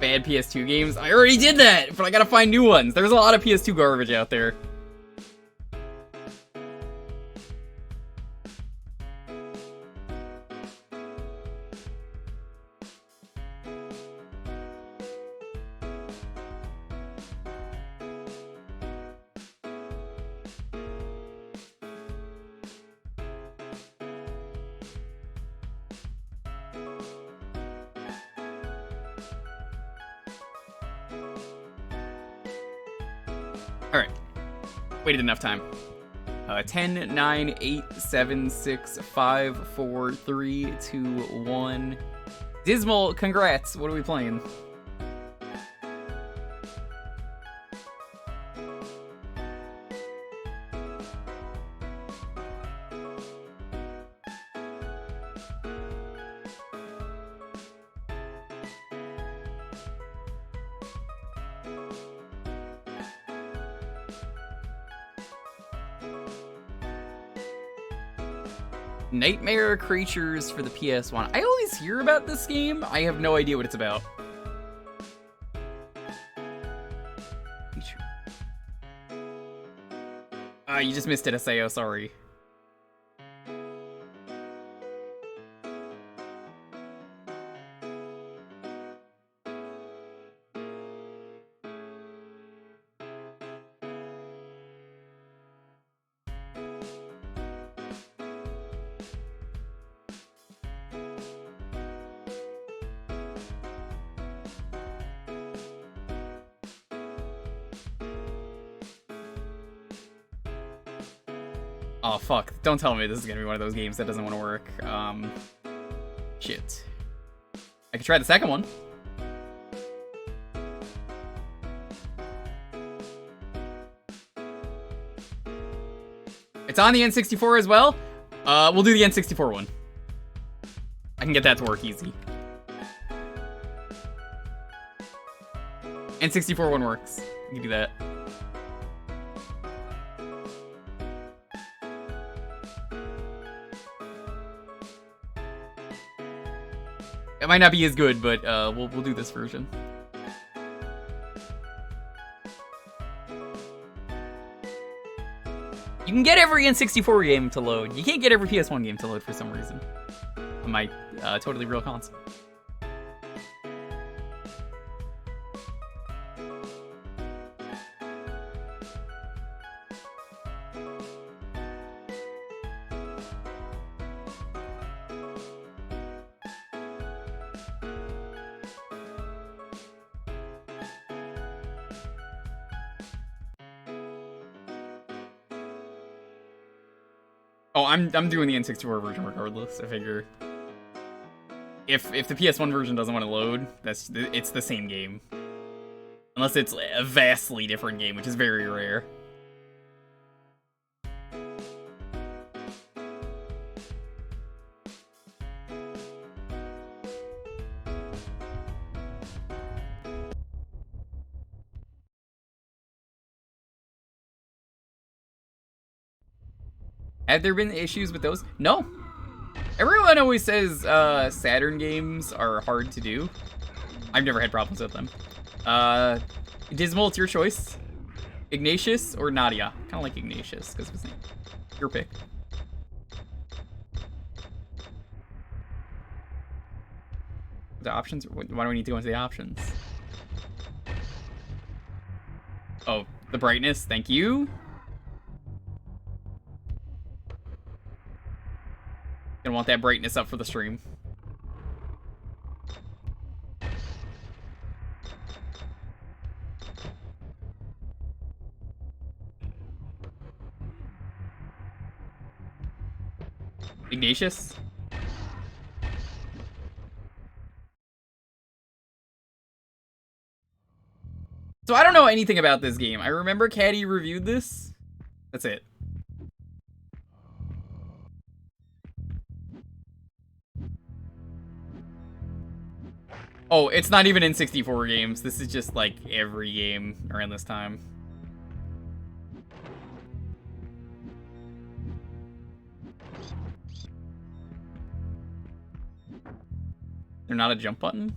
PS2 games. I already did that, but I gotta find new ones. There's a lot of PS2 garbage out there. Alright. Waited enough time. 10, 9, 8, 7, 6, 5, 4, 3, 2, 1. Dismal, congrats. What are we playing? Nightmare Creatures for the PS1. I always hear about this game. I have no idea what it's about. You just missed it, Aseo, sorry. Oh, fuck. Don't tell me this is gonna be one of those games that doesn't want to work. Shit. I could try the second one. It's on the N64 as well? We'll do the N64 one. I can get that to work easy. N64 one works. We can do that. It might not be as good, but we'll do this version. You can get every N64 game to load. You can't get every PS1 game to load for some reason. On my totally real console. Oh, I'm doing the N64 version regardless. I figure if the PS1 version doesn't want to load, it's the same game, unless it's a vastly different game, which is very rare. Have there been issues with those? No. Everyone always says Saturn games are hard to do. I've never had problems with them. Dismal, it's your choice. Ignatius or Nadia? Kind of like Ignatius because of his name. Your pick. The options? Why do we need to go into the options? Oh, the brightness. Thank you. Gonna want that brightness up for the stream. Ignatius? So I don't know anything about this game. I remember Caddy reviewed this. That's it. Oh, it's not even in 64 games. This is just like every game around this time. They're not a jump button?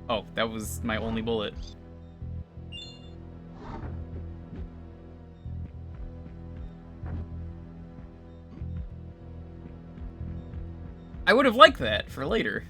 Oh, that was my only bullet. I would have liked that for later.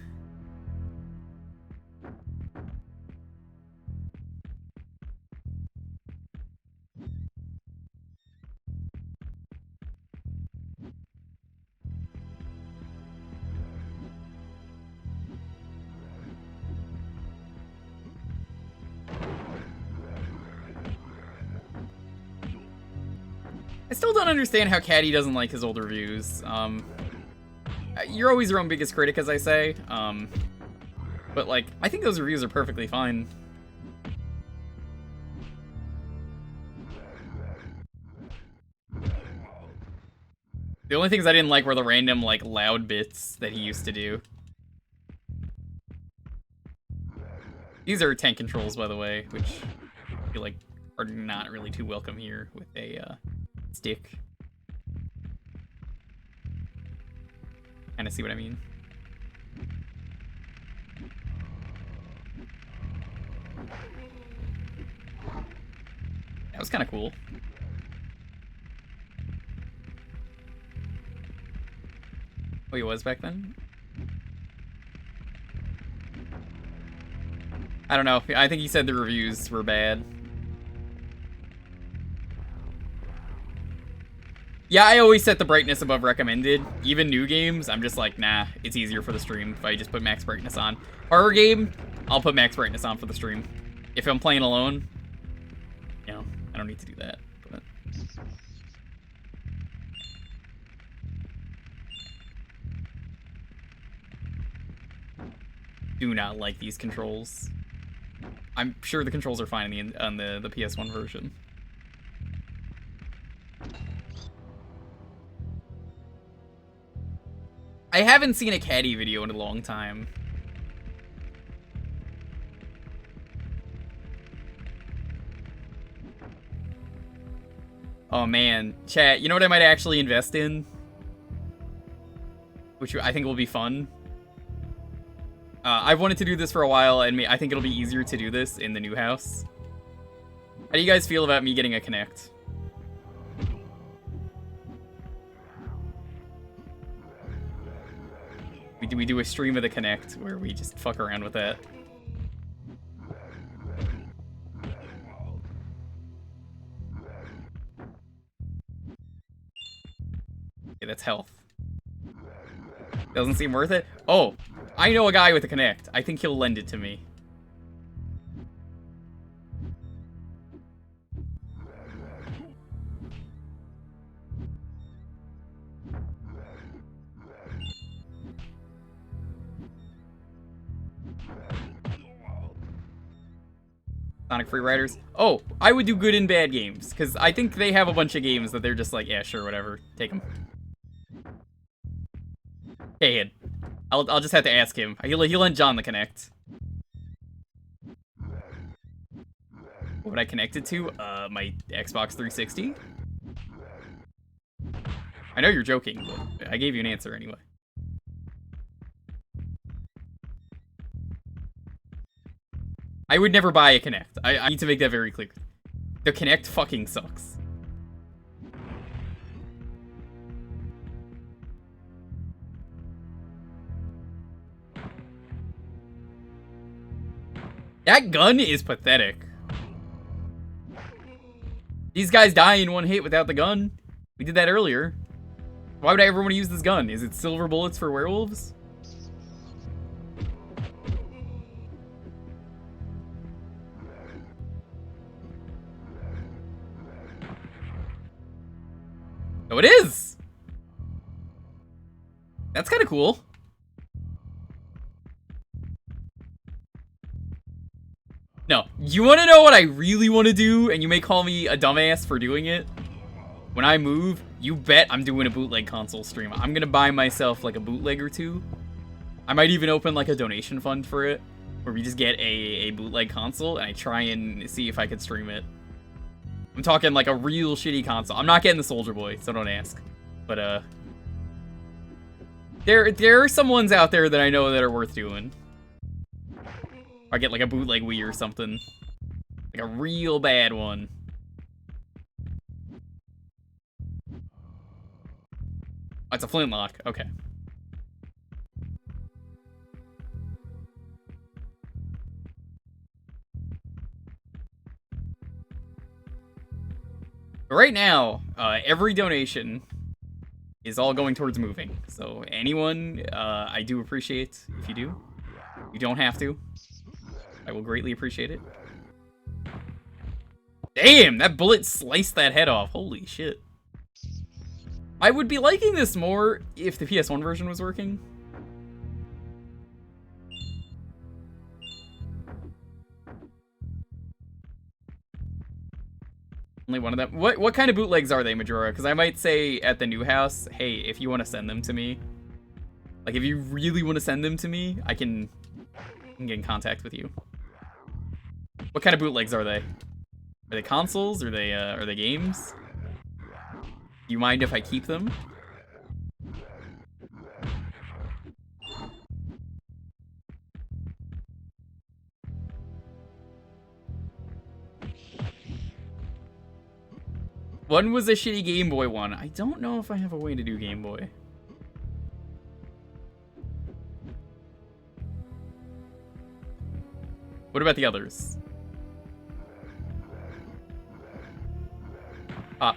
I still don't understand how Caddy doesn't like his old reviews. You're always your own biggest critic, as I say. But, like, I think those reviews are perfectly fine. The only things I didn't like were the random, like, loud bits that he used to do. These are tank controls, by the way, which I feel like are not really too welcome here with a, stick. Kinda see what I mean. That was kinda cool. Oh, he was back then? I don't know. I think he said the reviews were bad. Yeah, I always set the brightness above recommended. Even new games, I'm just like, nah, it's easier for the stream if I just put max brightness on. Horror game, I'll put max brightness on for the stream. If I'm playing alone, you know, I don't need to do that. But... do not like these controls. I'm sure the controls are fine on the PS1 version. I haven't seen a Caddy video in a long time. Oh man, chat, you know what I might actually invest in? Which I think will be fun. I've wanted to do this for a while, and I think it'll be easier to do this in the new house. How do you guys feel about me getting a Kinect? We do a stream of the Kinect where we just fuck around with that. Okay, that's health. Doesn't seem worth it. Oh, I know a guy with a Kinect. I think he'll lend it to me. Sonic Free Riders. Oh, I would do good in bad games, because I think they have a bunch of games that they're just like, yeah, sure, whatever, take them. Okay, I'll just have to ask him. He'll lend John the Kinect. What would I connect it to? My Xbox 360? I know you're joking, but I gave you an answer anyway. I would never buy a Kinect. I need to make that very clear. The Kinect fucking sucks. That gun is pathetic. These guys die in one hit without the gun. We did that earlier. Why would I ever want to use this gun? Is it silver bullets for werewolves? Oh, it is! That's kind of cool. No, you want to know what I really want to do, and you may call me a dumbass for doing it? When I move, you bet I'm doing a bootleg console stream. I'm gonna buy myself like a bootleg or two. I might even open like a donation fund for it, where we just get a bootleg console, and I try and see if I could stream it. I'm talking like a real shitty console. I'm not getting the Soldier Boy, so don't ask. But, there are some ones out there that I know that are worth doing. I get like a bootleg Wii or something. Like a real bad one. Oh, it's a flintlock. Okay. But right now, every donation is all going towards moving. So anyone, I do appreciate if you do. You don't have to. I will greatly appreciate it. Damn, that bullet sliced that head off. Holy shit. I would be liking this more if the PS1 version was working. Only one of them. What kind of bootlegs are they, Majora? Because I might say at the new house, hey, if you want to send them to me, like if you really want to send them to me, I can get in contact with you. What kind of bootlegs are they? Are they consoles? Are they games? Do you mind if I keep them? One was a shitty Game Boy one. I don't know if I have a way to do Game Boy. What about the others? Ah.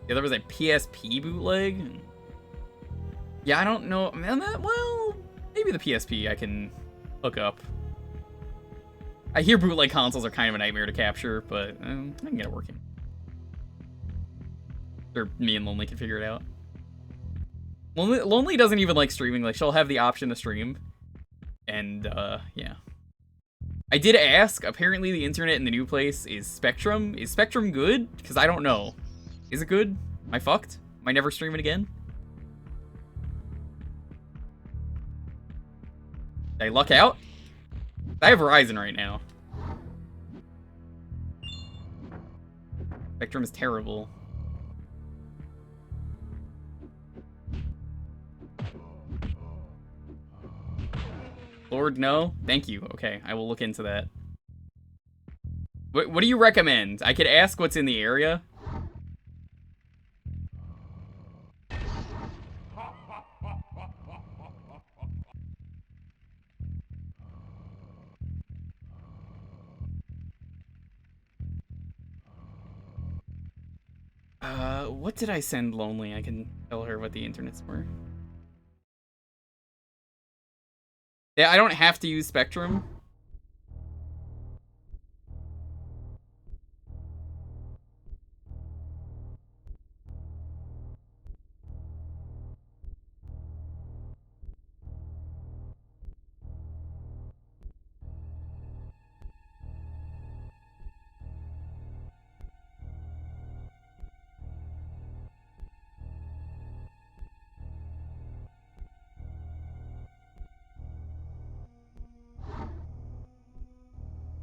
Yeah, there was a PSP bootleg. Yeah, I don't know. Man, well, maybe the PSP I can hook up. I hear bootleg consoles are kind of a nightmare to capture, but I can get it working. Or me and Lonely can figure it out. Lonely doesn't even like streaming. Like, she'll have the option to stream. And, yeah. I did ask. Apparently the internet in the new place is Spectrum. Is Spectrum good? Because I don't know. Is it good? Am I fucked? Am I never streaming again? Did I luck out? I have Verizon right now. Spectrum is terrible. Lord, no? Thank you. Okay, I will look into that. What do you recommend? I could ask what's in the area. What did I send Lonely? I can tell her what the internet's for. Yeah, I don't have to use Spectrum.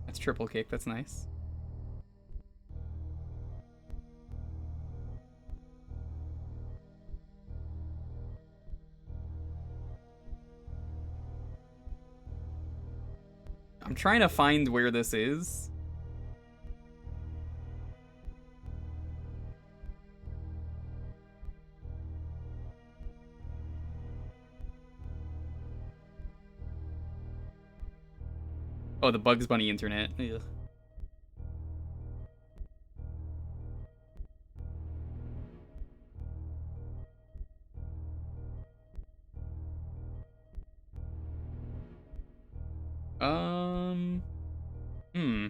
That's triple kick, that's nice. I'm trying to find where this is. Oh, the Bugs Bunny internet. Ugh. Hmm.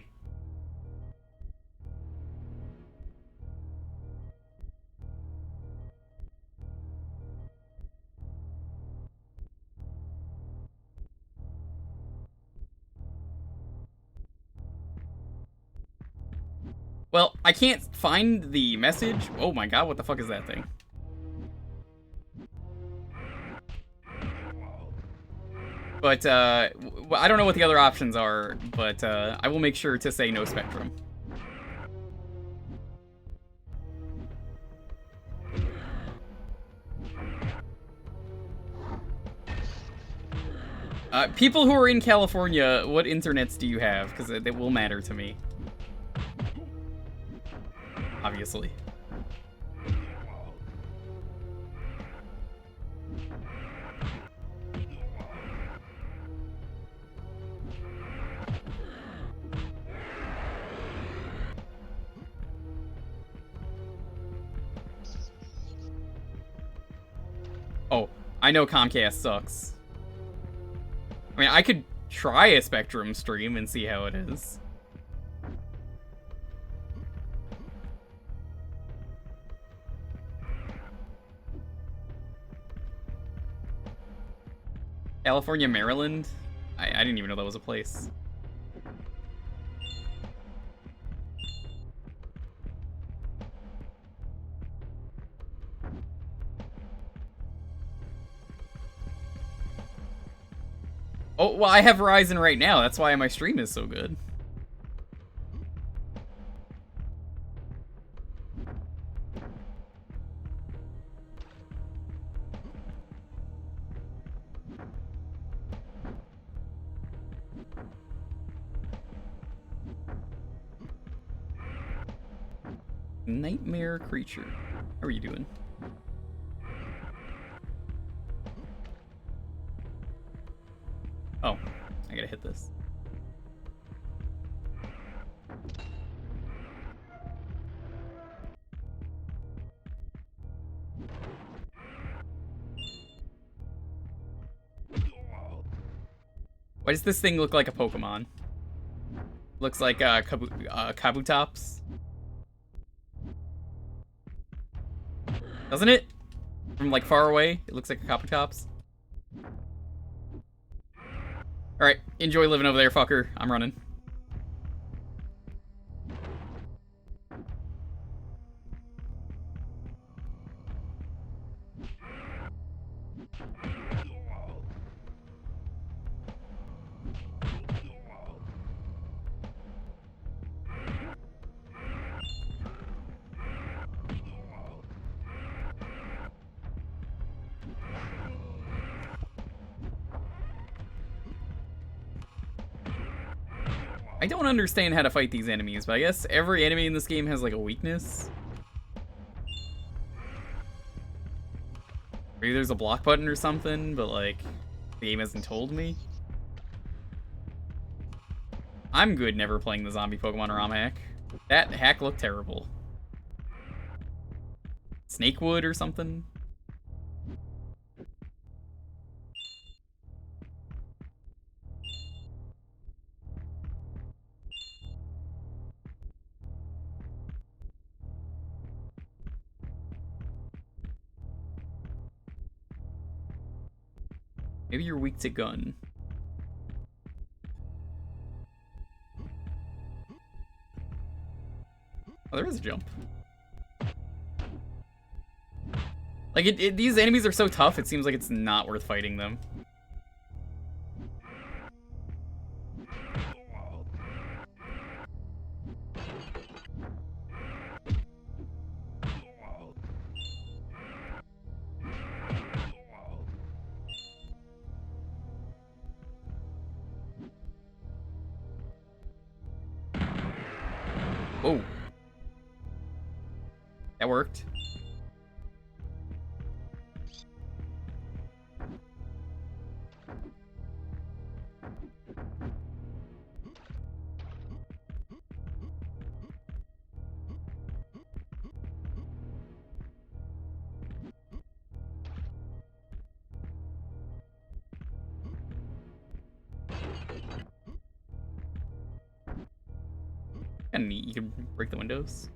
Well, I can't find the message. Oh my god, what the fuck is that thing? But, I don't know what the other options are, but, I will make sure to say no Spectrum. People who are in California, what internets do you have? Because it will matter to me. Obviously. Oh, I know Comcast sucks. I mean, I could try a Spectrum stream and see how it is. California, Maryland? I didn't even know that was a place. Oh, well, I have Verizon right now. That's why my stream is so good. Nightmare creature. How are you doing? Oh, I gotta hit this. Why does this thing look like a Pokemon? Looks like Kabutops. Doesn't it? From like far away, it looks like a Kabutops. Alright, enjoy living over there, fucker. I'm running. I don't understand how to fight these enemies, but I guess every enemy in this game has like a weakness. Maybe there's a block button or something, but like, the game hasn't told me. I'm good never playing the zombie Pokemon ROM hack. That hack looked terrible. Snakewood or something? Maybe you're weak to gun. Oh, there is a jump. Like, these enemies are so tough, it seems like it's not worth fighting them. Oh. That worked. Kinda neat, you can break the windows.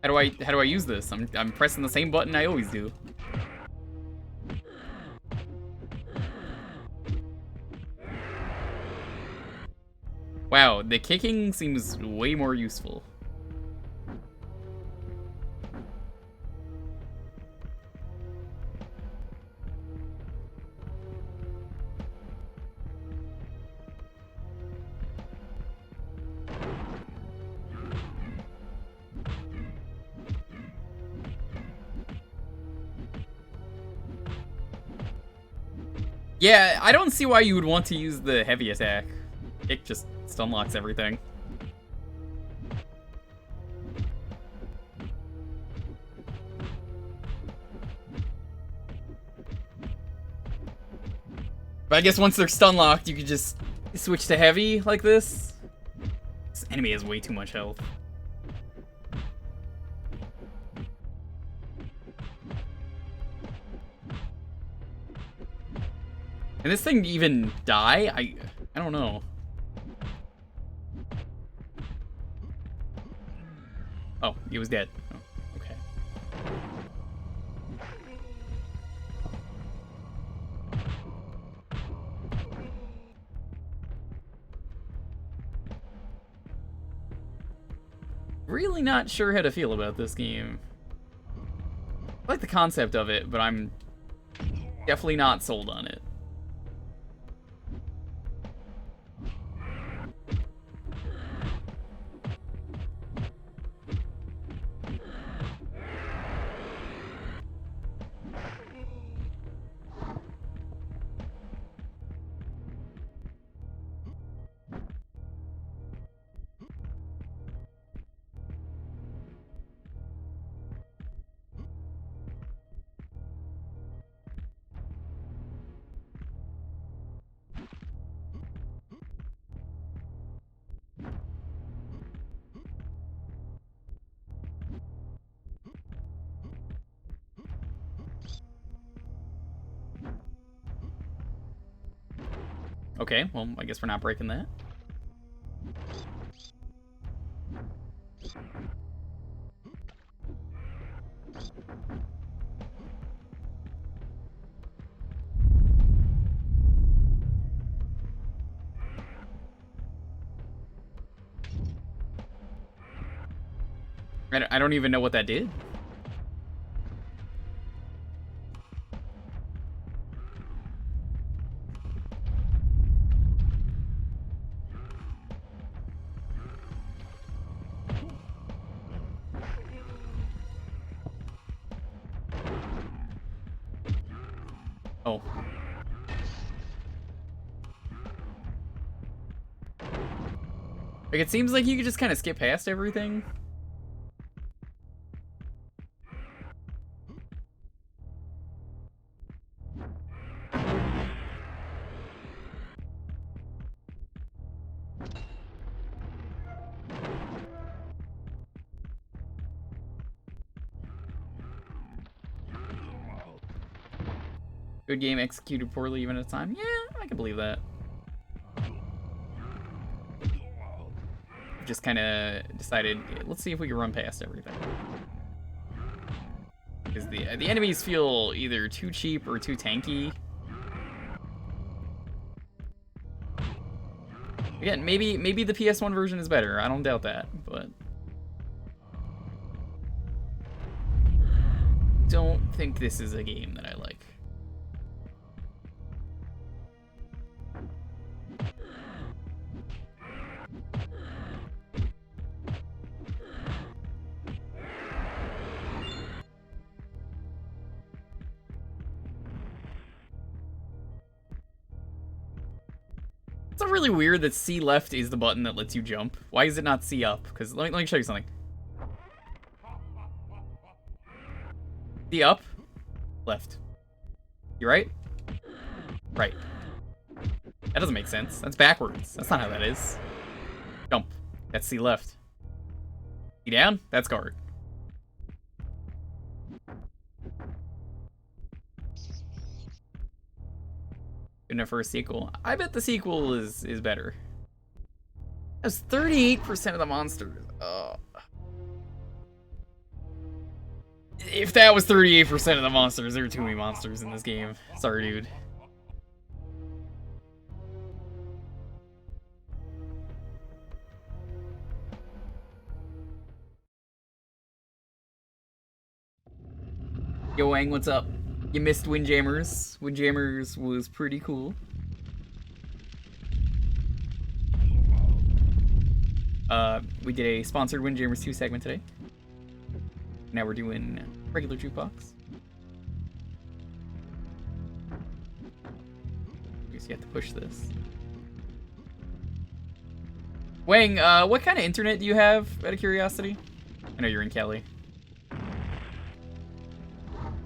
How do I use this? I'm pressing the same button I always do. Wow, the kicking seems way more useful. Yeah, I don't see why you would want to use the heavy attack. It just stun locks everything. But I guess once they're stun locked, you could just switch to heavy like this. This enemy has way too much health. Can this thing even die? I don't know. Oh, he was dead. Oh, okay. Really not sure how to feel about this game. I like the concept of it, but I'm definitely not sold on it. Okay, well, I guess we're not breaking that. I don't even know what that did. Oh. Like, it seems like you could just kind of skip past everything. Good game executed poorly even at a time. Yeah, I can believe that. Just kind of decided, let's see if we can run past everything. Because the enemies feel either too cheap or too tanky. Again, maybe the PS1 version is better. I don't doubt that, but don't think this is a game that I like. not really weird that C left is the button that lets you jump? Why is it not C up? Because let me show you something. C up, left. You right? Right. That doesn't make sense. That's backwards. That's not how that is. Jump. That's C left. C down? That's guard. Good enough for a sequel. I bet the sequel is better. That's 38% of the monsters. If that was 38% of the monsters, there are too many monsters in this game. Sorry, dude. Yo, Wang, what's up? You missed Windjammers. Windjammers was pretty cool. We did a sponsored Windjammers 2 segment today. Now we're doing regular Jewkbox. I guess you have to push this. Wang, what kind of internet do you have, out of curiosity? I know you're in Cali.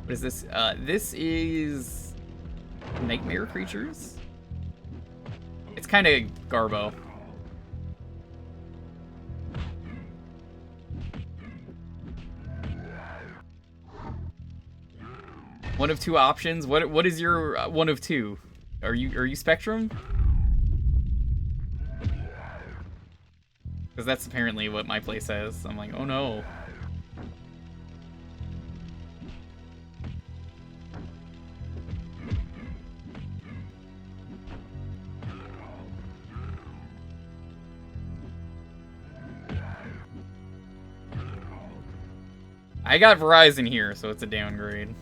What is this? This is Nightmare Creatures? It's kind of Garbo. One of two options. What is your one of two? Are you Spectrum? Because that's apparently what my play says. I'm like, oh no. I got Verizon here, so it's a downgrade.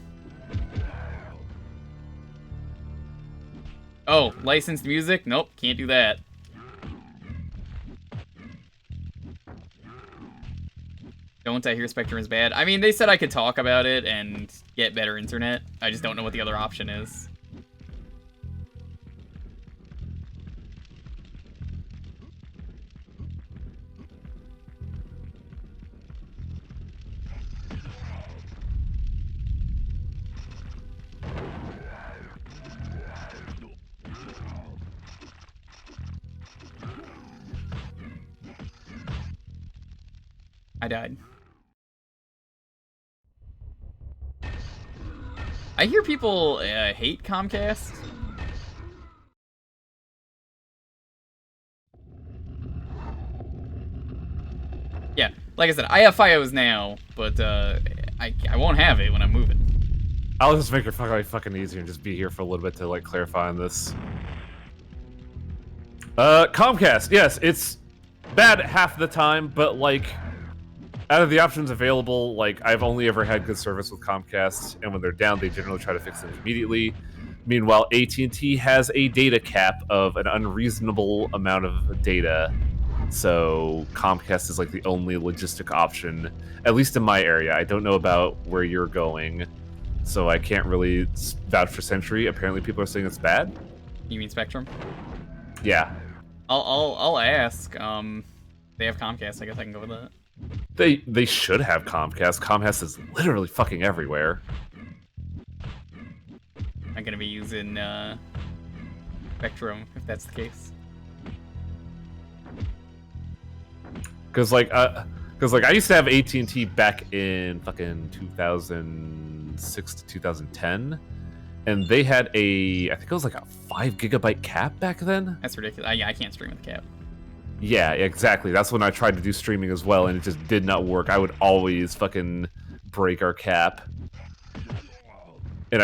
Oh, licensed music? Nope, can't do that. Don't I hear Spectrum is bad? I mean, they said I could talk about it and get better internet. I just don't know what the other option is. I died. I hear people hate Comcast. Yeah, like I said, I have FiOS now, but I won't have it when I'm moving. I'll just make it fucking easier and just be here for a little bit to like clarify on this. Comcast, yes, it's bad half the time, but like out of the options available, like I've only ever had good service with Comcast, and when they're down, they generally try to fix them immediately. Meanwhile, AT&T has a data cap of an unreasonable amount of data, so Comcast is like the only logistic option, at least in my area. I don't know about where you're going, so I can't really vouch for Century. Apparently, people are saying it's bad. You mean Spectrum? Yeah. I'll ask. They have Comcast. I guess I can go with that. They should have Comcast. Comcast is literally fucking everywhere. I'm gonna be using Spectrum if that's the case. Because I used to have AT&T back in fucking 2006 to 2010, and they had I think it was like a 5 gigabyte cap back then. That's ridiculous. I can't stream with the cap. Yeah, exactly. That's when I tried to do streaming as well, and it just did not work. I would always fucking break our cap. And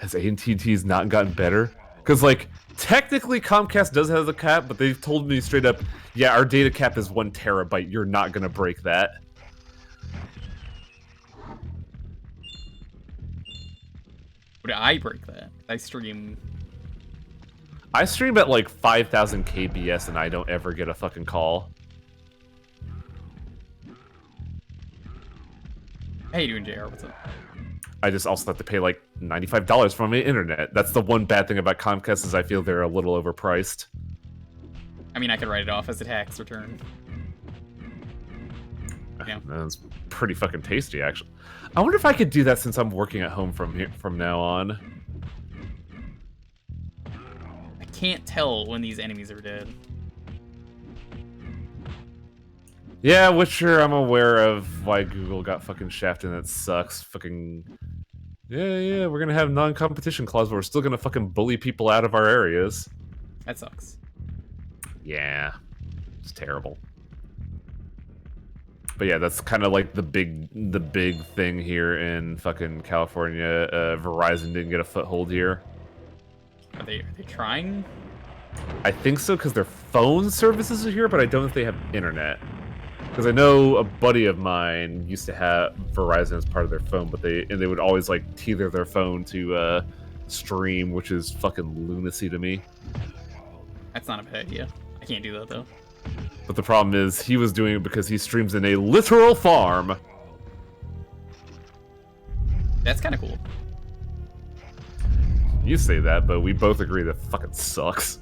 has AT&T's not gotten better? Because, like, technically Comcast does have the cap, but they've told me straight up, yeah, our data cap is 1 terabyte. You're not going to break that. Would I break that? I stream at like 5,000 kbs and I don't ever get a fucking call. How you doing, JR? What's up? I just also have to pay like $95 for my internet. That's the one bad thing about Comcast is I feel they're a little overpriced. I mean, I could write it off as a tax return. Yeah. That's pretty fucking tasty, actually. I wonder if I could do that since I'm working at home from now on. I can't tell when these enemies are dead. Yeah, Witcher, I'm aware of why Google got fucking shafted and that sucks. Fucking... Yeah, we're gonna have non-competition clause, but we're still gonna fucking bully people out of our areas. That sucks. Yeah. It's terrible. But yeah, that's kind of like the big thing here in fucking California. Verizon didn't get a foothold here. Are they trying? I think so, because their phone services are here, but I don't think they have internet. Because I know a buddy of mine used to have Verizon as part of their phone, but they would always like tether their phone to stream, which is fucking lunacy to me. That's not a bad idea. I can't do that though. But the problem is, he was doing it because he streams in a literal farm. That's kind of cool. You say that, but we both agree that fucking sucks.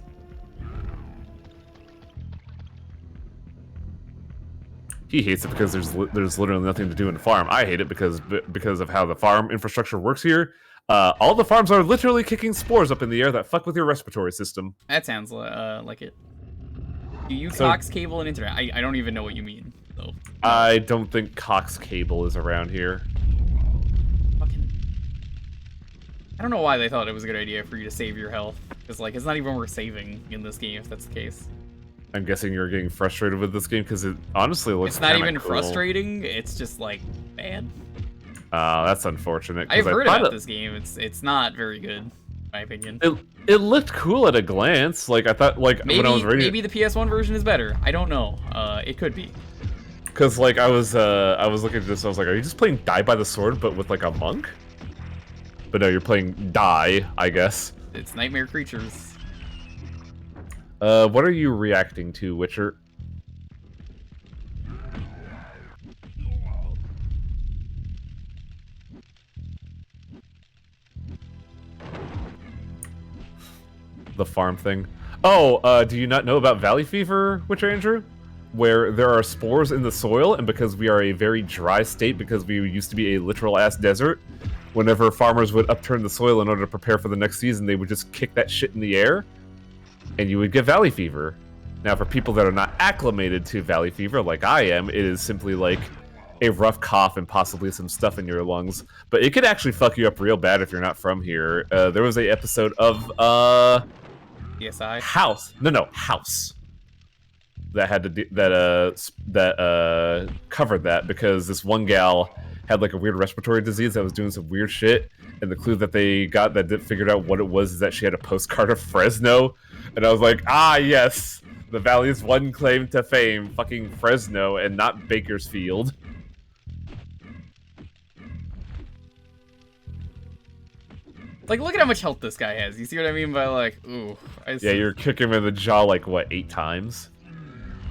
He hates it because there's literally nothing to do in the farm. I hate it because of how the farm infrastructure works here. All the farms are literally kicking spores up in the air that fuck with your respiratory system. That sounds like it. Do you cox cable and internet? I don't even know what you mean, though. I don't think Cox Cable is around here. Fucking... I don't know why they thought it was a good idea for you to save your health. Because, like, it's not even worth saving in this game, if that's the case. I'm guessing you're getting frustrated with this game, because it honestly looks It's not even cool. frustrating, it's just, like, bad. That's unfortunate. I've heard about this game. It's not very good, in my opinion. It looked cool at a glance. Like, I thought, like, when I was reading... Maybe the PS1 version is better. I don't know. It could be. Because, like, I was looking at this, I was like, are you just playing Die by the Sword, but with, like, a monk? But no, you're playing Die, I guess. It's Nightmare Creatures. What are you reacting to, Witcher? The farm thing. Oh, do you not know about Valley Fever, Witcher Andrew? Where there are spores in the soil, and because we are a very dry state, because we used to be a literal-ass desert, whenever farmers would upturn the soil in order to prepare for the next season, they would just kick that shit in the air, and you would get Valley Fever. Now, for people that are not acclimated to Valley Fever, like I am, it is simply like a rough cough and possibly some stuff in your lungs. But it could actually fuck you up real bad if you're not from here. There was a episode of, ESI? House. No, House. That had to covered that because this one gal had like a weird respiratory disease that was doing some weird shit, and the clue that they got that figured out what it was is that she had a postcard of Fresno, and I was like, ah, yes, the Valley's one claim to fame, fucking Fresno and not Bakersfield. Like, look at how much health this guy has. You see what I mean by, like, ooh. Yeah, you're kicking him in the jaw, like, what, 8 times?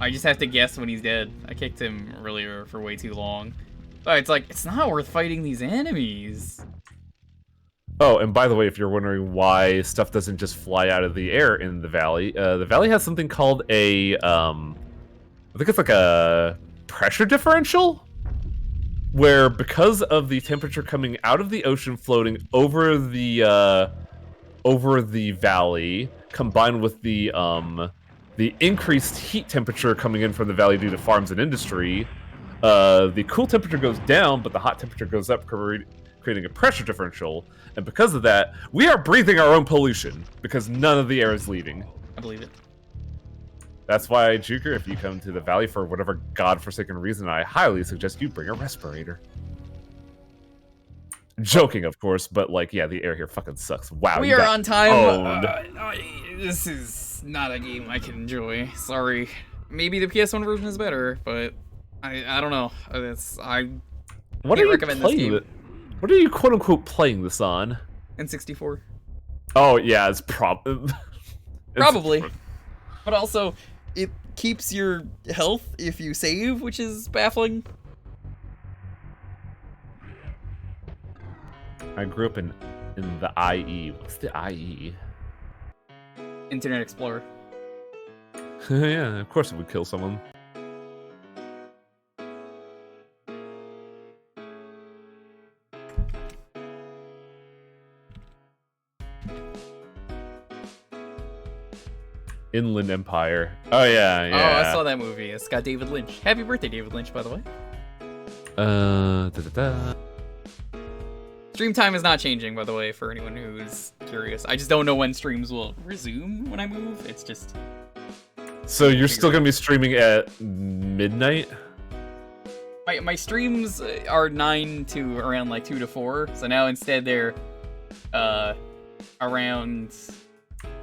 I just have to guess when he's dead. I kicked him earlier for way too long. But it's like, it's not worth fighting these enemies. Oh, and by the way, if you're wondering why stuff doesn't just fly out of the air in the Valley has something called a, I think it's like a pressure differential? Where because of the temperature coming out of the ocean floating over the valley, combined with the increased heat temperature coming in from the valley due to farms and industry, the cool temperature goes down, but the hot temperature goes up, creating a pressure differential. And because of that, we are breathing our own pollution, because none of the air is leaving. I believe it. That's why, Jewker, if you come to the valley for whatever godforsaken reason, I highly suggest you bring a respirator. Joking, of course, but, like, yeah, the air here fucking sucks. Wow, we are on time. This is not a game I can enjoy. Sorry. Maybe the PS1 version is better, but I don't know. What are you playing? What are you quote unquote playing this on? N64. Oh yeah, it's probably. But also, it keeps your health if you save, which is baffling. I grew up in the IE. What's the IE? Internet Explorer. Yeah, of course it would kill someone. Inland Empire. Oh yeah, yeah. Oh, I saw that movie. It's got David Lynch. Happy birthday, David Lynch, by the way. Stream time is not changing, by the way, for anyone who's curious. I just don't know when streams will resume when I move. It's just... So you're still gonna be streaming at midnight? My streams are 9 to around like 2 to 4. So now instead they're around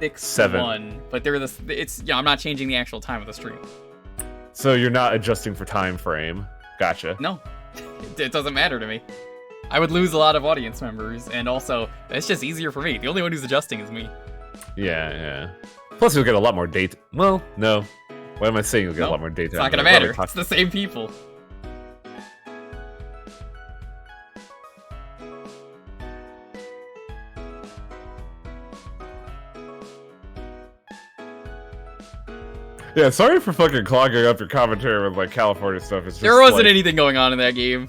6 7. to 1. But they're I'm not changing the actual time of the stream. So you're not adjusting for time frame. Gotcha. No. It doesn't matter to me. I would lose a lot of audience members, and also, it's just easier for me. The only one who's adjusting is me. Yeah. Plus, you'll get a lot more data. Well, no. What am I saying? You'll get a lot more data. It's not gonna matter. It's the same people. Yeah, sorry for fucking clogging up your commentary with like California stuff. It's just, there wasn't anything going on in that game.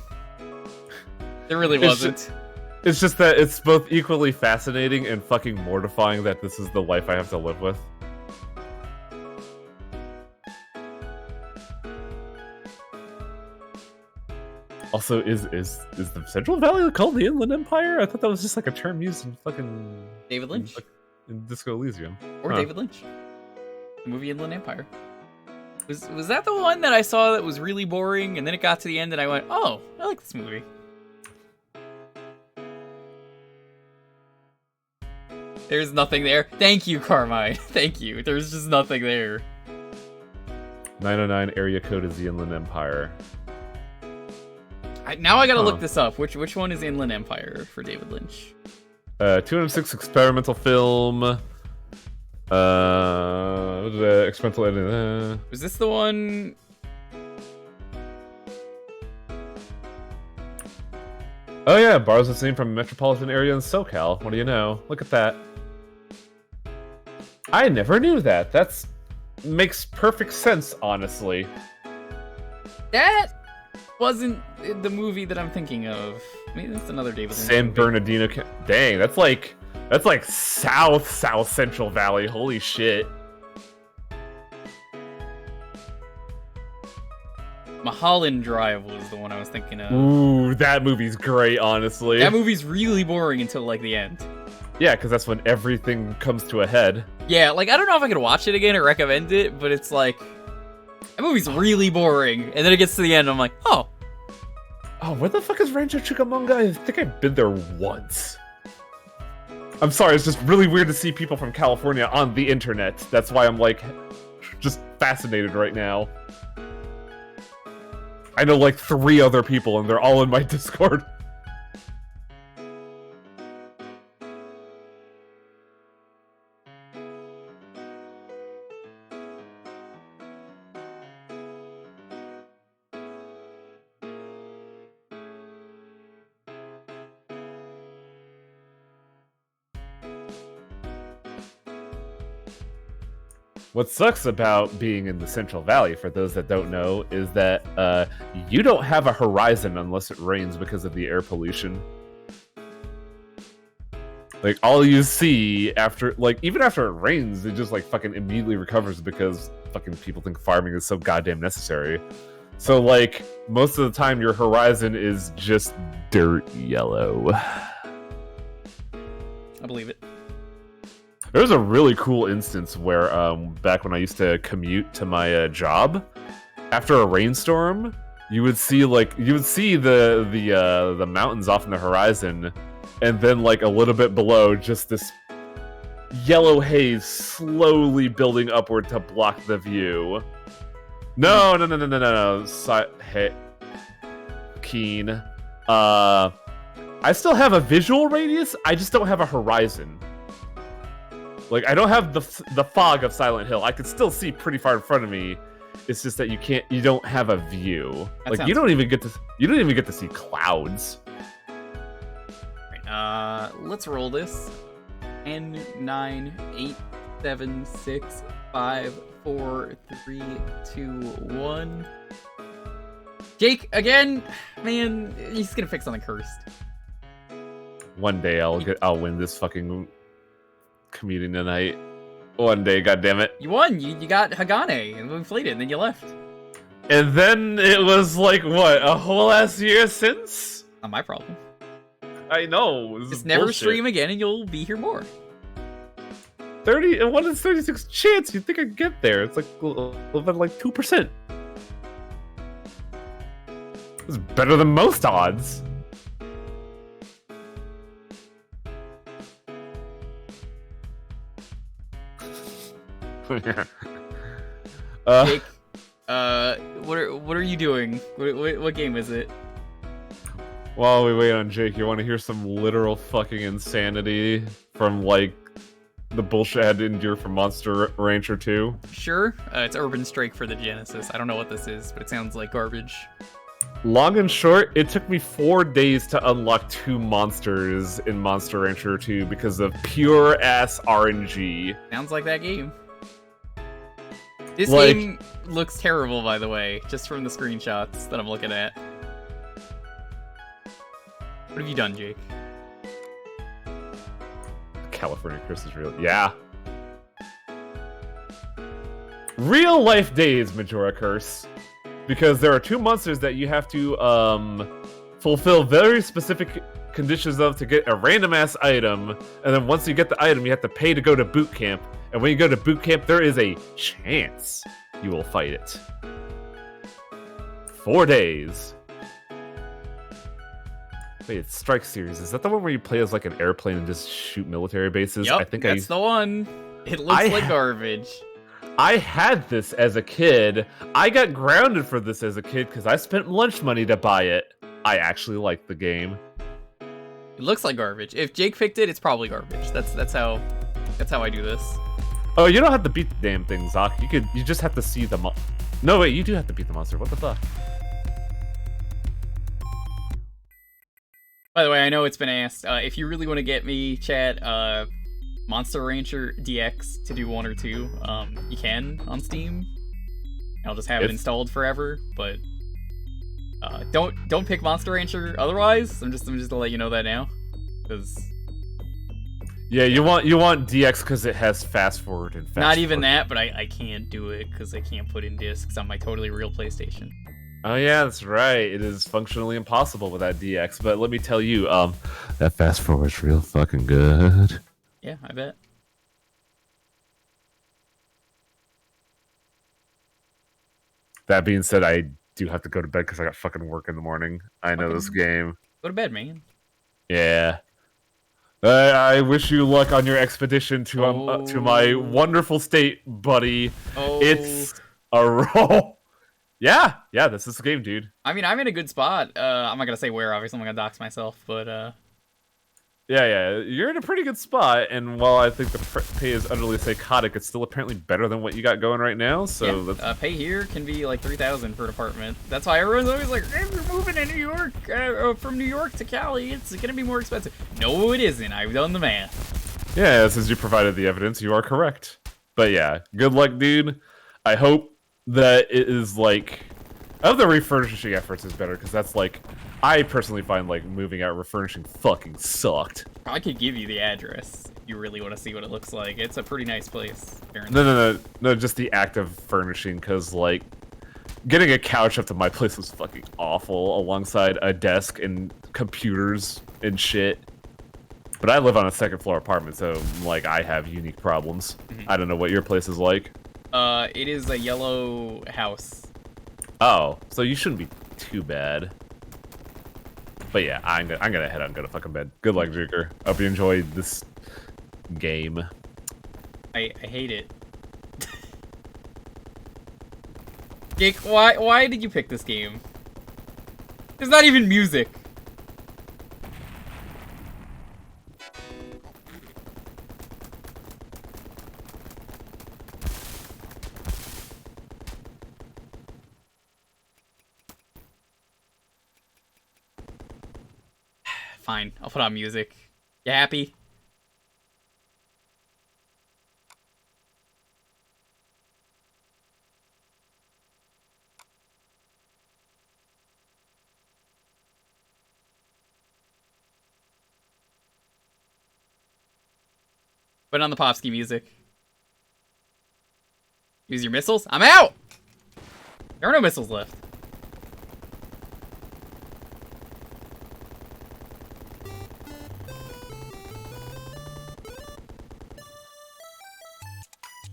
There really wasn't. It's just that it's both equally fascinating and fucking mortifying that this is the life I have to live with. Also, is the Central Valley called the Inland Empire? I thought that was just like a term used in fucking David Lynch in Disco Elysium. Or David Lynch. The movie Inland Empire. Was that the one that I saw that was really boring, and then it got to the end and I went, oh, I like this movie. There's nothing there. Thank you, Carmine. Thank you. There's just nothing there. 909 area code is the Inland Empire. Now I gotta look this up. Which one is Inland Empire for David Lynch? 206 experimental film. Experimental editing. Was this the one? Oh yeah, borrows its name from a metropolitan area in SoCal. What do you know? Look at that. I never knew that. That's makes perfect sense, honestly. That wasn't the movie that I'm thinking of. Maybe that's another David Lynch San movie. Bernardino. Dang, that's like South Central Valley. Holy shit. Mulholland Drive was the one I was thinking of. Ooh, that movie's great, honestly. That movie's really boring until like the end. Yeah, because that's when everything comes to a head. Yeah, like I don't know if I could watch it again or recommend it, but it's like that movie's really boring, and then it gets to the end, and I'm like, oh, where the fuck is Rancho Cucamonga? I think I've been there once. I'm sorry, it's just really weird to see people from California on the internet. That's why I'm like, just fascinated right now. I know like 3 other people, and they're all in my Discord. What sucks about being in the Central Valley, for those that don't know, is that you don't have a horizon unless it rains because of the air pollution. Like, all you see after, like, even after it rains, it just, like, fucking immediately recovers because fucking people think farming is so goddamn necessary. So, like, most of the time your horizon is just dirt yellow. I believe it. There was a really cool instance where, back when I used to commute to my job, after a rainstorm, you would see the mountains off in the horizon, and then like a little bit below, just this yellow haze slowly building upward to block the view. No. Keen. I still have a visual radius. I just don't have a horizon. Like, I don't have the fog of Silent Hill. I can still see pretty far in front of me. It's just that you don't have a view. Like, you don't even get to see clouds. Right, let's roll this. 10, 9, 8, 7, 6, 5, 4, 3, 2, 1. Jake, again? Man, he's gonna pick something cursed. One day I'll win this fucking comedian tonight. One day, goddammit. You won. You got Hagane and inflated, and then you left. And then it was like, what, a whole ass year since? Not my problem. I know. Just never stream again, and you'll be here more. 30 and 1 in 36 chance. You'd think I'd get there. It's like like 2%. It's better than most odds. Jake, what are you doing? What game is it? While we wait on Jake, you want to hear some literal fucking insanity from like the bullshit I had to endure from Monster Rancher 2? Sure. It's Urban Strike for the Genesis. I don't know what this is, but it sounds like garbage. Long and short, it took me 4 days to unlock 2 monsters in Monster Rancher 2 because of pure ass RNG. Sounds like that game. This Like- game looks terrible, by the way, just from the screenshots that I'm looking at. What have you done, Jake? California Curse is real. Yeah. Real life days, Majora Curse. Because there are 2 monsters that you have to fulfill very specific conditions of to get a random ass item. And then once you get the item, you have to pay to go to boot camp. And when you go to boot camp, there is a chance you will fight it. 4 days. Wait, it's Strike Series. Is that the one where you play as like an airplane and just shoot military bases? Yep, I think that's the one. It looks like garbage. I had this as a kid. I got grounded for this as a kid because I spent lunch money to buy it. I actually liked the game. It looks like garbage. If Jake picked it, it's probably garbage. That's how I do this. Oh, you don't have to beat the damn thing, Zach. You just have to see the No, wait, you do have to beat the monster. What the fuck? By the way, I know it's been asked. If you really want to get me, chat, Monster Rancher DX to do 1 or 2, you can on Steam. I'll just have it installed forever, but don't pick Monster Rancher otherwise. I'm just gonna let you know that now, because yeah, you want DX because it has fast forward and fast. Not even forward. that, but I can't do it because I can't put in discs on my totally real PlayStation. Oh yeah, that's right. It is functionally impossible without DX. But let me tell you, that fast forward's real fucking good. Yeah, I bet. That being said, I do have to go to bed because I got fucking work in the morning. I know this game. Go to bed, man. Yeah. I wish you luck on your expedition to my wonderful state, buddy. Oh. It's a roll. Yeah, this is the game, dude. I mean, I'm in a good spot. I'm not gonna say where, obviously. I'm gonna dox myself, but Yeah, you're in a pretty good spot, and while I think the pay is utterly psychotic, it's still apparently better than what you got going right now, so yeah, pay here can be like 3,000 per apartment. That's why everyone's always like, if you're moving to New York, from New York to Cali, it's gonna be more expensive. No, it isn't. I've done the math. Yeah, since you provided the evidence, you are correct. But yeah, good luck, dude. I hope that it is like... I hope the refurnishing efforts is better, because that's like... I personally find like moving out refurnishing fucking sucked. I could give you the address if you really want to see what it looks like. It's a pretty nice place, apparently. No, just the act of furnishing, because like... Getting a couch up to my place was fucking awful, alongside a desk and computers and shit. But I live on a second floor apartment, so like I have unique problems. I don't know what your place is like. It is a yellow house. Oh, so you shouldn't be too bad. But yeah, I'm gonna head out and go to fucking bed. Good luck, Jewker. Hope you enjoyed this game. I hate it. Jake, why did you pick this game? There's not even music. Fine, I'll put on music. You happy? Put on the Popsky music. Use your missiles. I'm out! There are no missiles left.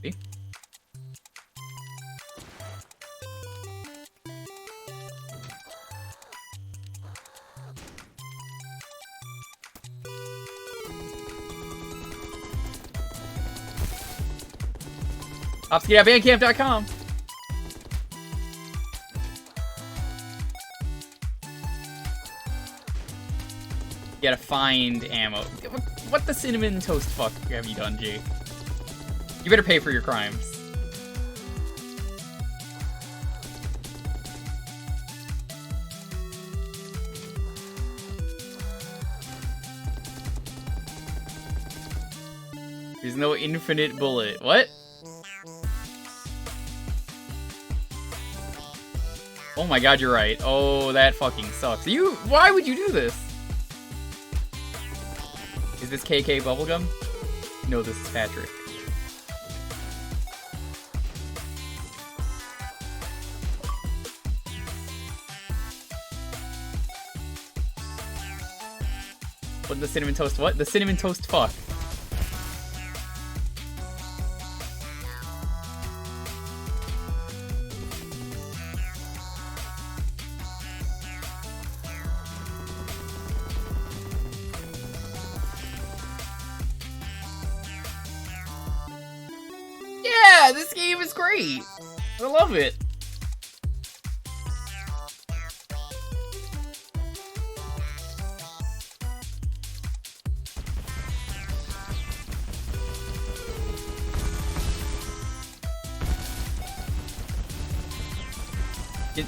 See? Popsky.bandcamp.com. You gotta find ammo. What the cinnamon toast fuck have you done, Jake? You better pay for your crimes. There's no infinite bullet. What? Oh my god, you're right. Oh, that fucking sucks. Why would you do this? Is this KK bubblegum? No, this is Patrick. What, the cinnamon toast what? The cinnamon toast fuck. Yeah, this game is great. I love it.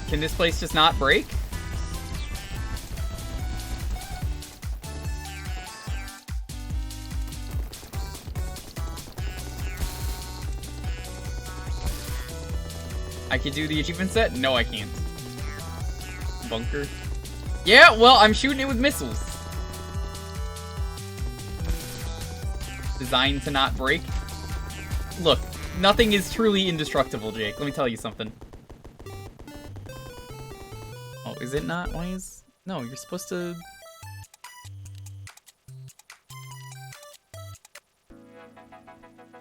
Can this place just not break? I could do the achievement set? No, I can't. Bunker. Yeah, well, I'm shooting it with missiles. Designed to not break. Look, nothing is truly indestructible, Jake. Let me tell you something. Oh, is it not? Why is... No, you're supposed to...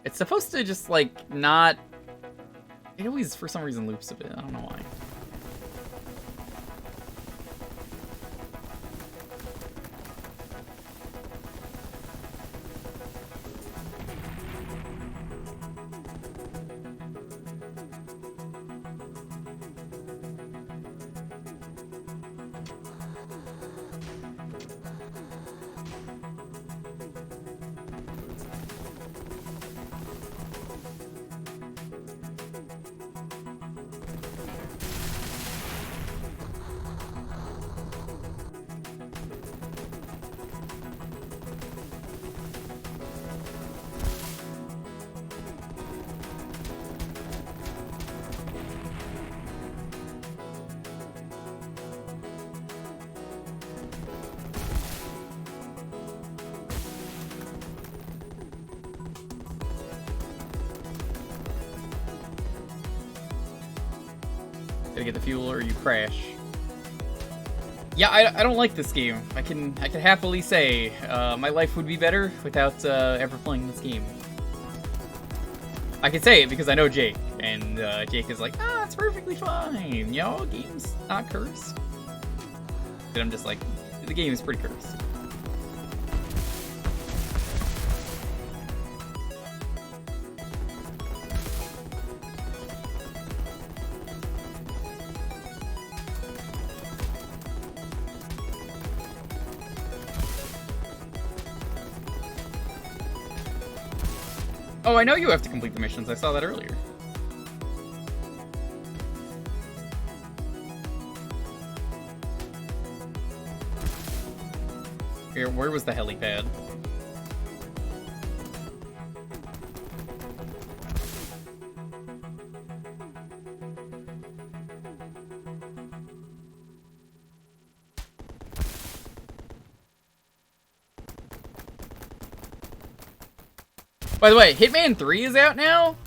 It's supposed to just, like, not... It always, for some reason, loops a bit. I don't know why. Gotta get the fuel or you crash. Yeah, I don't like this game. I can happily say my life would be better without ever playing this game. I can say it because I know Jake, and Jake is like, ah, it's perfectly fine. You know, game's not cursed. And I'm just like, the game is pretty cursed. Oh, I know you have to complete the missions. I saw that earlier. Here, where was the helipad? By the way, Hitman 3 is out now?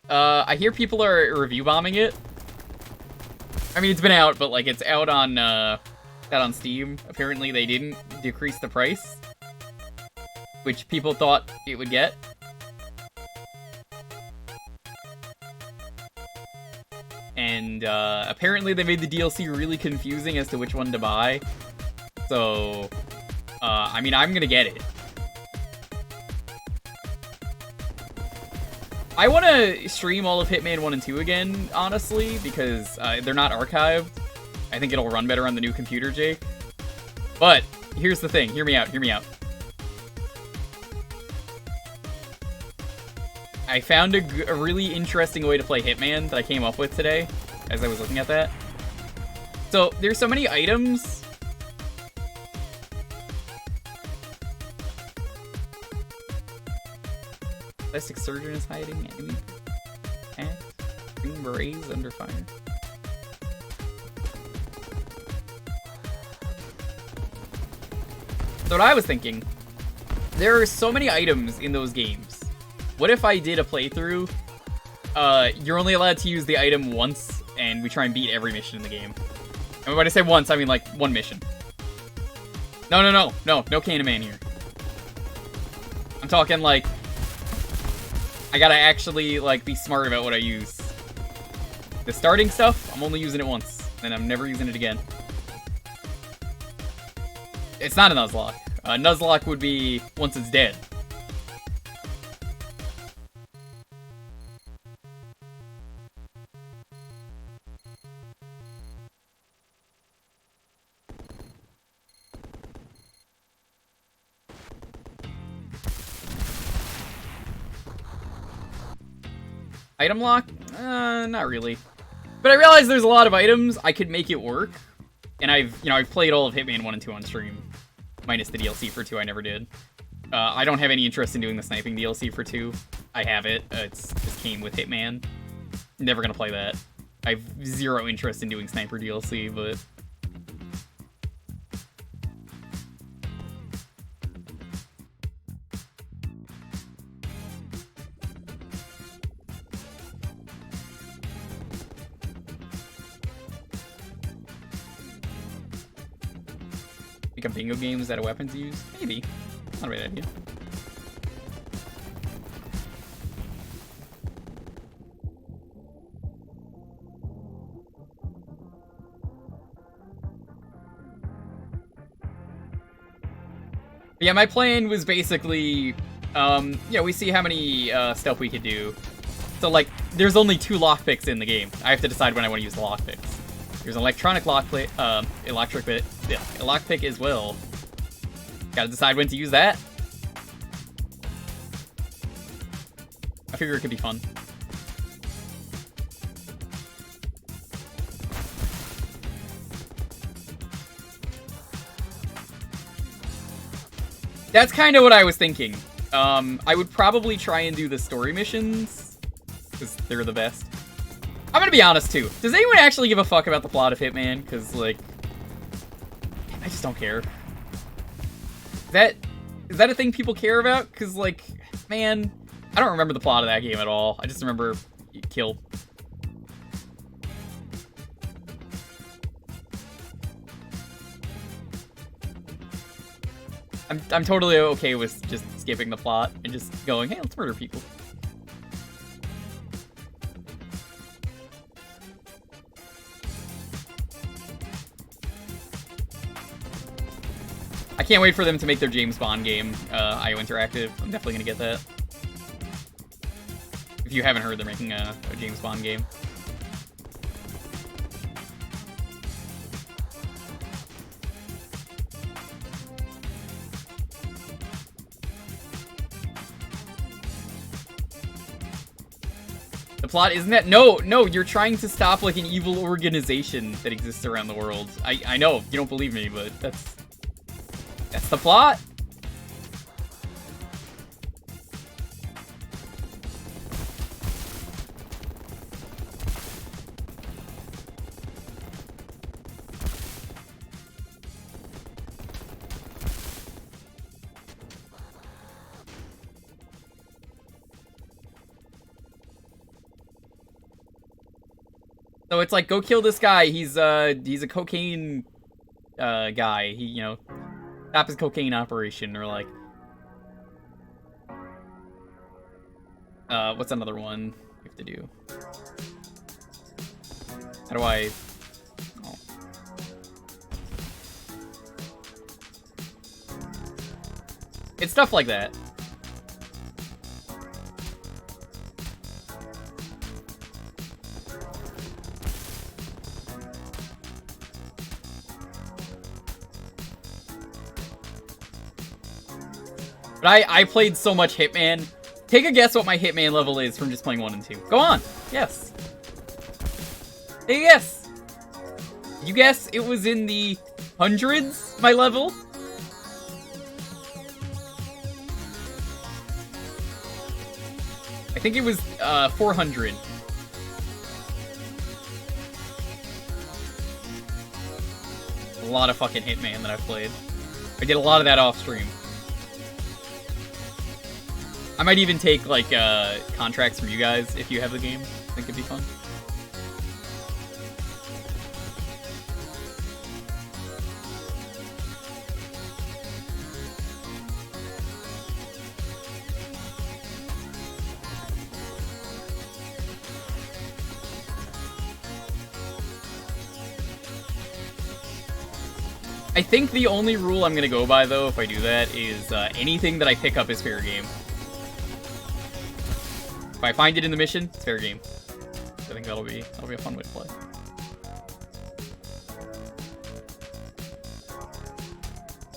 I hear people are review bombing it. I mean, it's been out, but like it's out on Steam. Apparently they didn't decrease the price, which people thought it would get. And apparently they made the DLC really confusing as to which one to buy. So, I mean, I'm gonna get it. I want to stream all of Hitman 1 and 2 again, honestly, because they're not archived. I think it'll run better on the new computer, Jake. But, here's the thing. Hear me out, hear me out. I found a really interesting way to play Hitman that I came up with today, as I was looking at that. So, there's so many items. Plastic Surgeon is hiding. Enemy attack. Green Berets under fire. So what I was thinking, there are so many items in those games. What if I did a playthrough? You're only allowed to use the item once, and we try and beat every mission in the game. And when I say once, I mean like one mission. No Cannon Man here. I'm talking like, I gotta actually like be smart about what I use. The starting stuff, I'm only using it once, and I'm never using it again. It's not a Nuzlocke. Nuzlocke would be once it's dead. Item lock? Not really. But I realize there's a lot of items. I could make it work. And I've played all of Hitman 1 and 2 on stream. Minus the DLC for 2, I never did. I don't have any interest in doing the sniping DLC for 2. I have it. It's just came with Hitman. Never gonna play that. I have zero interest in doing sniper DLC, but... Become bingo games that a weapons use? Maybe. Not a bad idea. Yeah, my plan was basically, we see how many stuff we could do. So, like, there's only 2 lockpicks in the game. I have to decide when I want to use the lockpicks. There's an electronic lockpick, lockpick as well. Gotta decide when to use that. I figure it could be fun. That's kind of what I was thinking. I would probably try and do the story missions, because they're the best. I'm gonna be honest, too. Does anyone actually give a fuck about the plot of Hitman? Because, like, I just don't care. Is that a thing people care about? Because, like, man, I don't remember the plot of that game at all. I just remember kill. I'm totally okay with just skipping the plot and just going, hey, let's murder people. I can't wait for them to make their James Bond game, IO Interactive. I'm definitely gonna get that. If you haven't heard, they're making a James Bond game. The plot isn't that? No, you're trying to stop like an evil organization that exists around the world. I know, you don't believe me, but that's the plot. So it's like, go kill this guy. He's a cocaine guy. He, you know, stop his cocaine operation, or like, what's another one we have to do? How do I? Oh. It's stuff like that. But I played so much Hitman. Take a guess what my Hitman level is from just playing 1 and 2. Go on. Yes. Take a guess. You guess it was in the hundreds, my level? I think it was 400. A lot of fucking Hitman that I've played. I did a lot of that off stream. I might even take, like, contracts from you guys if you have the game. I think it'd be fun. I think the only rule I'm gonna go by, though, if I do that, is anything that I pick up is fair game. If I find it in the mission, it's fair game. I think that'll be a fun way to play.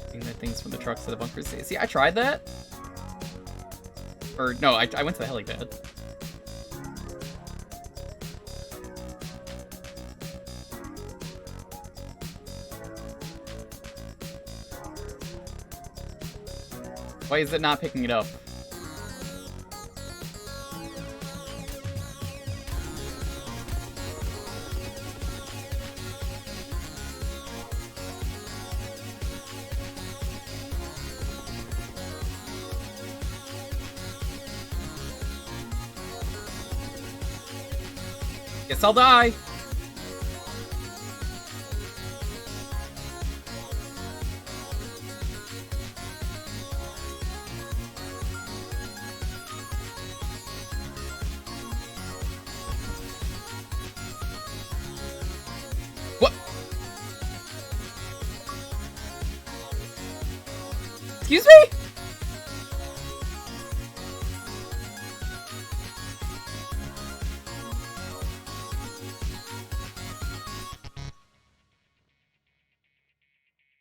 Taking the things from the trucks to the bunkers. See, I tried that. Or no, I went to the helipad. Why is it not picking it up? Guess I'll die. What? Excuse me?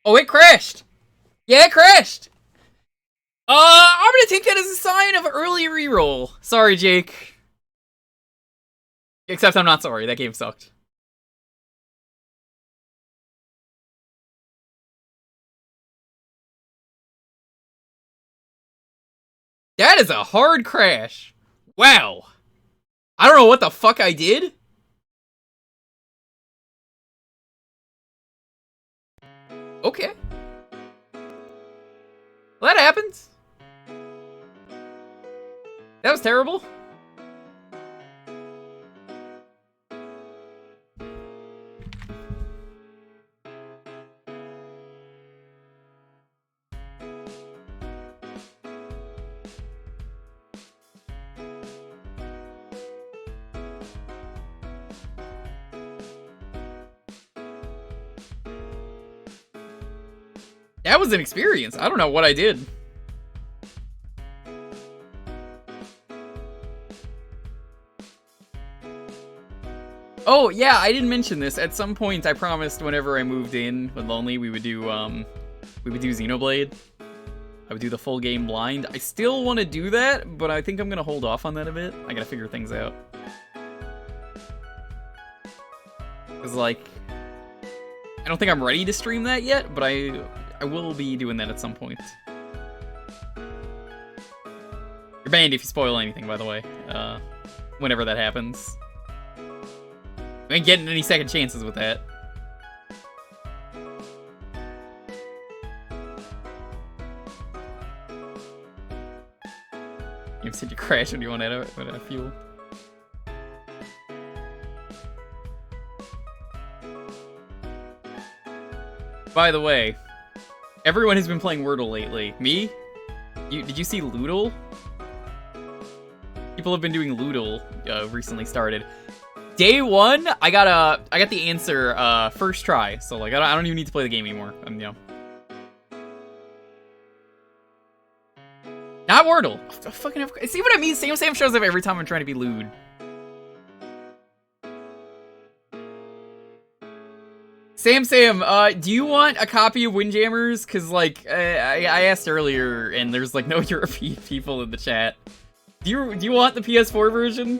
Oh, it crashed! Yeah, it crashed! I'm gonna take that as a sign of early reroll. Sorry, Jake. Except I'm not sorry, that game sucked. That is a hard crash. Wow. I don't know what the fuck I did. Okay. Well, that happens. That was terrible. That was an experience. I don't know what I did. Oh, yeah, I didn't mention this. At some point, I promised whenever I moved in with Lonely, we would do Xenoblade. I would do the full game blind. I still want to do that, but I think I'm going to hold off on that a bit. I gotta figure things out. Because, like, I don't think I'm ready to stream that yet, but I will be doing that at some point. You're banned if you spoil anything, by the way. Whenever that happens. I ain't getting any second chances with that. You said you crash when you went out of fuel. By the way, everyone has been playing Wordle lately. Me? Did you see Loodle? People have been doing Loodle, recently started. Day 1, I got the answer, first try. So, like, I don't even need to play the game anymore. You know. Not Wordle. See what I mean? Sam shows up every time I'm trying to be lewd. Sam, do you want a copy of Windjammers? Cause like I asked earlier, and there's like no European people in the chat. Do you want the PS4 version?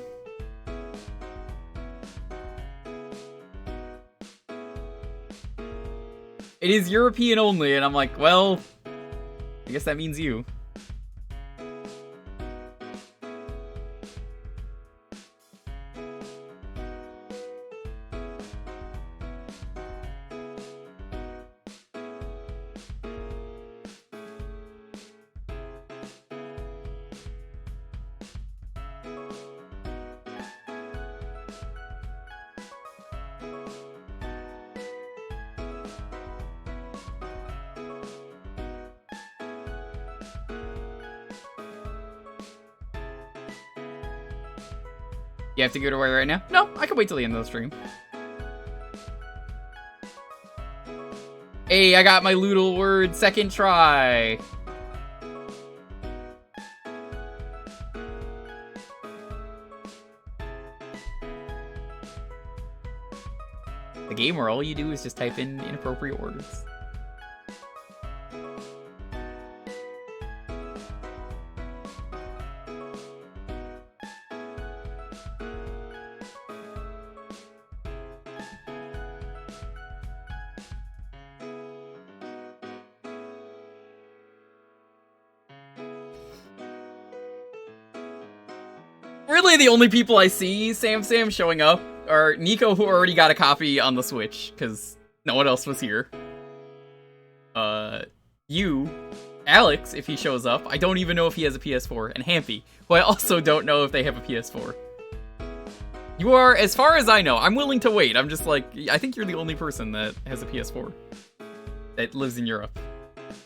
It is European only, and I'm like, well, I guess that means you. You have to go to where right now? No, I can wait till the end of the stream. Hey, I got my Loodle word second try. The game where all you do is just type in inappropriate words. Really, the only people I see Sam showing up are Nico, who already got a copy on the Switch, because no one else was here. You, Alex, if he shows up. I don't even know if he has a PS4. And Hampy, who I also don't know if they have a PS4. You are, as far as I know, I'm willing to wait. I'm just like, I think you're the only person that has a PS4 that lives in Europe.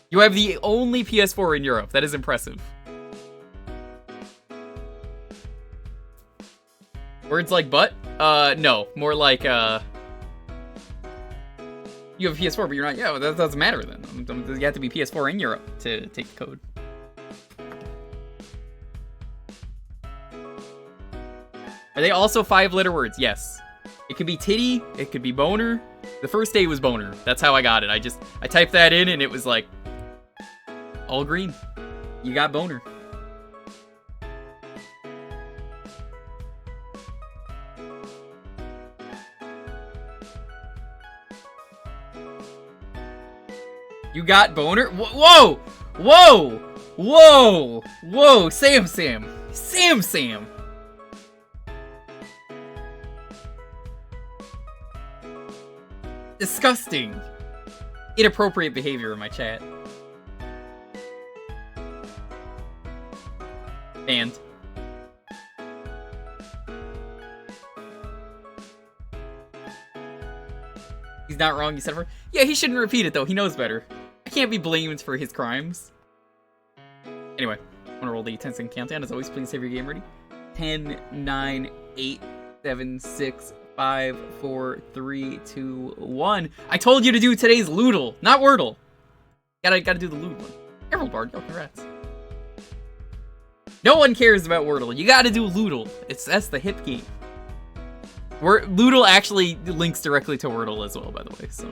You have the only PS4 in Europe. That is impressive. Words like butt? No. More like, you have a PS4, but you're not. Yeah, well, that doesn't matter then. You have to be PS4 in Europe to take the code. Are they also 5-letter words? Yes. It could be titty. It could be boner. The first day was boner. That's how I got it. I typed that in and it was like, all green. You got boner. You got boner? Whoa! Whoa! Whoa! Whoa! Sam! Disgusting. Inappropriate behavior in my chat. Banned. He's not wrong, you said for. Yeah, he shouldn't repeat it though, he knows better. I can't be blamed for his crimes. Anyway, I'm gonna roll the 10-second countdown. As always, please have your game ready. 10, 9, 8, 7, 6, 5, 4, 3, 2, 1. I told you to do today's Loodle, not Wordle. Gotta do the Lood one. Careful, Bard. Yo, congrats. No one cares about Wordle. You gotta do Loodle. That's the hip game. Loodle actually links directly to Wordle as well, by the way, so.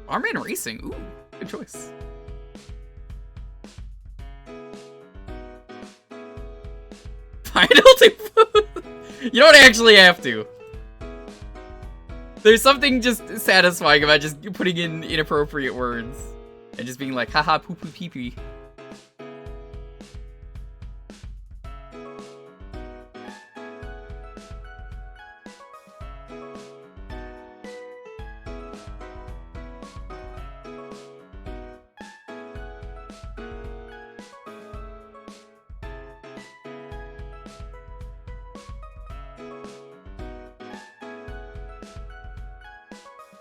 Bomberman Racing. Ooh, good choice. Penalty food. You don't actually have to. There's something just satisfying about just putting in inappropriate words and just being like, haha, poo poo pee pee.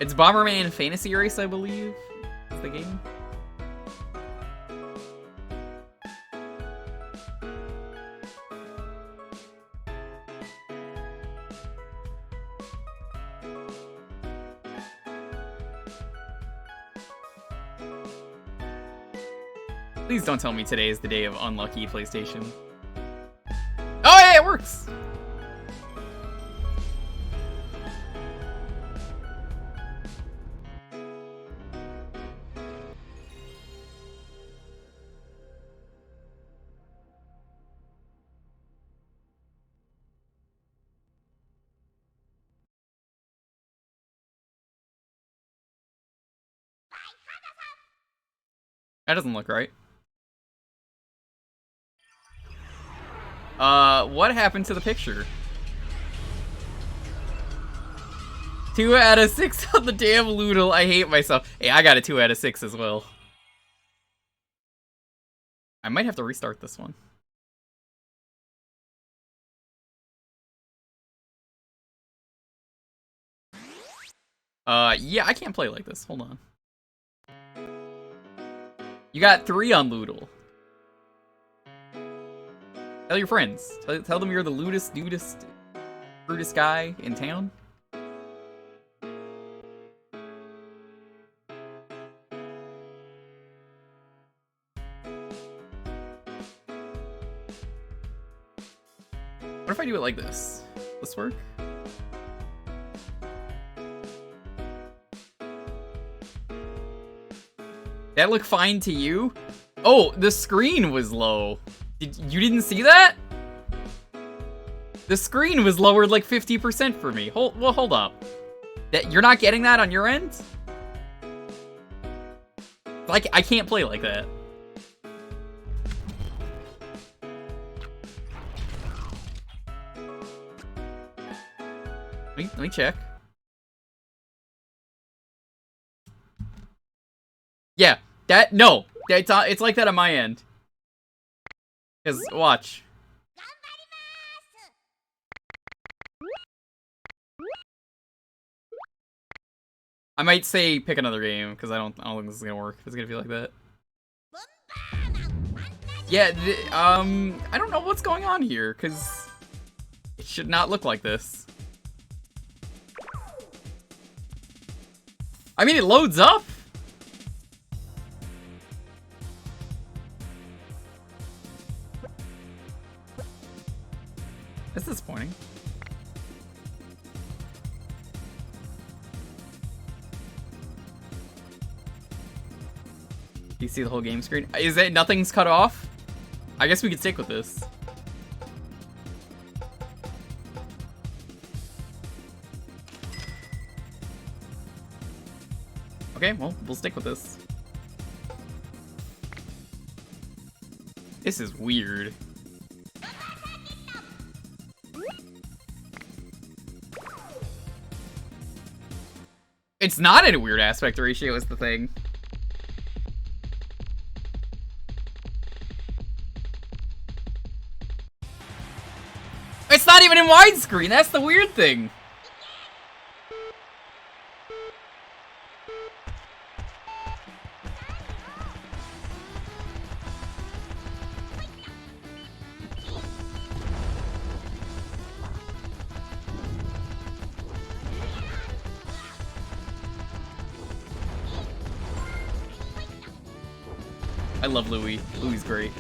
It's Bomberman Fantasy Race, I believe, is the game. Please don't tell me today is the day of unlucky PlayStation. Oh, yeah, it works! That doesn't look right. What happened to the picture? 2 out of 6 on the damn Loodle. I hate myself. Hey, I got a 2 out of 6 as well. I might have to restart this one. Yeah, I can't play like this. Hold on. You got 3 on Loodle. Tell your friends. Tell them you're the lewdest, dudest, rudest guy in town. What if I do it like this? Will this work? That look fine to you? Oh, the screen was low. You didn't see that? The screen was lowered like 50% for me. Hold up. You're not getting that on your end? Like, I can't play like that. Let me check. Yeah, no. It's like that on my end. Cause watch. I might say pick another game because I don't think this is gonna work. It's gonna be like that. Yeah, I don't know what's going on here because it should not look like this. I mean, it loads up. That's disappointing. You see the whole game screen? Is it nothing's cut off? I guess we could stick with this. Okay, well, we'll stick with this. This is weird. It's not in a weird aspect ratio is the thing. It's not even in widescreen, that's the weird thing. I love Louis. Louis is great.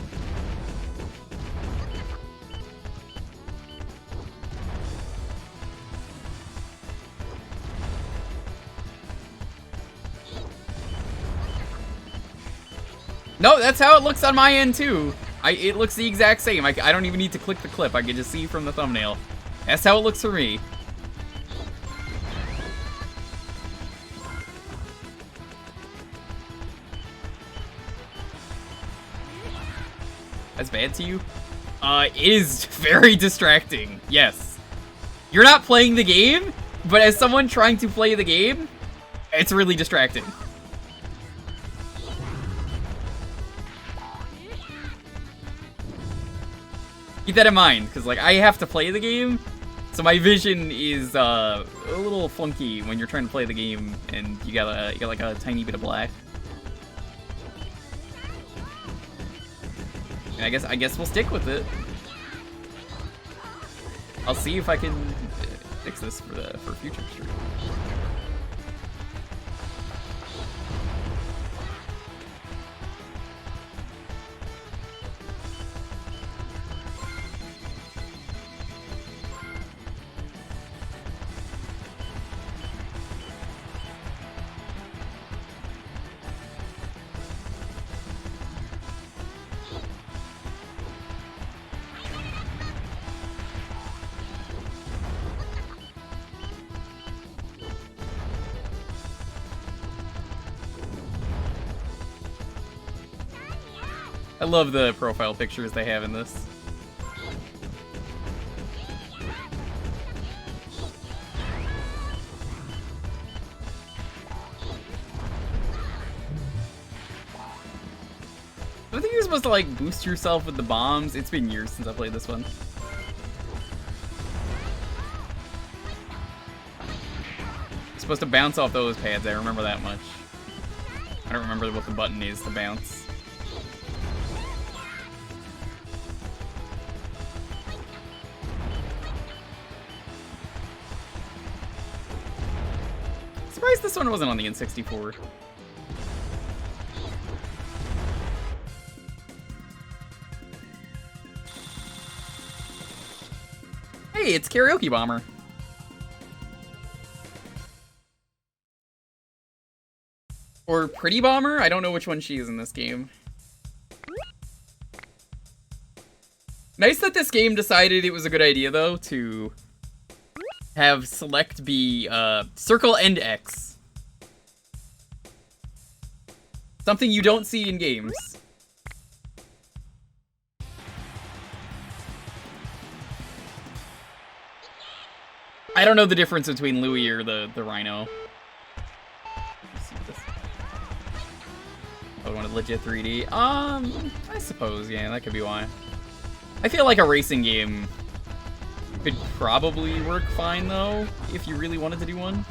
No, that's how it looks on my end too. It looks the exact same. I don't even need to click the clip. I can just see from the thumbnail. That's how it looks for me. That's bad to you? It is very distracting. Yes. You're not playing the game, but as someone trying to play the game, it's really distracting. Keep that in mind, because like I have to play the game, So my vision is a little funky when you're trying to play the game, and you got like a tiny bit of black. And I guess we'll stick with it. I'll see if I can fix this for future stream. I love the profile pictures they have in this. I think you're supposed to like boost yourself with the bombs. It's been years since I played this one. You're supposed to bounce off those pads, I remember that much. I don't remember what the button is to bounce. Surprised this one wasn't on the N64. Hey, it's Karaoke Bomber. Or Pretty Bomber? I don't know which one she is in this game. Nice that this game decided it was a good idea, though, to have select be circle and X. Something you don't see in games. I don't know the difference between Louie or the Rhino. Let's see this. I wanted legit 3D. I suppose, yeah, that could be why. I feel like a racing game could probably work fine, though, if you really wanted to do one.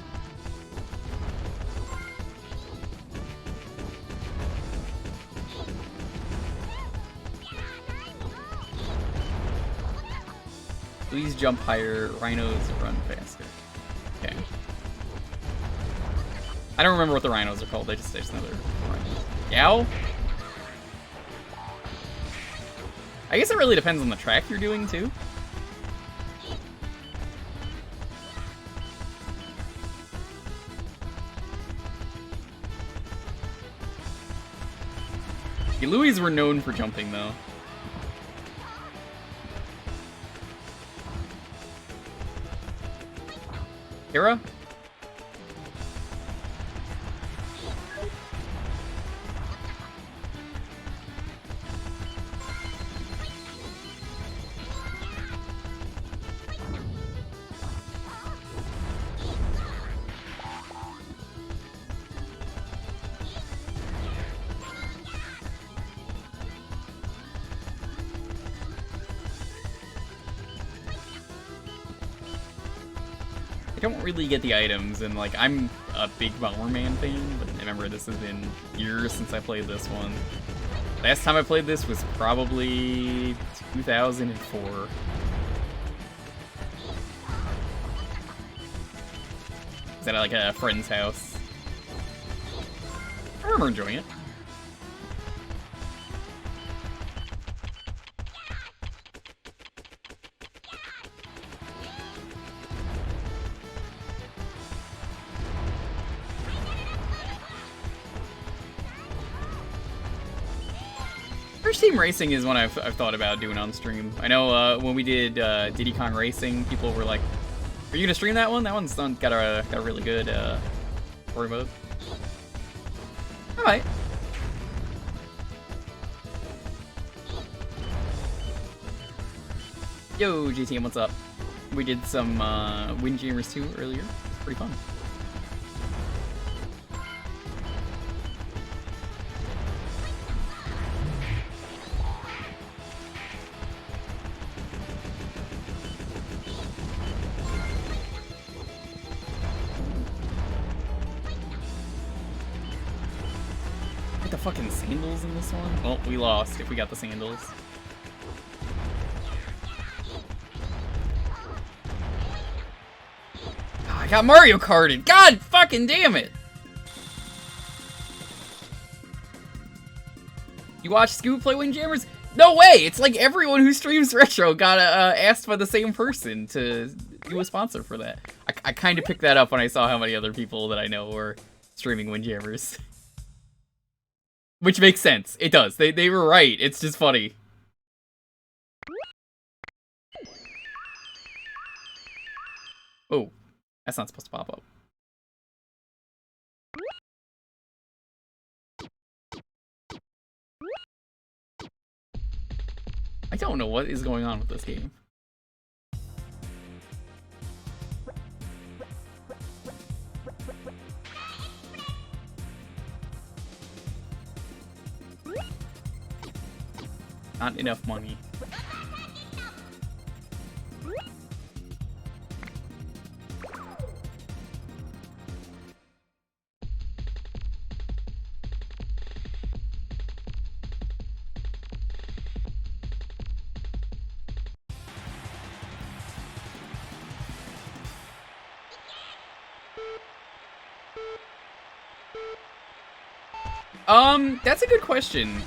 Please jump higher, rhinos run faster. Okay. I don't remember what the rhinos are called, they just know they're rhinos. Yow? I guess it really depends on the track you're doing, too. The Louis were known for jumping, though. Hera? I don't really get the items, and like I'm a big Bomberman fan, but remember this has been years since I played this one. Last time I played this was probably 2004. Is that like a friend's house? I remember enjoying it. Team Racing is one I've thought about doing on stream. I know when we did Diddy Kong Racing, people were like, "Are you gonna stream that one? That one's got a really good story mode." All right. Yo, GTM, what's up? We did some Windjammers 2 earlier. It's pretty fun. Get the fucking sandals in this one? Well, we lost if we got the sandals. Oh, I got Mario Karted! God fucking damn it! You watch Scoop play Windjammers? No way! It's like everyone who streams retro got asked by the same person to do a sponsor for that. I kind of picked that up when I saw how many other people that I know were streaming Windjammers. Which makes sense. It does. They were right. It's just funny. Oh, that's not supposed to pop up. I don't know what is going on with this game. Not enough money. That's a good question.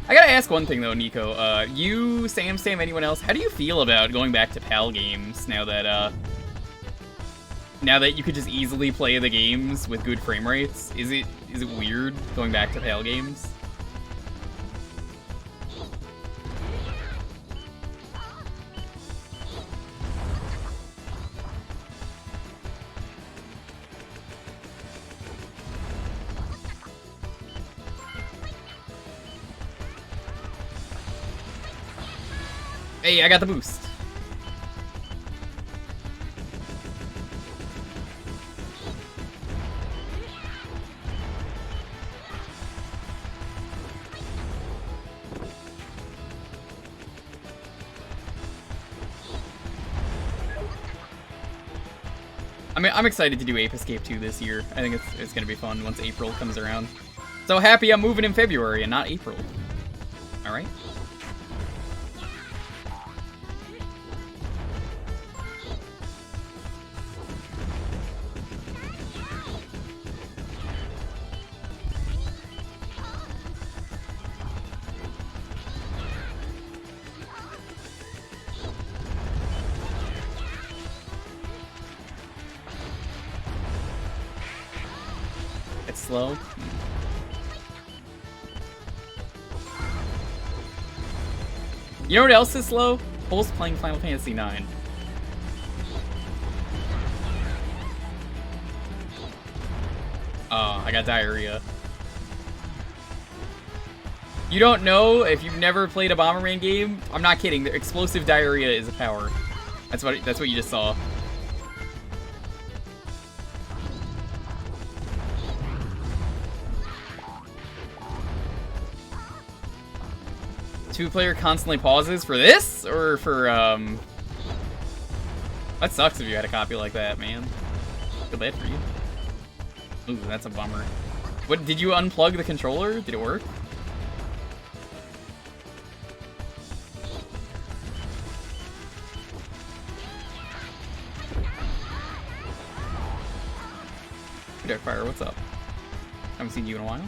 I gotta ask one thing though, Nico. You, Sam, anyone else, how do you feel about going back to PAL games now that you could just easily play the games with good frame rates? Is it weird going back to PAL games? Hey, I got the boost. I'm excited to do Ape Escape 2 this year. I think it's gonna be fun once April comes around. So happy I'm moving in February and not April. All right. It's slow. You know what else is slow? Pulse playing Final Fantasy IX. Oh, I got diarrhea. You don't know if you've never played a Bomberman game? I'm not kidding. The explosive diarrhea is a power. That's what you just saw. Two-player constantly pauses for this, or for That sucks if you had a copy like that, man. Feel bad for you. Ooh, that's a bummer. What, did you unplug the controller? Did it work? Darkfire, what's up? Haven't seen you in a while.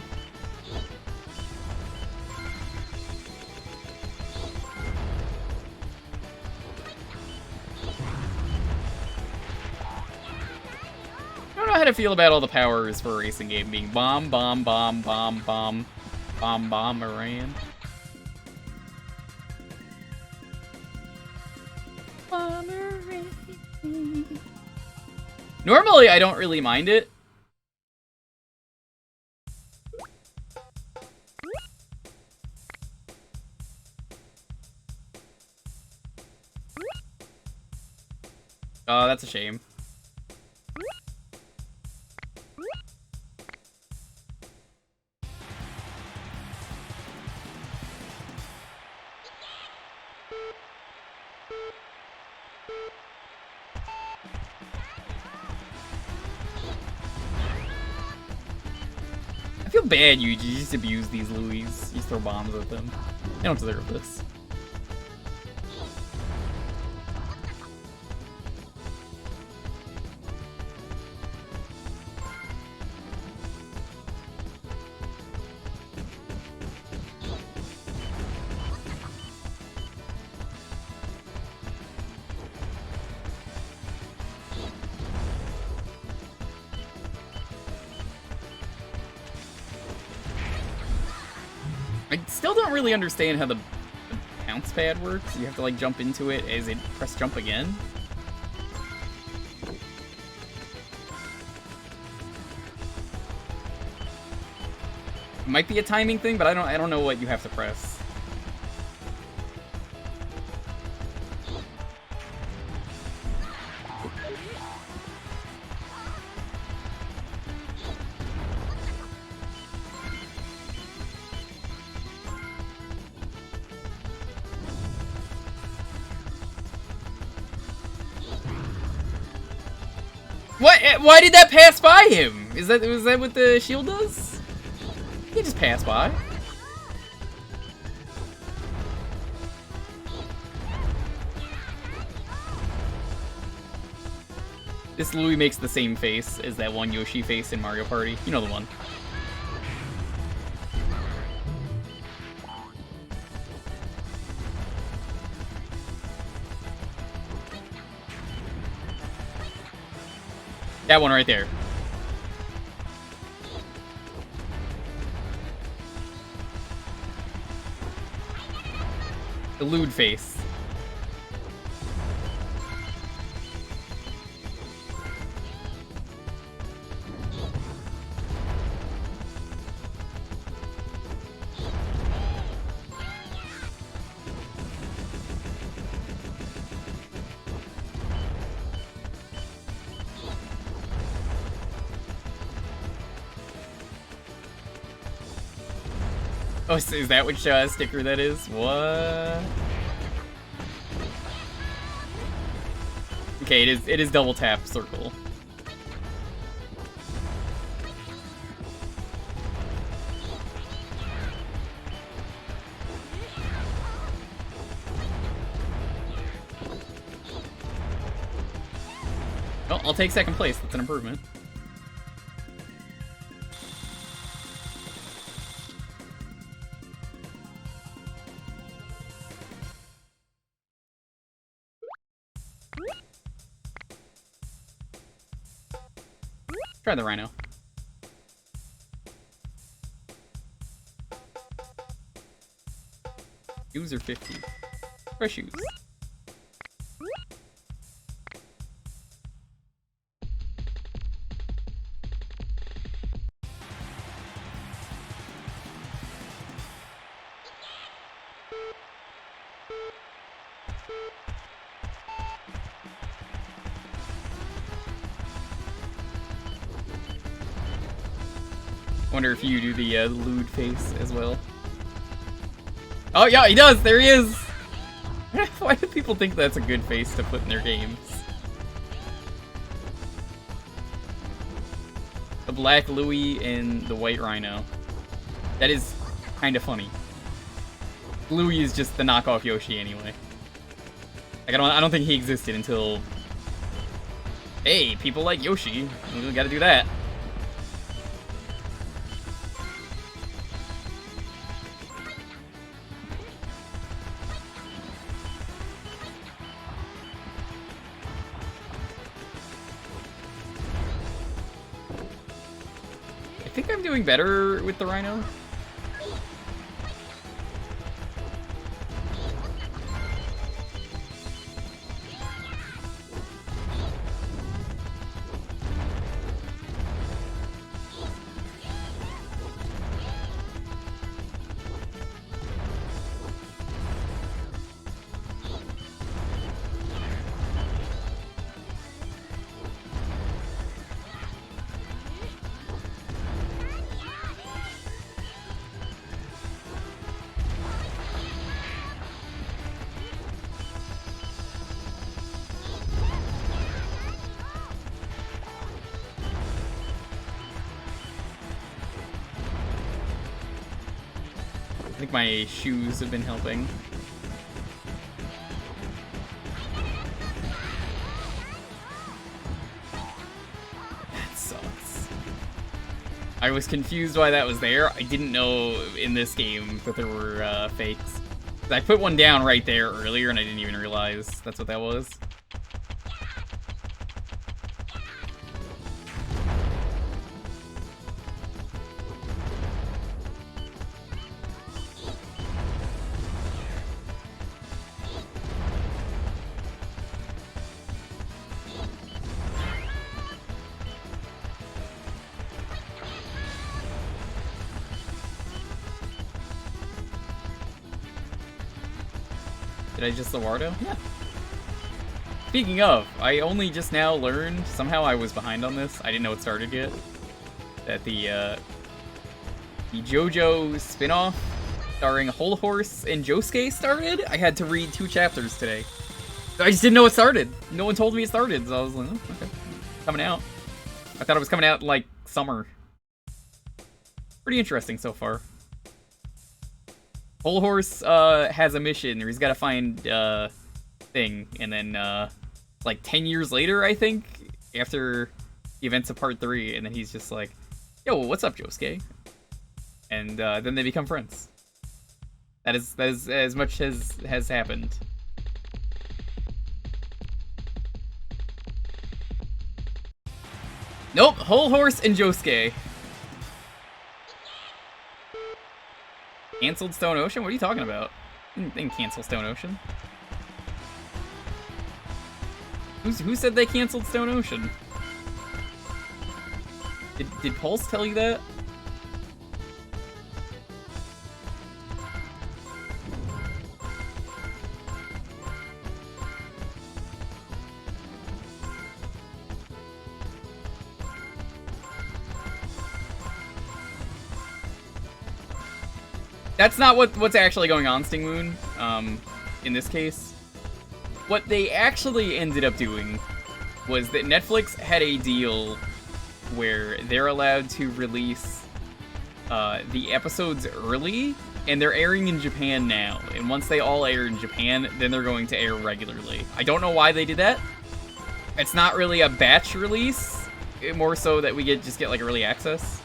I don't know how to feel about all the powers for a racing game being bomb, bomb, bomb, bomb, bomb, bomb, bomberman. Normally, I don't really mind it. Oh, that's a shame. feel bad, Yuji. You just abuse these Louis. You just throw bombs at them. They don't deserve this. I still don't really understand how the bounce pad works. You have to like jump into it as it press jump again. It might be a timing thing, but I don't know what you have to press. What? Why did that pass by him? Was that what the shield does? He just passed by. This Louis makes the same face as that one Yoshi face in Mario Party. You know the one. That one right there. The lewd face. Oh, is that which sticker that is? What? Okay, it is double tap circle. Well, I'll take second place. That's an improvement. Try the Rhino. Shoes are 50. Fresh shoes. Wonder if you do the lewd face as well. Oh yeah, he does! There he is! Why do people think that's a good face to put in their games? The black Louis and the white Rhino. That is kind of funny. Louis is just the knockoff Yoshi anyway. Like I don't think he existed until... Hey, people like Yoshi. We gotta do that. I think I'm doing better with the Rhino. think my shoes have been helping. That sucks. I was confused why that was there. I didn't know in this game that there were fakes. I put one down right there earlier and I didn't even realize that's what that was. Did I just Lawardo? Yeah. Speaking of, I only just now learned, somehow I was behind on this, I didn't know it started yet, that the JoJo spin-off starring Whole Horse and Josuke started. I had to read 2 chapters today. I just didn't know it started. No one told me it started, so I was like, oh, okay. Coming out. I thought it was coming out in, like, summer. Pretty interesting so far. Whole Horse has a mission where he's got to find thing, and then like 10 years later, I think, after the events of part 3, and then he's just like, "Yo, what's up, Josuke?" And then they become friends. That is as much as has happened. Nope, Whole Horse and Josuke. Canceled Stone Ocean? What are you talking about? Didn't cancel Stone Ocean. Who said they canceled Stone Ocean? Did Pulse tell you that? That's not what's actually going on, Sting Moon, in this case. What they actually ended up doing was that Netflix had a deal where they're allowed to release the episodes early, and they're airing in Japan now. And once they all air in Japan, then they're going to air regularly. I don't know why they did that. It's not really a batch release, more so that we just get like early access.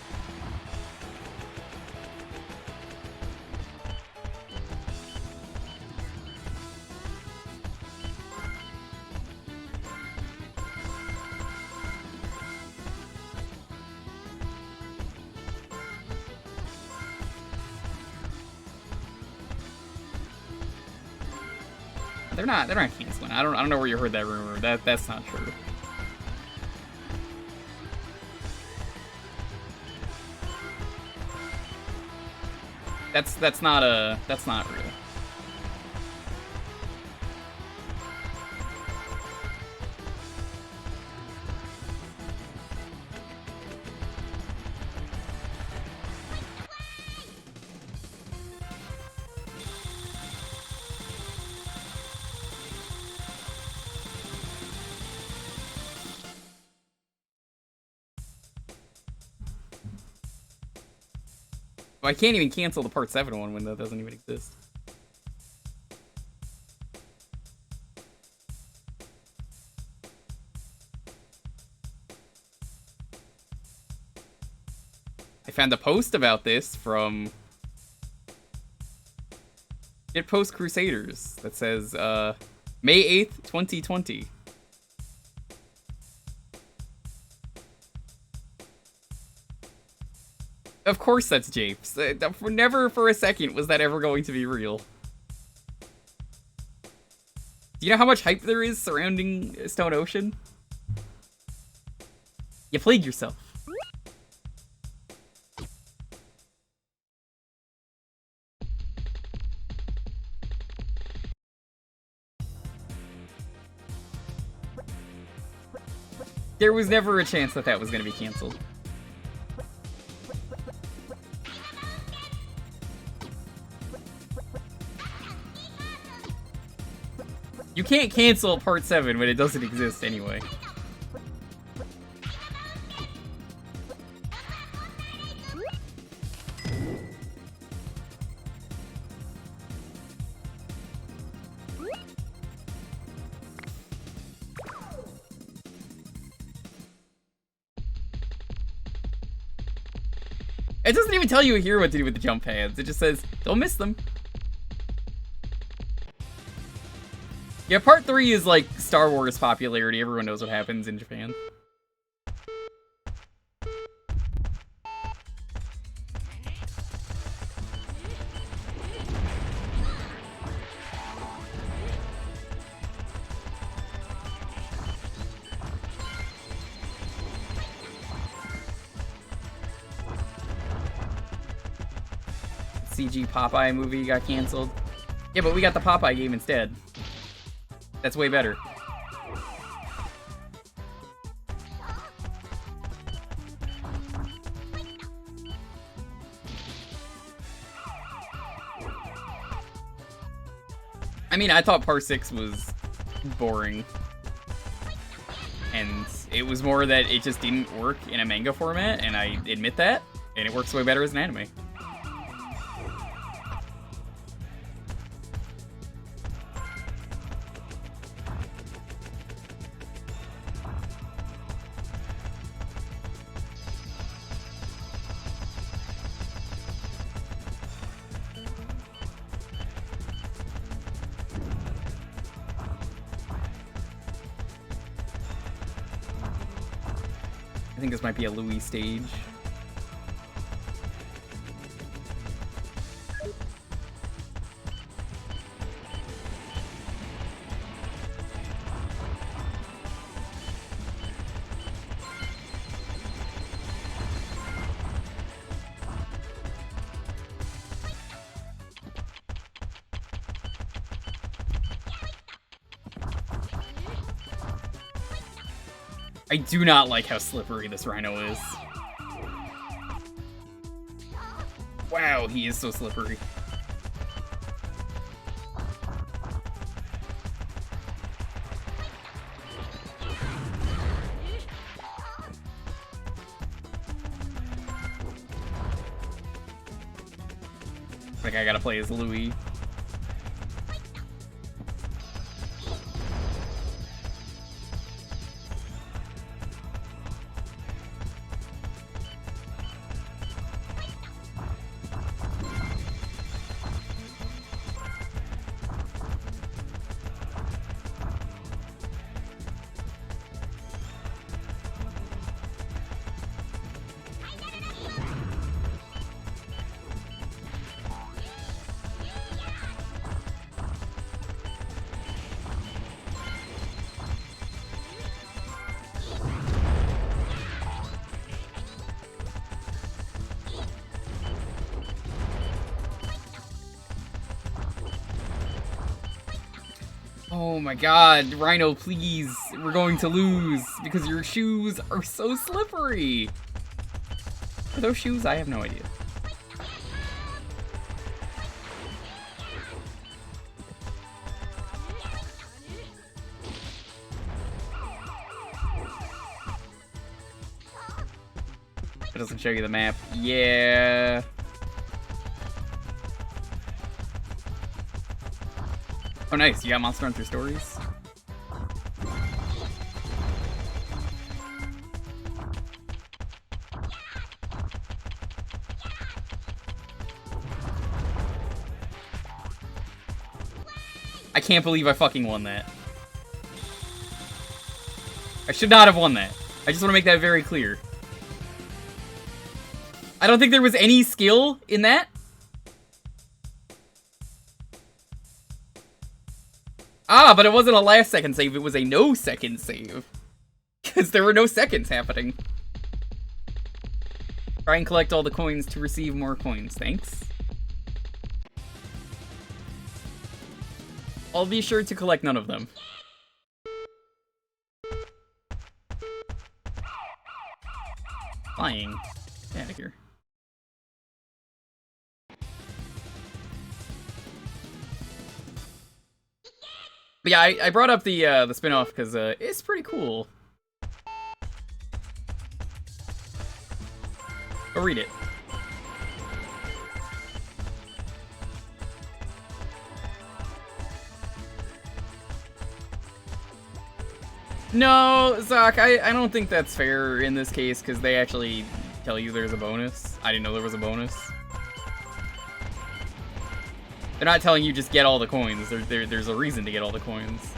They're not canceling. I don't know where you heard that rumor. That's not true. That's not real. I can't even cancel the Part 7 one when that doesn't even exist. I found a post about this from Shitpost Crusaders that says, May 8th, 2020. Of course that's Japes. Never for a second was that ever going to be real. Do you know how much hype there is surrounding Stone Ocean? You played yourself. There was never a chance that that was going to be canceled. You can't cancel Part 7 when it doesn't exist anyway. It doesn't even tell you here what to do with the jump pads. It just says, don't miss them. Yeah, part 3 is like Star Wars popularity. Everyone knows what happens in Japan. CG Popeye movie got canceled. Yeah, but we got the Popeye game instead. That's way better. I mean, I thought Part 6 was boring. And it was more that it just didn't work in a manga format, and I admit that. And it works way better as an anime. I think this might be a Louis stage. I do not like how slippery this rhino is. Wow, he is so slippery. Like, I gotta play as Louis. Oh my god, Rhino, please. We're going to lose because your shoes are so slippery. Are those shoes? I have no idea. It doesn't show you the map. Yeah. Oh nice, you got Monster Hunter Stories? I can't believe I fucking won that. I should not have won that. I just want to make that very clear. I don't think there was any skill in that. Ah, but it wasn't a last second save, it was a no second save. Because there were no seconds happening. Try and collect all the coins to receive more coins, thanks. I'll be sure to collect none of them. Flying. Get out of here. But yeah, I brought up the spin-off because it's pretty cool. Go read it. No, Zach, I don't think that's fair in this case because they actually tell you there's a bonus. I didn't know there was a bonus. They're not telling you just get all the coins. There's a reason to get all the coins.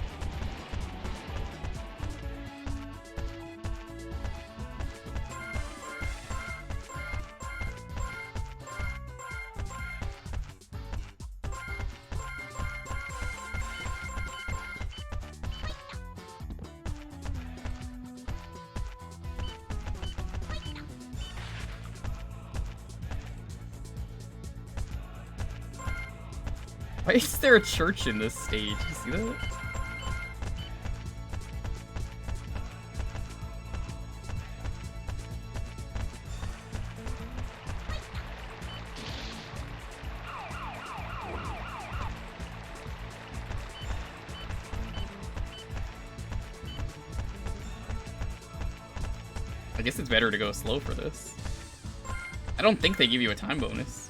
Why is there a church in this stage? You see that? I guess it's better to go slow for this. I don't think they give you a time bonus.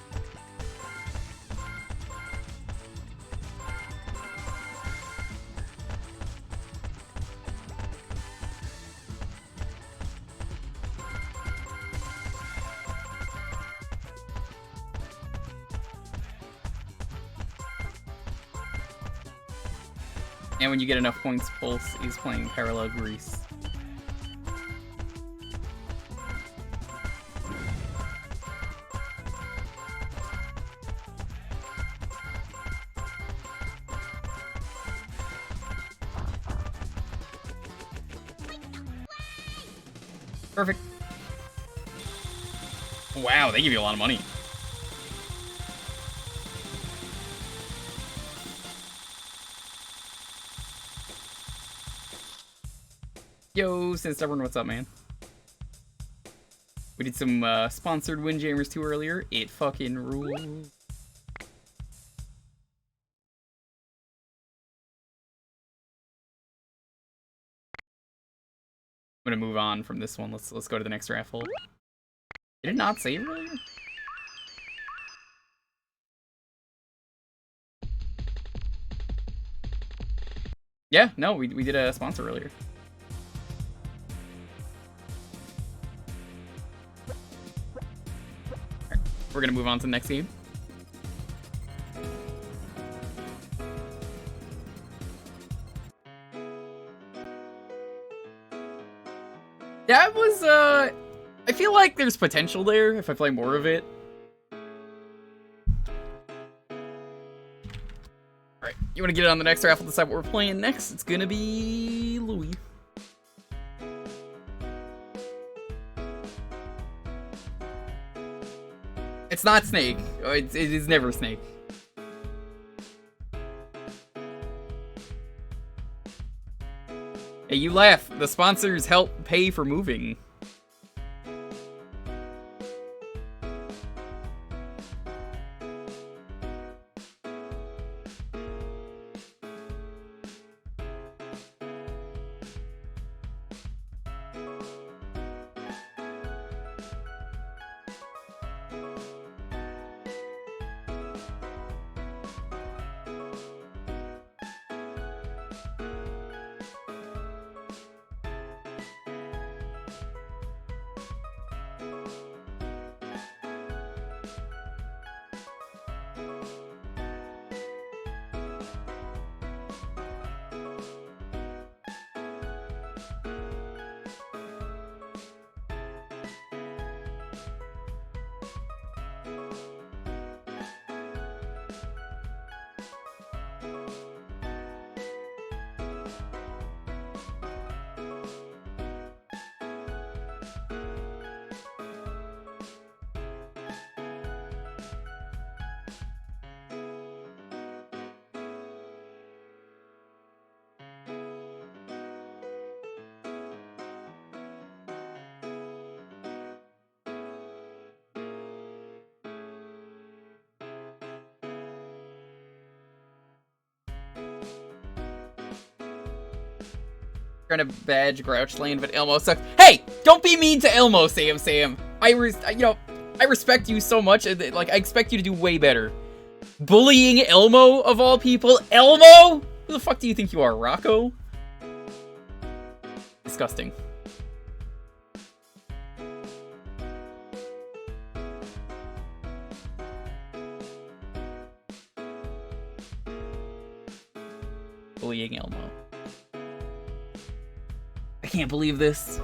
And when you get enough points, Pulse is playing Parallel Grease. Perfect. Wow, they give you a lot of money. Yo, Stubborn, what's up, man? We did some sponsored Windjammers 2 earlier. It fucking rules. I'm gonna move on from this one. Let's go to the next raffle. Did it not save earlier? Yeah, no, we did a sponsor earlier. We're gonna move on to the next game. That was, I feel like there's potential there if I play more of it. Alright, you wanna get it on the next raffle, decide what we're playing next? It's gonna be Louis. It's not Snake. It is never Snake. Hey, you laugh. The sponsors help pay for moving. Trying to badge Grouch Lane, but Elmo sucks. Hey, don't be mean to Elmo, Sam. I respect you so much. Like, I expect you to do way better. Bullying Elmo of all people, Elmo? Who the fuck do you think you are, Rocco? bullying Elmo. I can't believe this.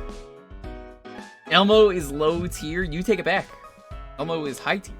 Elmo is low tier. You take it back. Elmo is high tier.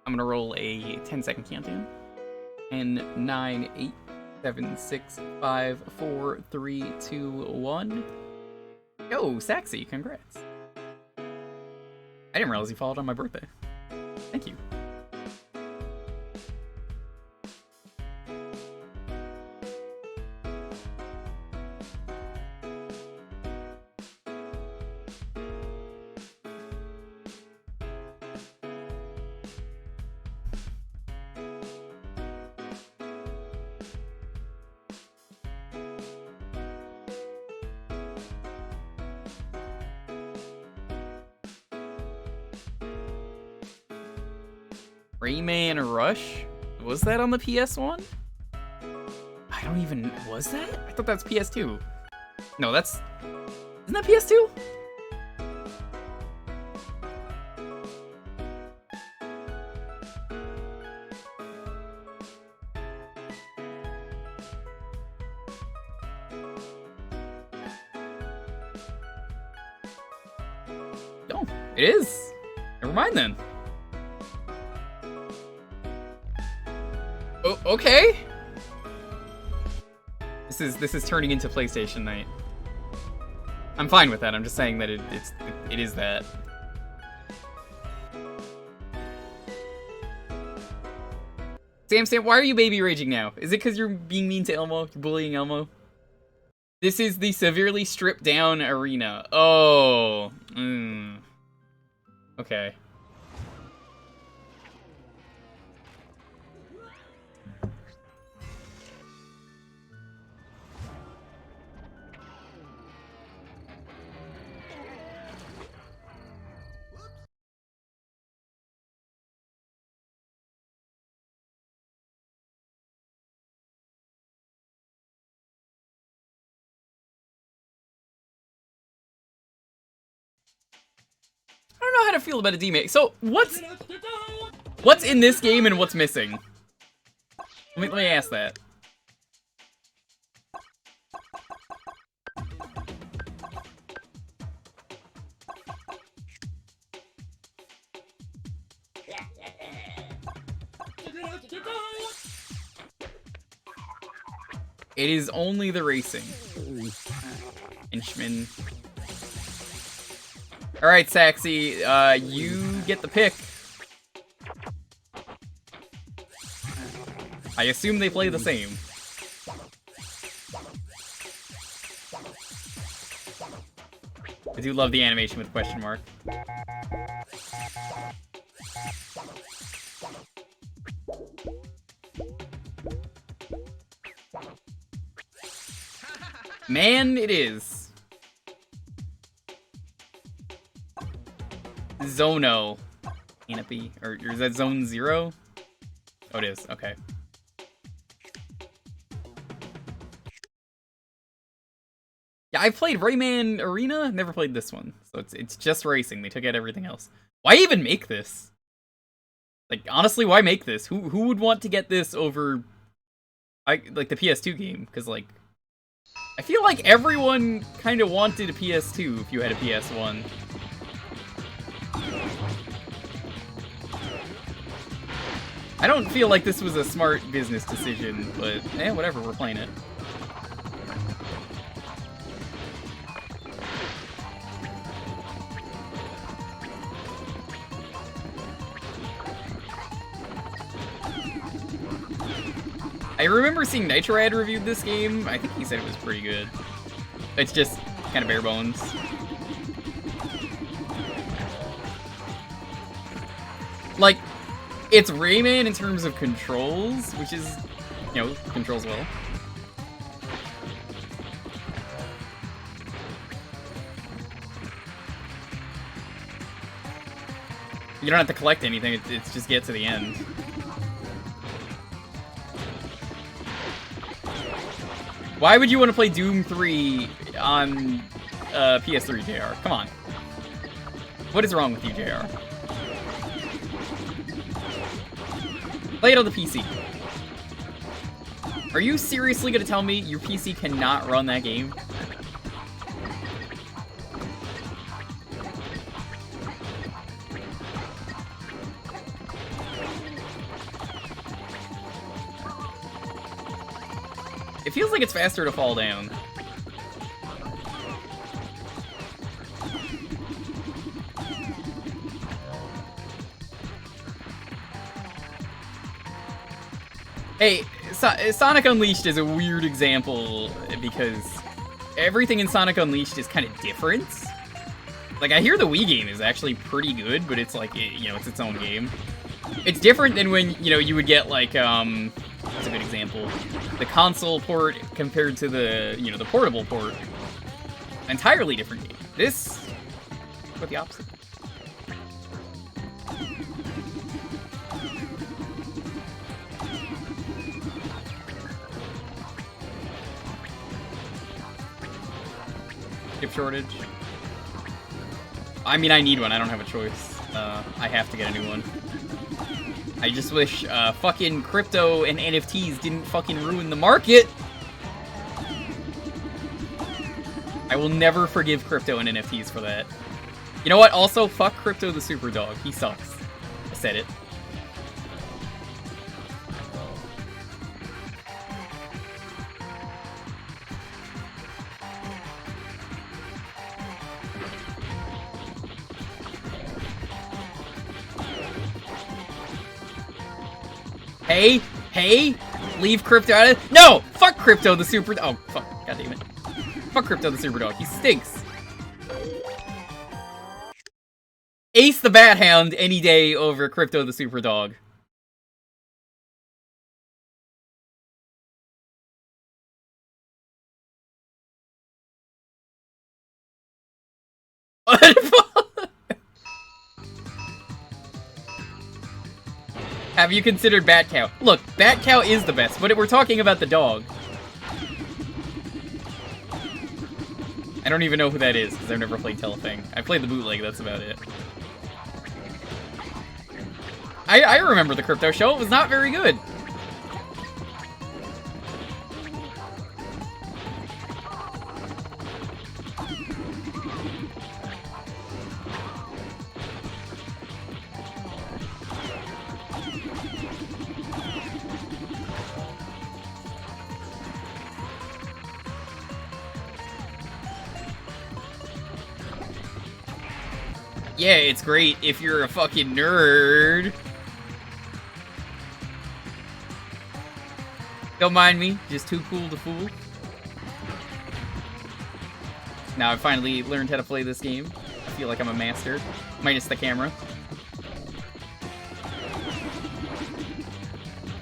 I'm gonna roll a 10-second countdown. 10, 9, 8, 7, 6, 5, 4, 3, 2, 1. Yo, Saxy, congrats. I didn't realize you followed on my birthday. Thank you. Rayman Rush? Was that on the PS1? I don't even... Was that? I thought that's PS2. No, that's... Isn't that PS2? No, it is. Never mind then. Oh, okay. This is turning into PlayStation night. I'm fine with that. I'm just saying that it is that. Sam, why are you baby raging now? Is it because you're being mean to Elmo? You're bullying Elmo? This is the severely stripped down arena. Oh. Okay. I don't know how to feel about a demake. So what's in this game and what's missing? Let me ask that. It is only the racing. Inchman. Alright, Saxy, you get the pick. I assume they play the same. I do love the animation with question mark. Man, it is. Zono. Can it be? Or is that Zone 0? Oh, it is. Okay. Yeah, I've played Rayman Arena. Never played this one. So it's just racing. They took out everything else. Why even make this? Like, honestly, why make this? Who would want to get this over like the PS2 game? Because, like, I feel like everyone kind of wanted a PS2 if you had a PS1. I don't feel like this was a smart business decision, but whatever, we're playing it. I remember seeing Nitrad reviewed this game. I think he said it was pretty good. It's just kind of bare bones. Like, it's Rayman in terms of controls, which is, you know, controls well. You don't have to collect anything, it's just get to the end. Why would you want to play Doom 3 on PS3, JR? Come on. What is wrong with you, JR? Play it on the PC. Are you seriously gonna tell me your PC cannot run that game? It feels like it's faster to fall down. Hey, Sonic Unleashed is a weird example because everything in Sonic Unleashed is kind of different. Like, I hear the Wii game is actually pretty good, but it's like, you know, it's its own game. It's different than when, you know, you would get like, what's a good example? The console port compared to the, you know, the portable port. Entirely different game. This, quite the opposite. Chip shortage. I mean, I need one. I don't have a choice. I have to get a new one. I just wish fucking crypto and NFTs didn't fucking ruin the market. I will never forgive crypto and NFTs for that. You know what? Also, fuck Crypto the Super Dog. He sucks. I said it. Hey, leave Crypto out of it. No! Fuck Crypto the Super Dog. Oh, fuck. God damn it. Fuck Crypto the Super Dog. He stinks. Ace the Bat Hound any day over Crypto the Super Dog. Have you considered Bat Cow? Look, Bat Cow is the best, but we're talking about the dog. I don't even know who that is, because I've never played Telefang. I played the bootleg, that's about it. I remember the Crypto show, it was not very good. Yeah, it's great if you're a fucking nerd. Don't mind me, just too cool to fool. Now I've finally learned how to play this game. I feel like I'm a master, minus the camera.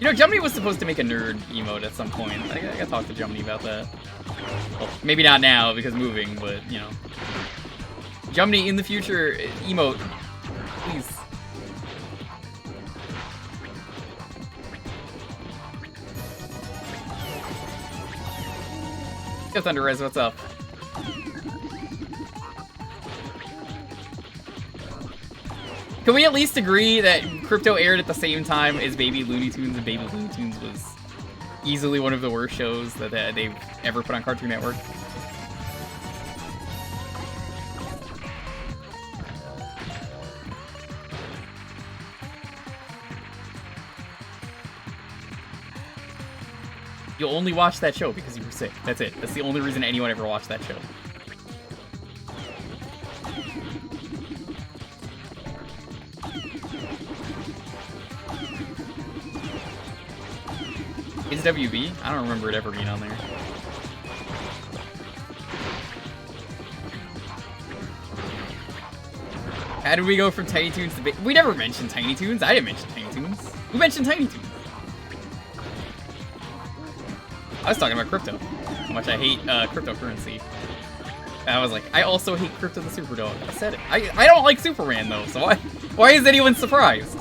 You know, Jammin was supposed to make a nerd emote at some point. I gotta talk to Jammin about that. Well, maybe not now because moving, but, you know. Jammin in the future, emote, please. Yo, Thunder Res, what's up? Can we at least agree that Crypto aired at the same time as Baby Looney Tunes, and Baby Looney Tunes was easily one of the worst shows that they've ever put on Cartoon Network? You'll only watch that show because you were sick. That's it. That's the only reason anyone ever watched that show. Is WB? I don't remember it ever being on there. How did we go from Tiny Toons to... We never mentioned Tiny Toons. I didn't mention Tiny Toons. Who mentioned Tiny Toons? I was talking about crypto. How much I hate cryptocurrency. And I was like, I also hate Crypto the Superdog. I said it. I don't like Superman, though, so why is anyone surprised?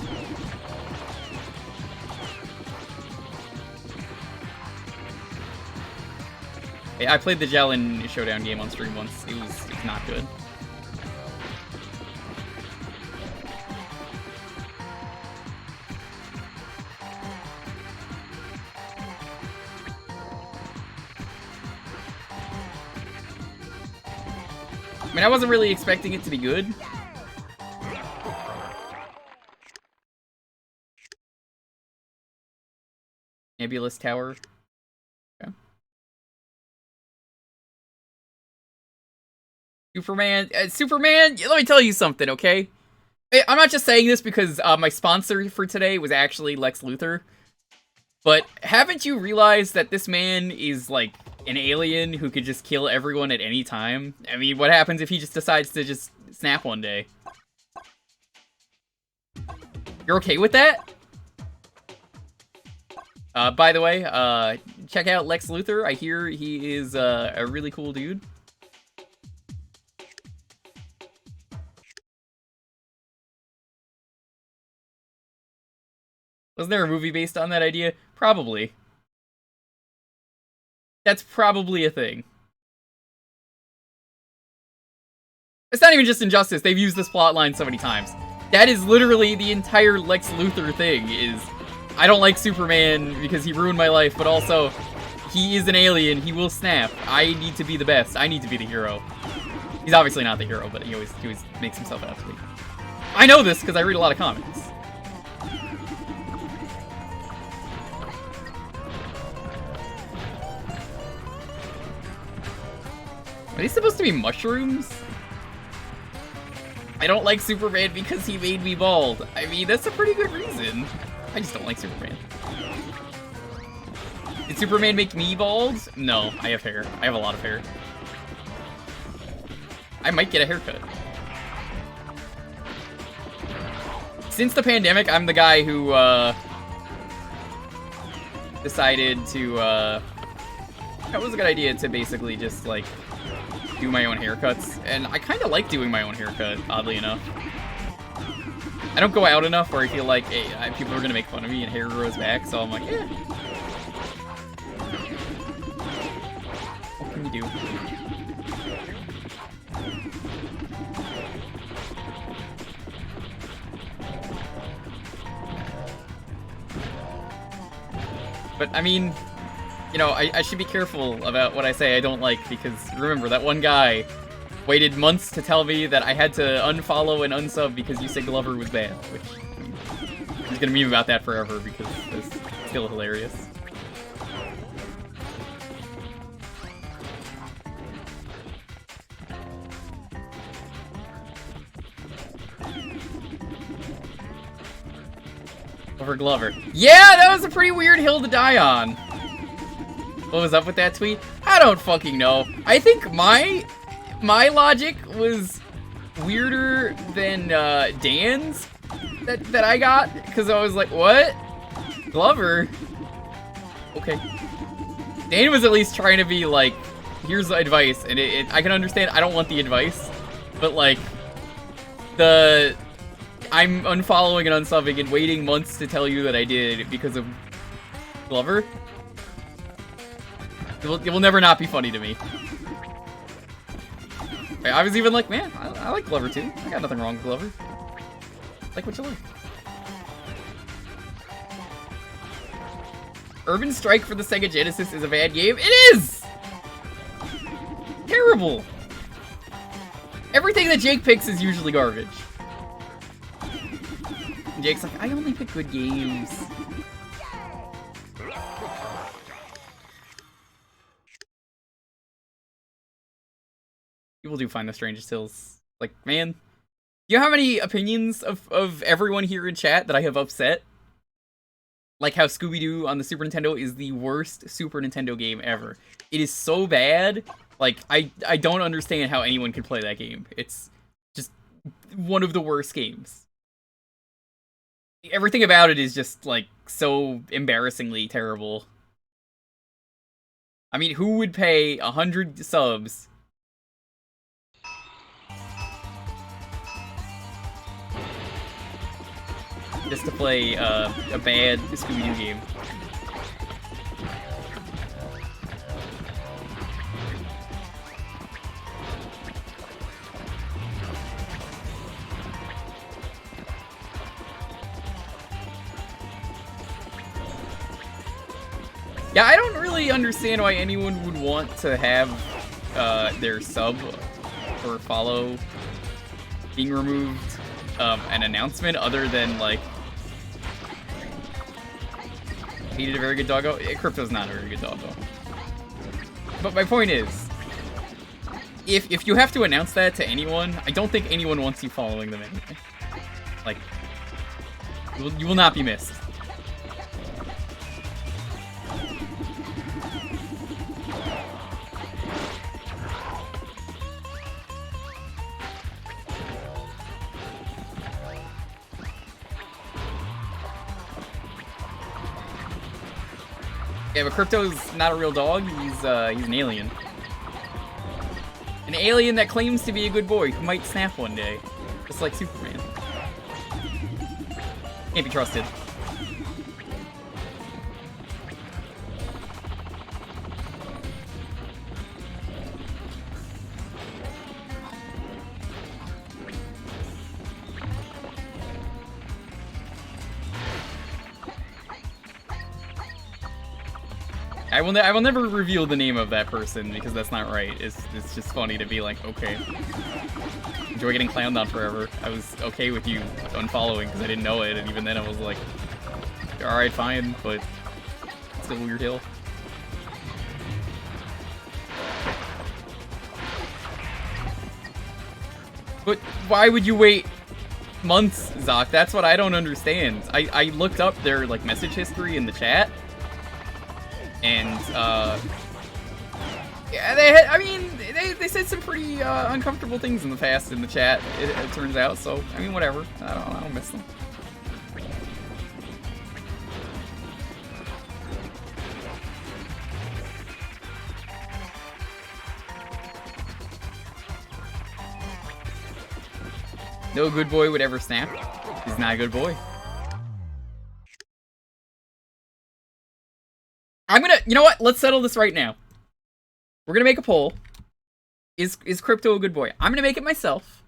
Hey, I played the Jellin Showdown game on stream once. It was not good. I mean, I wasn't really expecting it to be good. Nebulous Tower. Okay. Superman, let me tell you something, okay? I'm not just saying this because my sponsor for today was actually Lex Luthor. But haven't you realized that this man is, like, an alien who could just kill everyone at any time? I mean, what happens if he just decides to just snap one day? You're okay with that? By the way, check out Lex Luthor. I hear he is a really cool dude. Wasn't there a movie based on that idea? Probably. That's probably a thing. It's not even just Injustice. They've used this plotline so many times. That is literally the entire Lex Luthor thing, is I don't like Superman because he ruined my life, but also he is an alien. He will snap. I need to be the best. I need to be the hero. He's obviously not the hero, but he always makes himself out to be. I know this because I read a lot of comics. Are these supposed to be mushrooms? I don't like Superman because he made me bald. I mean, that's a pretty good reason. I just don't like Superman. Did Superman make me bald? No, I have hair. I have a lot of hair. I might get a haircut. Since the pandemic, I'm the guy who, decided to, that was a good idea to basically just, like, do my own haircuts, and I kind of like doing my own haircut, oddly enough. I don't go out enough where I feel like, hey, people are gonna make fun of me and hair grows back, so I'm like, yeah. What can you do? But, I mean, you know, I should be careful about what I say I don't like, because remember, that one guy waited months to tell me that I had to unfollow and unsub because you said Glover was bad, which, I mean, I'm just gonna meme about that forever because it's still hilarious. Over Glover. Yeah, that was a pretty weird hill to die on. What was up with that tweet? I don't fucking know. I think my logic was weirder than Dan's that I got, because I was like, what? Glover? Okay. Dan was at least trying to be like, here's the advice, and I can understand I don't want the advice, but like, I'm unfollowing and unsubbing and waiting months to tell you that I did because of Glover. It will never not be funny to me. I was even like, man, I like Glover too. I got nothing wrong with Glover. Like what you like. Urban Strike for the Sega Genesis is a bad game. It is! Terrible! Everything that Jake picks is usually garbage. And Jake's like, I only pick good games. People do find the strangest hills. Like, man, you know how many opinions of everyone here in chat that I have upset? like how Scooby-Doo on the Super Nintendo is the worst Super Nintendo game ever. It is so bad. Like, I don't understand how anyone could play that game. It's just one of the worst games. Everything about it is just, like, so embarrassingly terrible. I mean, who would pay 100 subs just to play a bad Scooby-Doo game? Yeah, I don't really understand why anyone would want to have their sub or follow being removed an announcement other than, like, he did a very good doggo. Crypto's not a very good doggo. But my point is, if you have to announce that to anyone, I don't think anyone wants you following them anyway. Like, you will not be missed. Yeah, but Crypto's not a real dog. He's an alien. An alien that claims to be a good boy who might snap one day, just like Superman. Can't be trusted. I will never reveal the name of that person because that's not right. It's just funny to be like, okay, enjoy getting clowned on forever. I was okay with you unfollowing because I didn't know it, and even then I was like, all right, fine, but it's still Weird Hill. But why would you wait months, Zoc? That's what I don't understand. I looked up their, like, message history in the chat. And, yeah, they said some pretty, uncomfortable things in the past in the chat, it turns out, so, I mean, whatever. I don't miss them. No good boy would ever snap. He's not a good boy. You know what? Let's settle this right now. We're gonna make a poll. Is Crypto a good boy? I'm gonna make it myself.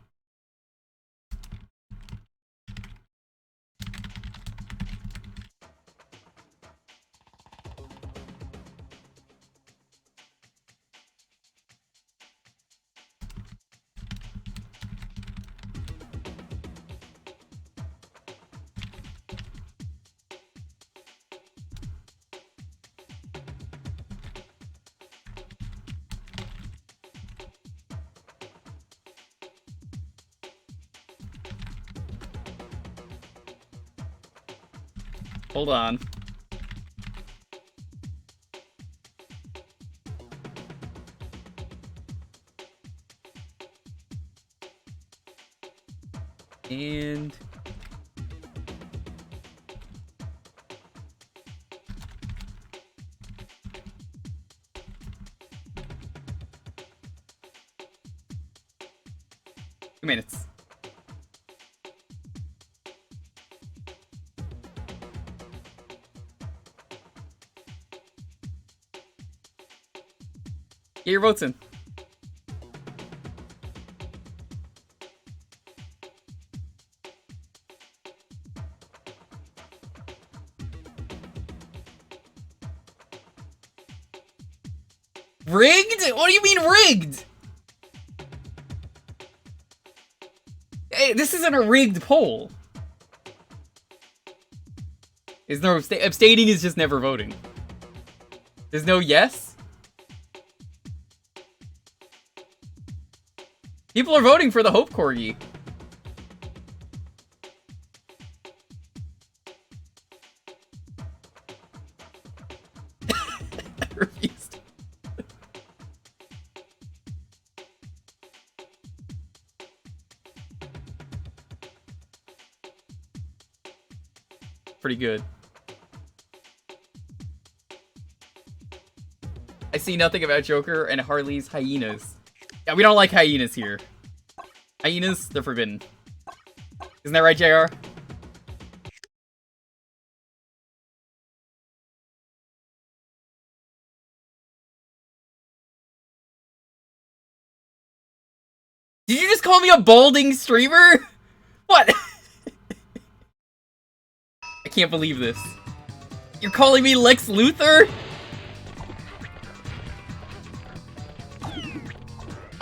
Hold on. And minutes. Get your votes in. Rigged? What do you mean rigged? Hey, this isn't a rigged poll. There's no abstaining is just never voting. There's no yes? People are voting for the Hope Corgi. pretty good. I see nothing about Joker and Harley's hyenas. Yeah, we don't like hyenas here. Hyenas, they're forbidden. Isn't that right, JR? Did you just call me a balding streamer? What? I can't believe this. You're calling me Lex Luthor?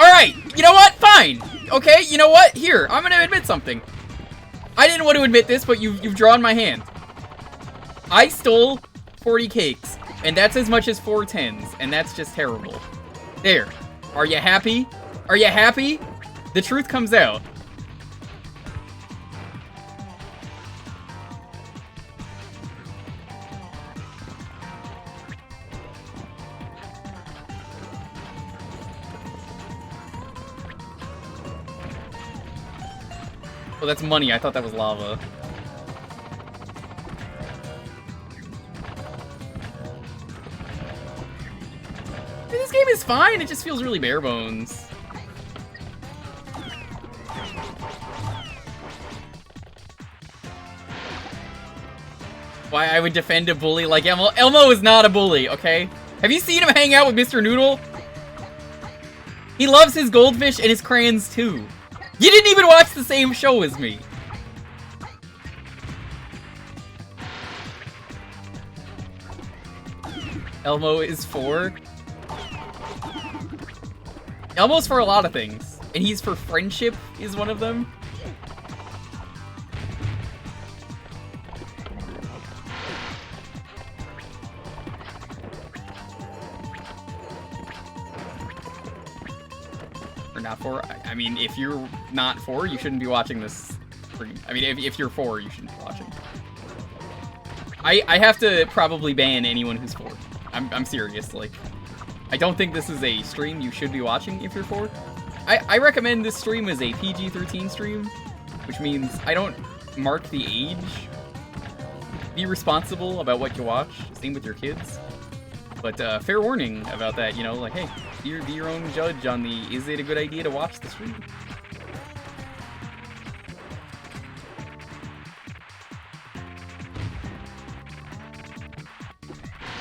Alright, you know what? Fine. Okay, you know what? Here, I'm gonna admit something. I didn't want to admit this, but you've drawn my hand. I stole 40 cakes, and that's as much as 4 10s, and that's just terrible. There. Are you happy? Are you happy? The truth comes out. Oh, that's money. I thought that was lava. This game is fine. It just feels really bare bones. Why I would defend a bully like Elmo? Elmo is not a bully, okay? Have you seen him hang out with Mr. Noodle? He loves his goldfish and his crayons too. You didn't even watch the same show as me. Elmo is for... Elmo's for a lot of things. And he's for friendship is one of them. Or not for... I mean, if you're not for, you shouldn't be watching this stream. I mean, if you're for, you shouldn't be watching. I have to probably ban anyone who's for. I'm serious, like... I don't think this is a stream you should be watching if you're for. I recommend this stream as a PG-13 stream, which means I don't mark the age. Be responsible about what you watch, same with your kids. But fair warning about that, you know, like, hey, be your own judge on the, is it a good idea to watch the stream?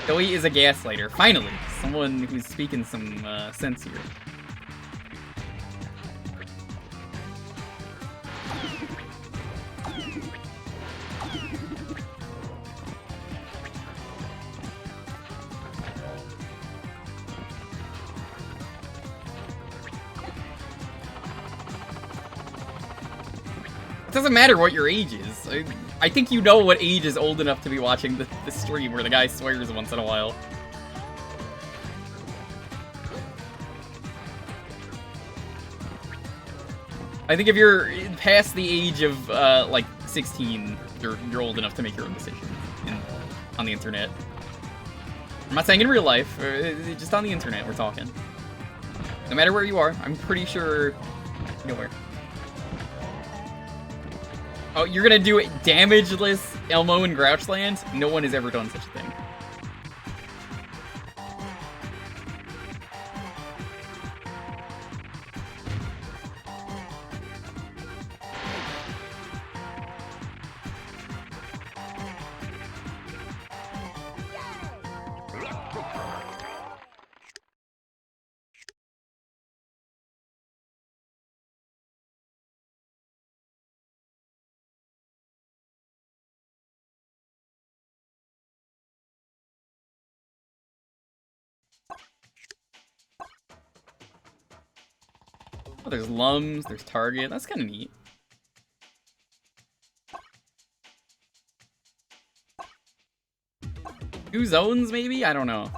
Joey is a gaslighter. Finally, someone who's speaking some sense here. It doesn't matter what your age is. I think you know what age is old enough to be watching the stream where the guy swears once in a while. I think if you're past the age of, like, 16, you're old enough to make your own decisions on the internet. I'm not saying in real life, just on the internet we're talking. No matter where you are, I'm pretty sure you know where. Oh, you're gonna do it damageless Elmo and Grouchland? No one has ever done such a thing. Oh, there's Lums, there's Target. That's kind of neat. Two zones, maybe? I don't know.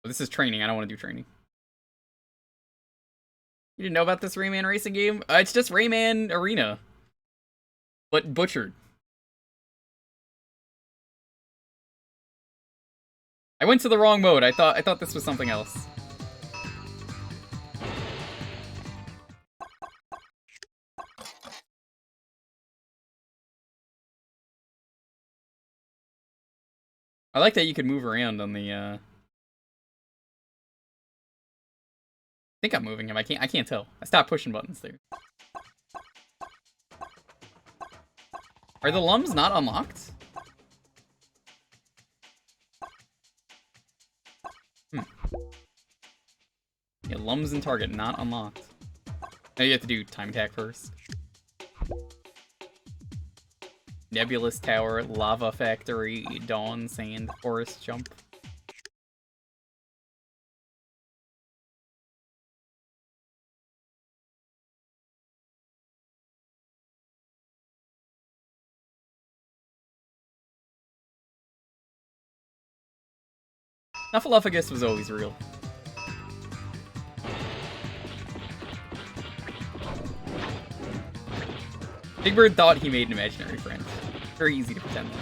This is training. I don't want to do training. You didn't know about this Rayman racing game? It's just Rayman Arena, but butchered. I went to the wrong mode. I thought this was something else. I like that you could move around on the, I think I'm moving him. I can't tell. I stopped pushing buttons there. Are the lums not unlocked? Yeah, lums and target not unlocked. Now you have to do time attack first. Nebulous Tower, Lava Factory, Dawn, Sand, Forest Jump. Snuffleupagus was always real. Big Bird thought he made an imaginary friend. Very easy to pretend that.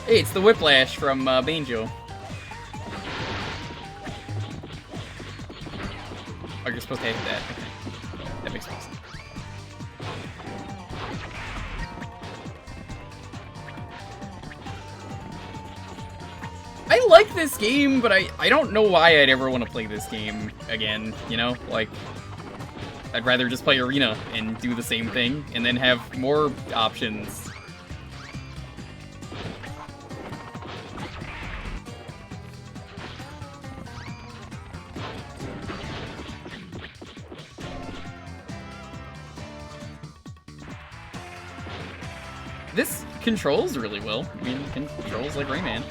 Hey, it's the Whiplash from Banjo. Oh, you're supposed to hit that. Okay. That makes sense. I like this game, but I don't know why I'd ever want to play this game again, you know? Like, I'd rather just play Arena and do the same thing, and then have more options. This controls really well. I mean, it controls like Rayman.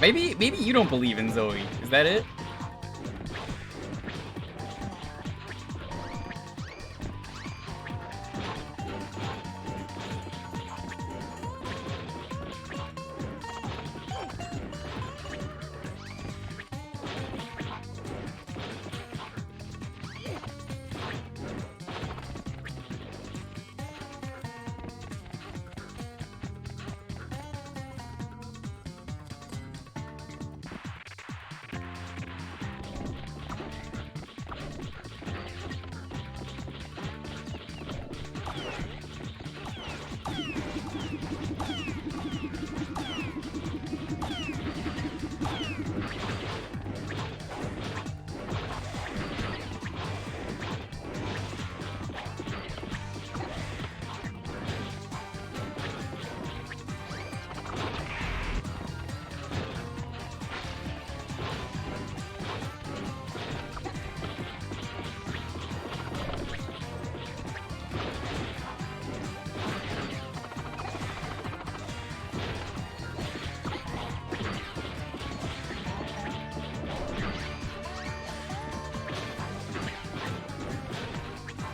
Maybe you don't believe in Zoe. Is that it?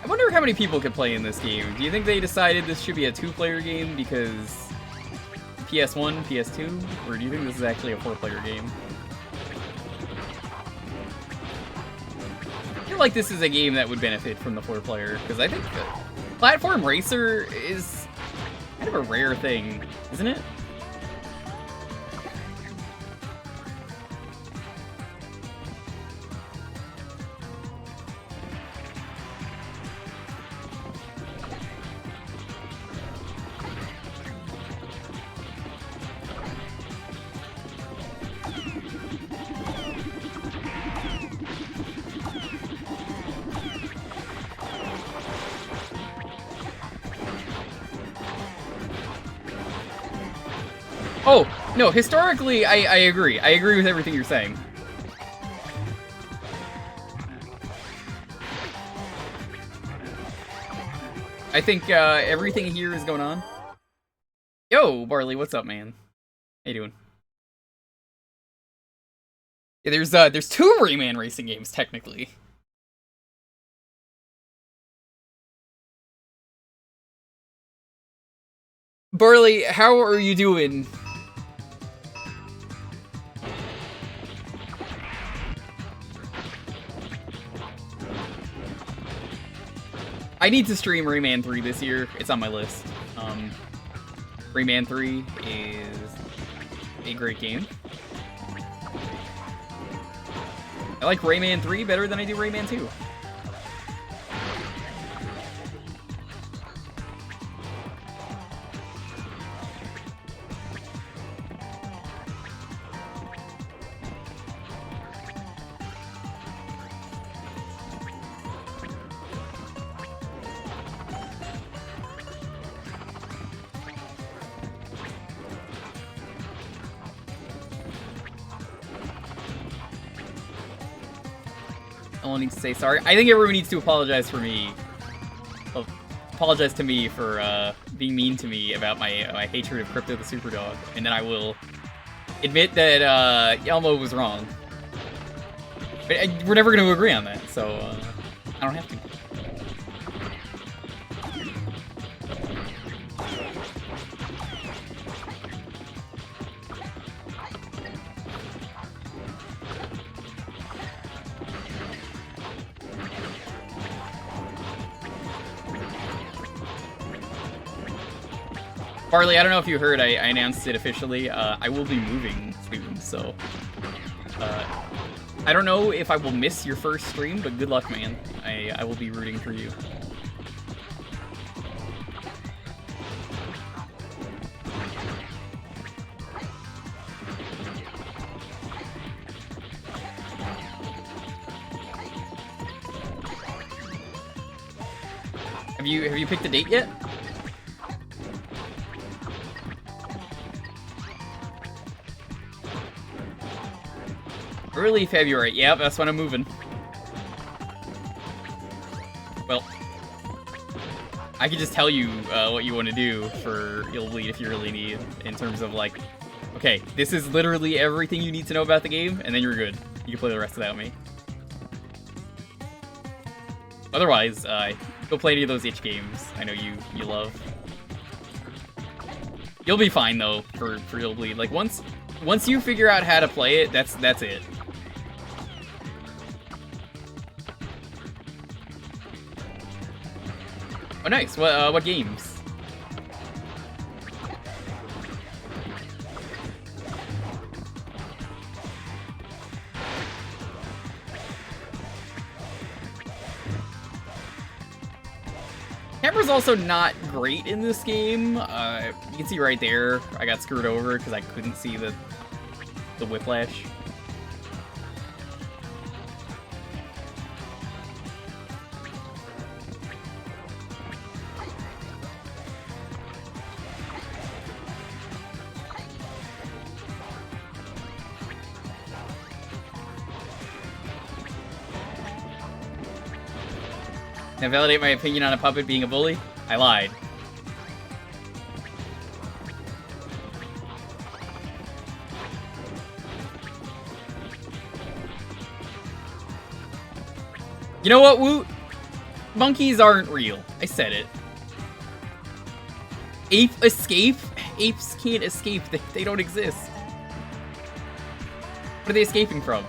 I wonder how many people could play in this game. Do you think they decided this should be a 2-player game because PS1, PS2? Or do you think this is actually a 4-player game? I feel like this is a game that would benefit from the 4-player, because I think the platform racer is kind of a rare thing, isn't it? Oh, no, historically, I agree. I agree with everything you're saying. I think everything here is going on. Yo, Barley, what's up, man? How you doing? Yeah, there's 2 Rayman racing games technically. Barley, how are you doing? I need to stream Rayman 3 this year. It's on my list. Rayman 3 is a great game. I like Rayman 3 better than I do Rayman 2. Someone needs to say sorry. I think everyone needs to apologize for me. Apologize to me for being mean to me about my hatred of Crypto the Superdog, and then I will admit that Elmo was wrong. But we're never going to agree on that, so I don't have to. Barley, I don't know if you heard, I announced it officially. I will be moving soon, so... I don't know if I will miss your first stream, but good luck, man. I will be rooting for you. Have you picked a date yet? Early February. Yep, that's when I'm moving. Well, I could just tell you what you want to do for You'll Bleed if you really need, in terms of like, okay, this is literally everything you need to know about the game, and then you're good. You can play the rest without me. Otherwise, go play any of those itch games I know you love. You'll be fine though for You'll Bleed. Like once you figure out how to play it, that's it. Oh, nice. What games? Camera's also not great in this game. You can see right there, I got screwed over because I couldn't see the whiplash. Can I validate my opinion on a puppet being a bully? I lied. You know what, Woot? Monkeys aren't real. I said it. Ape escape? Apes can't escape. They don't exist. What are they escaping from?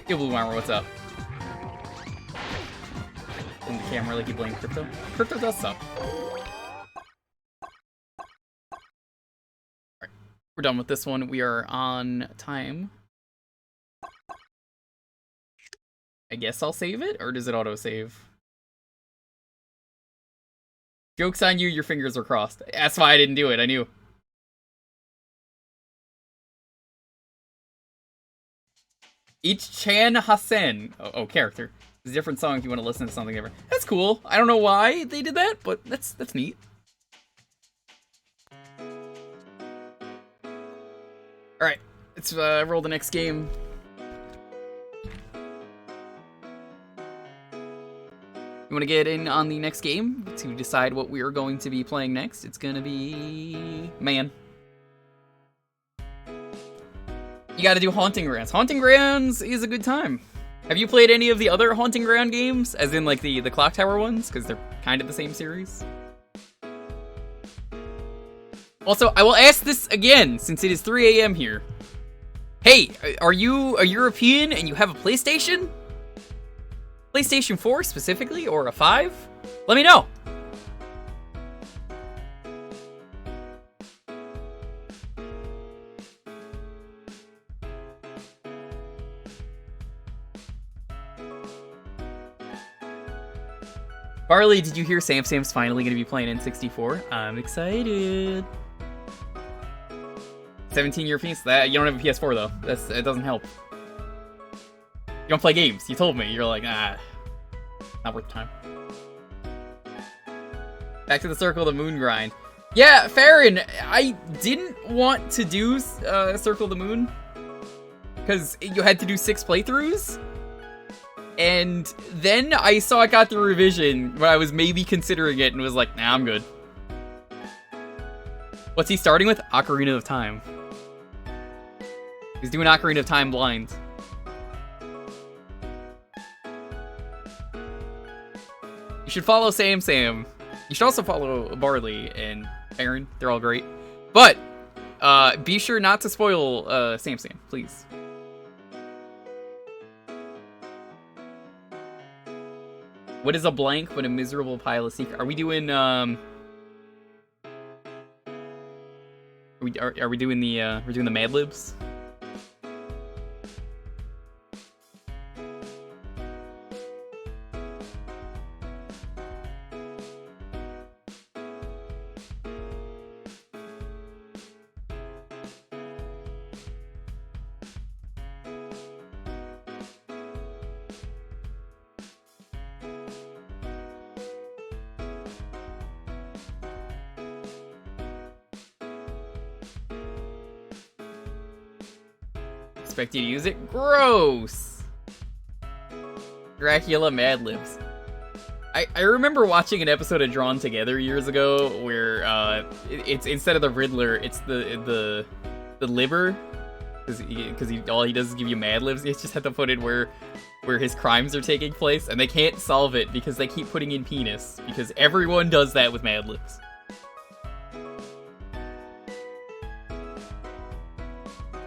Yo, Blue Armor, what's up? In the camera like you blame Crypto? Crypto does suck. Alright, we're done with this one. We are on time. I guess I'll save it, or does it auto-save? Joke's on you, your fingers are crossed. That's why I didn't do it, I knew. Ich-chan Hassen. Oh, character. It's a different song if you want to listen to something different. That's cool. I don't know why they did that, but that's neat. All right, let's roll the next game. You want to get in on the next game to decide what we are going to be playing next? It's gonna be Man. You got to do Haunting Grounds. Haunting Grounds is a good time. Have you played any of the other Haunting Ground games, as in like the Clock Tower ones, because they're kind of the same series? Also, I will ask this again since it is 3 a.m. here. Hey, are you a European and you have a PlayStation? PlayStation 4 specifically, or a 5? Let me know. Barley, did you hear Sam's finally going to be playing N64? I'm excited. 17 Europeans? That you don't have a PS4 though. It doesn't help. You don't play games. You told me. You're like, not worth the time. Back to the Circle of the Moon grind. Yeah, Farron, I didn't want to do Circle of the Moon because you had to do 6 playthroughs. And then I saw it got the revision when I was maybe considering it and was like, nah, I'm good. What's he starting with? Ocarina of Time. He's doing Ocarina of Time blind. You should follow Sam. You should also follow Barley and Aaron. They're all great. But be sure not to spoil Sam, please. What is a blank but a miserable pile of secret? Are we doing are we doing the we're doing the Mad Libs? Expect you to use it? Gross! Dracula Mad Libs. I remember watching an episode of Drawn Together years ago where it's instead of the Riddler, it's the Libber, because all he does is give you Mad Libs. He just had to put in where his crimes are taking place, and they can't solve it because they keep putting in penis, because everyone does that with Mad Libs.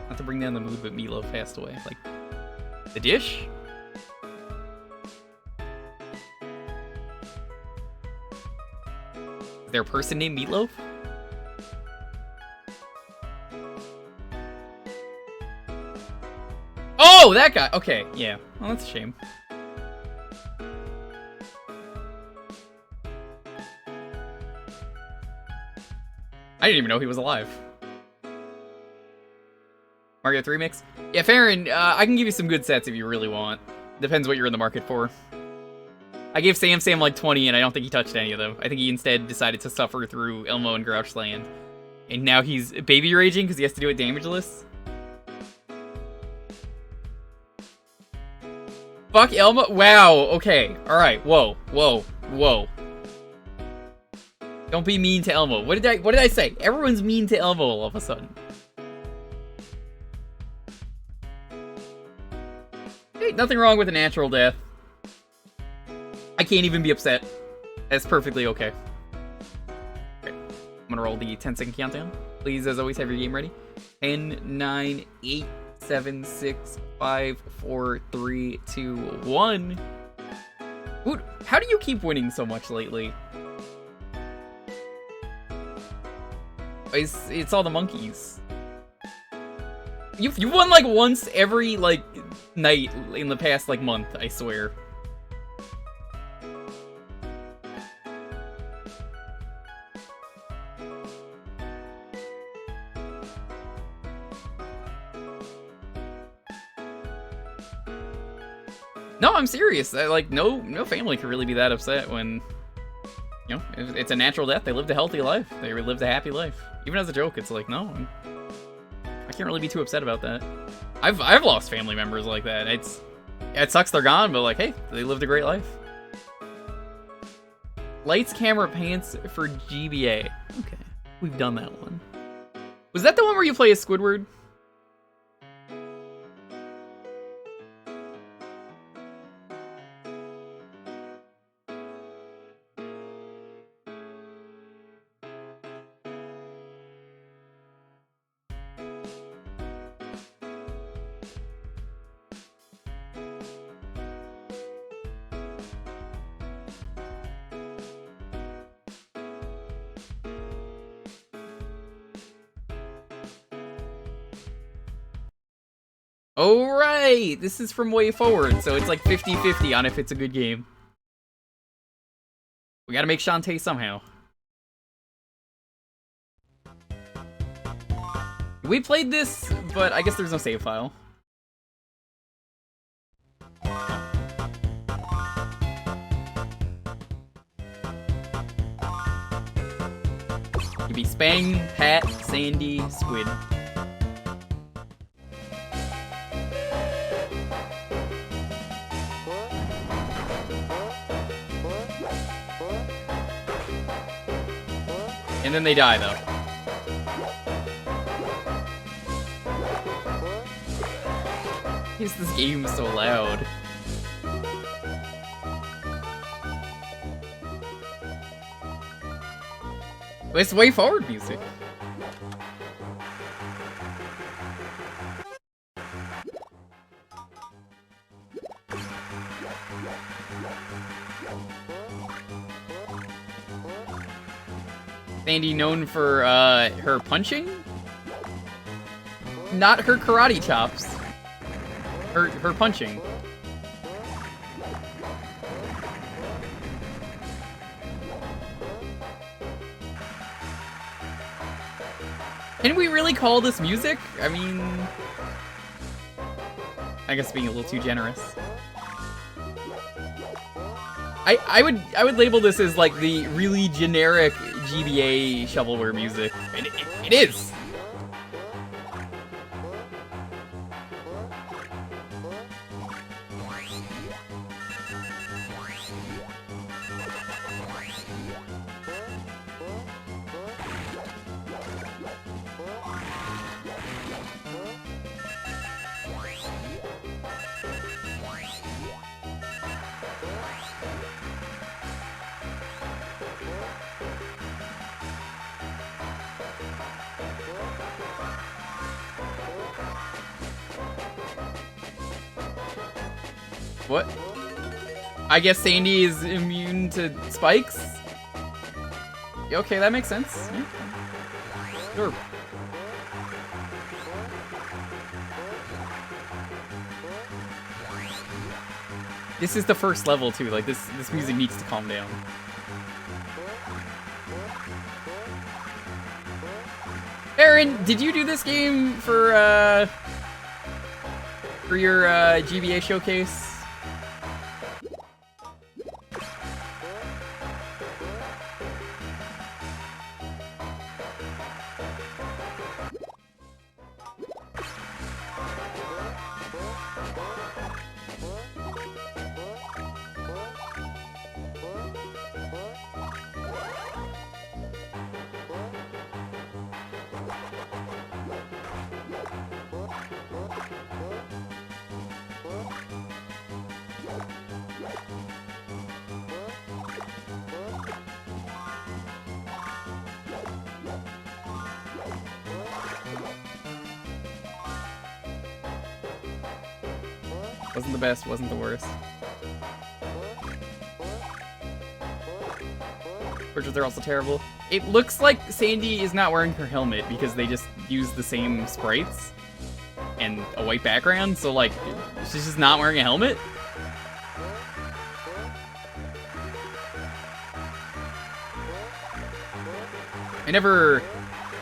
Not to bring down the mood, but Meatloaf passed away. Like, the dish? Is there a person named Meatloaf? Oh, that guy! Okay, yeah. Well, that's a shame. I didn't even know he was alive. Mario 3 mix? Yeah, Farron, I can give you some good sets if you really want. Depends what you're in the market for. I gave Sam like 20, and I don't think he touched any of them. I think he instead decided to suffer through Elmo and Grouchland. And now he's baby raging because he has to do it damageless. Fuck Elmo? Wow, okay. Alright, whoa. Don't be mean to Elmo. What did I say? Everyone's mean to Elmo all of a sudden. Hey, nothing wrong with a natural death. I can't even be upset. That's perfectly okay. Okay, I'm gonna roll the 10-second countdown. Please, as always, have your game ready. 10, 9, 8, 7, 6, 5, 4, 3, 2, 1. Dude, how do you keep winning so much lately? It's all the monkeys. You won like once every like night in the past like month, I swear. No, I'm serious. Like, no family could really be that upset when, you know, it's a natural death. They lived a healthy life. They lived a happy life. Even as a joke, it's like, no, I can't really be too upset about that. I've lost family members like that. It sucks they're gone, but like, hey, they lived a great life. Lights, camera, pants for GBA. Okay, we've done that one. Was that the one where you play as Squidward? Oh, right! This is from way forward, so it's like 50-50 on if it's a good game. We gotta make Shantae somehow. We played this, but I guess there's no save file. You'd be Spang, Pat, Sandy, Squid. And then they die, though. Why is this game so loud? It's way forward music. Sandy known for her punching? Not her karate chops. Her punching. Can we really call this music? I mean, I guess being a little too generous. I would label this as like the really generic GBA shovelware music. It is. What? I guess Sandy is immune to spikes? Okay, that makes sense. Yeah. Sure. This is the first level too, like this music needs to calm down. Aaron, did you do this game for your GBA showcase? Wasn't the best, wasn't the worst. Portraits are also terrible. It looks like Sandy is not wearing her helmet because they just use the same sprites and a white background, so like, she's just not wearing a helmet? I never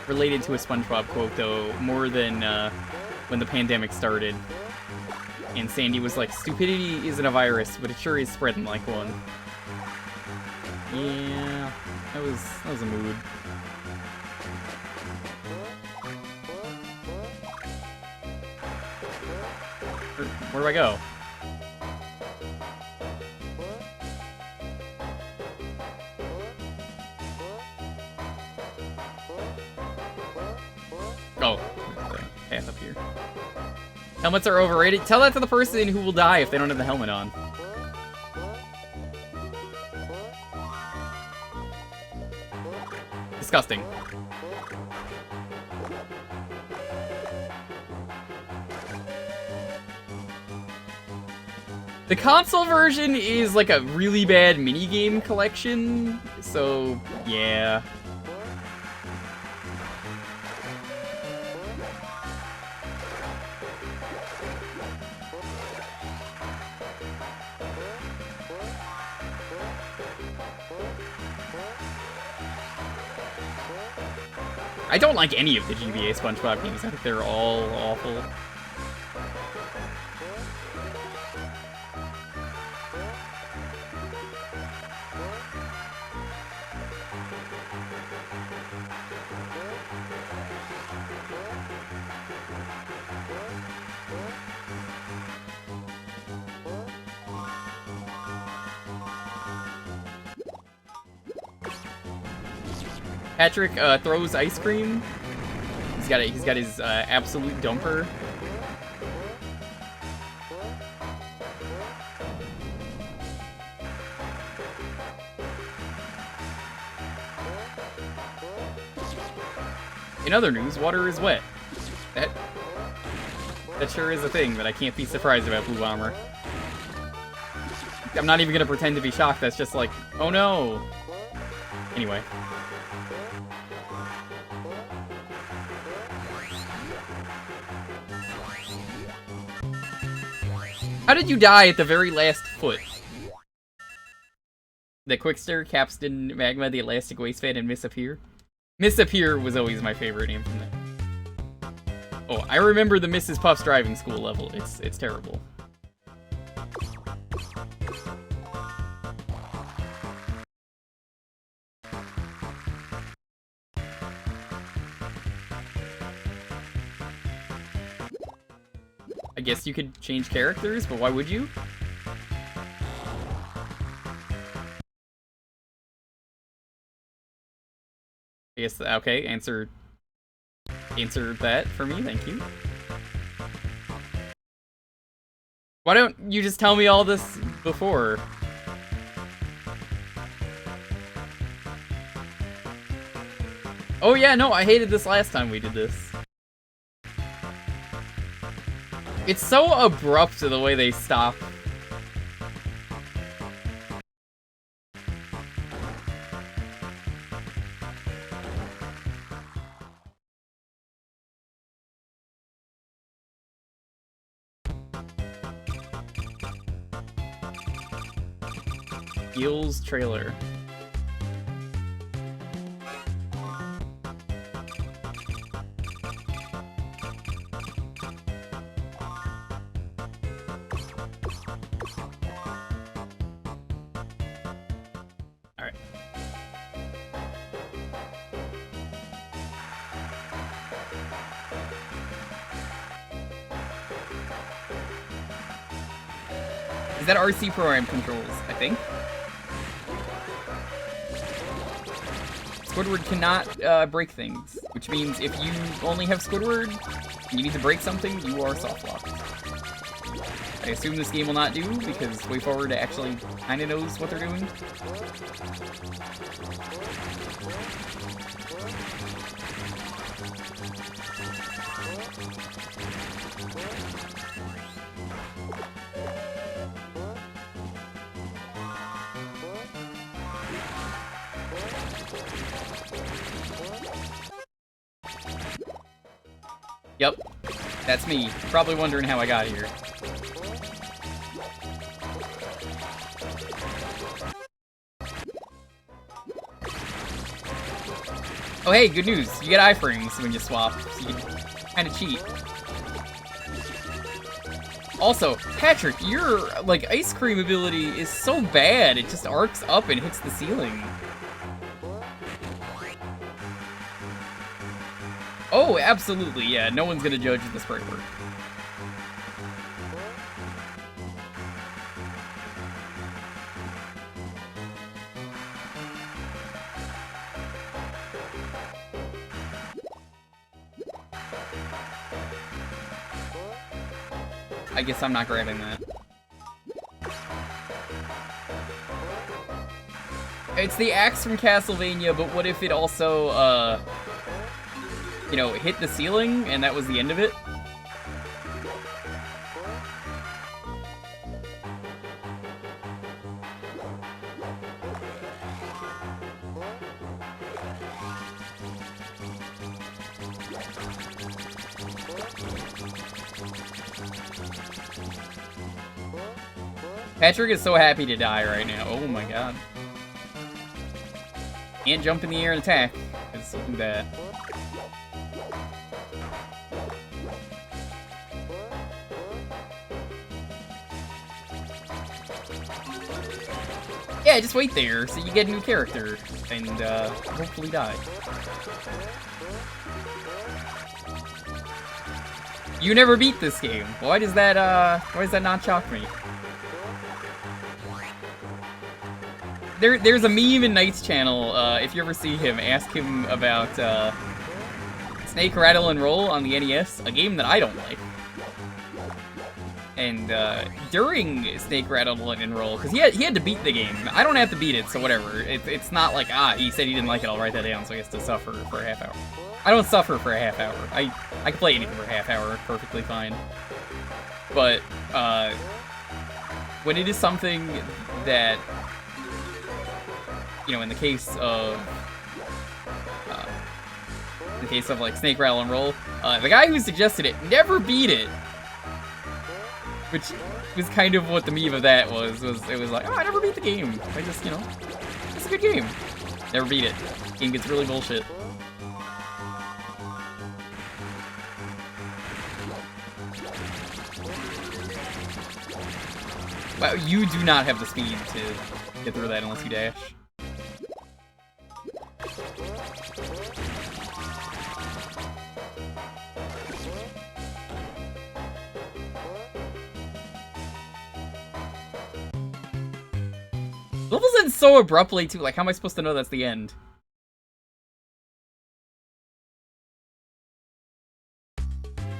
related to a SpongeBob quote though, more than when the pandemic started. And Sandy was like, stupidity isn't a virus, but it sure is spreading like one. Yeah, that was a mood. Where do I go? Oh, there's the path up here. Helmets are overrated. Tell that to the person who will die if they don't have the helmet on. Disgusting. The console version is like a really bad minigame collection, so yeah. I don't like any of the GBA SpongeBob games. I think they're all awful. Patrick throws ice cream. He's got his absolute dumper. In other news, water is wet. That sure is a thing that I can't be surprised about, Blue Bomber. I'm not even gonna pretend to be shocked. That's just like, oh no. Anyway. How did you die at the very last foot? The Quickster, Capstan, Magma, the Elastic Waistband, and Miss Appear? Miss Appear was always my favorite name from that. Oh, I remember the Mrs. Puff's driving school level. It's terrible. I guess you could change characters, but why would you? I guess, okay, answer that for me, thank you. Why don't you just tell me all this before? Oh yeah, no, I hated this last time we did this. It's so abrupt the way they stop. Gil's trailer. Alright. Is that RC program controls, I think? Squidward cannot break things, which means if you only have Squidward and you need to break something, you are soft locked. I assume this game will not do, because WayForward actually kinda knows what they're doing. Yep, that's me. Probably wondering how I got here. Oh hey, good news. You get iframes when you swap, so you can kinda cheat. Also, Patrick, your, like, ice cream ability is so bad, it just arcs up and hits the ceiling. Oh, absolutely, yeah, no one's gonna judge the sprite work. I guess I'm not grabbing that. It's the axe from Castlevania, but what if it also, you know, hit the ceiling and that was the end of it? Patrick is so happy to die right now. Oh my god. Can't jump in the air and attack. It's looking bad. Yeah, just wait there so you get a new character and hopefully die. You never beat this game. Why does that not shock me? There's a meme in Knight's channel, if you ever see him, ask him about Snake, Rattle, and Roll on the NES, a game that I don't like. And during Snake, Rattle, and Roll, because he had to beat the game. I don't have to beat it, so whatever. It's not like, he said he didn't like it, I'll write that down, so he has to suffer for a half hour. I don't suffer for a half hour. I can play anything for a half hour perfectly fine. But, when it is something that, you know, in the case of like Snake, Rattle, and Roll, the guy who suggested it never beat it, which was kind of what the meme of that was it was like, oh, I never beat the game. I just, you know, it's a good game. Never beat it. Game gets really bullshit. Wow, you do not have the speed to get through that unless you dash. Levels end so abruptly too, like how am I supposed to know that's the end?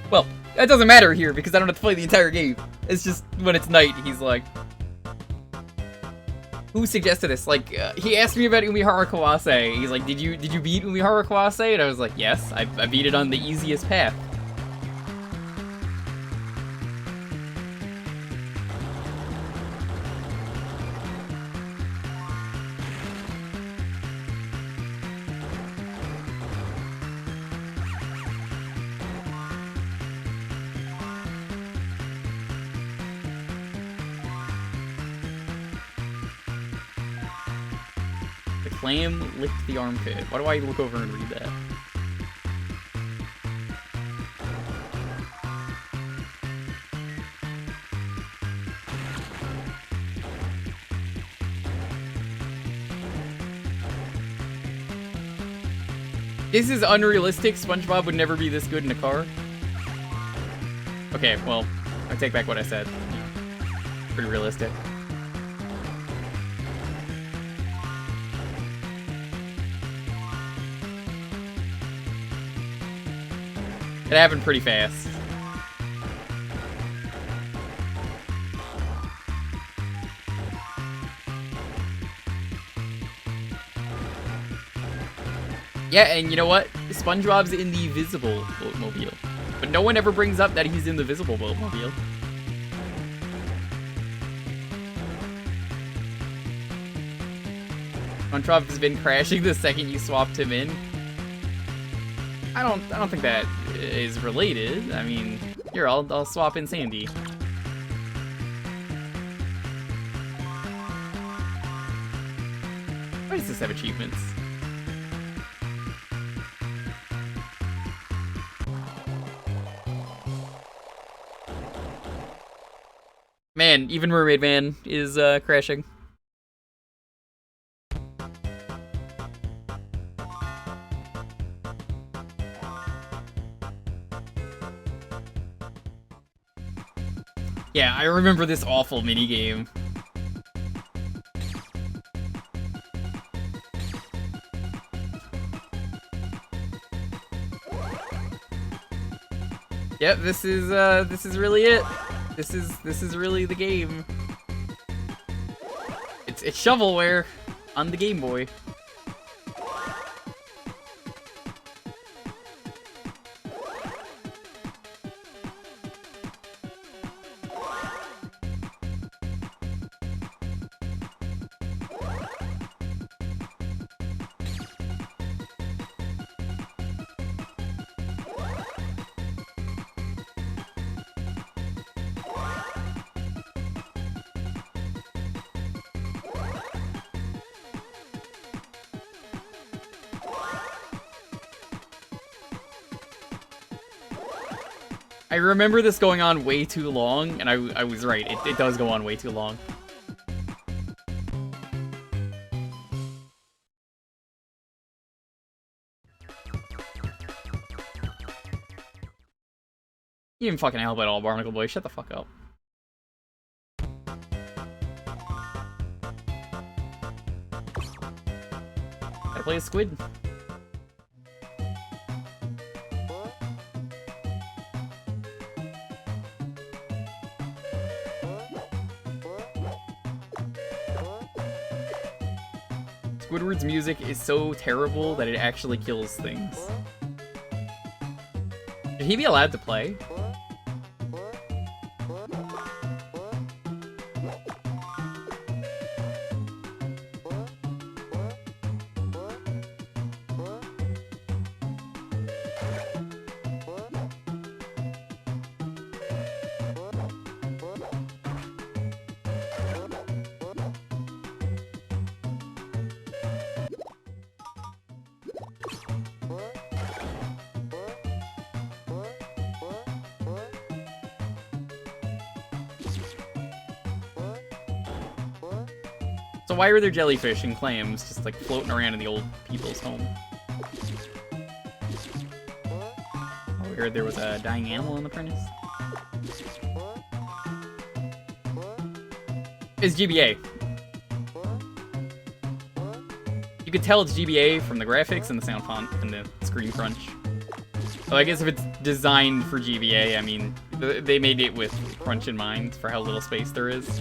Well, that doesn't matter here because I don't have to play the entire game. It's just when it's night, he's like... Who suggested this? Like, he asked me about Umihara Kawase. He's like, did you beat Umihara Kawase? And I was like, yes, I beat it on the easiest path. Clam licked the armpit. Why do I look over and read that? This is unrealistic. SpongeBob would never be this good in a car. Okay, well, I take back what I said. Pretty realistic. It happened pretty fast. Yeah, and you know what? SpongeBob's in the visible boatmobile. But no one ever brings up that he's in the visible boatmobile. SpongeBob has been crashing the second you swapped him in. I don't think that is related. I mean, here, I'll swap in Sandy. Why does this have achievements? Man, even Mermaid Man is crashing. Yeah, I remember this awful minigame. Yep, this is really it. This is really the game. It's shovelware on the Game Boy. I remember this going on way too long, and I was right. It does go on way too long. You didn't fucking help at all, Barnacle Boy. Shut the fuck up. Gotta play a squid. Squidward's music is so terrible that it actually kills things. Should he be allowed to play? So why are there jellyfish and clams just like floating around in the old people's home? Oh, we heard there was a dying animal in the furnace. It's GBA. You could tell it's GBA from the graphics and the sound font and the screen crunch. So I guess if it's designed for GBA, I mean, they made it with crunch in mind for how little space there is.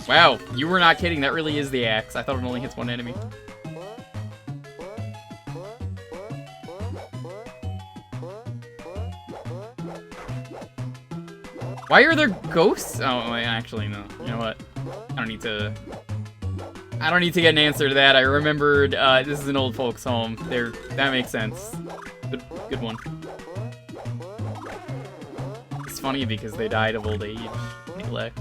Wow, you were not kidding. That really is the axe. I thought it only hits one enemy. Why are there ghosts? Oh, actually, no. You know what? I don't need to get an answer to that. I remembered this is an old folks' home. That makes sense. Good one. It's funny because they died of old age, neglect.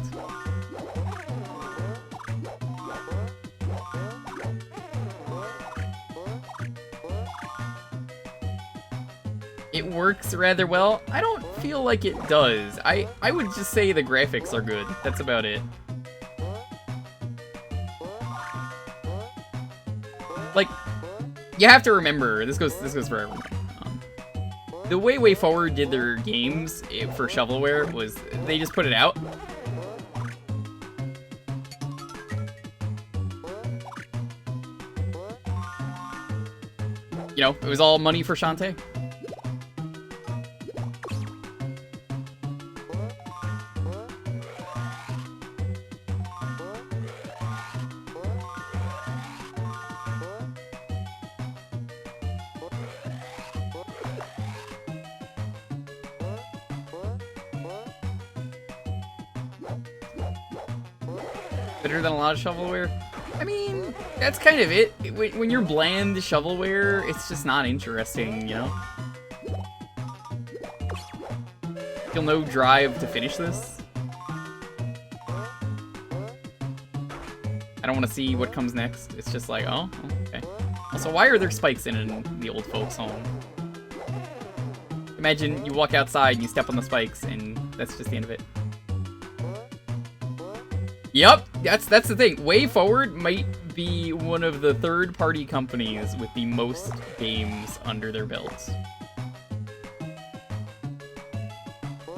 It works rather well. I don't feel like it does. I would just say the graphics are good. That's about it. Like, you have to remember, this goes for everyone. The way WayForward did their games for shovelware was they just put it out. You know, it was all money for Shantae. Better than a lot of shovelware? I mean, that's kind of it. When you're bland shovelware, it's just not interesting, you know? feel no drive to finish this. I don't want to see what comes next. It's just like, oh, okay. Also, why are there spikes in the old folks' home? Imagine you walk outside and you step on the spikes, and that's just the end of it. Yep, that's the thing. Way Forward might be one of the third-party companies with the most games under their belts.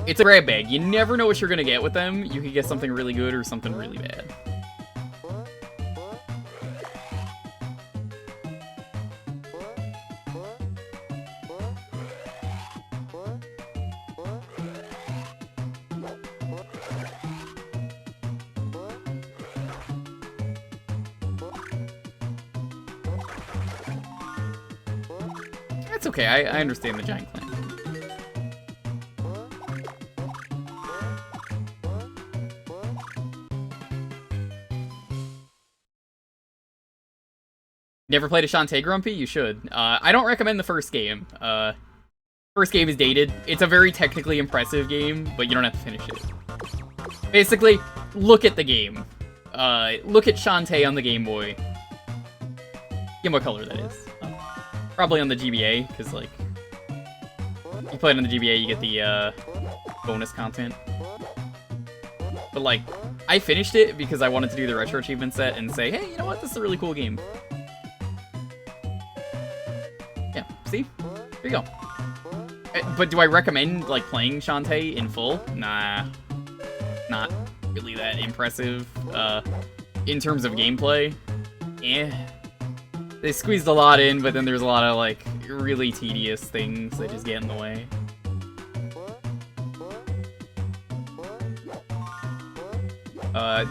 It's a grab bag. You never know what you're gonna get with them. You could get something really good or something really bad. That's okay, I understand the Giant Clan. Never played a Shantae Grumpy? You should. I don't recommend the first game. First game is dated. It's a very technically impressive game, but you don't have to finish it. Basically, look at the game. Look at Shantae on the Game Boy. Game Boy Color, that is. Probably on the GBA, because, like, you play it on the GBA, you get the, bonus content. But, like, I finished it because I wanted to do the Retro Achievement set and say, hey, you know what, this is a really cool game. Yeah, see? There you go. But do I recommend, like, playing Shantae in full? Nah. Not really that impressive, in terms of gameplay. Eh. They squeezed a lot in, but then there's a lot of, like, really tedious things that just get in the way.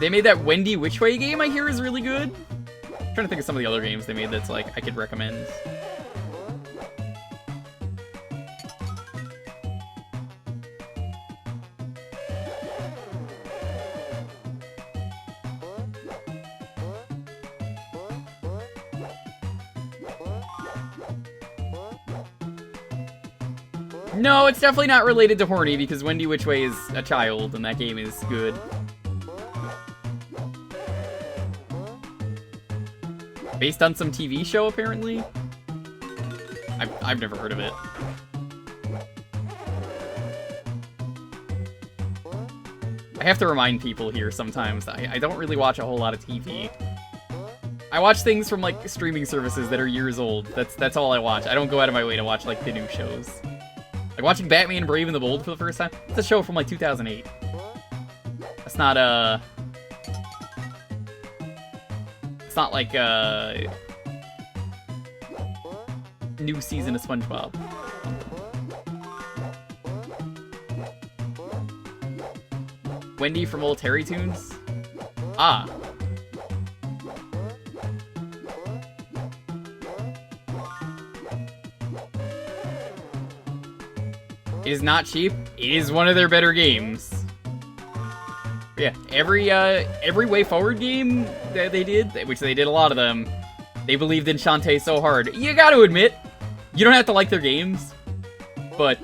They made that Wendy Which Way game I hear is really good. I'm trying to think of some of the other games they made that's, like, I could recommend. No, it's definitely not related to horny, because Wendy Which Way is a child, and that game is good. Based on some TV show, apparently? I've never heard of it. I have to remind people here sometimes, I don't really watch a whole lot of TV. I watch things from, like, streaming services that are years old. That's all I watch. I don't go out of my way to watch, like, the new shows. Like, watching Batman Brave and the Bold for the first time, it's a show from, like, 2008. That's not, it's not like, new season of SpongeBob. Wendy from Old Terry Tunes? Ah. It is not cheap. It is one of their better games. But yeah, every Way Forward game that they did, which they did a lot of them, they believed in Shantae so hard. You gotta admit, you don't have to like their games, but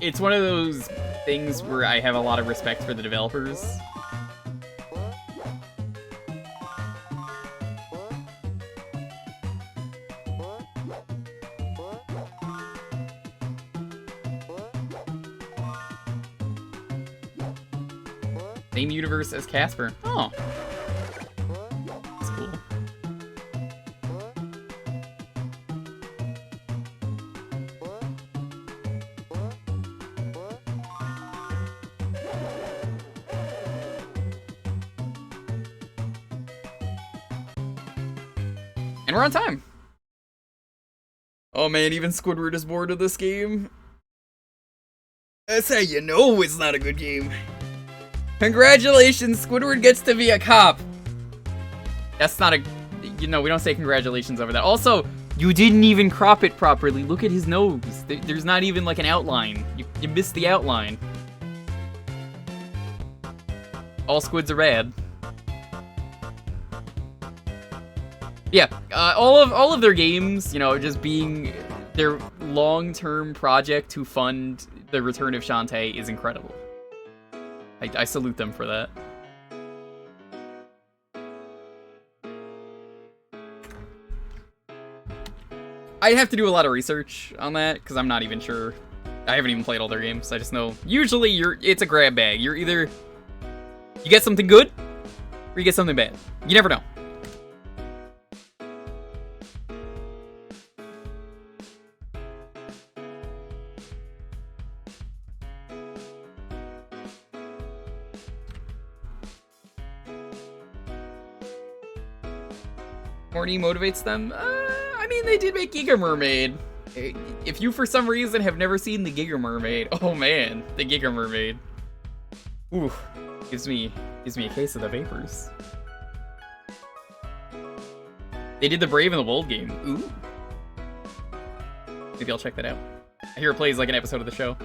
it's one of those things where I have a lot of respect for the developers. Same universe as Casper. Oh. That's cool. And we're on time. Oh man, even Squidward is bored of this game. That's how you know it's not a good game. Congratulations, Squidward gets to be a cop. That's not a... You know, we don't say congratulations over that. Also, you didn't even crop it properly. Look at his nose. There's not even, like, an outline. You missed the outline. All squids are bad. Yeah, all of their games, you know, just being their long-term project to fund the return of Shantae is incredible. I salute them for that. I have to do a lot of research on that because I'm not even sure. I haven't even played all their games. I just know usually it's a grab bag. You're either you get something good or you get something bad. You never know. Horny motivates them? I mean, they did make Giga Mermaid. If you, for some reason, have never seen the Giga Mermaid, oh man, the Giga Mermaid. Ooh, gives me a case of the vapors. They did the Brave and the Bold game. Ooh. Maybe I'll check that out. I hear it plays like an episode of the show.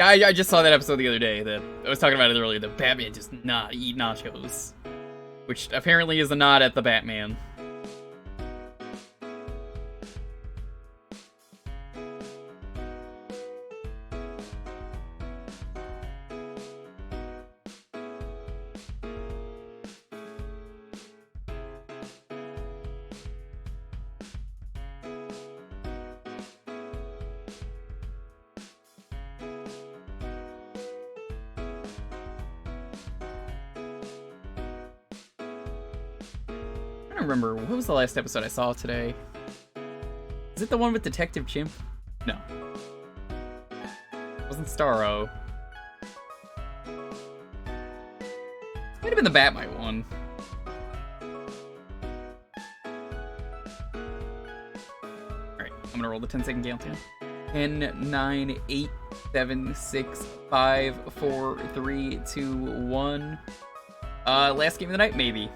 I just saw that episode the other day. That I was talking about it earlier. That Batman does not eat nachos, which apparently is a nod at the Batman. I don't remember. What was the last episode I saw today? Is it the one with Detective Chimp? No. It wasn't Starro. Might have been the Batmite one. Alright, I'm gonna roll the 10-second countdown. 10, 9, 8, 7, 6, 5, 4, 3, 2, 1. Last game of the night, maybe.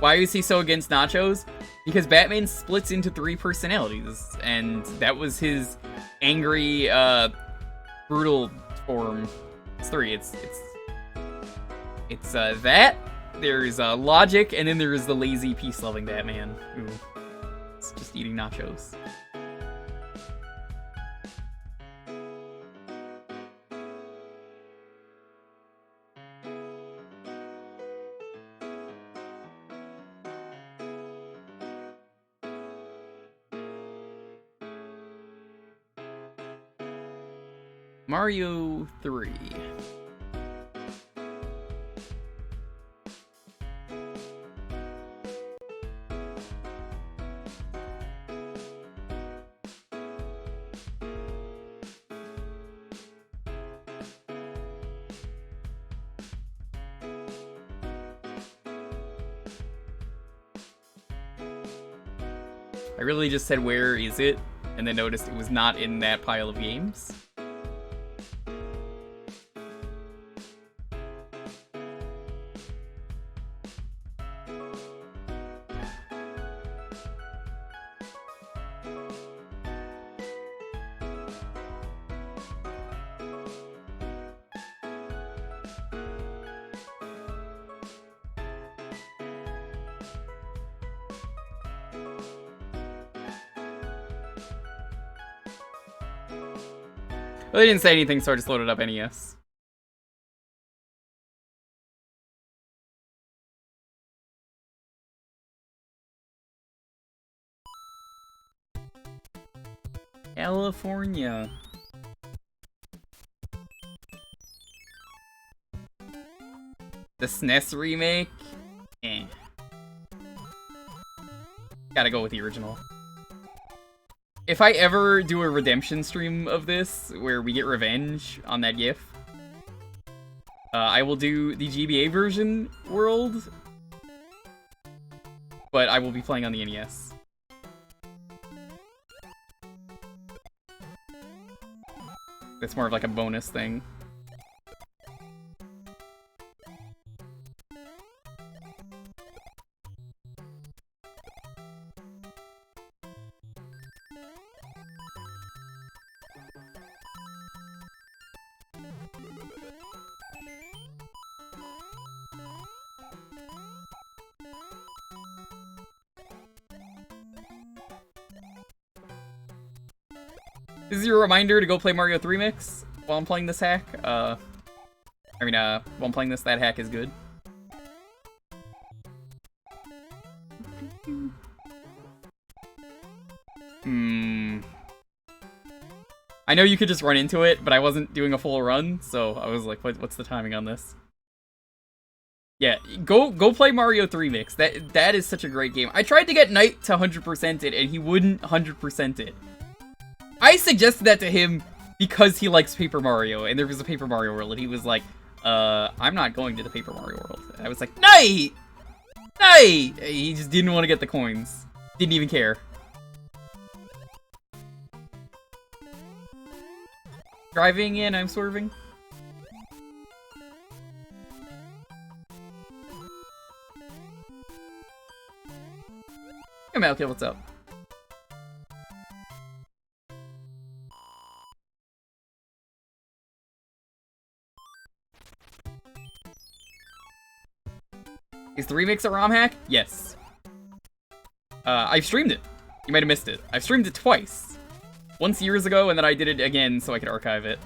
Why is he so against nachos? Because Batman splits into 3 personalities, and that was his angry, brutal form. It's 3. It's that. There's logic, and then there's the lazy, peace-loving Batman who is just eating nachos. Mario 3. I really just said, where is it? And then noticed it was not in that pile of games. Well, they didn't say anything, so I just loaded up NES. California. The SNES remake? Eh. Gotta go with the original. If I ever do a redemption stream of this, where we get revenge on that GIF, I will do the GBA version world, but I will be playing on the NES. It's more of like a bonus thing. This is your reminder to go play Mario 3 Mix while I'm playing this hack. While I'm playing this, that hack is good. I know you could just run into it, but I wasn't doing a full run, so I was like, what's the timing on this? Yeah, go play Mario 3 Mix. That is such a great game. I tried to get Knight to 100% it, and he wouldn't 100% it. I suggested that to him because he likes Paper Mario, and there was a Paper Mario World, and he was like, I'm not going to the Paper Mario World. And I was like, Knight! Knight! He just didn't want to get the coins. Didn't even care. Driving in, I'm swerving. Hey, Malkill, what's up? Is the remix a ROM hack? Yes. I've streamed it. You might have missed it. I've streamed it twice. Once years ago, and then I did it again so I could archive it.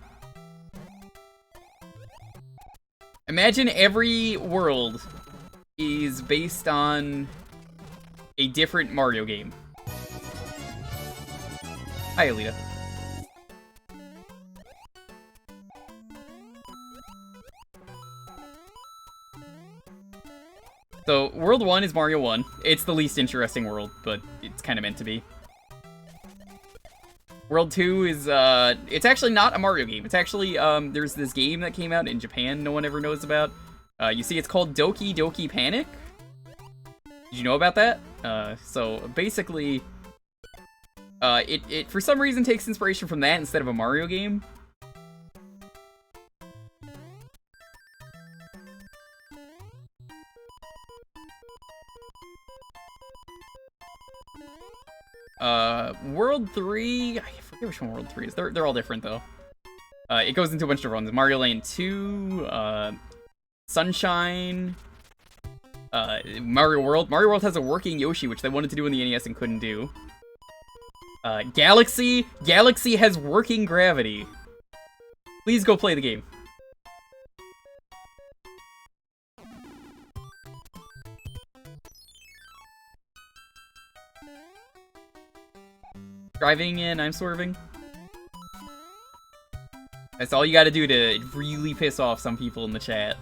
Imagine every world is based on a different Mario game. Hi, Alita. So, World 1 is Mario 1. It's the least interesting world, but it's kind of meant to be. World 2 is, it's actually not a Mario game. It's actually, there's this game that came out in Japan no one ever knows about. You see, it's called Doki Doki Panic. Did you know about that? So, basically, it for some reason takes inspiration from that instead of a Mario game. World 3, I forget which one World 3 is. They're all different, though. It goes into a bunch of runs. Mario Land 2, Sunshine, Mario World. Mario World has a working Yoshi, which they wanted to do in the NES and couldn't do. Galaxy. Galaxy has working gravity. Please go play the game. Driving in, I'm swerving. That's all you gotta do to really piss off some people in the chat.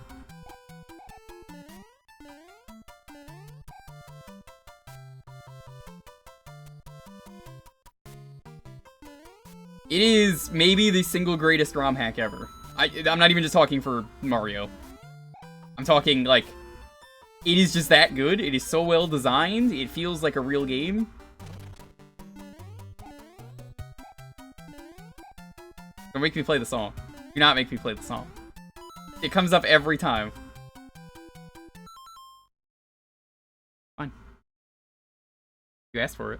It is maybe the single greatest ROM hack ever. I'm not even just talking for Mario. I'm talking, like, it is just that good. It is so well designed. It feels like a real game. Don't make me play the song. Do not make me play the song. It comes up every time. Fine. You asked for it.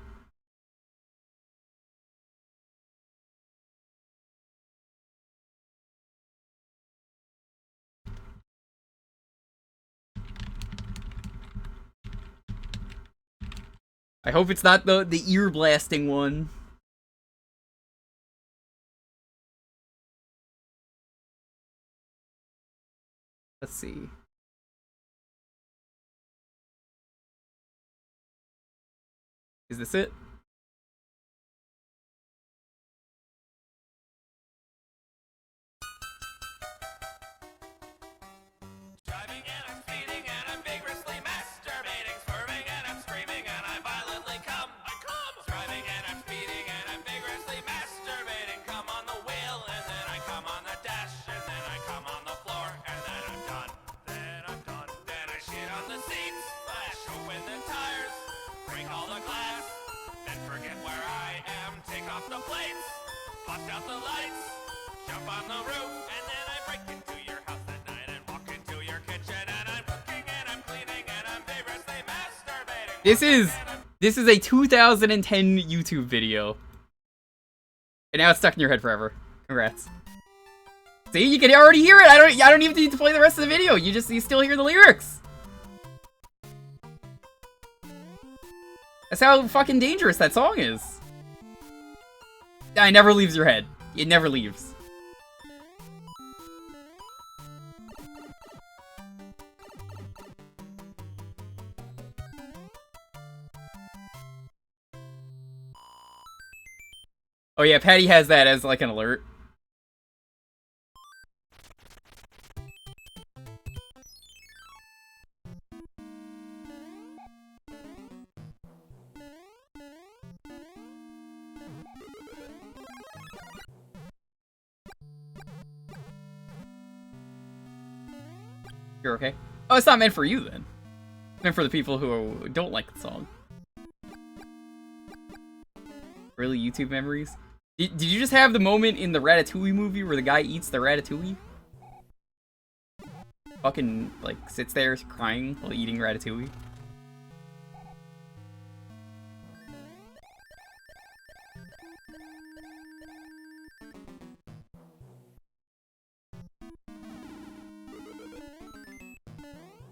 I hope it's not the ear blasting one. Let's see. Is this it? Driving and I'm This is a 2010 YouTube video. And now it's stuck in your head forever. Congrats. See, you can already hear it. I don't even need to play the rest of the video. You still hear the lyrics. That's how fucking dangerous that song is. It never leaves your head. It never leaves. Oh yeah, Patty has that as like an alert. You're okay? Oh, it's not meant for you then. It's meant for the people who don't like the song. Really, YouTube memories? Did you just have the moment in the Ratatouille movie where the guy eats the ratatouille? Fucking, like, sits there crying while eating ratatouille?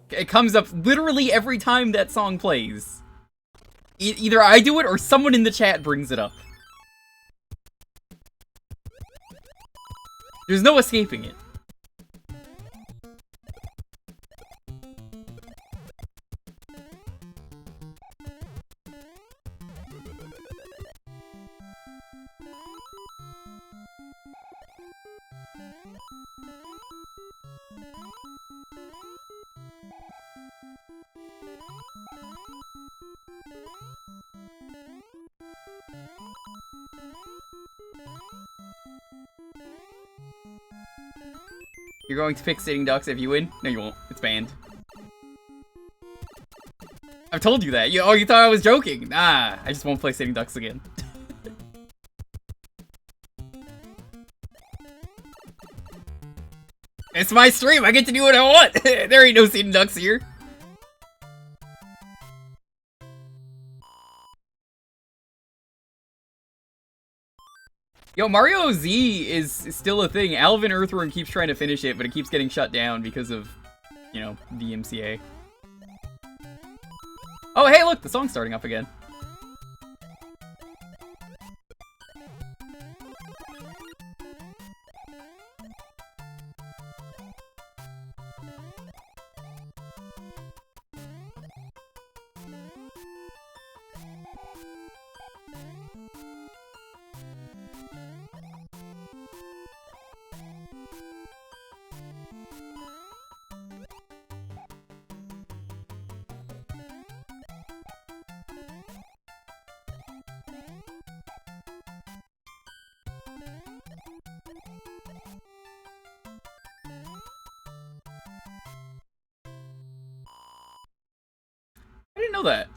It comes up literally every time that song plays. Either I do it or someone in the chat brings it up. There's no escaping it. You're going to pick Sitting Ducks if you win? No, you won't. It's banned. I've told you that. Oh, you thought I was joking. Nah, I just won't play Sitting Ducks again. It's my stream. I get to do what I want. There ain't no Sitting Ducks here. Yo, Mario Z is still a thing. Alvin Earthworm keeps trying to finish it, but it keeps getting shut down because of, you know, DMCA. Oh, hey, look, the song's starting up again. I didn't know that.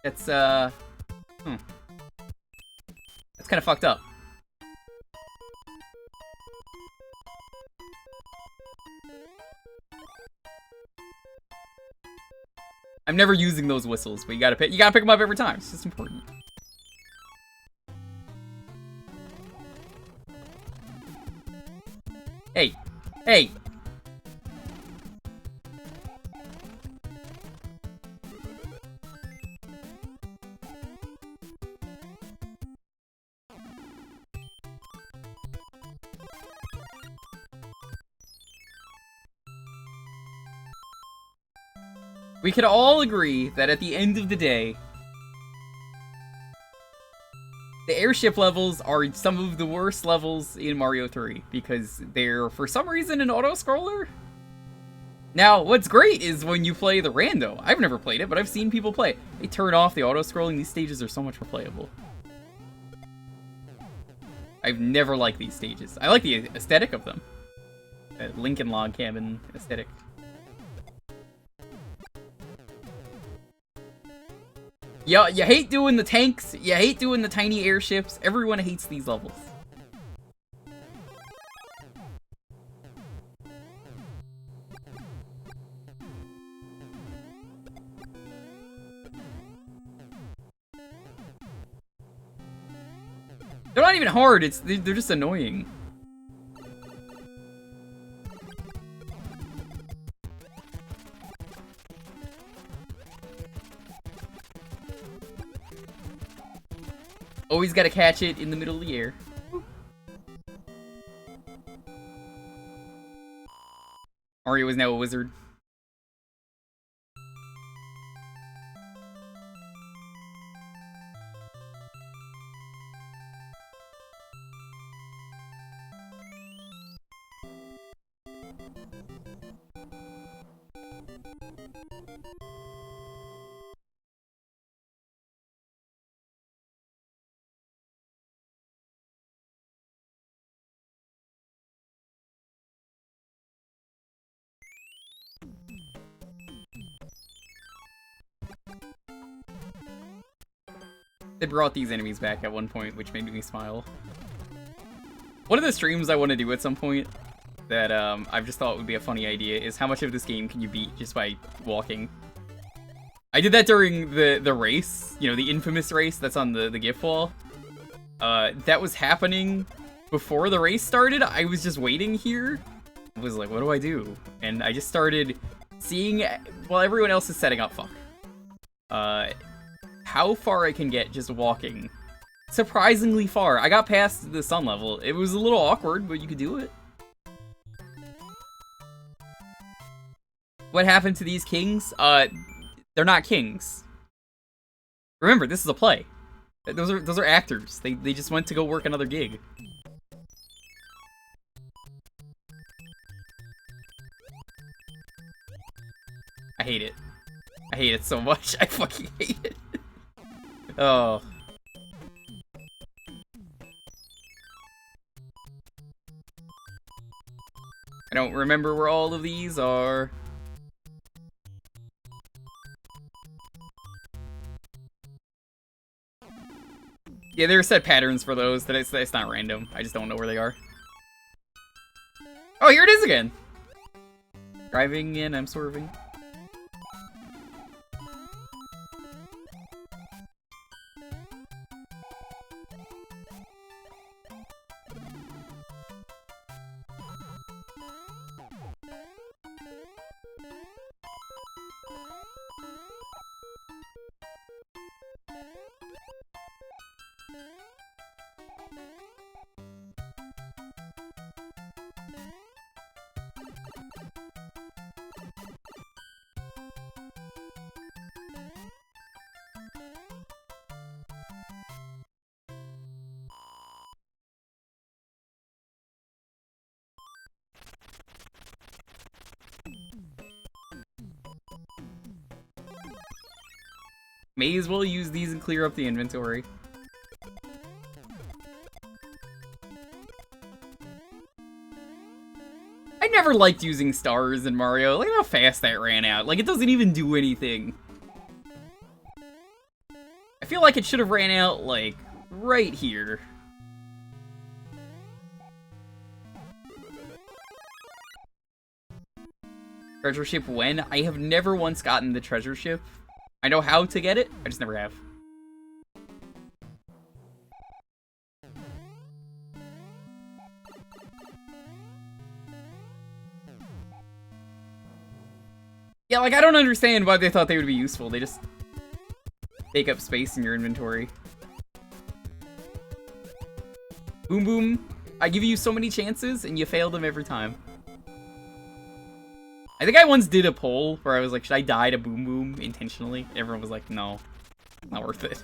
It's, That's kind of fucked up. I'm never using those whistles, but you gotta pick them up every time. It's just important. Hey! Hey! We could all agree that at the end of the day, the airship levels are some of the worst levels in Mario 3 because they're, for some reason, an auto-scroller. Now, what's great is when you play the rando. I've never played it, but I've seen people play it. They turn off the auto-scrolling. These stages are so much more playable. I've never liked these stages. I like the aesthetic of them. Lincoln Log Cabin aesthetic. Yeah, you hate doing the tanks, you hate doing the tiny airships, everyone hates these levels. They're not even hard, they're just annoying. Always gotta catch it in the middle of the air. Mario is now a wizard. They brought these enemies back at one point, which made me smile. One of the streams I want to do at some point that I've just thought would be a funny idea is how much of this game can you beat just by walking? I did that during the race, you know, the infamous race that's on the GIF wall. That was happening before the race started. I was just waiting here. I was like, what do I do? And I just started seeing, while everyone else is setting up, how far I can get just walking. Surprisingly far. I got past the sun level. It was a little awkward, but you could do it. What happened to these kings? They're not kings. Remember, this is a play. Those are actors. They just went to go work another gig. I hate it. I hate it so much. I fucking hate it. Oh. I don't remember where all of these are. Yeah, there are set patterns for those. That it's not random. I just don't know where they are. Oh, here it is again. Driving in, I'm swerving. May as well use these and clear up the inventory. I never liked using stars in Mario. Look how fast that ran out. Like, it doesn't even do anything. I feel like it should have ran out, like, right here. Treasure ship when? I have never once gotten the treasure ship. I know how to get it, I just never have. Yeah, like, I don't understand why they thought they would be useful. They just take up space in your inventory. Boom Boom, I give you so many chances, and you fail them every time. I think I once did a poll where I was like, should I die to Boom Boom intentionally? Everyone was like, no, not worth it.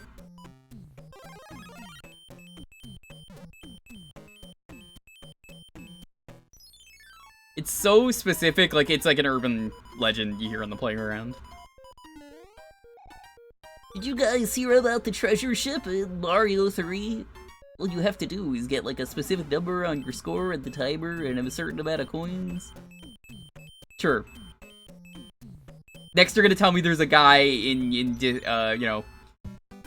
It's so specific, like it's like an urban legend you hear on the playground. Did you guys hear about the treasure ship in Mario 3? All you have to do is get like a specific number on your score at the timer and have a certain amount of coins. Sure. Next, you're gonna tell me there's a guy in you know,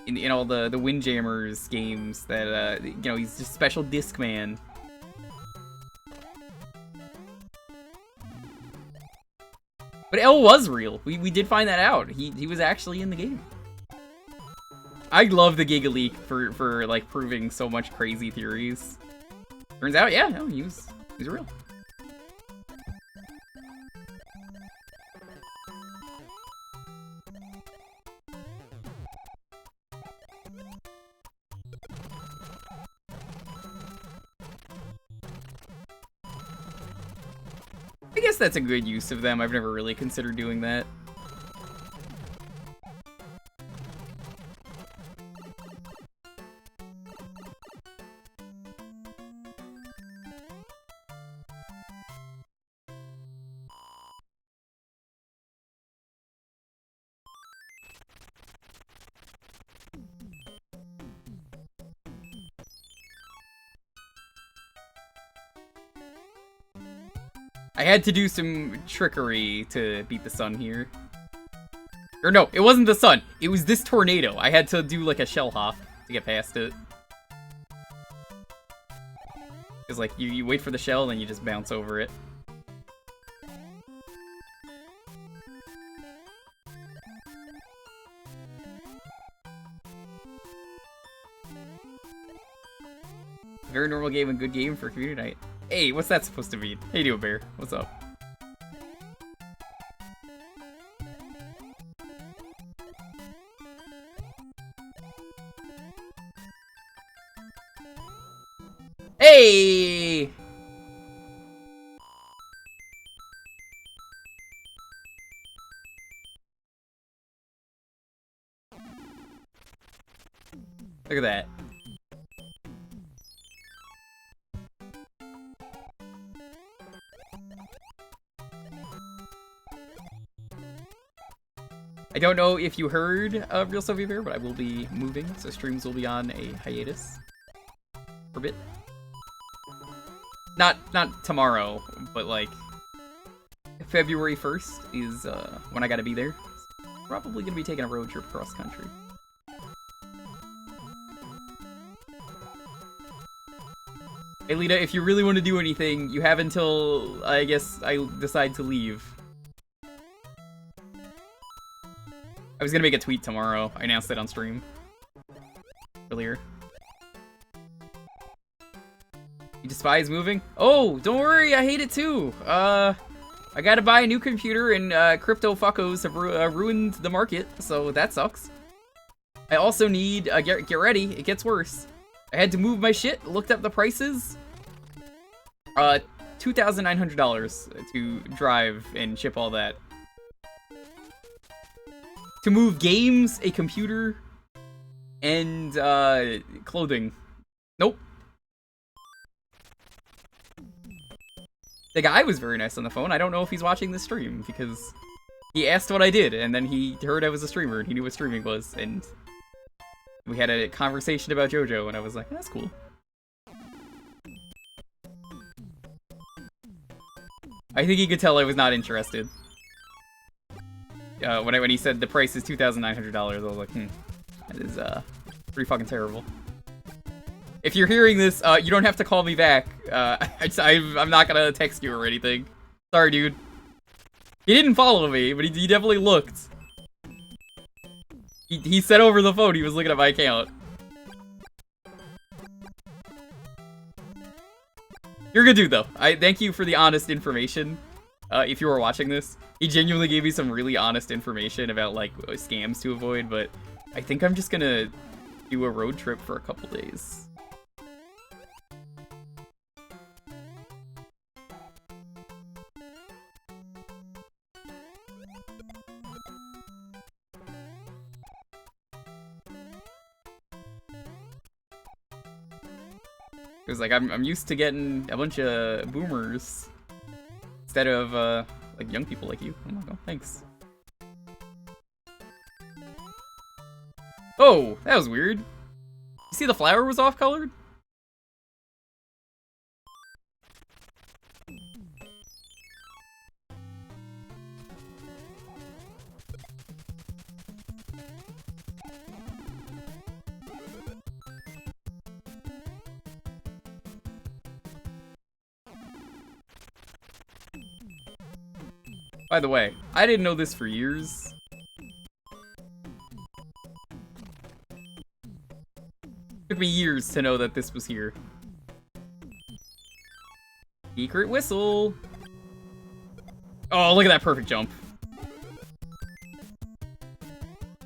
in all the Windjammers games that you know, he's just special disc man. But L was real. We did find that out. He was actually in the game. I love the Giga Leak for like proving so much crazy theories. Turns out, yeah, no, he's real. I guess that's a good use of them. I've never really considered doing that. I had to do some trickery to beat the sun here. Or no, it wasn't the sun. It was this tornado. I had to do like a shell hop to get past it. Because like, you wait for the shell, then you just bounce over it. Very normal game and good game for community night. Hey, what's that supposed to mean? Hey, Neo Bear, what's up? Hey! Look at that. I don't know if you heard of Real Sophie Bear, but I will be moving, so streams will be on a hiatus for a bit. Not tomorrow, but like February 1st is when I gotta be there. Probably gonna be taking a road trip across country. Hey Lita, if you really want to do anything, you have until, I guess, I decide to leave. I was gonna make a tweet tomorrow. I announced it on stream earlier. You despise moving? Oh, don't worry, I hate it too. I gotta buy a new computer and crypto fuckos have ruined the market, so that sucks. I also need, get ready, it gets worse. I had to move my shit, looked up the prices. $2,900 to drive and ship all that. To move games, a computer, and clothing. Nope. The guy was very nice on the phone. I don't know if he's watching the stream because he asked what I did and then he heard I was a streamer and he knew what streaming was and we had a conversation about JoJo and I was like, that's cool. I think he could tell I was not interested. When he said the price is $2,900, I was like, that is pretty fucking terrible. If you're hearing this, you don't have to call me back. I'm not gonna text you or anything. Sorry, dude. He didn't follow me, but he definitely looked. He said over the phone he was looking at my account. You're a good dude, though. I thank you for the honest information. If you were watching this, he genuinely gave me some really honest information about like scams to avoid. But I think I'm just gonna do a road trip for a couple days. It was like, I'm used to getting a bunch of boomers instead of, like, young people like you. I'm like, oh, thanks. Oh, that was weird. You see the flower was off-colored? By the way, I didn't know this for years. took me years to know that this was here. Secret whistle. Oh, look at that perfect jump.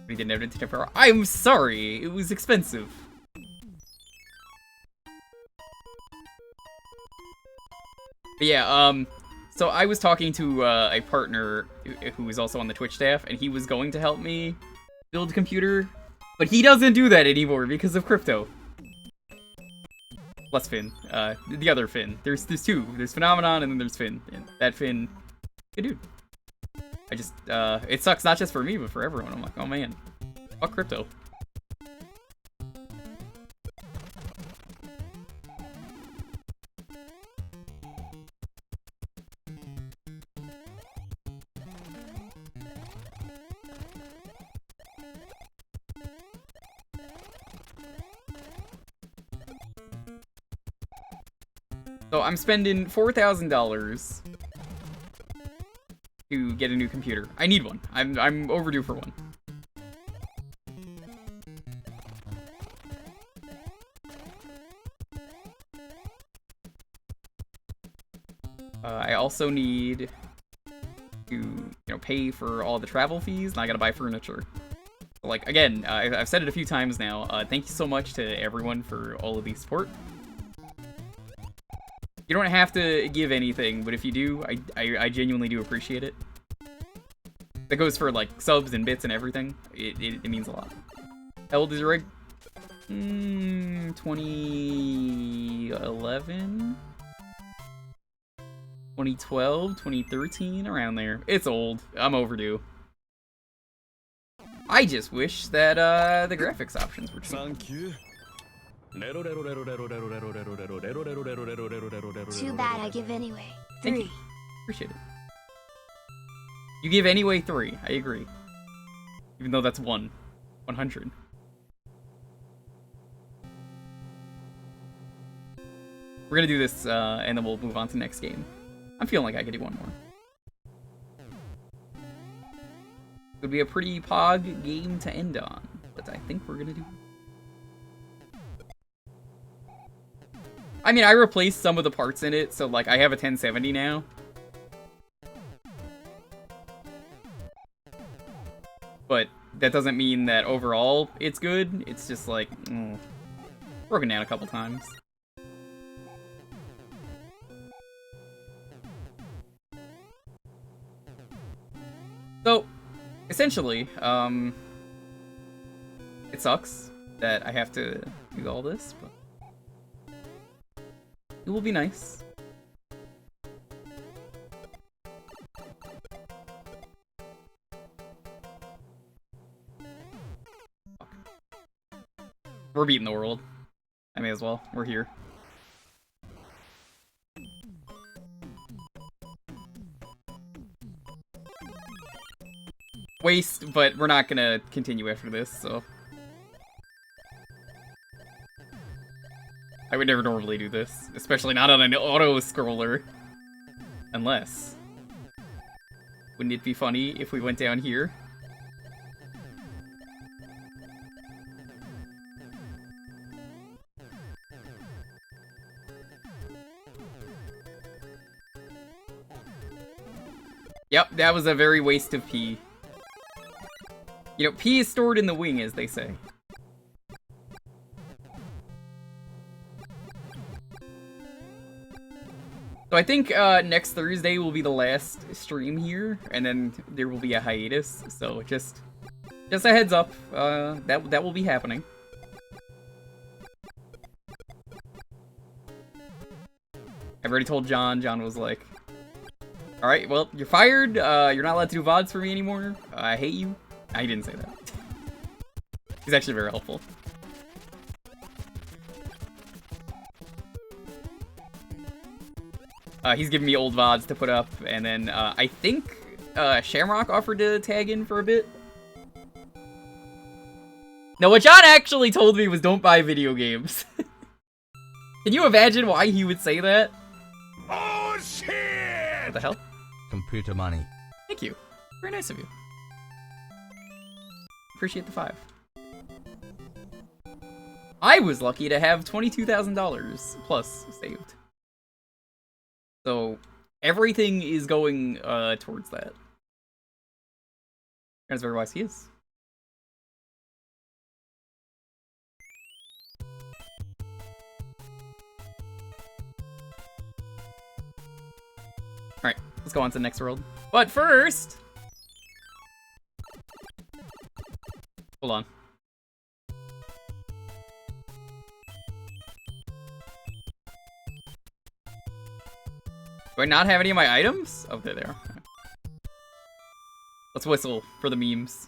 We didn't have it to power. I'm sorry, it was expensive. But yeah, so I was talking to a partner who was also on the Twitch staff, and he was going to help me build a computer, but he doesn't do that anymore because of crypto. Plus Finn, the other Finn. There's two. There's Phenomenon, and then there's Finn. And that Finn, good dude. I just, it sucks not just for me, but for everyone. I'm like, oh man, fuck crypto. So I'm spending $4,000 to get a new computer. I need one. I'm overdue for one. I also need to, pay for all the travel fees, and I gotta buy furniture. Like, again, I've said it a few times now. Thank you so much to everyone for all of the support. You don't have to give anything, but if you do, I genuinely do appreciate it. That goes for, like, subs and bits and everything. It means a lot. How old is your rig? 2011? 2012? 2013? Around there. It's old. I'm overdue. I just wish that, the graphics options were cheap. Too bad I give anyway. Thank you. Appreciate it. You give anyway 3. I agree. Even though that's 100. We're gonna do this, and then we'll move on to the next game. I'm feeling like I could do one more. It would be a pretty pog game to end on, but I think we're gonna do. I mean, I replaced some of the parts in it, so, like, I have a 1070 now. But that doesn't mean that overall it's good. It's just, like, broken down a couple times. So, essentially, it sucks that I have to do all this, but it will be nice. Fuck. We're beating the world. I may as well. We're here. Waste, but we're not gonna continue after this, so. I would never normally do this, especially not on an auto-scroller. Unless. Wouldn't it be funny if we went down here? Yep, that was a very waste of P. You know, P is stored in the wing, as they say. So I think next Thursday will be the last stream here, and then there will be a hiatus. So just a heads up, that will be happening. I've already told John. John was like, "All right, well, you're fired. You're not allowed to do VODs for me anymore. I hate you." He didn't say that. He's actually very helpful. He's giving me old VODs to put up, and then I think Shamrock offered to tag in for a bit. Now, what John actually told me was don't buy video games. Can you imagine why he would say that? Oh, shit! What the hell? Computer money. Thank you. Very nice of you. Appreciate the 5. I was lucky to have $22,000 plus saved. So everything is going towards that. That's very wise he is. Alright, let's go on to the next world. But first... Hold on. Do I not have any of my items? Oh, there they are. Okay. Let's whistle for the memes.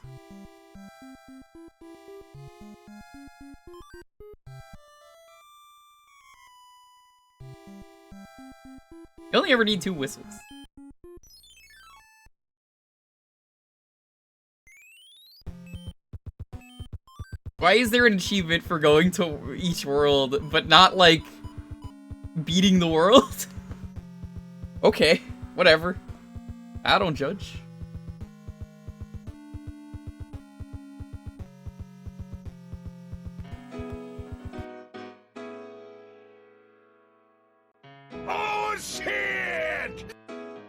You only ever need 2 whistles. Why is there an achievement for going to each world, but not, like, beating the world? Okay, whatever. I don't judge. Oh shit!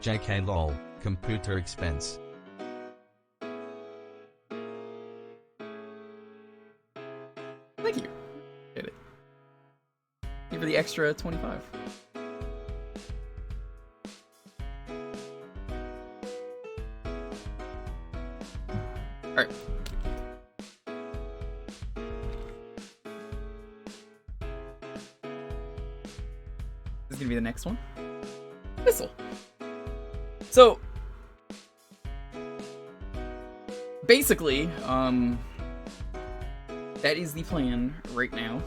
JK lol, computer expense. Thank you. Get it. Thank you for the extra 25. Alright. This is gonna be the next one. Whistle. So basically, that is the plan right now.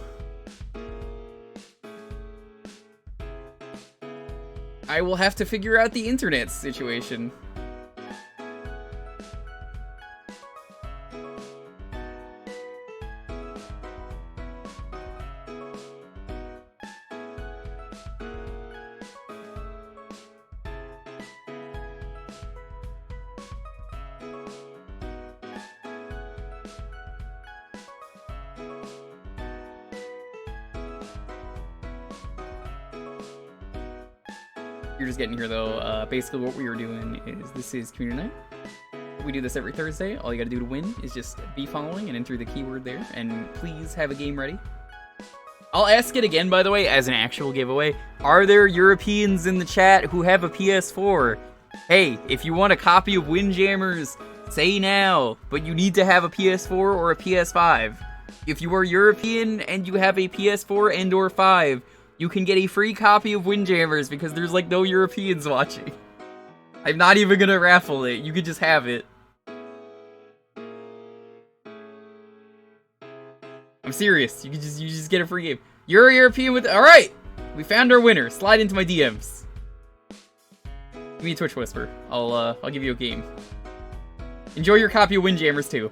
I will have to figure out the internet situation. You're just getting here though. Basically what we were doing is, this is community night. We do this every Thursday. All you gotta do to win is just be following and enter the keyword there, and please have a game ready. I'll ask it again, by the way, as an actual giveaway. Are there Europeans in the chat who have a PS4? Hey, if you want a copy of Windjammers, say now, but you need to have a PS4 or a PS5. If you are European and you have a PS4 and or 5, you can get a free copy of Windjammers because there's like no Europeans watching. I'm not even gonna raffle it, you could just have it. I'm serious, you just get a free game. You're a European with, alright! We found our winner, slide into my DMs. Give me a Twitch Whisper, I'll give you a game. Enjoy your copy of Windjammers too.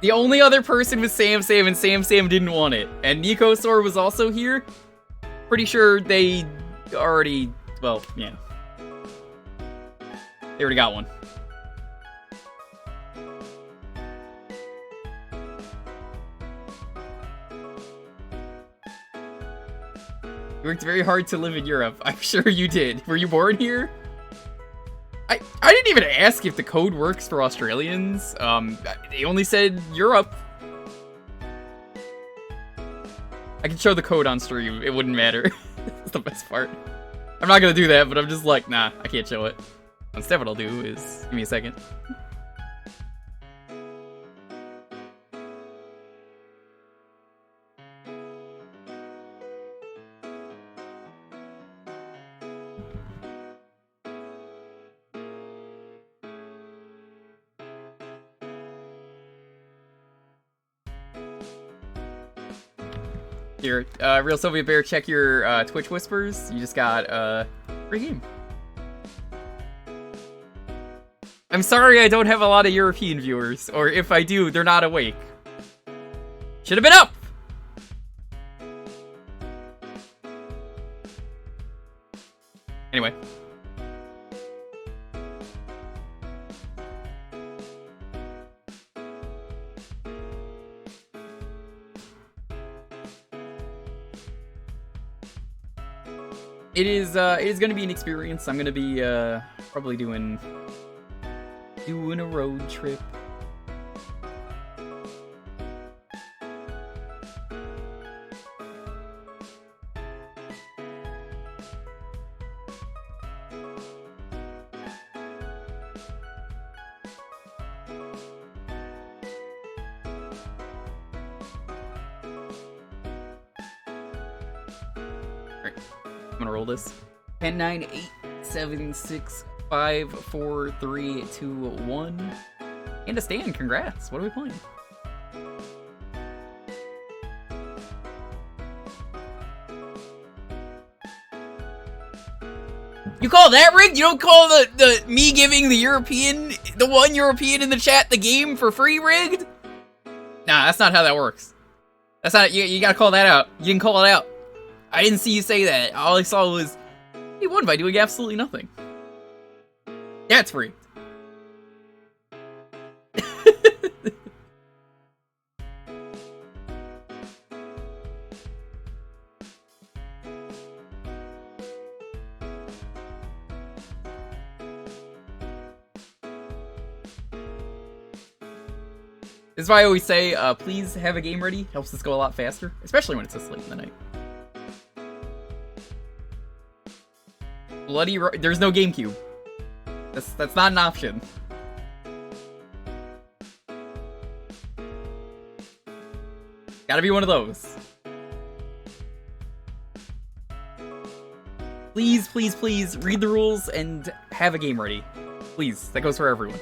The only other person was Sam and Sam didn't want it. And Nikosor was also here. Pretty sure they already, well, yeah. They already got one. You worked very hard to live in Europe. I'm sure you did. Were you born here? I didn't even ask if the code works for Australians. They only said Europe. I can show the code on stream. It wouldn't matter. That's the best part. I'm not gonna do that, but I'm just like, nah, I can't show it. Instead, what I'll do is, give me a second. Here, Real Soviet Bear, check your Twitch whispers. You just got free game. I'm sorry I don't have a lot of European viewers, or if I do, they're not awake. Should have been up! Anyway. It is gonna be an experience. I'm gonna be probably doing a road trip. Alright, I'm gonna roll this. 10, 9, 8, 7, 6, 5, 4, 3, 2, 1. And a stand, congrats. What are we playing? You call that rigged? You don't call the me giving the one European in the chat the game for free rigged? Nah, that's not how that works. That's not, you gotta call that out. You didn't call it out. I didn't see you say that. All I saw was, he won by doing absolutely nothing. That's free. This is why I always say, please have a game ready. Helps us go a lot faster, especially when it's this late in the night. There's no GameCube. That's not an option. Gotta be one of those. Please, please, please read the rules and have a game ready. Please, that goes for everyone.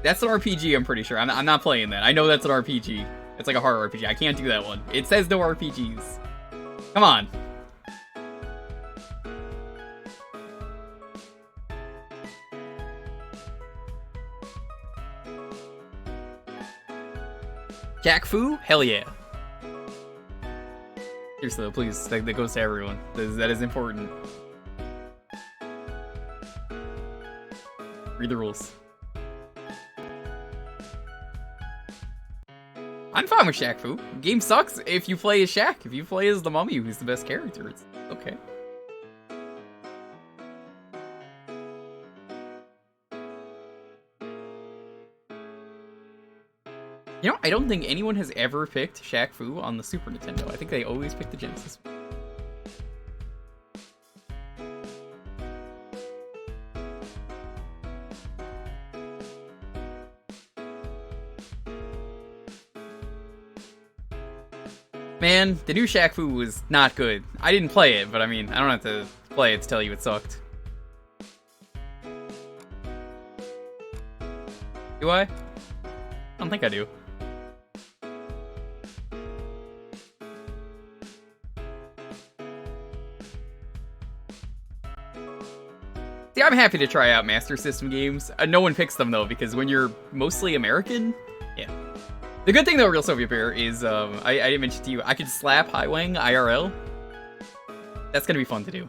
That's an RPG, I'm pretty sure. I'm not playing that. I know that's an RPG. It's like a horror RPG. I can't do that one. It says no RPGs. Come on. Shaq-Fu? Hell yeah. Seriously though, please. That goes to everyone. That is important. Read the rules. I'm fine with Shaq-Fu. Game sucks if you play as Shaq. If you play as the mummy, who's the best character, it's okay. You know, I don't think anyone has ever picked Shaq-Fu on the Super Nintendo. I think they always pick the Genesis. Man, the new Shaq-Fu was not good. I didn't play it, but I mean, I don't have to play it to tell you it sucked. Do I? I don't think I do. See, I'm happy to try out Master System games. No one picks them, though, because when you're mostly American, yeah. The good thing, though, Real Soviet Bear, is, I didn't mention to you, I could slap Highwang IRL. That's gonna be fun to do.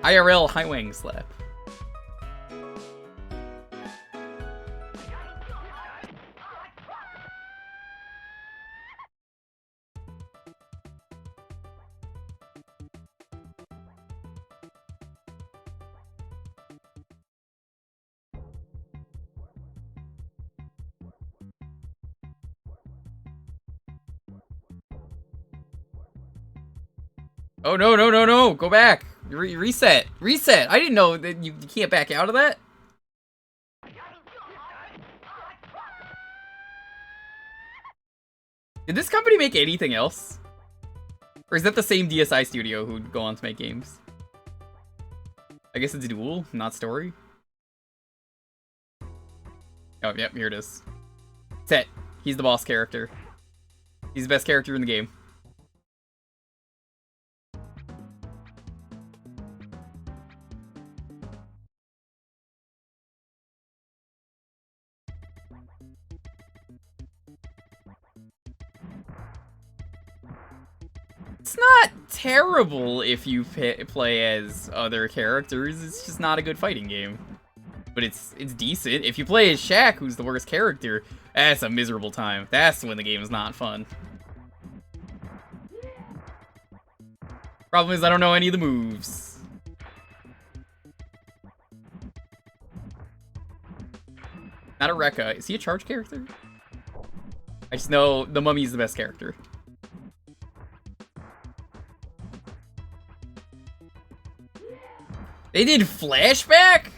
IRL Highwang slap. Oh, no, no, no, no. Go back. Reset. Reset. I didn't know that you can't back out of that. Did this company make anything else? Or is that the same DSi studio who'd go on to make games? I guess it's dual, not story. Oh, yep, here it is. Set. He's the boss character. He's the best character in the game. It's not terrible if you play as other characters, it's just not a good fighting game. But it's decent. If you play as Shaq, who's the worst character, that's a miserable time. That's when the game is not fun. Problem is I don't know any of the moves. Not a Rekka. Is he a charge character? I just know the Mummy's the best character. They did flashback?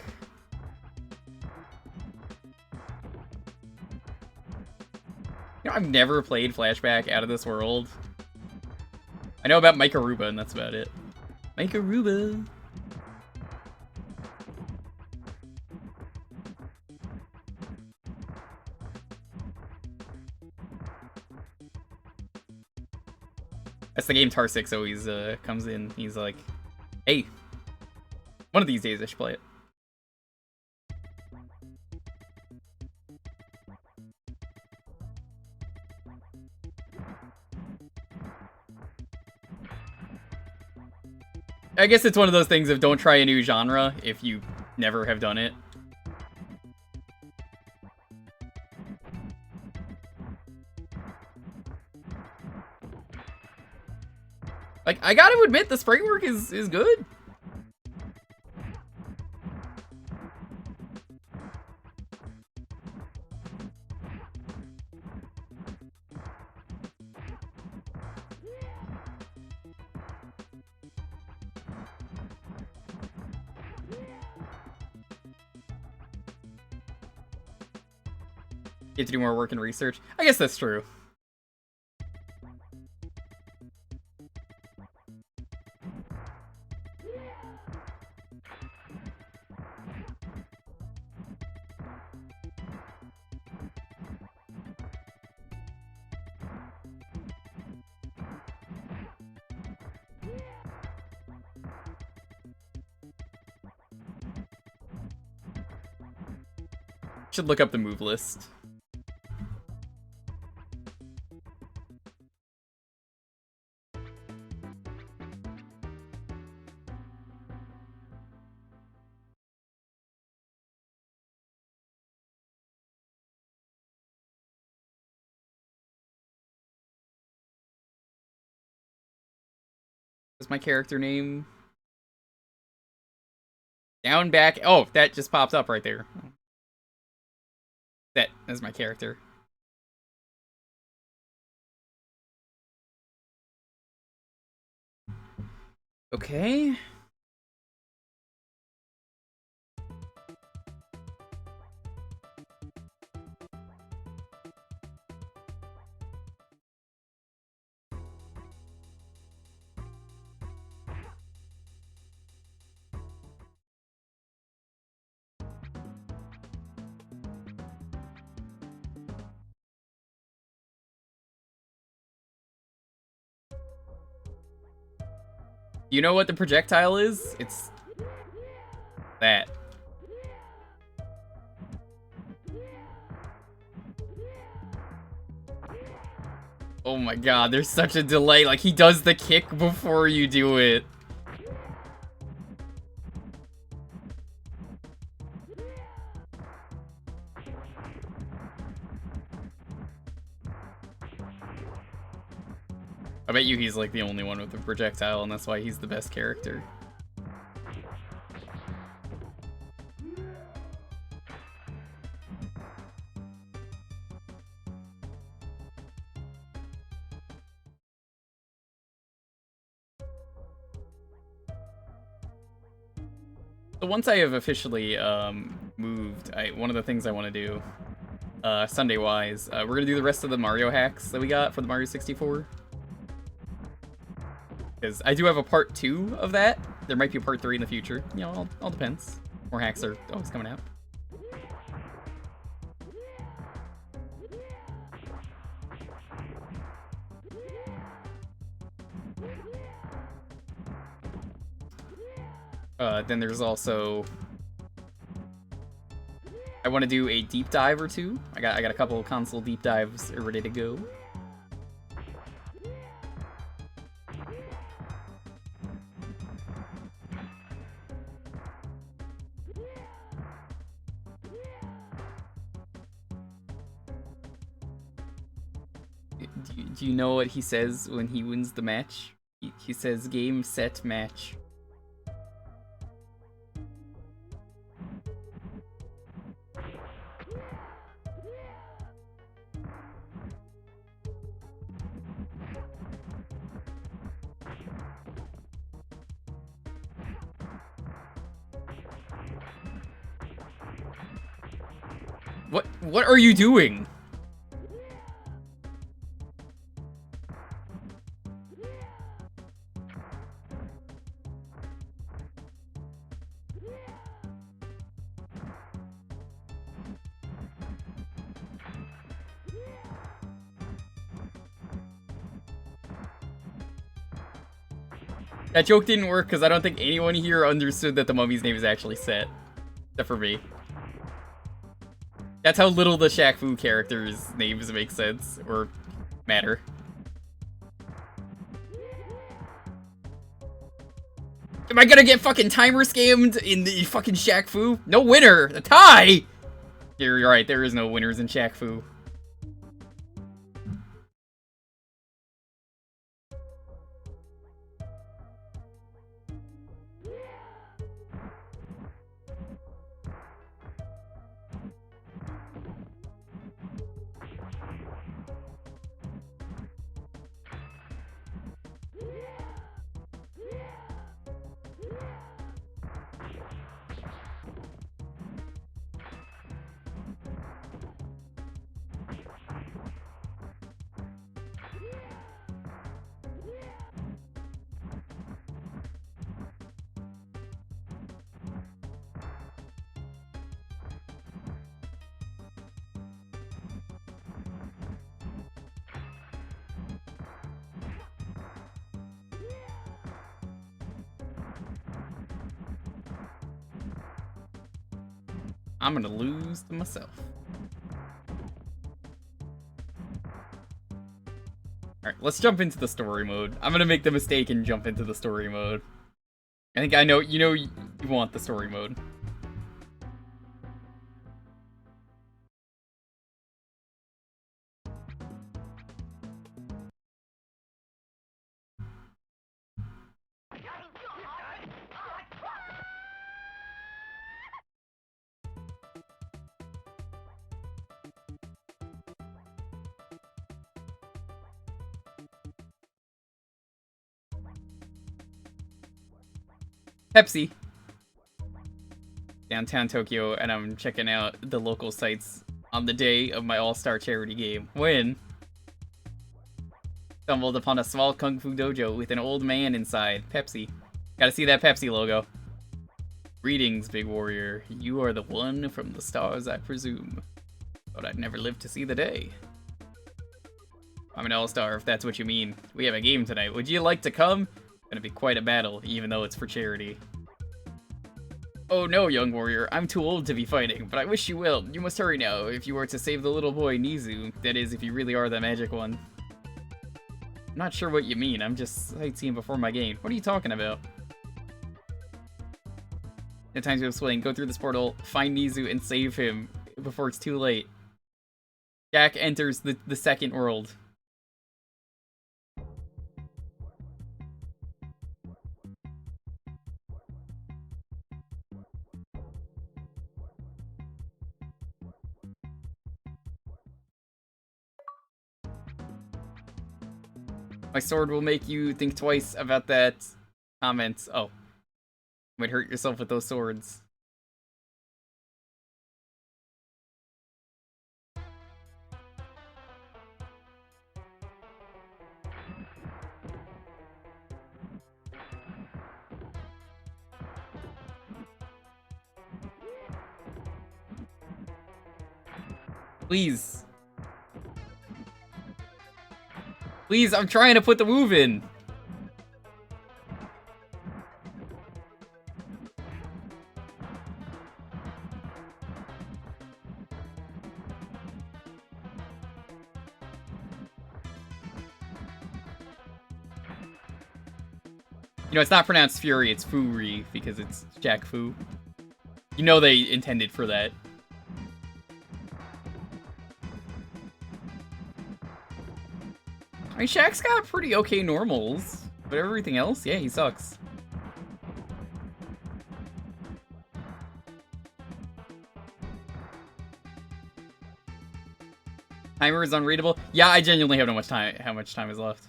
You know, I've never played Flashback Out of This World. I know about Mike Aruba, and that's about it. Mike Aruba. That's the game Tarsix always comes in. He's like, hey, one of these days I should play it. I guess it's one of those things of don't try a new genre if you never have done it. Like, I gotta admit, the spray work is good. You have to do more work and research. I guess that's true. Should look up the move list. What's my character name? Down, back. Oh, that just popped up right there. That is my character. Okay. You know what the projectile is? It's that. Oh my god, there's such a delay. Like, he does the kick before you do it. I bet you he's like the only one with a projectile, and that's why he's the best character. So once I have officially moved, one of the things I want to do, Sunday-wise, we're gonna do the rest of the Mario hacks that we got for the Mario 64. Because I do have a part 2 of that. There might be a part 3 in the future. You know, all depends. More hacks are always coming out. Then there's also... I want to do a deep dive or two. I got a couple console deep dives ready to go. Do you know what he says when he wins the match? He says game, set, match. What are you doing? That joke didn't work because I don't think anyone here understood that the mummy's name is actually Set. Except for me. That's how little the Shaq-Fu characters' names make sense, or matter. Am I gonna get fucking timer scammed in the fucking Shaq-Fu? No winner! A tie! You're right, there is no winners in Shaq-Fu. I'm gonna lose to myself. Alright, let's jump into the story mode. I'm gonna make the mistake and jump into the story mode. I think I know, you want the story mode. Pepsi. Downtown Tokyo, and I'm checking out the local sites on the day of my all-star charity game. When stumbled upon a small kung fu dojo with an old man inside. Pepsi. Gotta see that Pepsi logo. Greetings, big warrior. You are the one from the stars, I presume. Thought I'd never live to see the day. I'm an all-star, if that's what you mean. We have a game tonight. Would you like to come? Gonna be quite a battle, even though it's for charity. Oh no, young warrior, I'm too old to be fighting, but I wish you will. You must hurry now, if you are to save the little boy Nizu. That is, if you really are the magic one. I'm not sure what you mean, I'm just sightseeing before my game. What are you talking about? No time to explain. Go through this portal, find Nizu, and save him before it's too late. Jack enters the second world. My sword will make you think twice about that comment. Oh. You might hurt yourself with those swords. Please. Please, I'm trying to put the move in. You know, it's not pronounced Fury, it's Fury, because it's Shaq-Fu. You know they intended for that. I mean, Shaq's got pretty okay normals, but everything else, yeah, he sucks. Timer is unreadable. Yeah, I genuinely have no much time. How much time is left?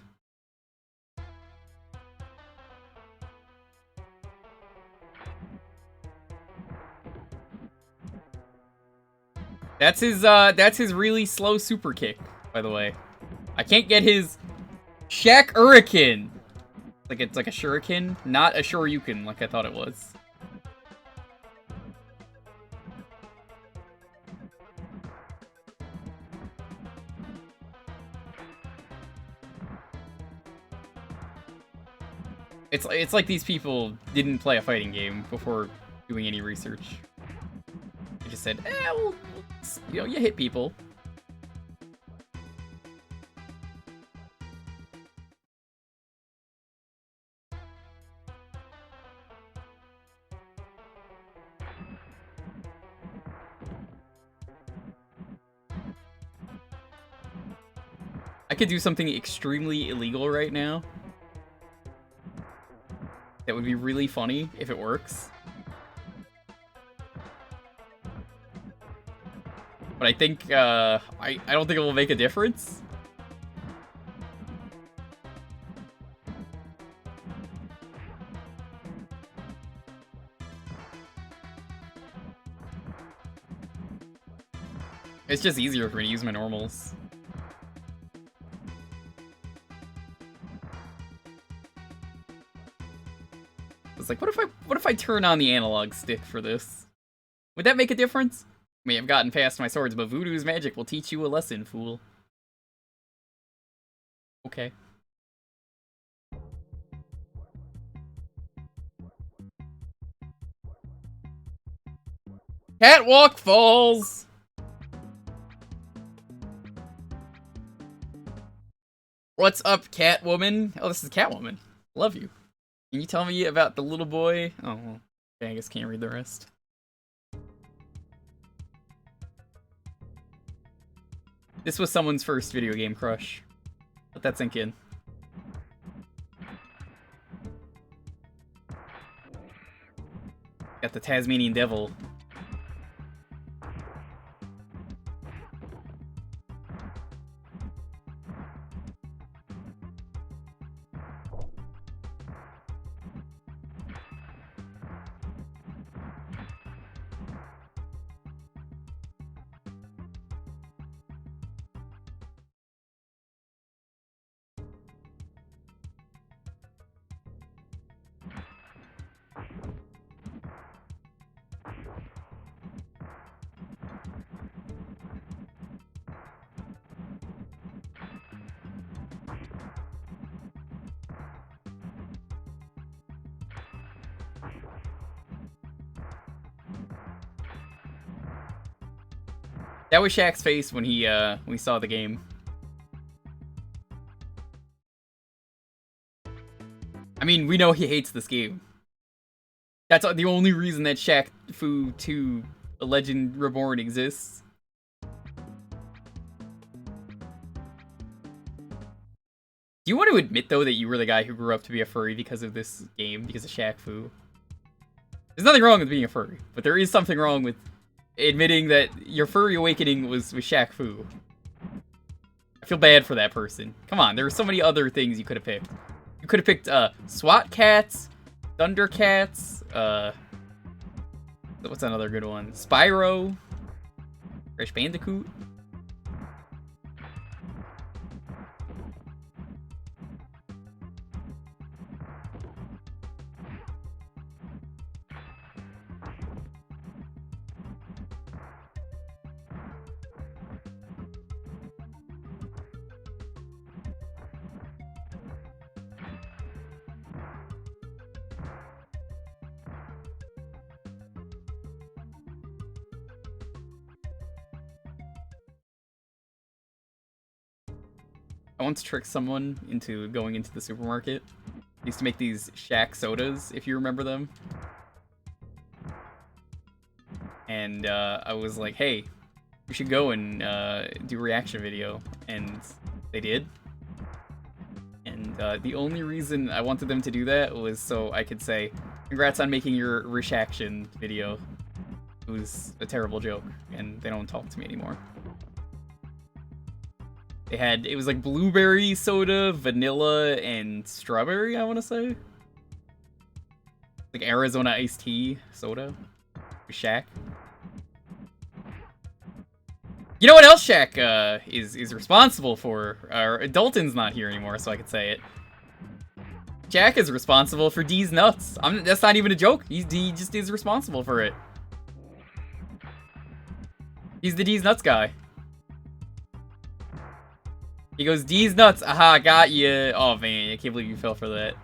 That's his really slow super kick, by the way. I can't get his Shaq Hurricane. Like it's like a shuriken, not a shoryuken like I thought it was. It's like these people didn't play a fighting game before doing any research. They just said, well, you know, you hit people. I could do something extremely illegal right now. That would be really funny if it works. But I think, I don't think it will make a difference. It's just easier for me to use my normals. It's like, what if I turn on the analog stick for this? Would that make a difference? May have gotten past my swords, but voodoo's magic will teach you a lesson, fool. Okay. Catwalk falls! What's up, Catwoman? Oh, this is Catwoman. Love you. Can you tell me about the little boy? Oh, well, okay, I guess can't read the rest. This was someone's first video game crush. Let that sink in. Got the Tasmanian Devil. That was Shaq's face when he we saw the game. I mean, we know he hates this game. That's the only reason that Shaq-Fu 2 A Legend Reborn exists. Do you want to admit, though, that you were the guy who grew up to be a furry because of this game, because of Shaq-Fu? There's nothing wrong with being a furry, but there is something wrong with admitting that your furry awakening was Shaq-Fu. I feel bad for that person. Come on, there were so many other things you could have picked. You could have picked SWAT Cats, Thundercats, what's another good one? Spyro, Crash Bandicoot. I once tricked someone into going into the supermarket. I used to make these Shaq sodas, if you remember them. And I was like, hey, we should go and do a reaction video. And they did. And the only reason I wanted them to do that was so I could say, congrats on making your reaction video. It was a terrible joke, and they don't talk to me anymore. It was like blueberry soda, vanilla, and strawberry, I want to say. Like Arizona iced tea soda. Shaq. You know what else Shaq is responsible for? Dalton's not here anymore, so I could say it. Shaq is responsible for D's nuts. That's not even a joke. He just is responsible for it. He's the D's nuts guy. He goes, D's nuts, aha, got ya. Oh man, I can't believe you fell for that.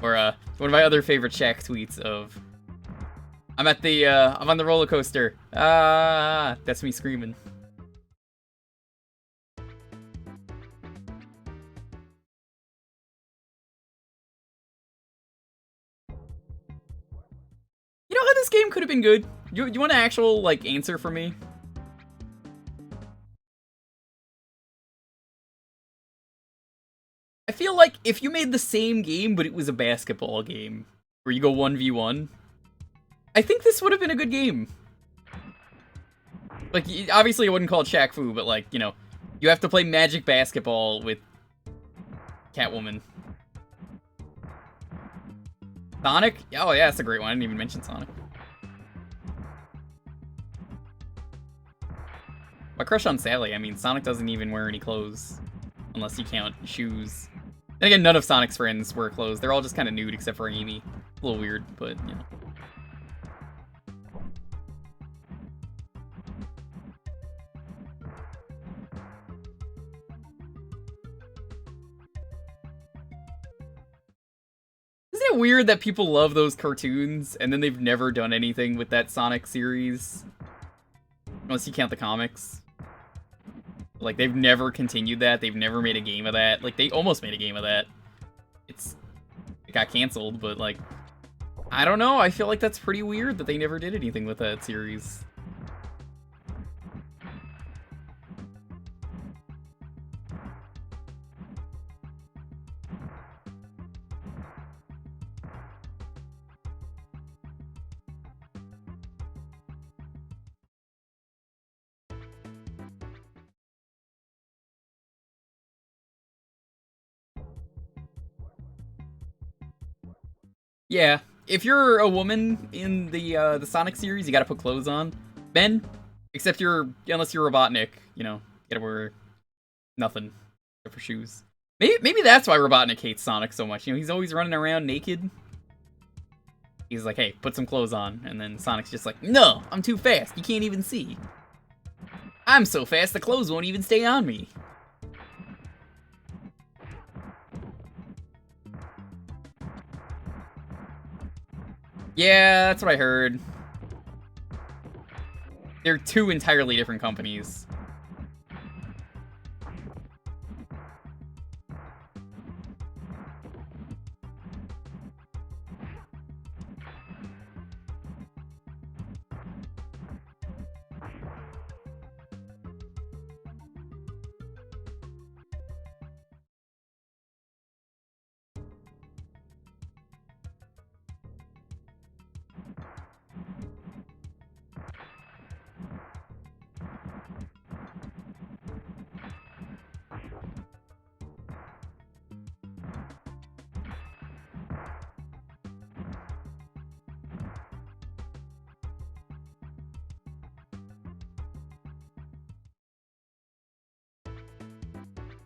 Or one of my other favorite Shaq tweets of, I'm on the roller coaster. Ah, that's me screaming. You know how this game could have been good? You want an actual, like, answer for me? I feel like if you made the same game, but it was a basketball game, where you go 1v1, I think this would have been a good game. Like, obviously I wouldn't call it Shaq-Fu, but like, you know, you have to play Magic Basketball with Catwoman. Sonic? Oh yeah, that's a great one. I didn't even mention Sonic. My crush on Sally, I mean, Sonic doesn't even wear any clothes. Unless you count shoes. Then again, none of Sonic's friends wear clothes. They're all just kind of nude except for Amy. A little weird, but, you know. Isn't it weird that people love those cartoons, and then they've never done anything with that Sonic series? Unless you count the comics. Like, they've never continued that. They've never made a game of that. Like, they almost made a game of that. It got canceled, but, like, I don't know. I feel like that's pretty weird that they never did anything with that series. Yeah, if you're a woman in the Sonic series, you gotta put clothes on. Men, unless you're Robotnik, you know, you gotta wear nothing except for shoes. Maybe that's why Robotnik hates Sonic so much. You know, he's always running around naked. He's like, hey, put some clothes on. And then Sonic's just like, no, I'm too fast. You can't even see. I'm so fast, the clothes won't even stay on me. Yeah, that's what I heard. They're two entirely different companies.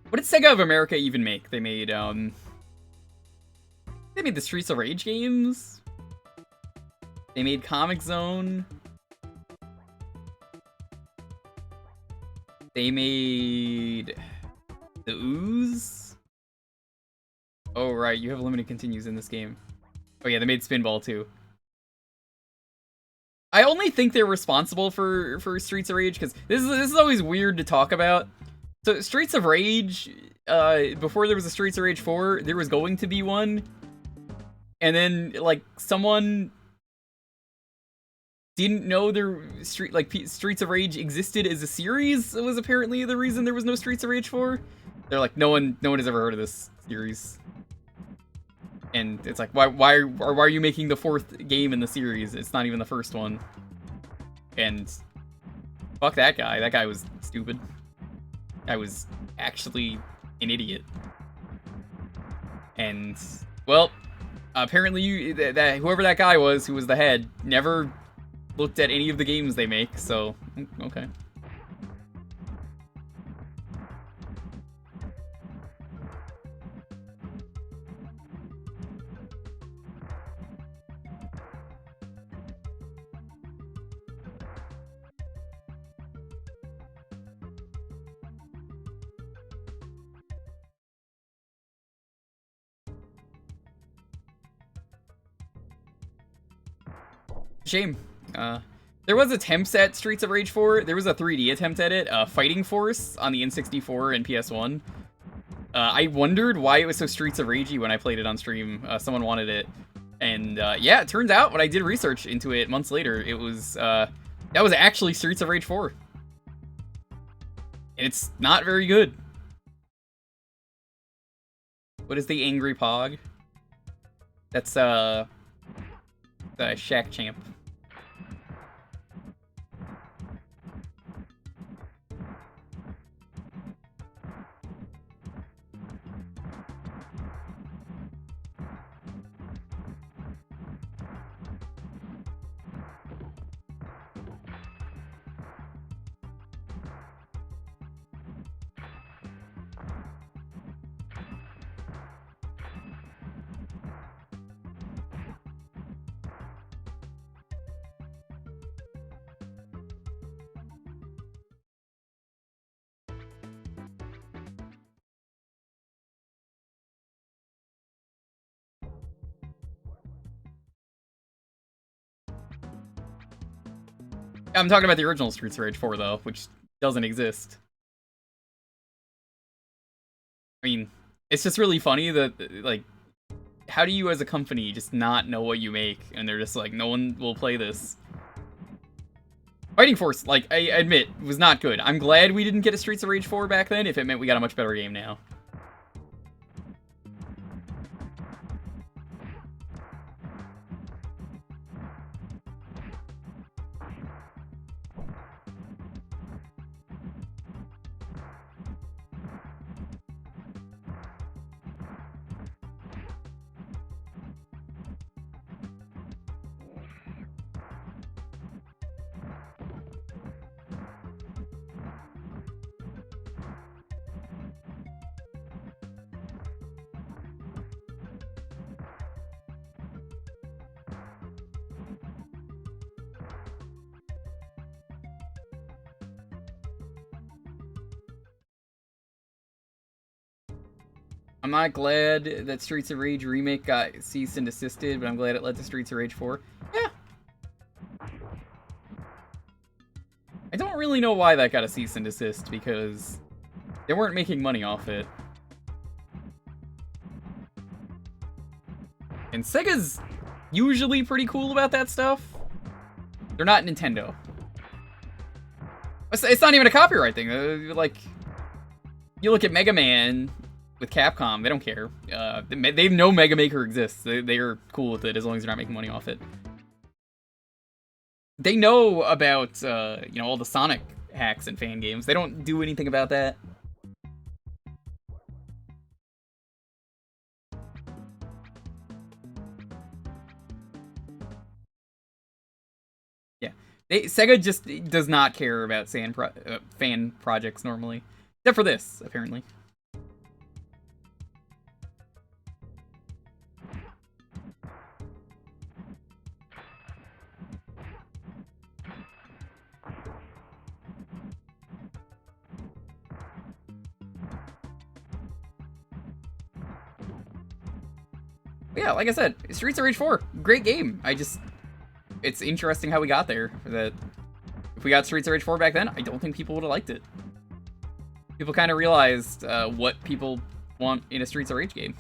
What did Sega of America even make? They made the Streets of Rage games. They made Comic Zone. They made the Ooze. Oh right, you have limited continues in this game. Oh yeah, they made Spinball too. I only think they're responsible for Streets of Rage because this is always weird to talk about. So Streets of Rage before there was a Streets of Rage 4, there was going to be one, and then like someone didn't know Streets of Rage existed as a series. It was apparently the reason there was no Streets of Rage 4. They're like, no one has ever heard of this series. And it's like, why are you making the 4th game in the series? It's not even the first one. And fuck that guy. That guy was stupid. I was actually an idiot. And well, apparently whoever that guy was, who was the head, never looked at any of the games they make. So okay. Shame. There was attempts at Streets of Rage 4. There was a 3D attempt at it, Fighting Force on the N64 and PS1. I wondered why it was so Streets of Ragey when I played it on stream. Someone wanted it. And yeah, it turns out when I did research into it months later, it was, that was actually Streets of Rage 4. And it's not very good. What is the Angry Pog? That's, the Shaq Champ. I'm talking about the original Streets of Rage 4, though, which doesn't exist. I mean, it's just really funny that, like, how do you as a company just not know what you make? And they're just like, no one will play this. Fighting Force, like, I admit, was not good. I'm glad we didn't get a Streets of Rage 4 back then, if it meant we got a much better game now. I'm not glad that Streets of Rage Remake got cease and desisted, but I'm glad it led to Streets of Rage 4. Yeah. I don't really know why that got a cease and desist, because they weren't making money off it. And Sega's usually pretty cool about that stuff. They're not Nintendo. It's not even a copyright thing. Like, you look at Mega Man with Capcom, they don't care. They know Mega Maker exists. They are cool with it as long as you're not making money off it. They know about, you know, all the Sonic hacks and fan games. They don't do anything about that. Yeah. Sega just does not care about fan projects normally. Except for this, apparently. Yeah, like I said, Streets of Rage 4, great game. It's interesting how we got there. That if we got Streets of Rage 4 back then, I don't think people would have liked it. people kind of realized what people want in a Streets of Rage game.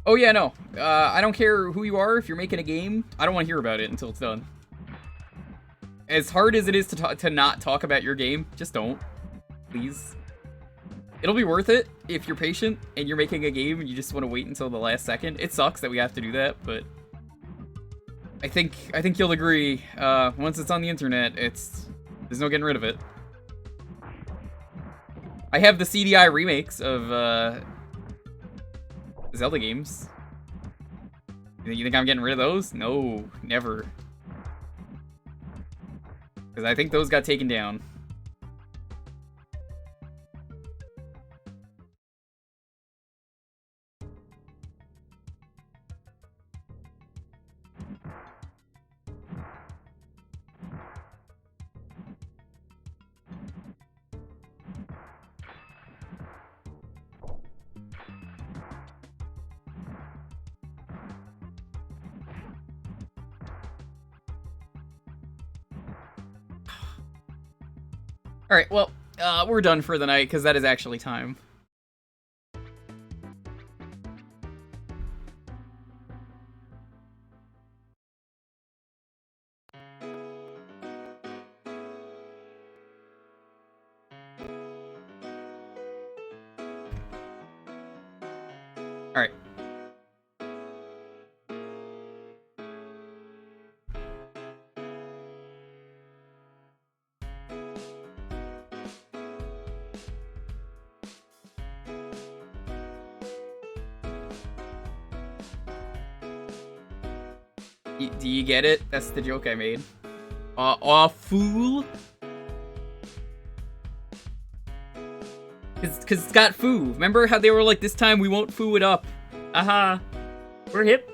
Oh yeah, no. I don't care who you are. If you're making a game, I don't want to hear about it until it's done. As hard as it is to not talk about your game, just don't. Please. It'll be worth it if you're patient and you're making a game and you just want to wait until the last second. It sucks that we have to do that, but I think you'll agree. Once it's on the internet, there's no getting rid of it. I have the CDI remakes of Zelda games. You think I'm getting rid of those? No, never. Because I think those got taken down. Alright, well, we're done for the night, because that is actually time. Alright. Do you get it? That's the joke I made. Aw, fool. Cause it's got foo. Remember how they were like, this time we won't foo it up. Aha. We're hip.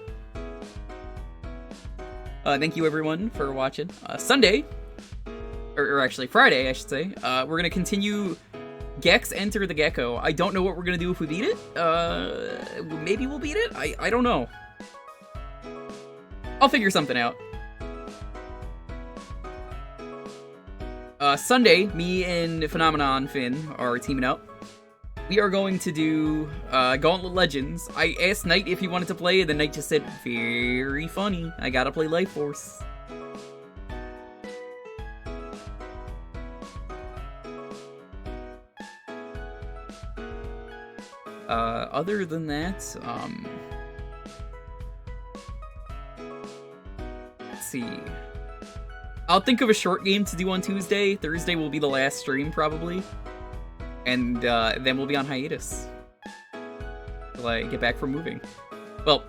Thank you everyone for watching. Sunday, or actually Friday, I should say, we're gonna continue Gex Enter the Gecko. I don't know what we're gonna do if we beat it. Maybe we'll beat it? I don't know. I'll figure something out. Sunday, me and Phenomenon Finn are teaming up. We are going to do Gauntlet Legends. I asked Knight if he wanted to play, and the Knight just said, very funny, I gotta play Life Force. Other than that, let's see. I'll think of a short game to do on Tuesday. Thursday will be the last stream, probably. And then we'll be on hiatus till I get back from moving. Well,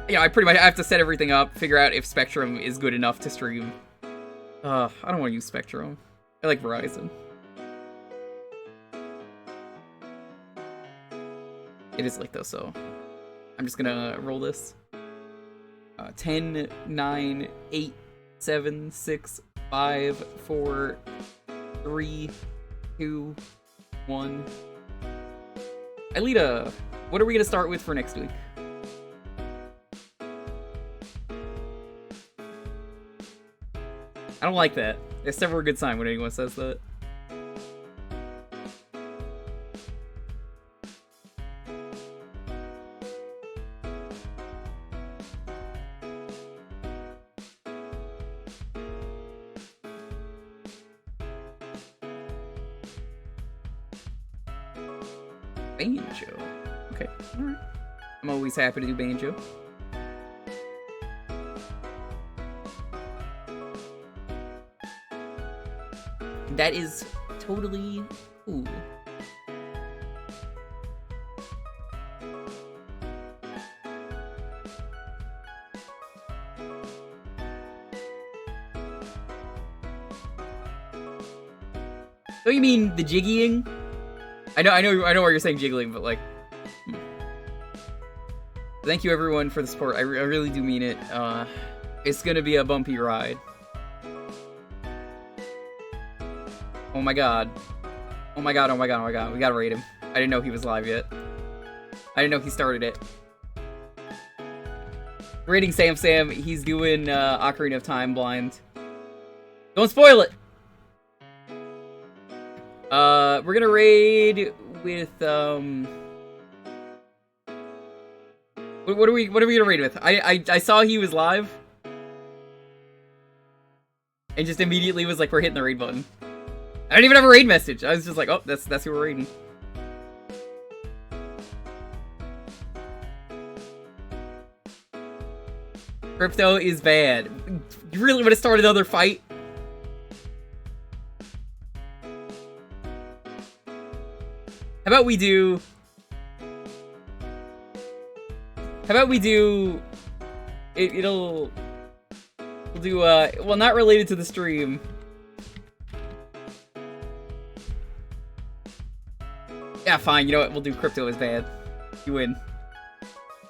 you know, I pretty much have to set everything up, figure out if Spectrum is good enough to stream. I don't want to use Spectrum. I like Verizon. It is late though, so I'm just gonna roll this. 10, 9, 8, 7, 6, 5, 4, 3, 2, 1. Alita, what are we gonna start with for next week? I don't like that. It's never a good sign when anyone says that. Banjo. Okay, alright. I'm always happy to do Banjo. That is totally cool. Don't you mean the jiggying? I know why you're saying jiggling, but like, thank you everyone for the support. I really do mean it. It's gonna be a bumpy ride. Oh my god. Oh my god, oh my god, oh my god. We gotta rate him. I didn't know he was live yet. I didn't know he started it. Rating Sam, he's doing Ocarina of Time blind. Don't spoil it! We're gonna raid with, what are we gonna raid with? I saw he was live. And just immediately was like, we're hitting the raid button. I didn't even have a raid message. I was just like, oh, that's who we're raiding. Crypto is bad. You really want to start another fight? How about we do... We'll do, well, not related to the stream. Yeah, fine, you know what, we'll do Crypto is bad. You win.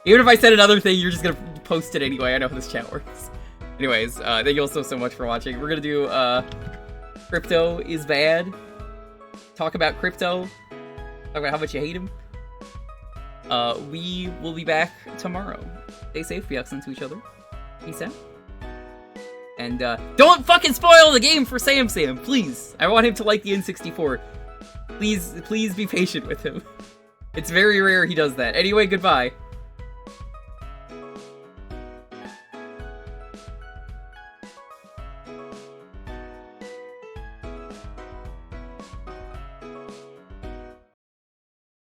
Even if I said another thing, you're just gonna post it anyway. I know how this chat works. Anyways, thank you all so much for watching. We're gonna do, Crypto is bad. Talk about Crypto. Talk about how much you hate him. We will be back tomorrow. Stay safe, be excellent to each other. Peace out. And, don't fucking spoil the game for Sam, please! I want him to like the N64. Please be patient with him. It's very rare he does that. Anyway, goodbye.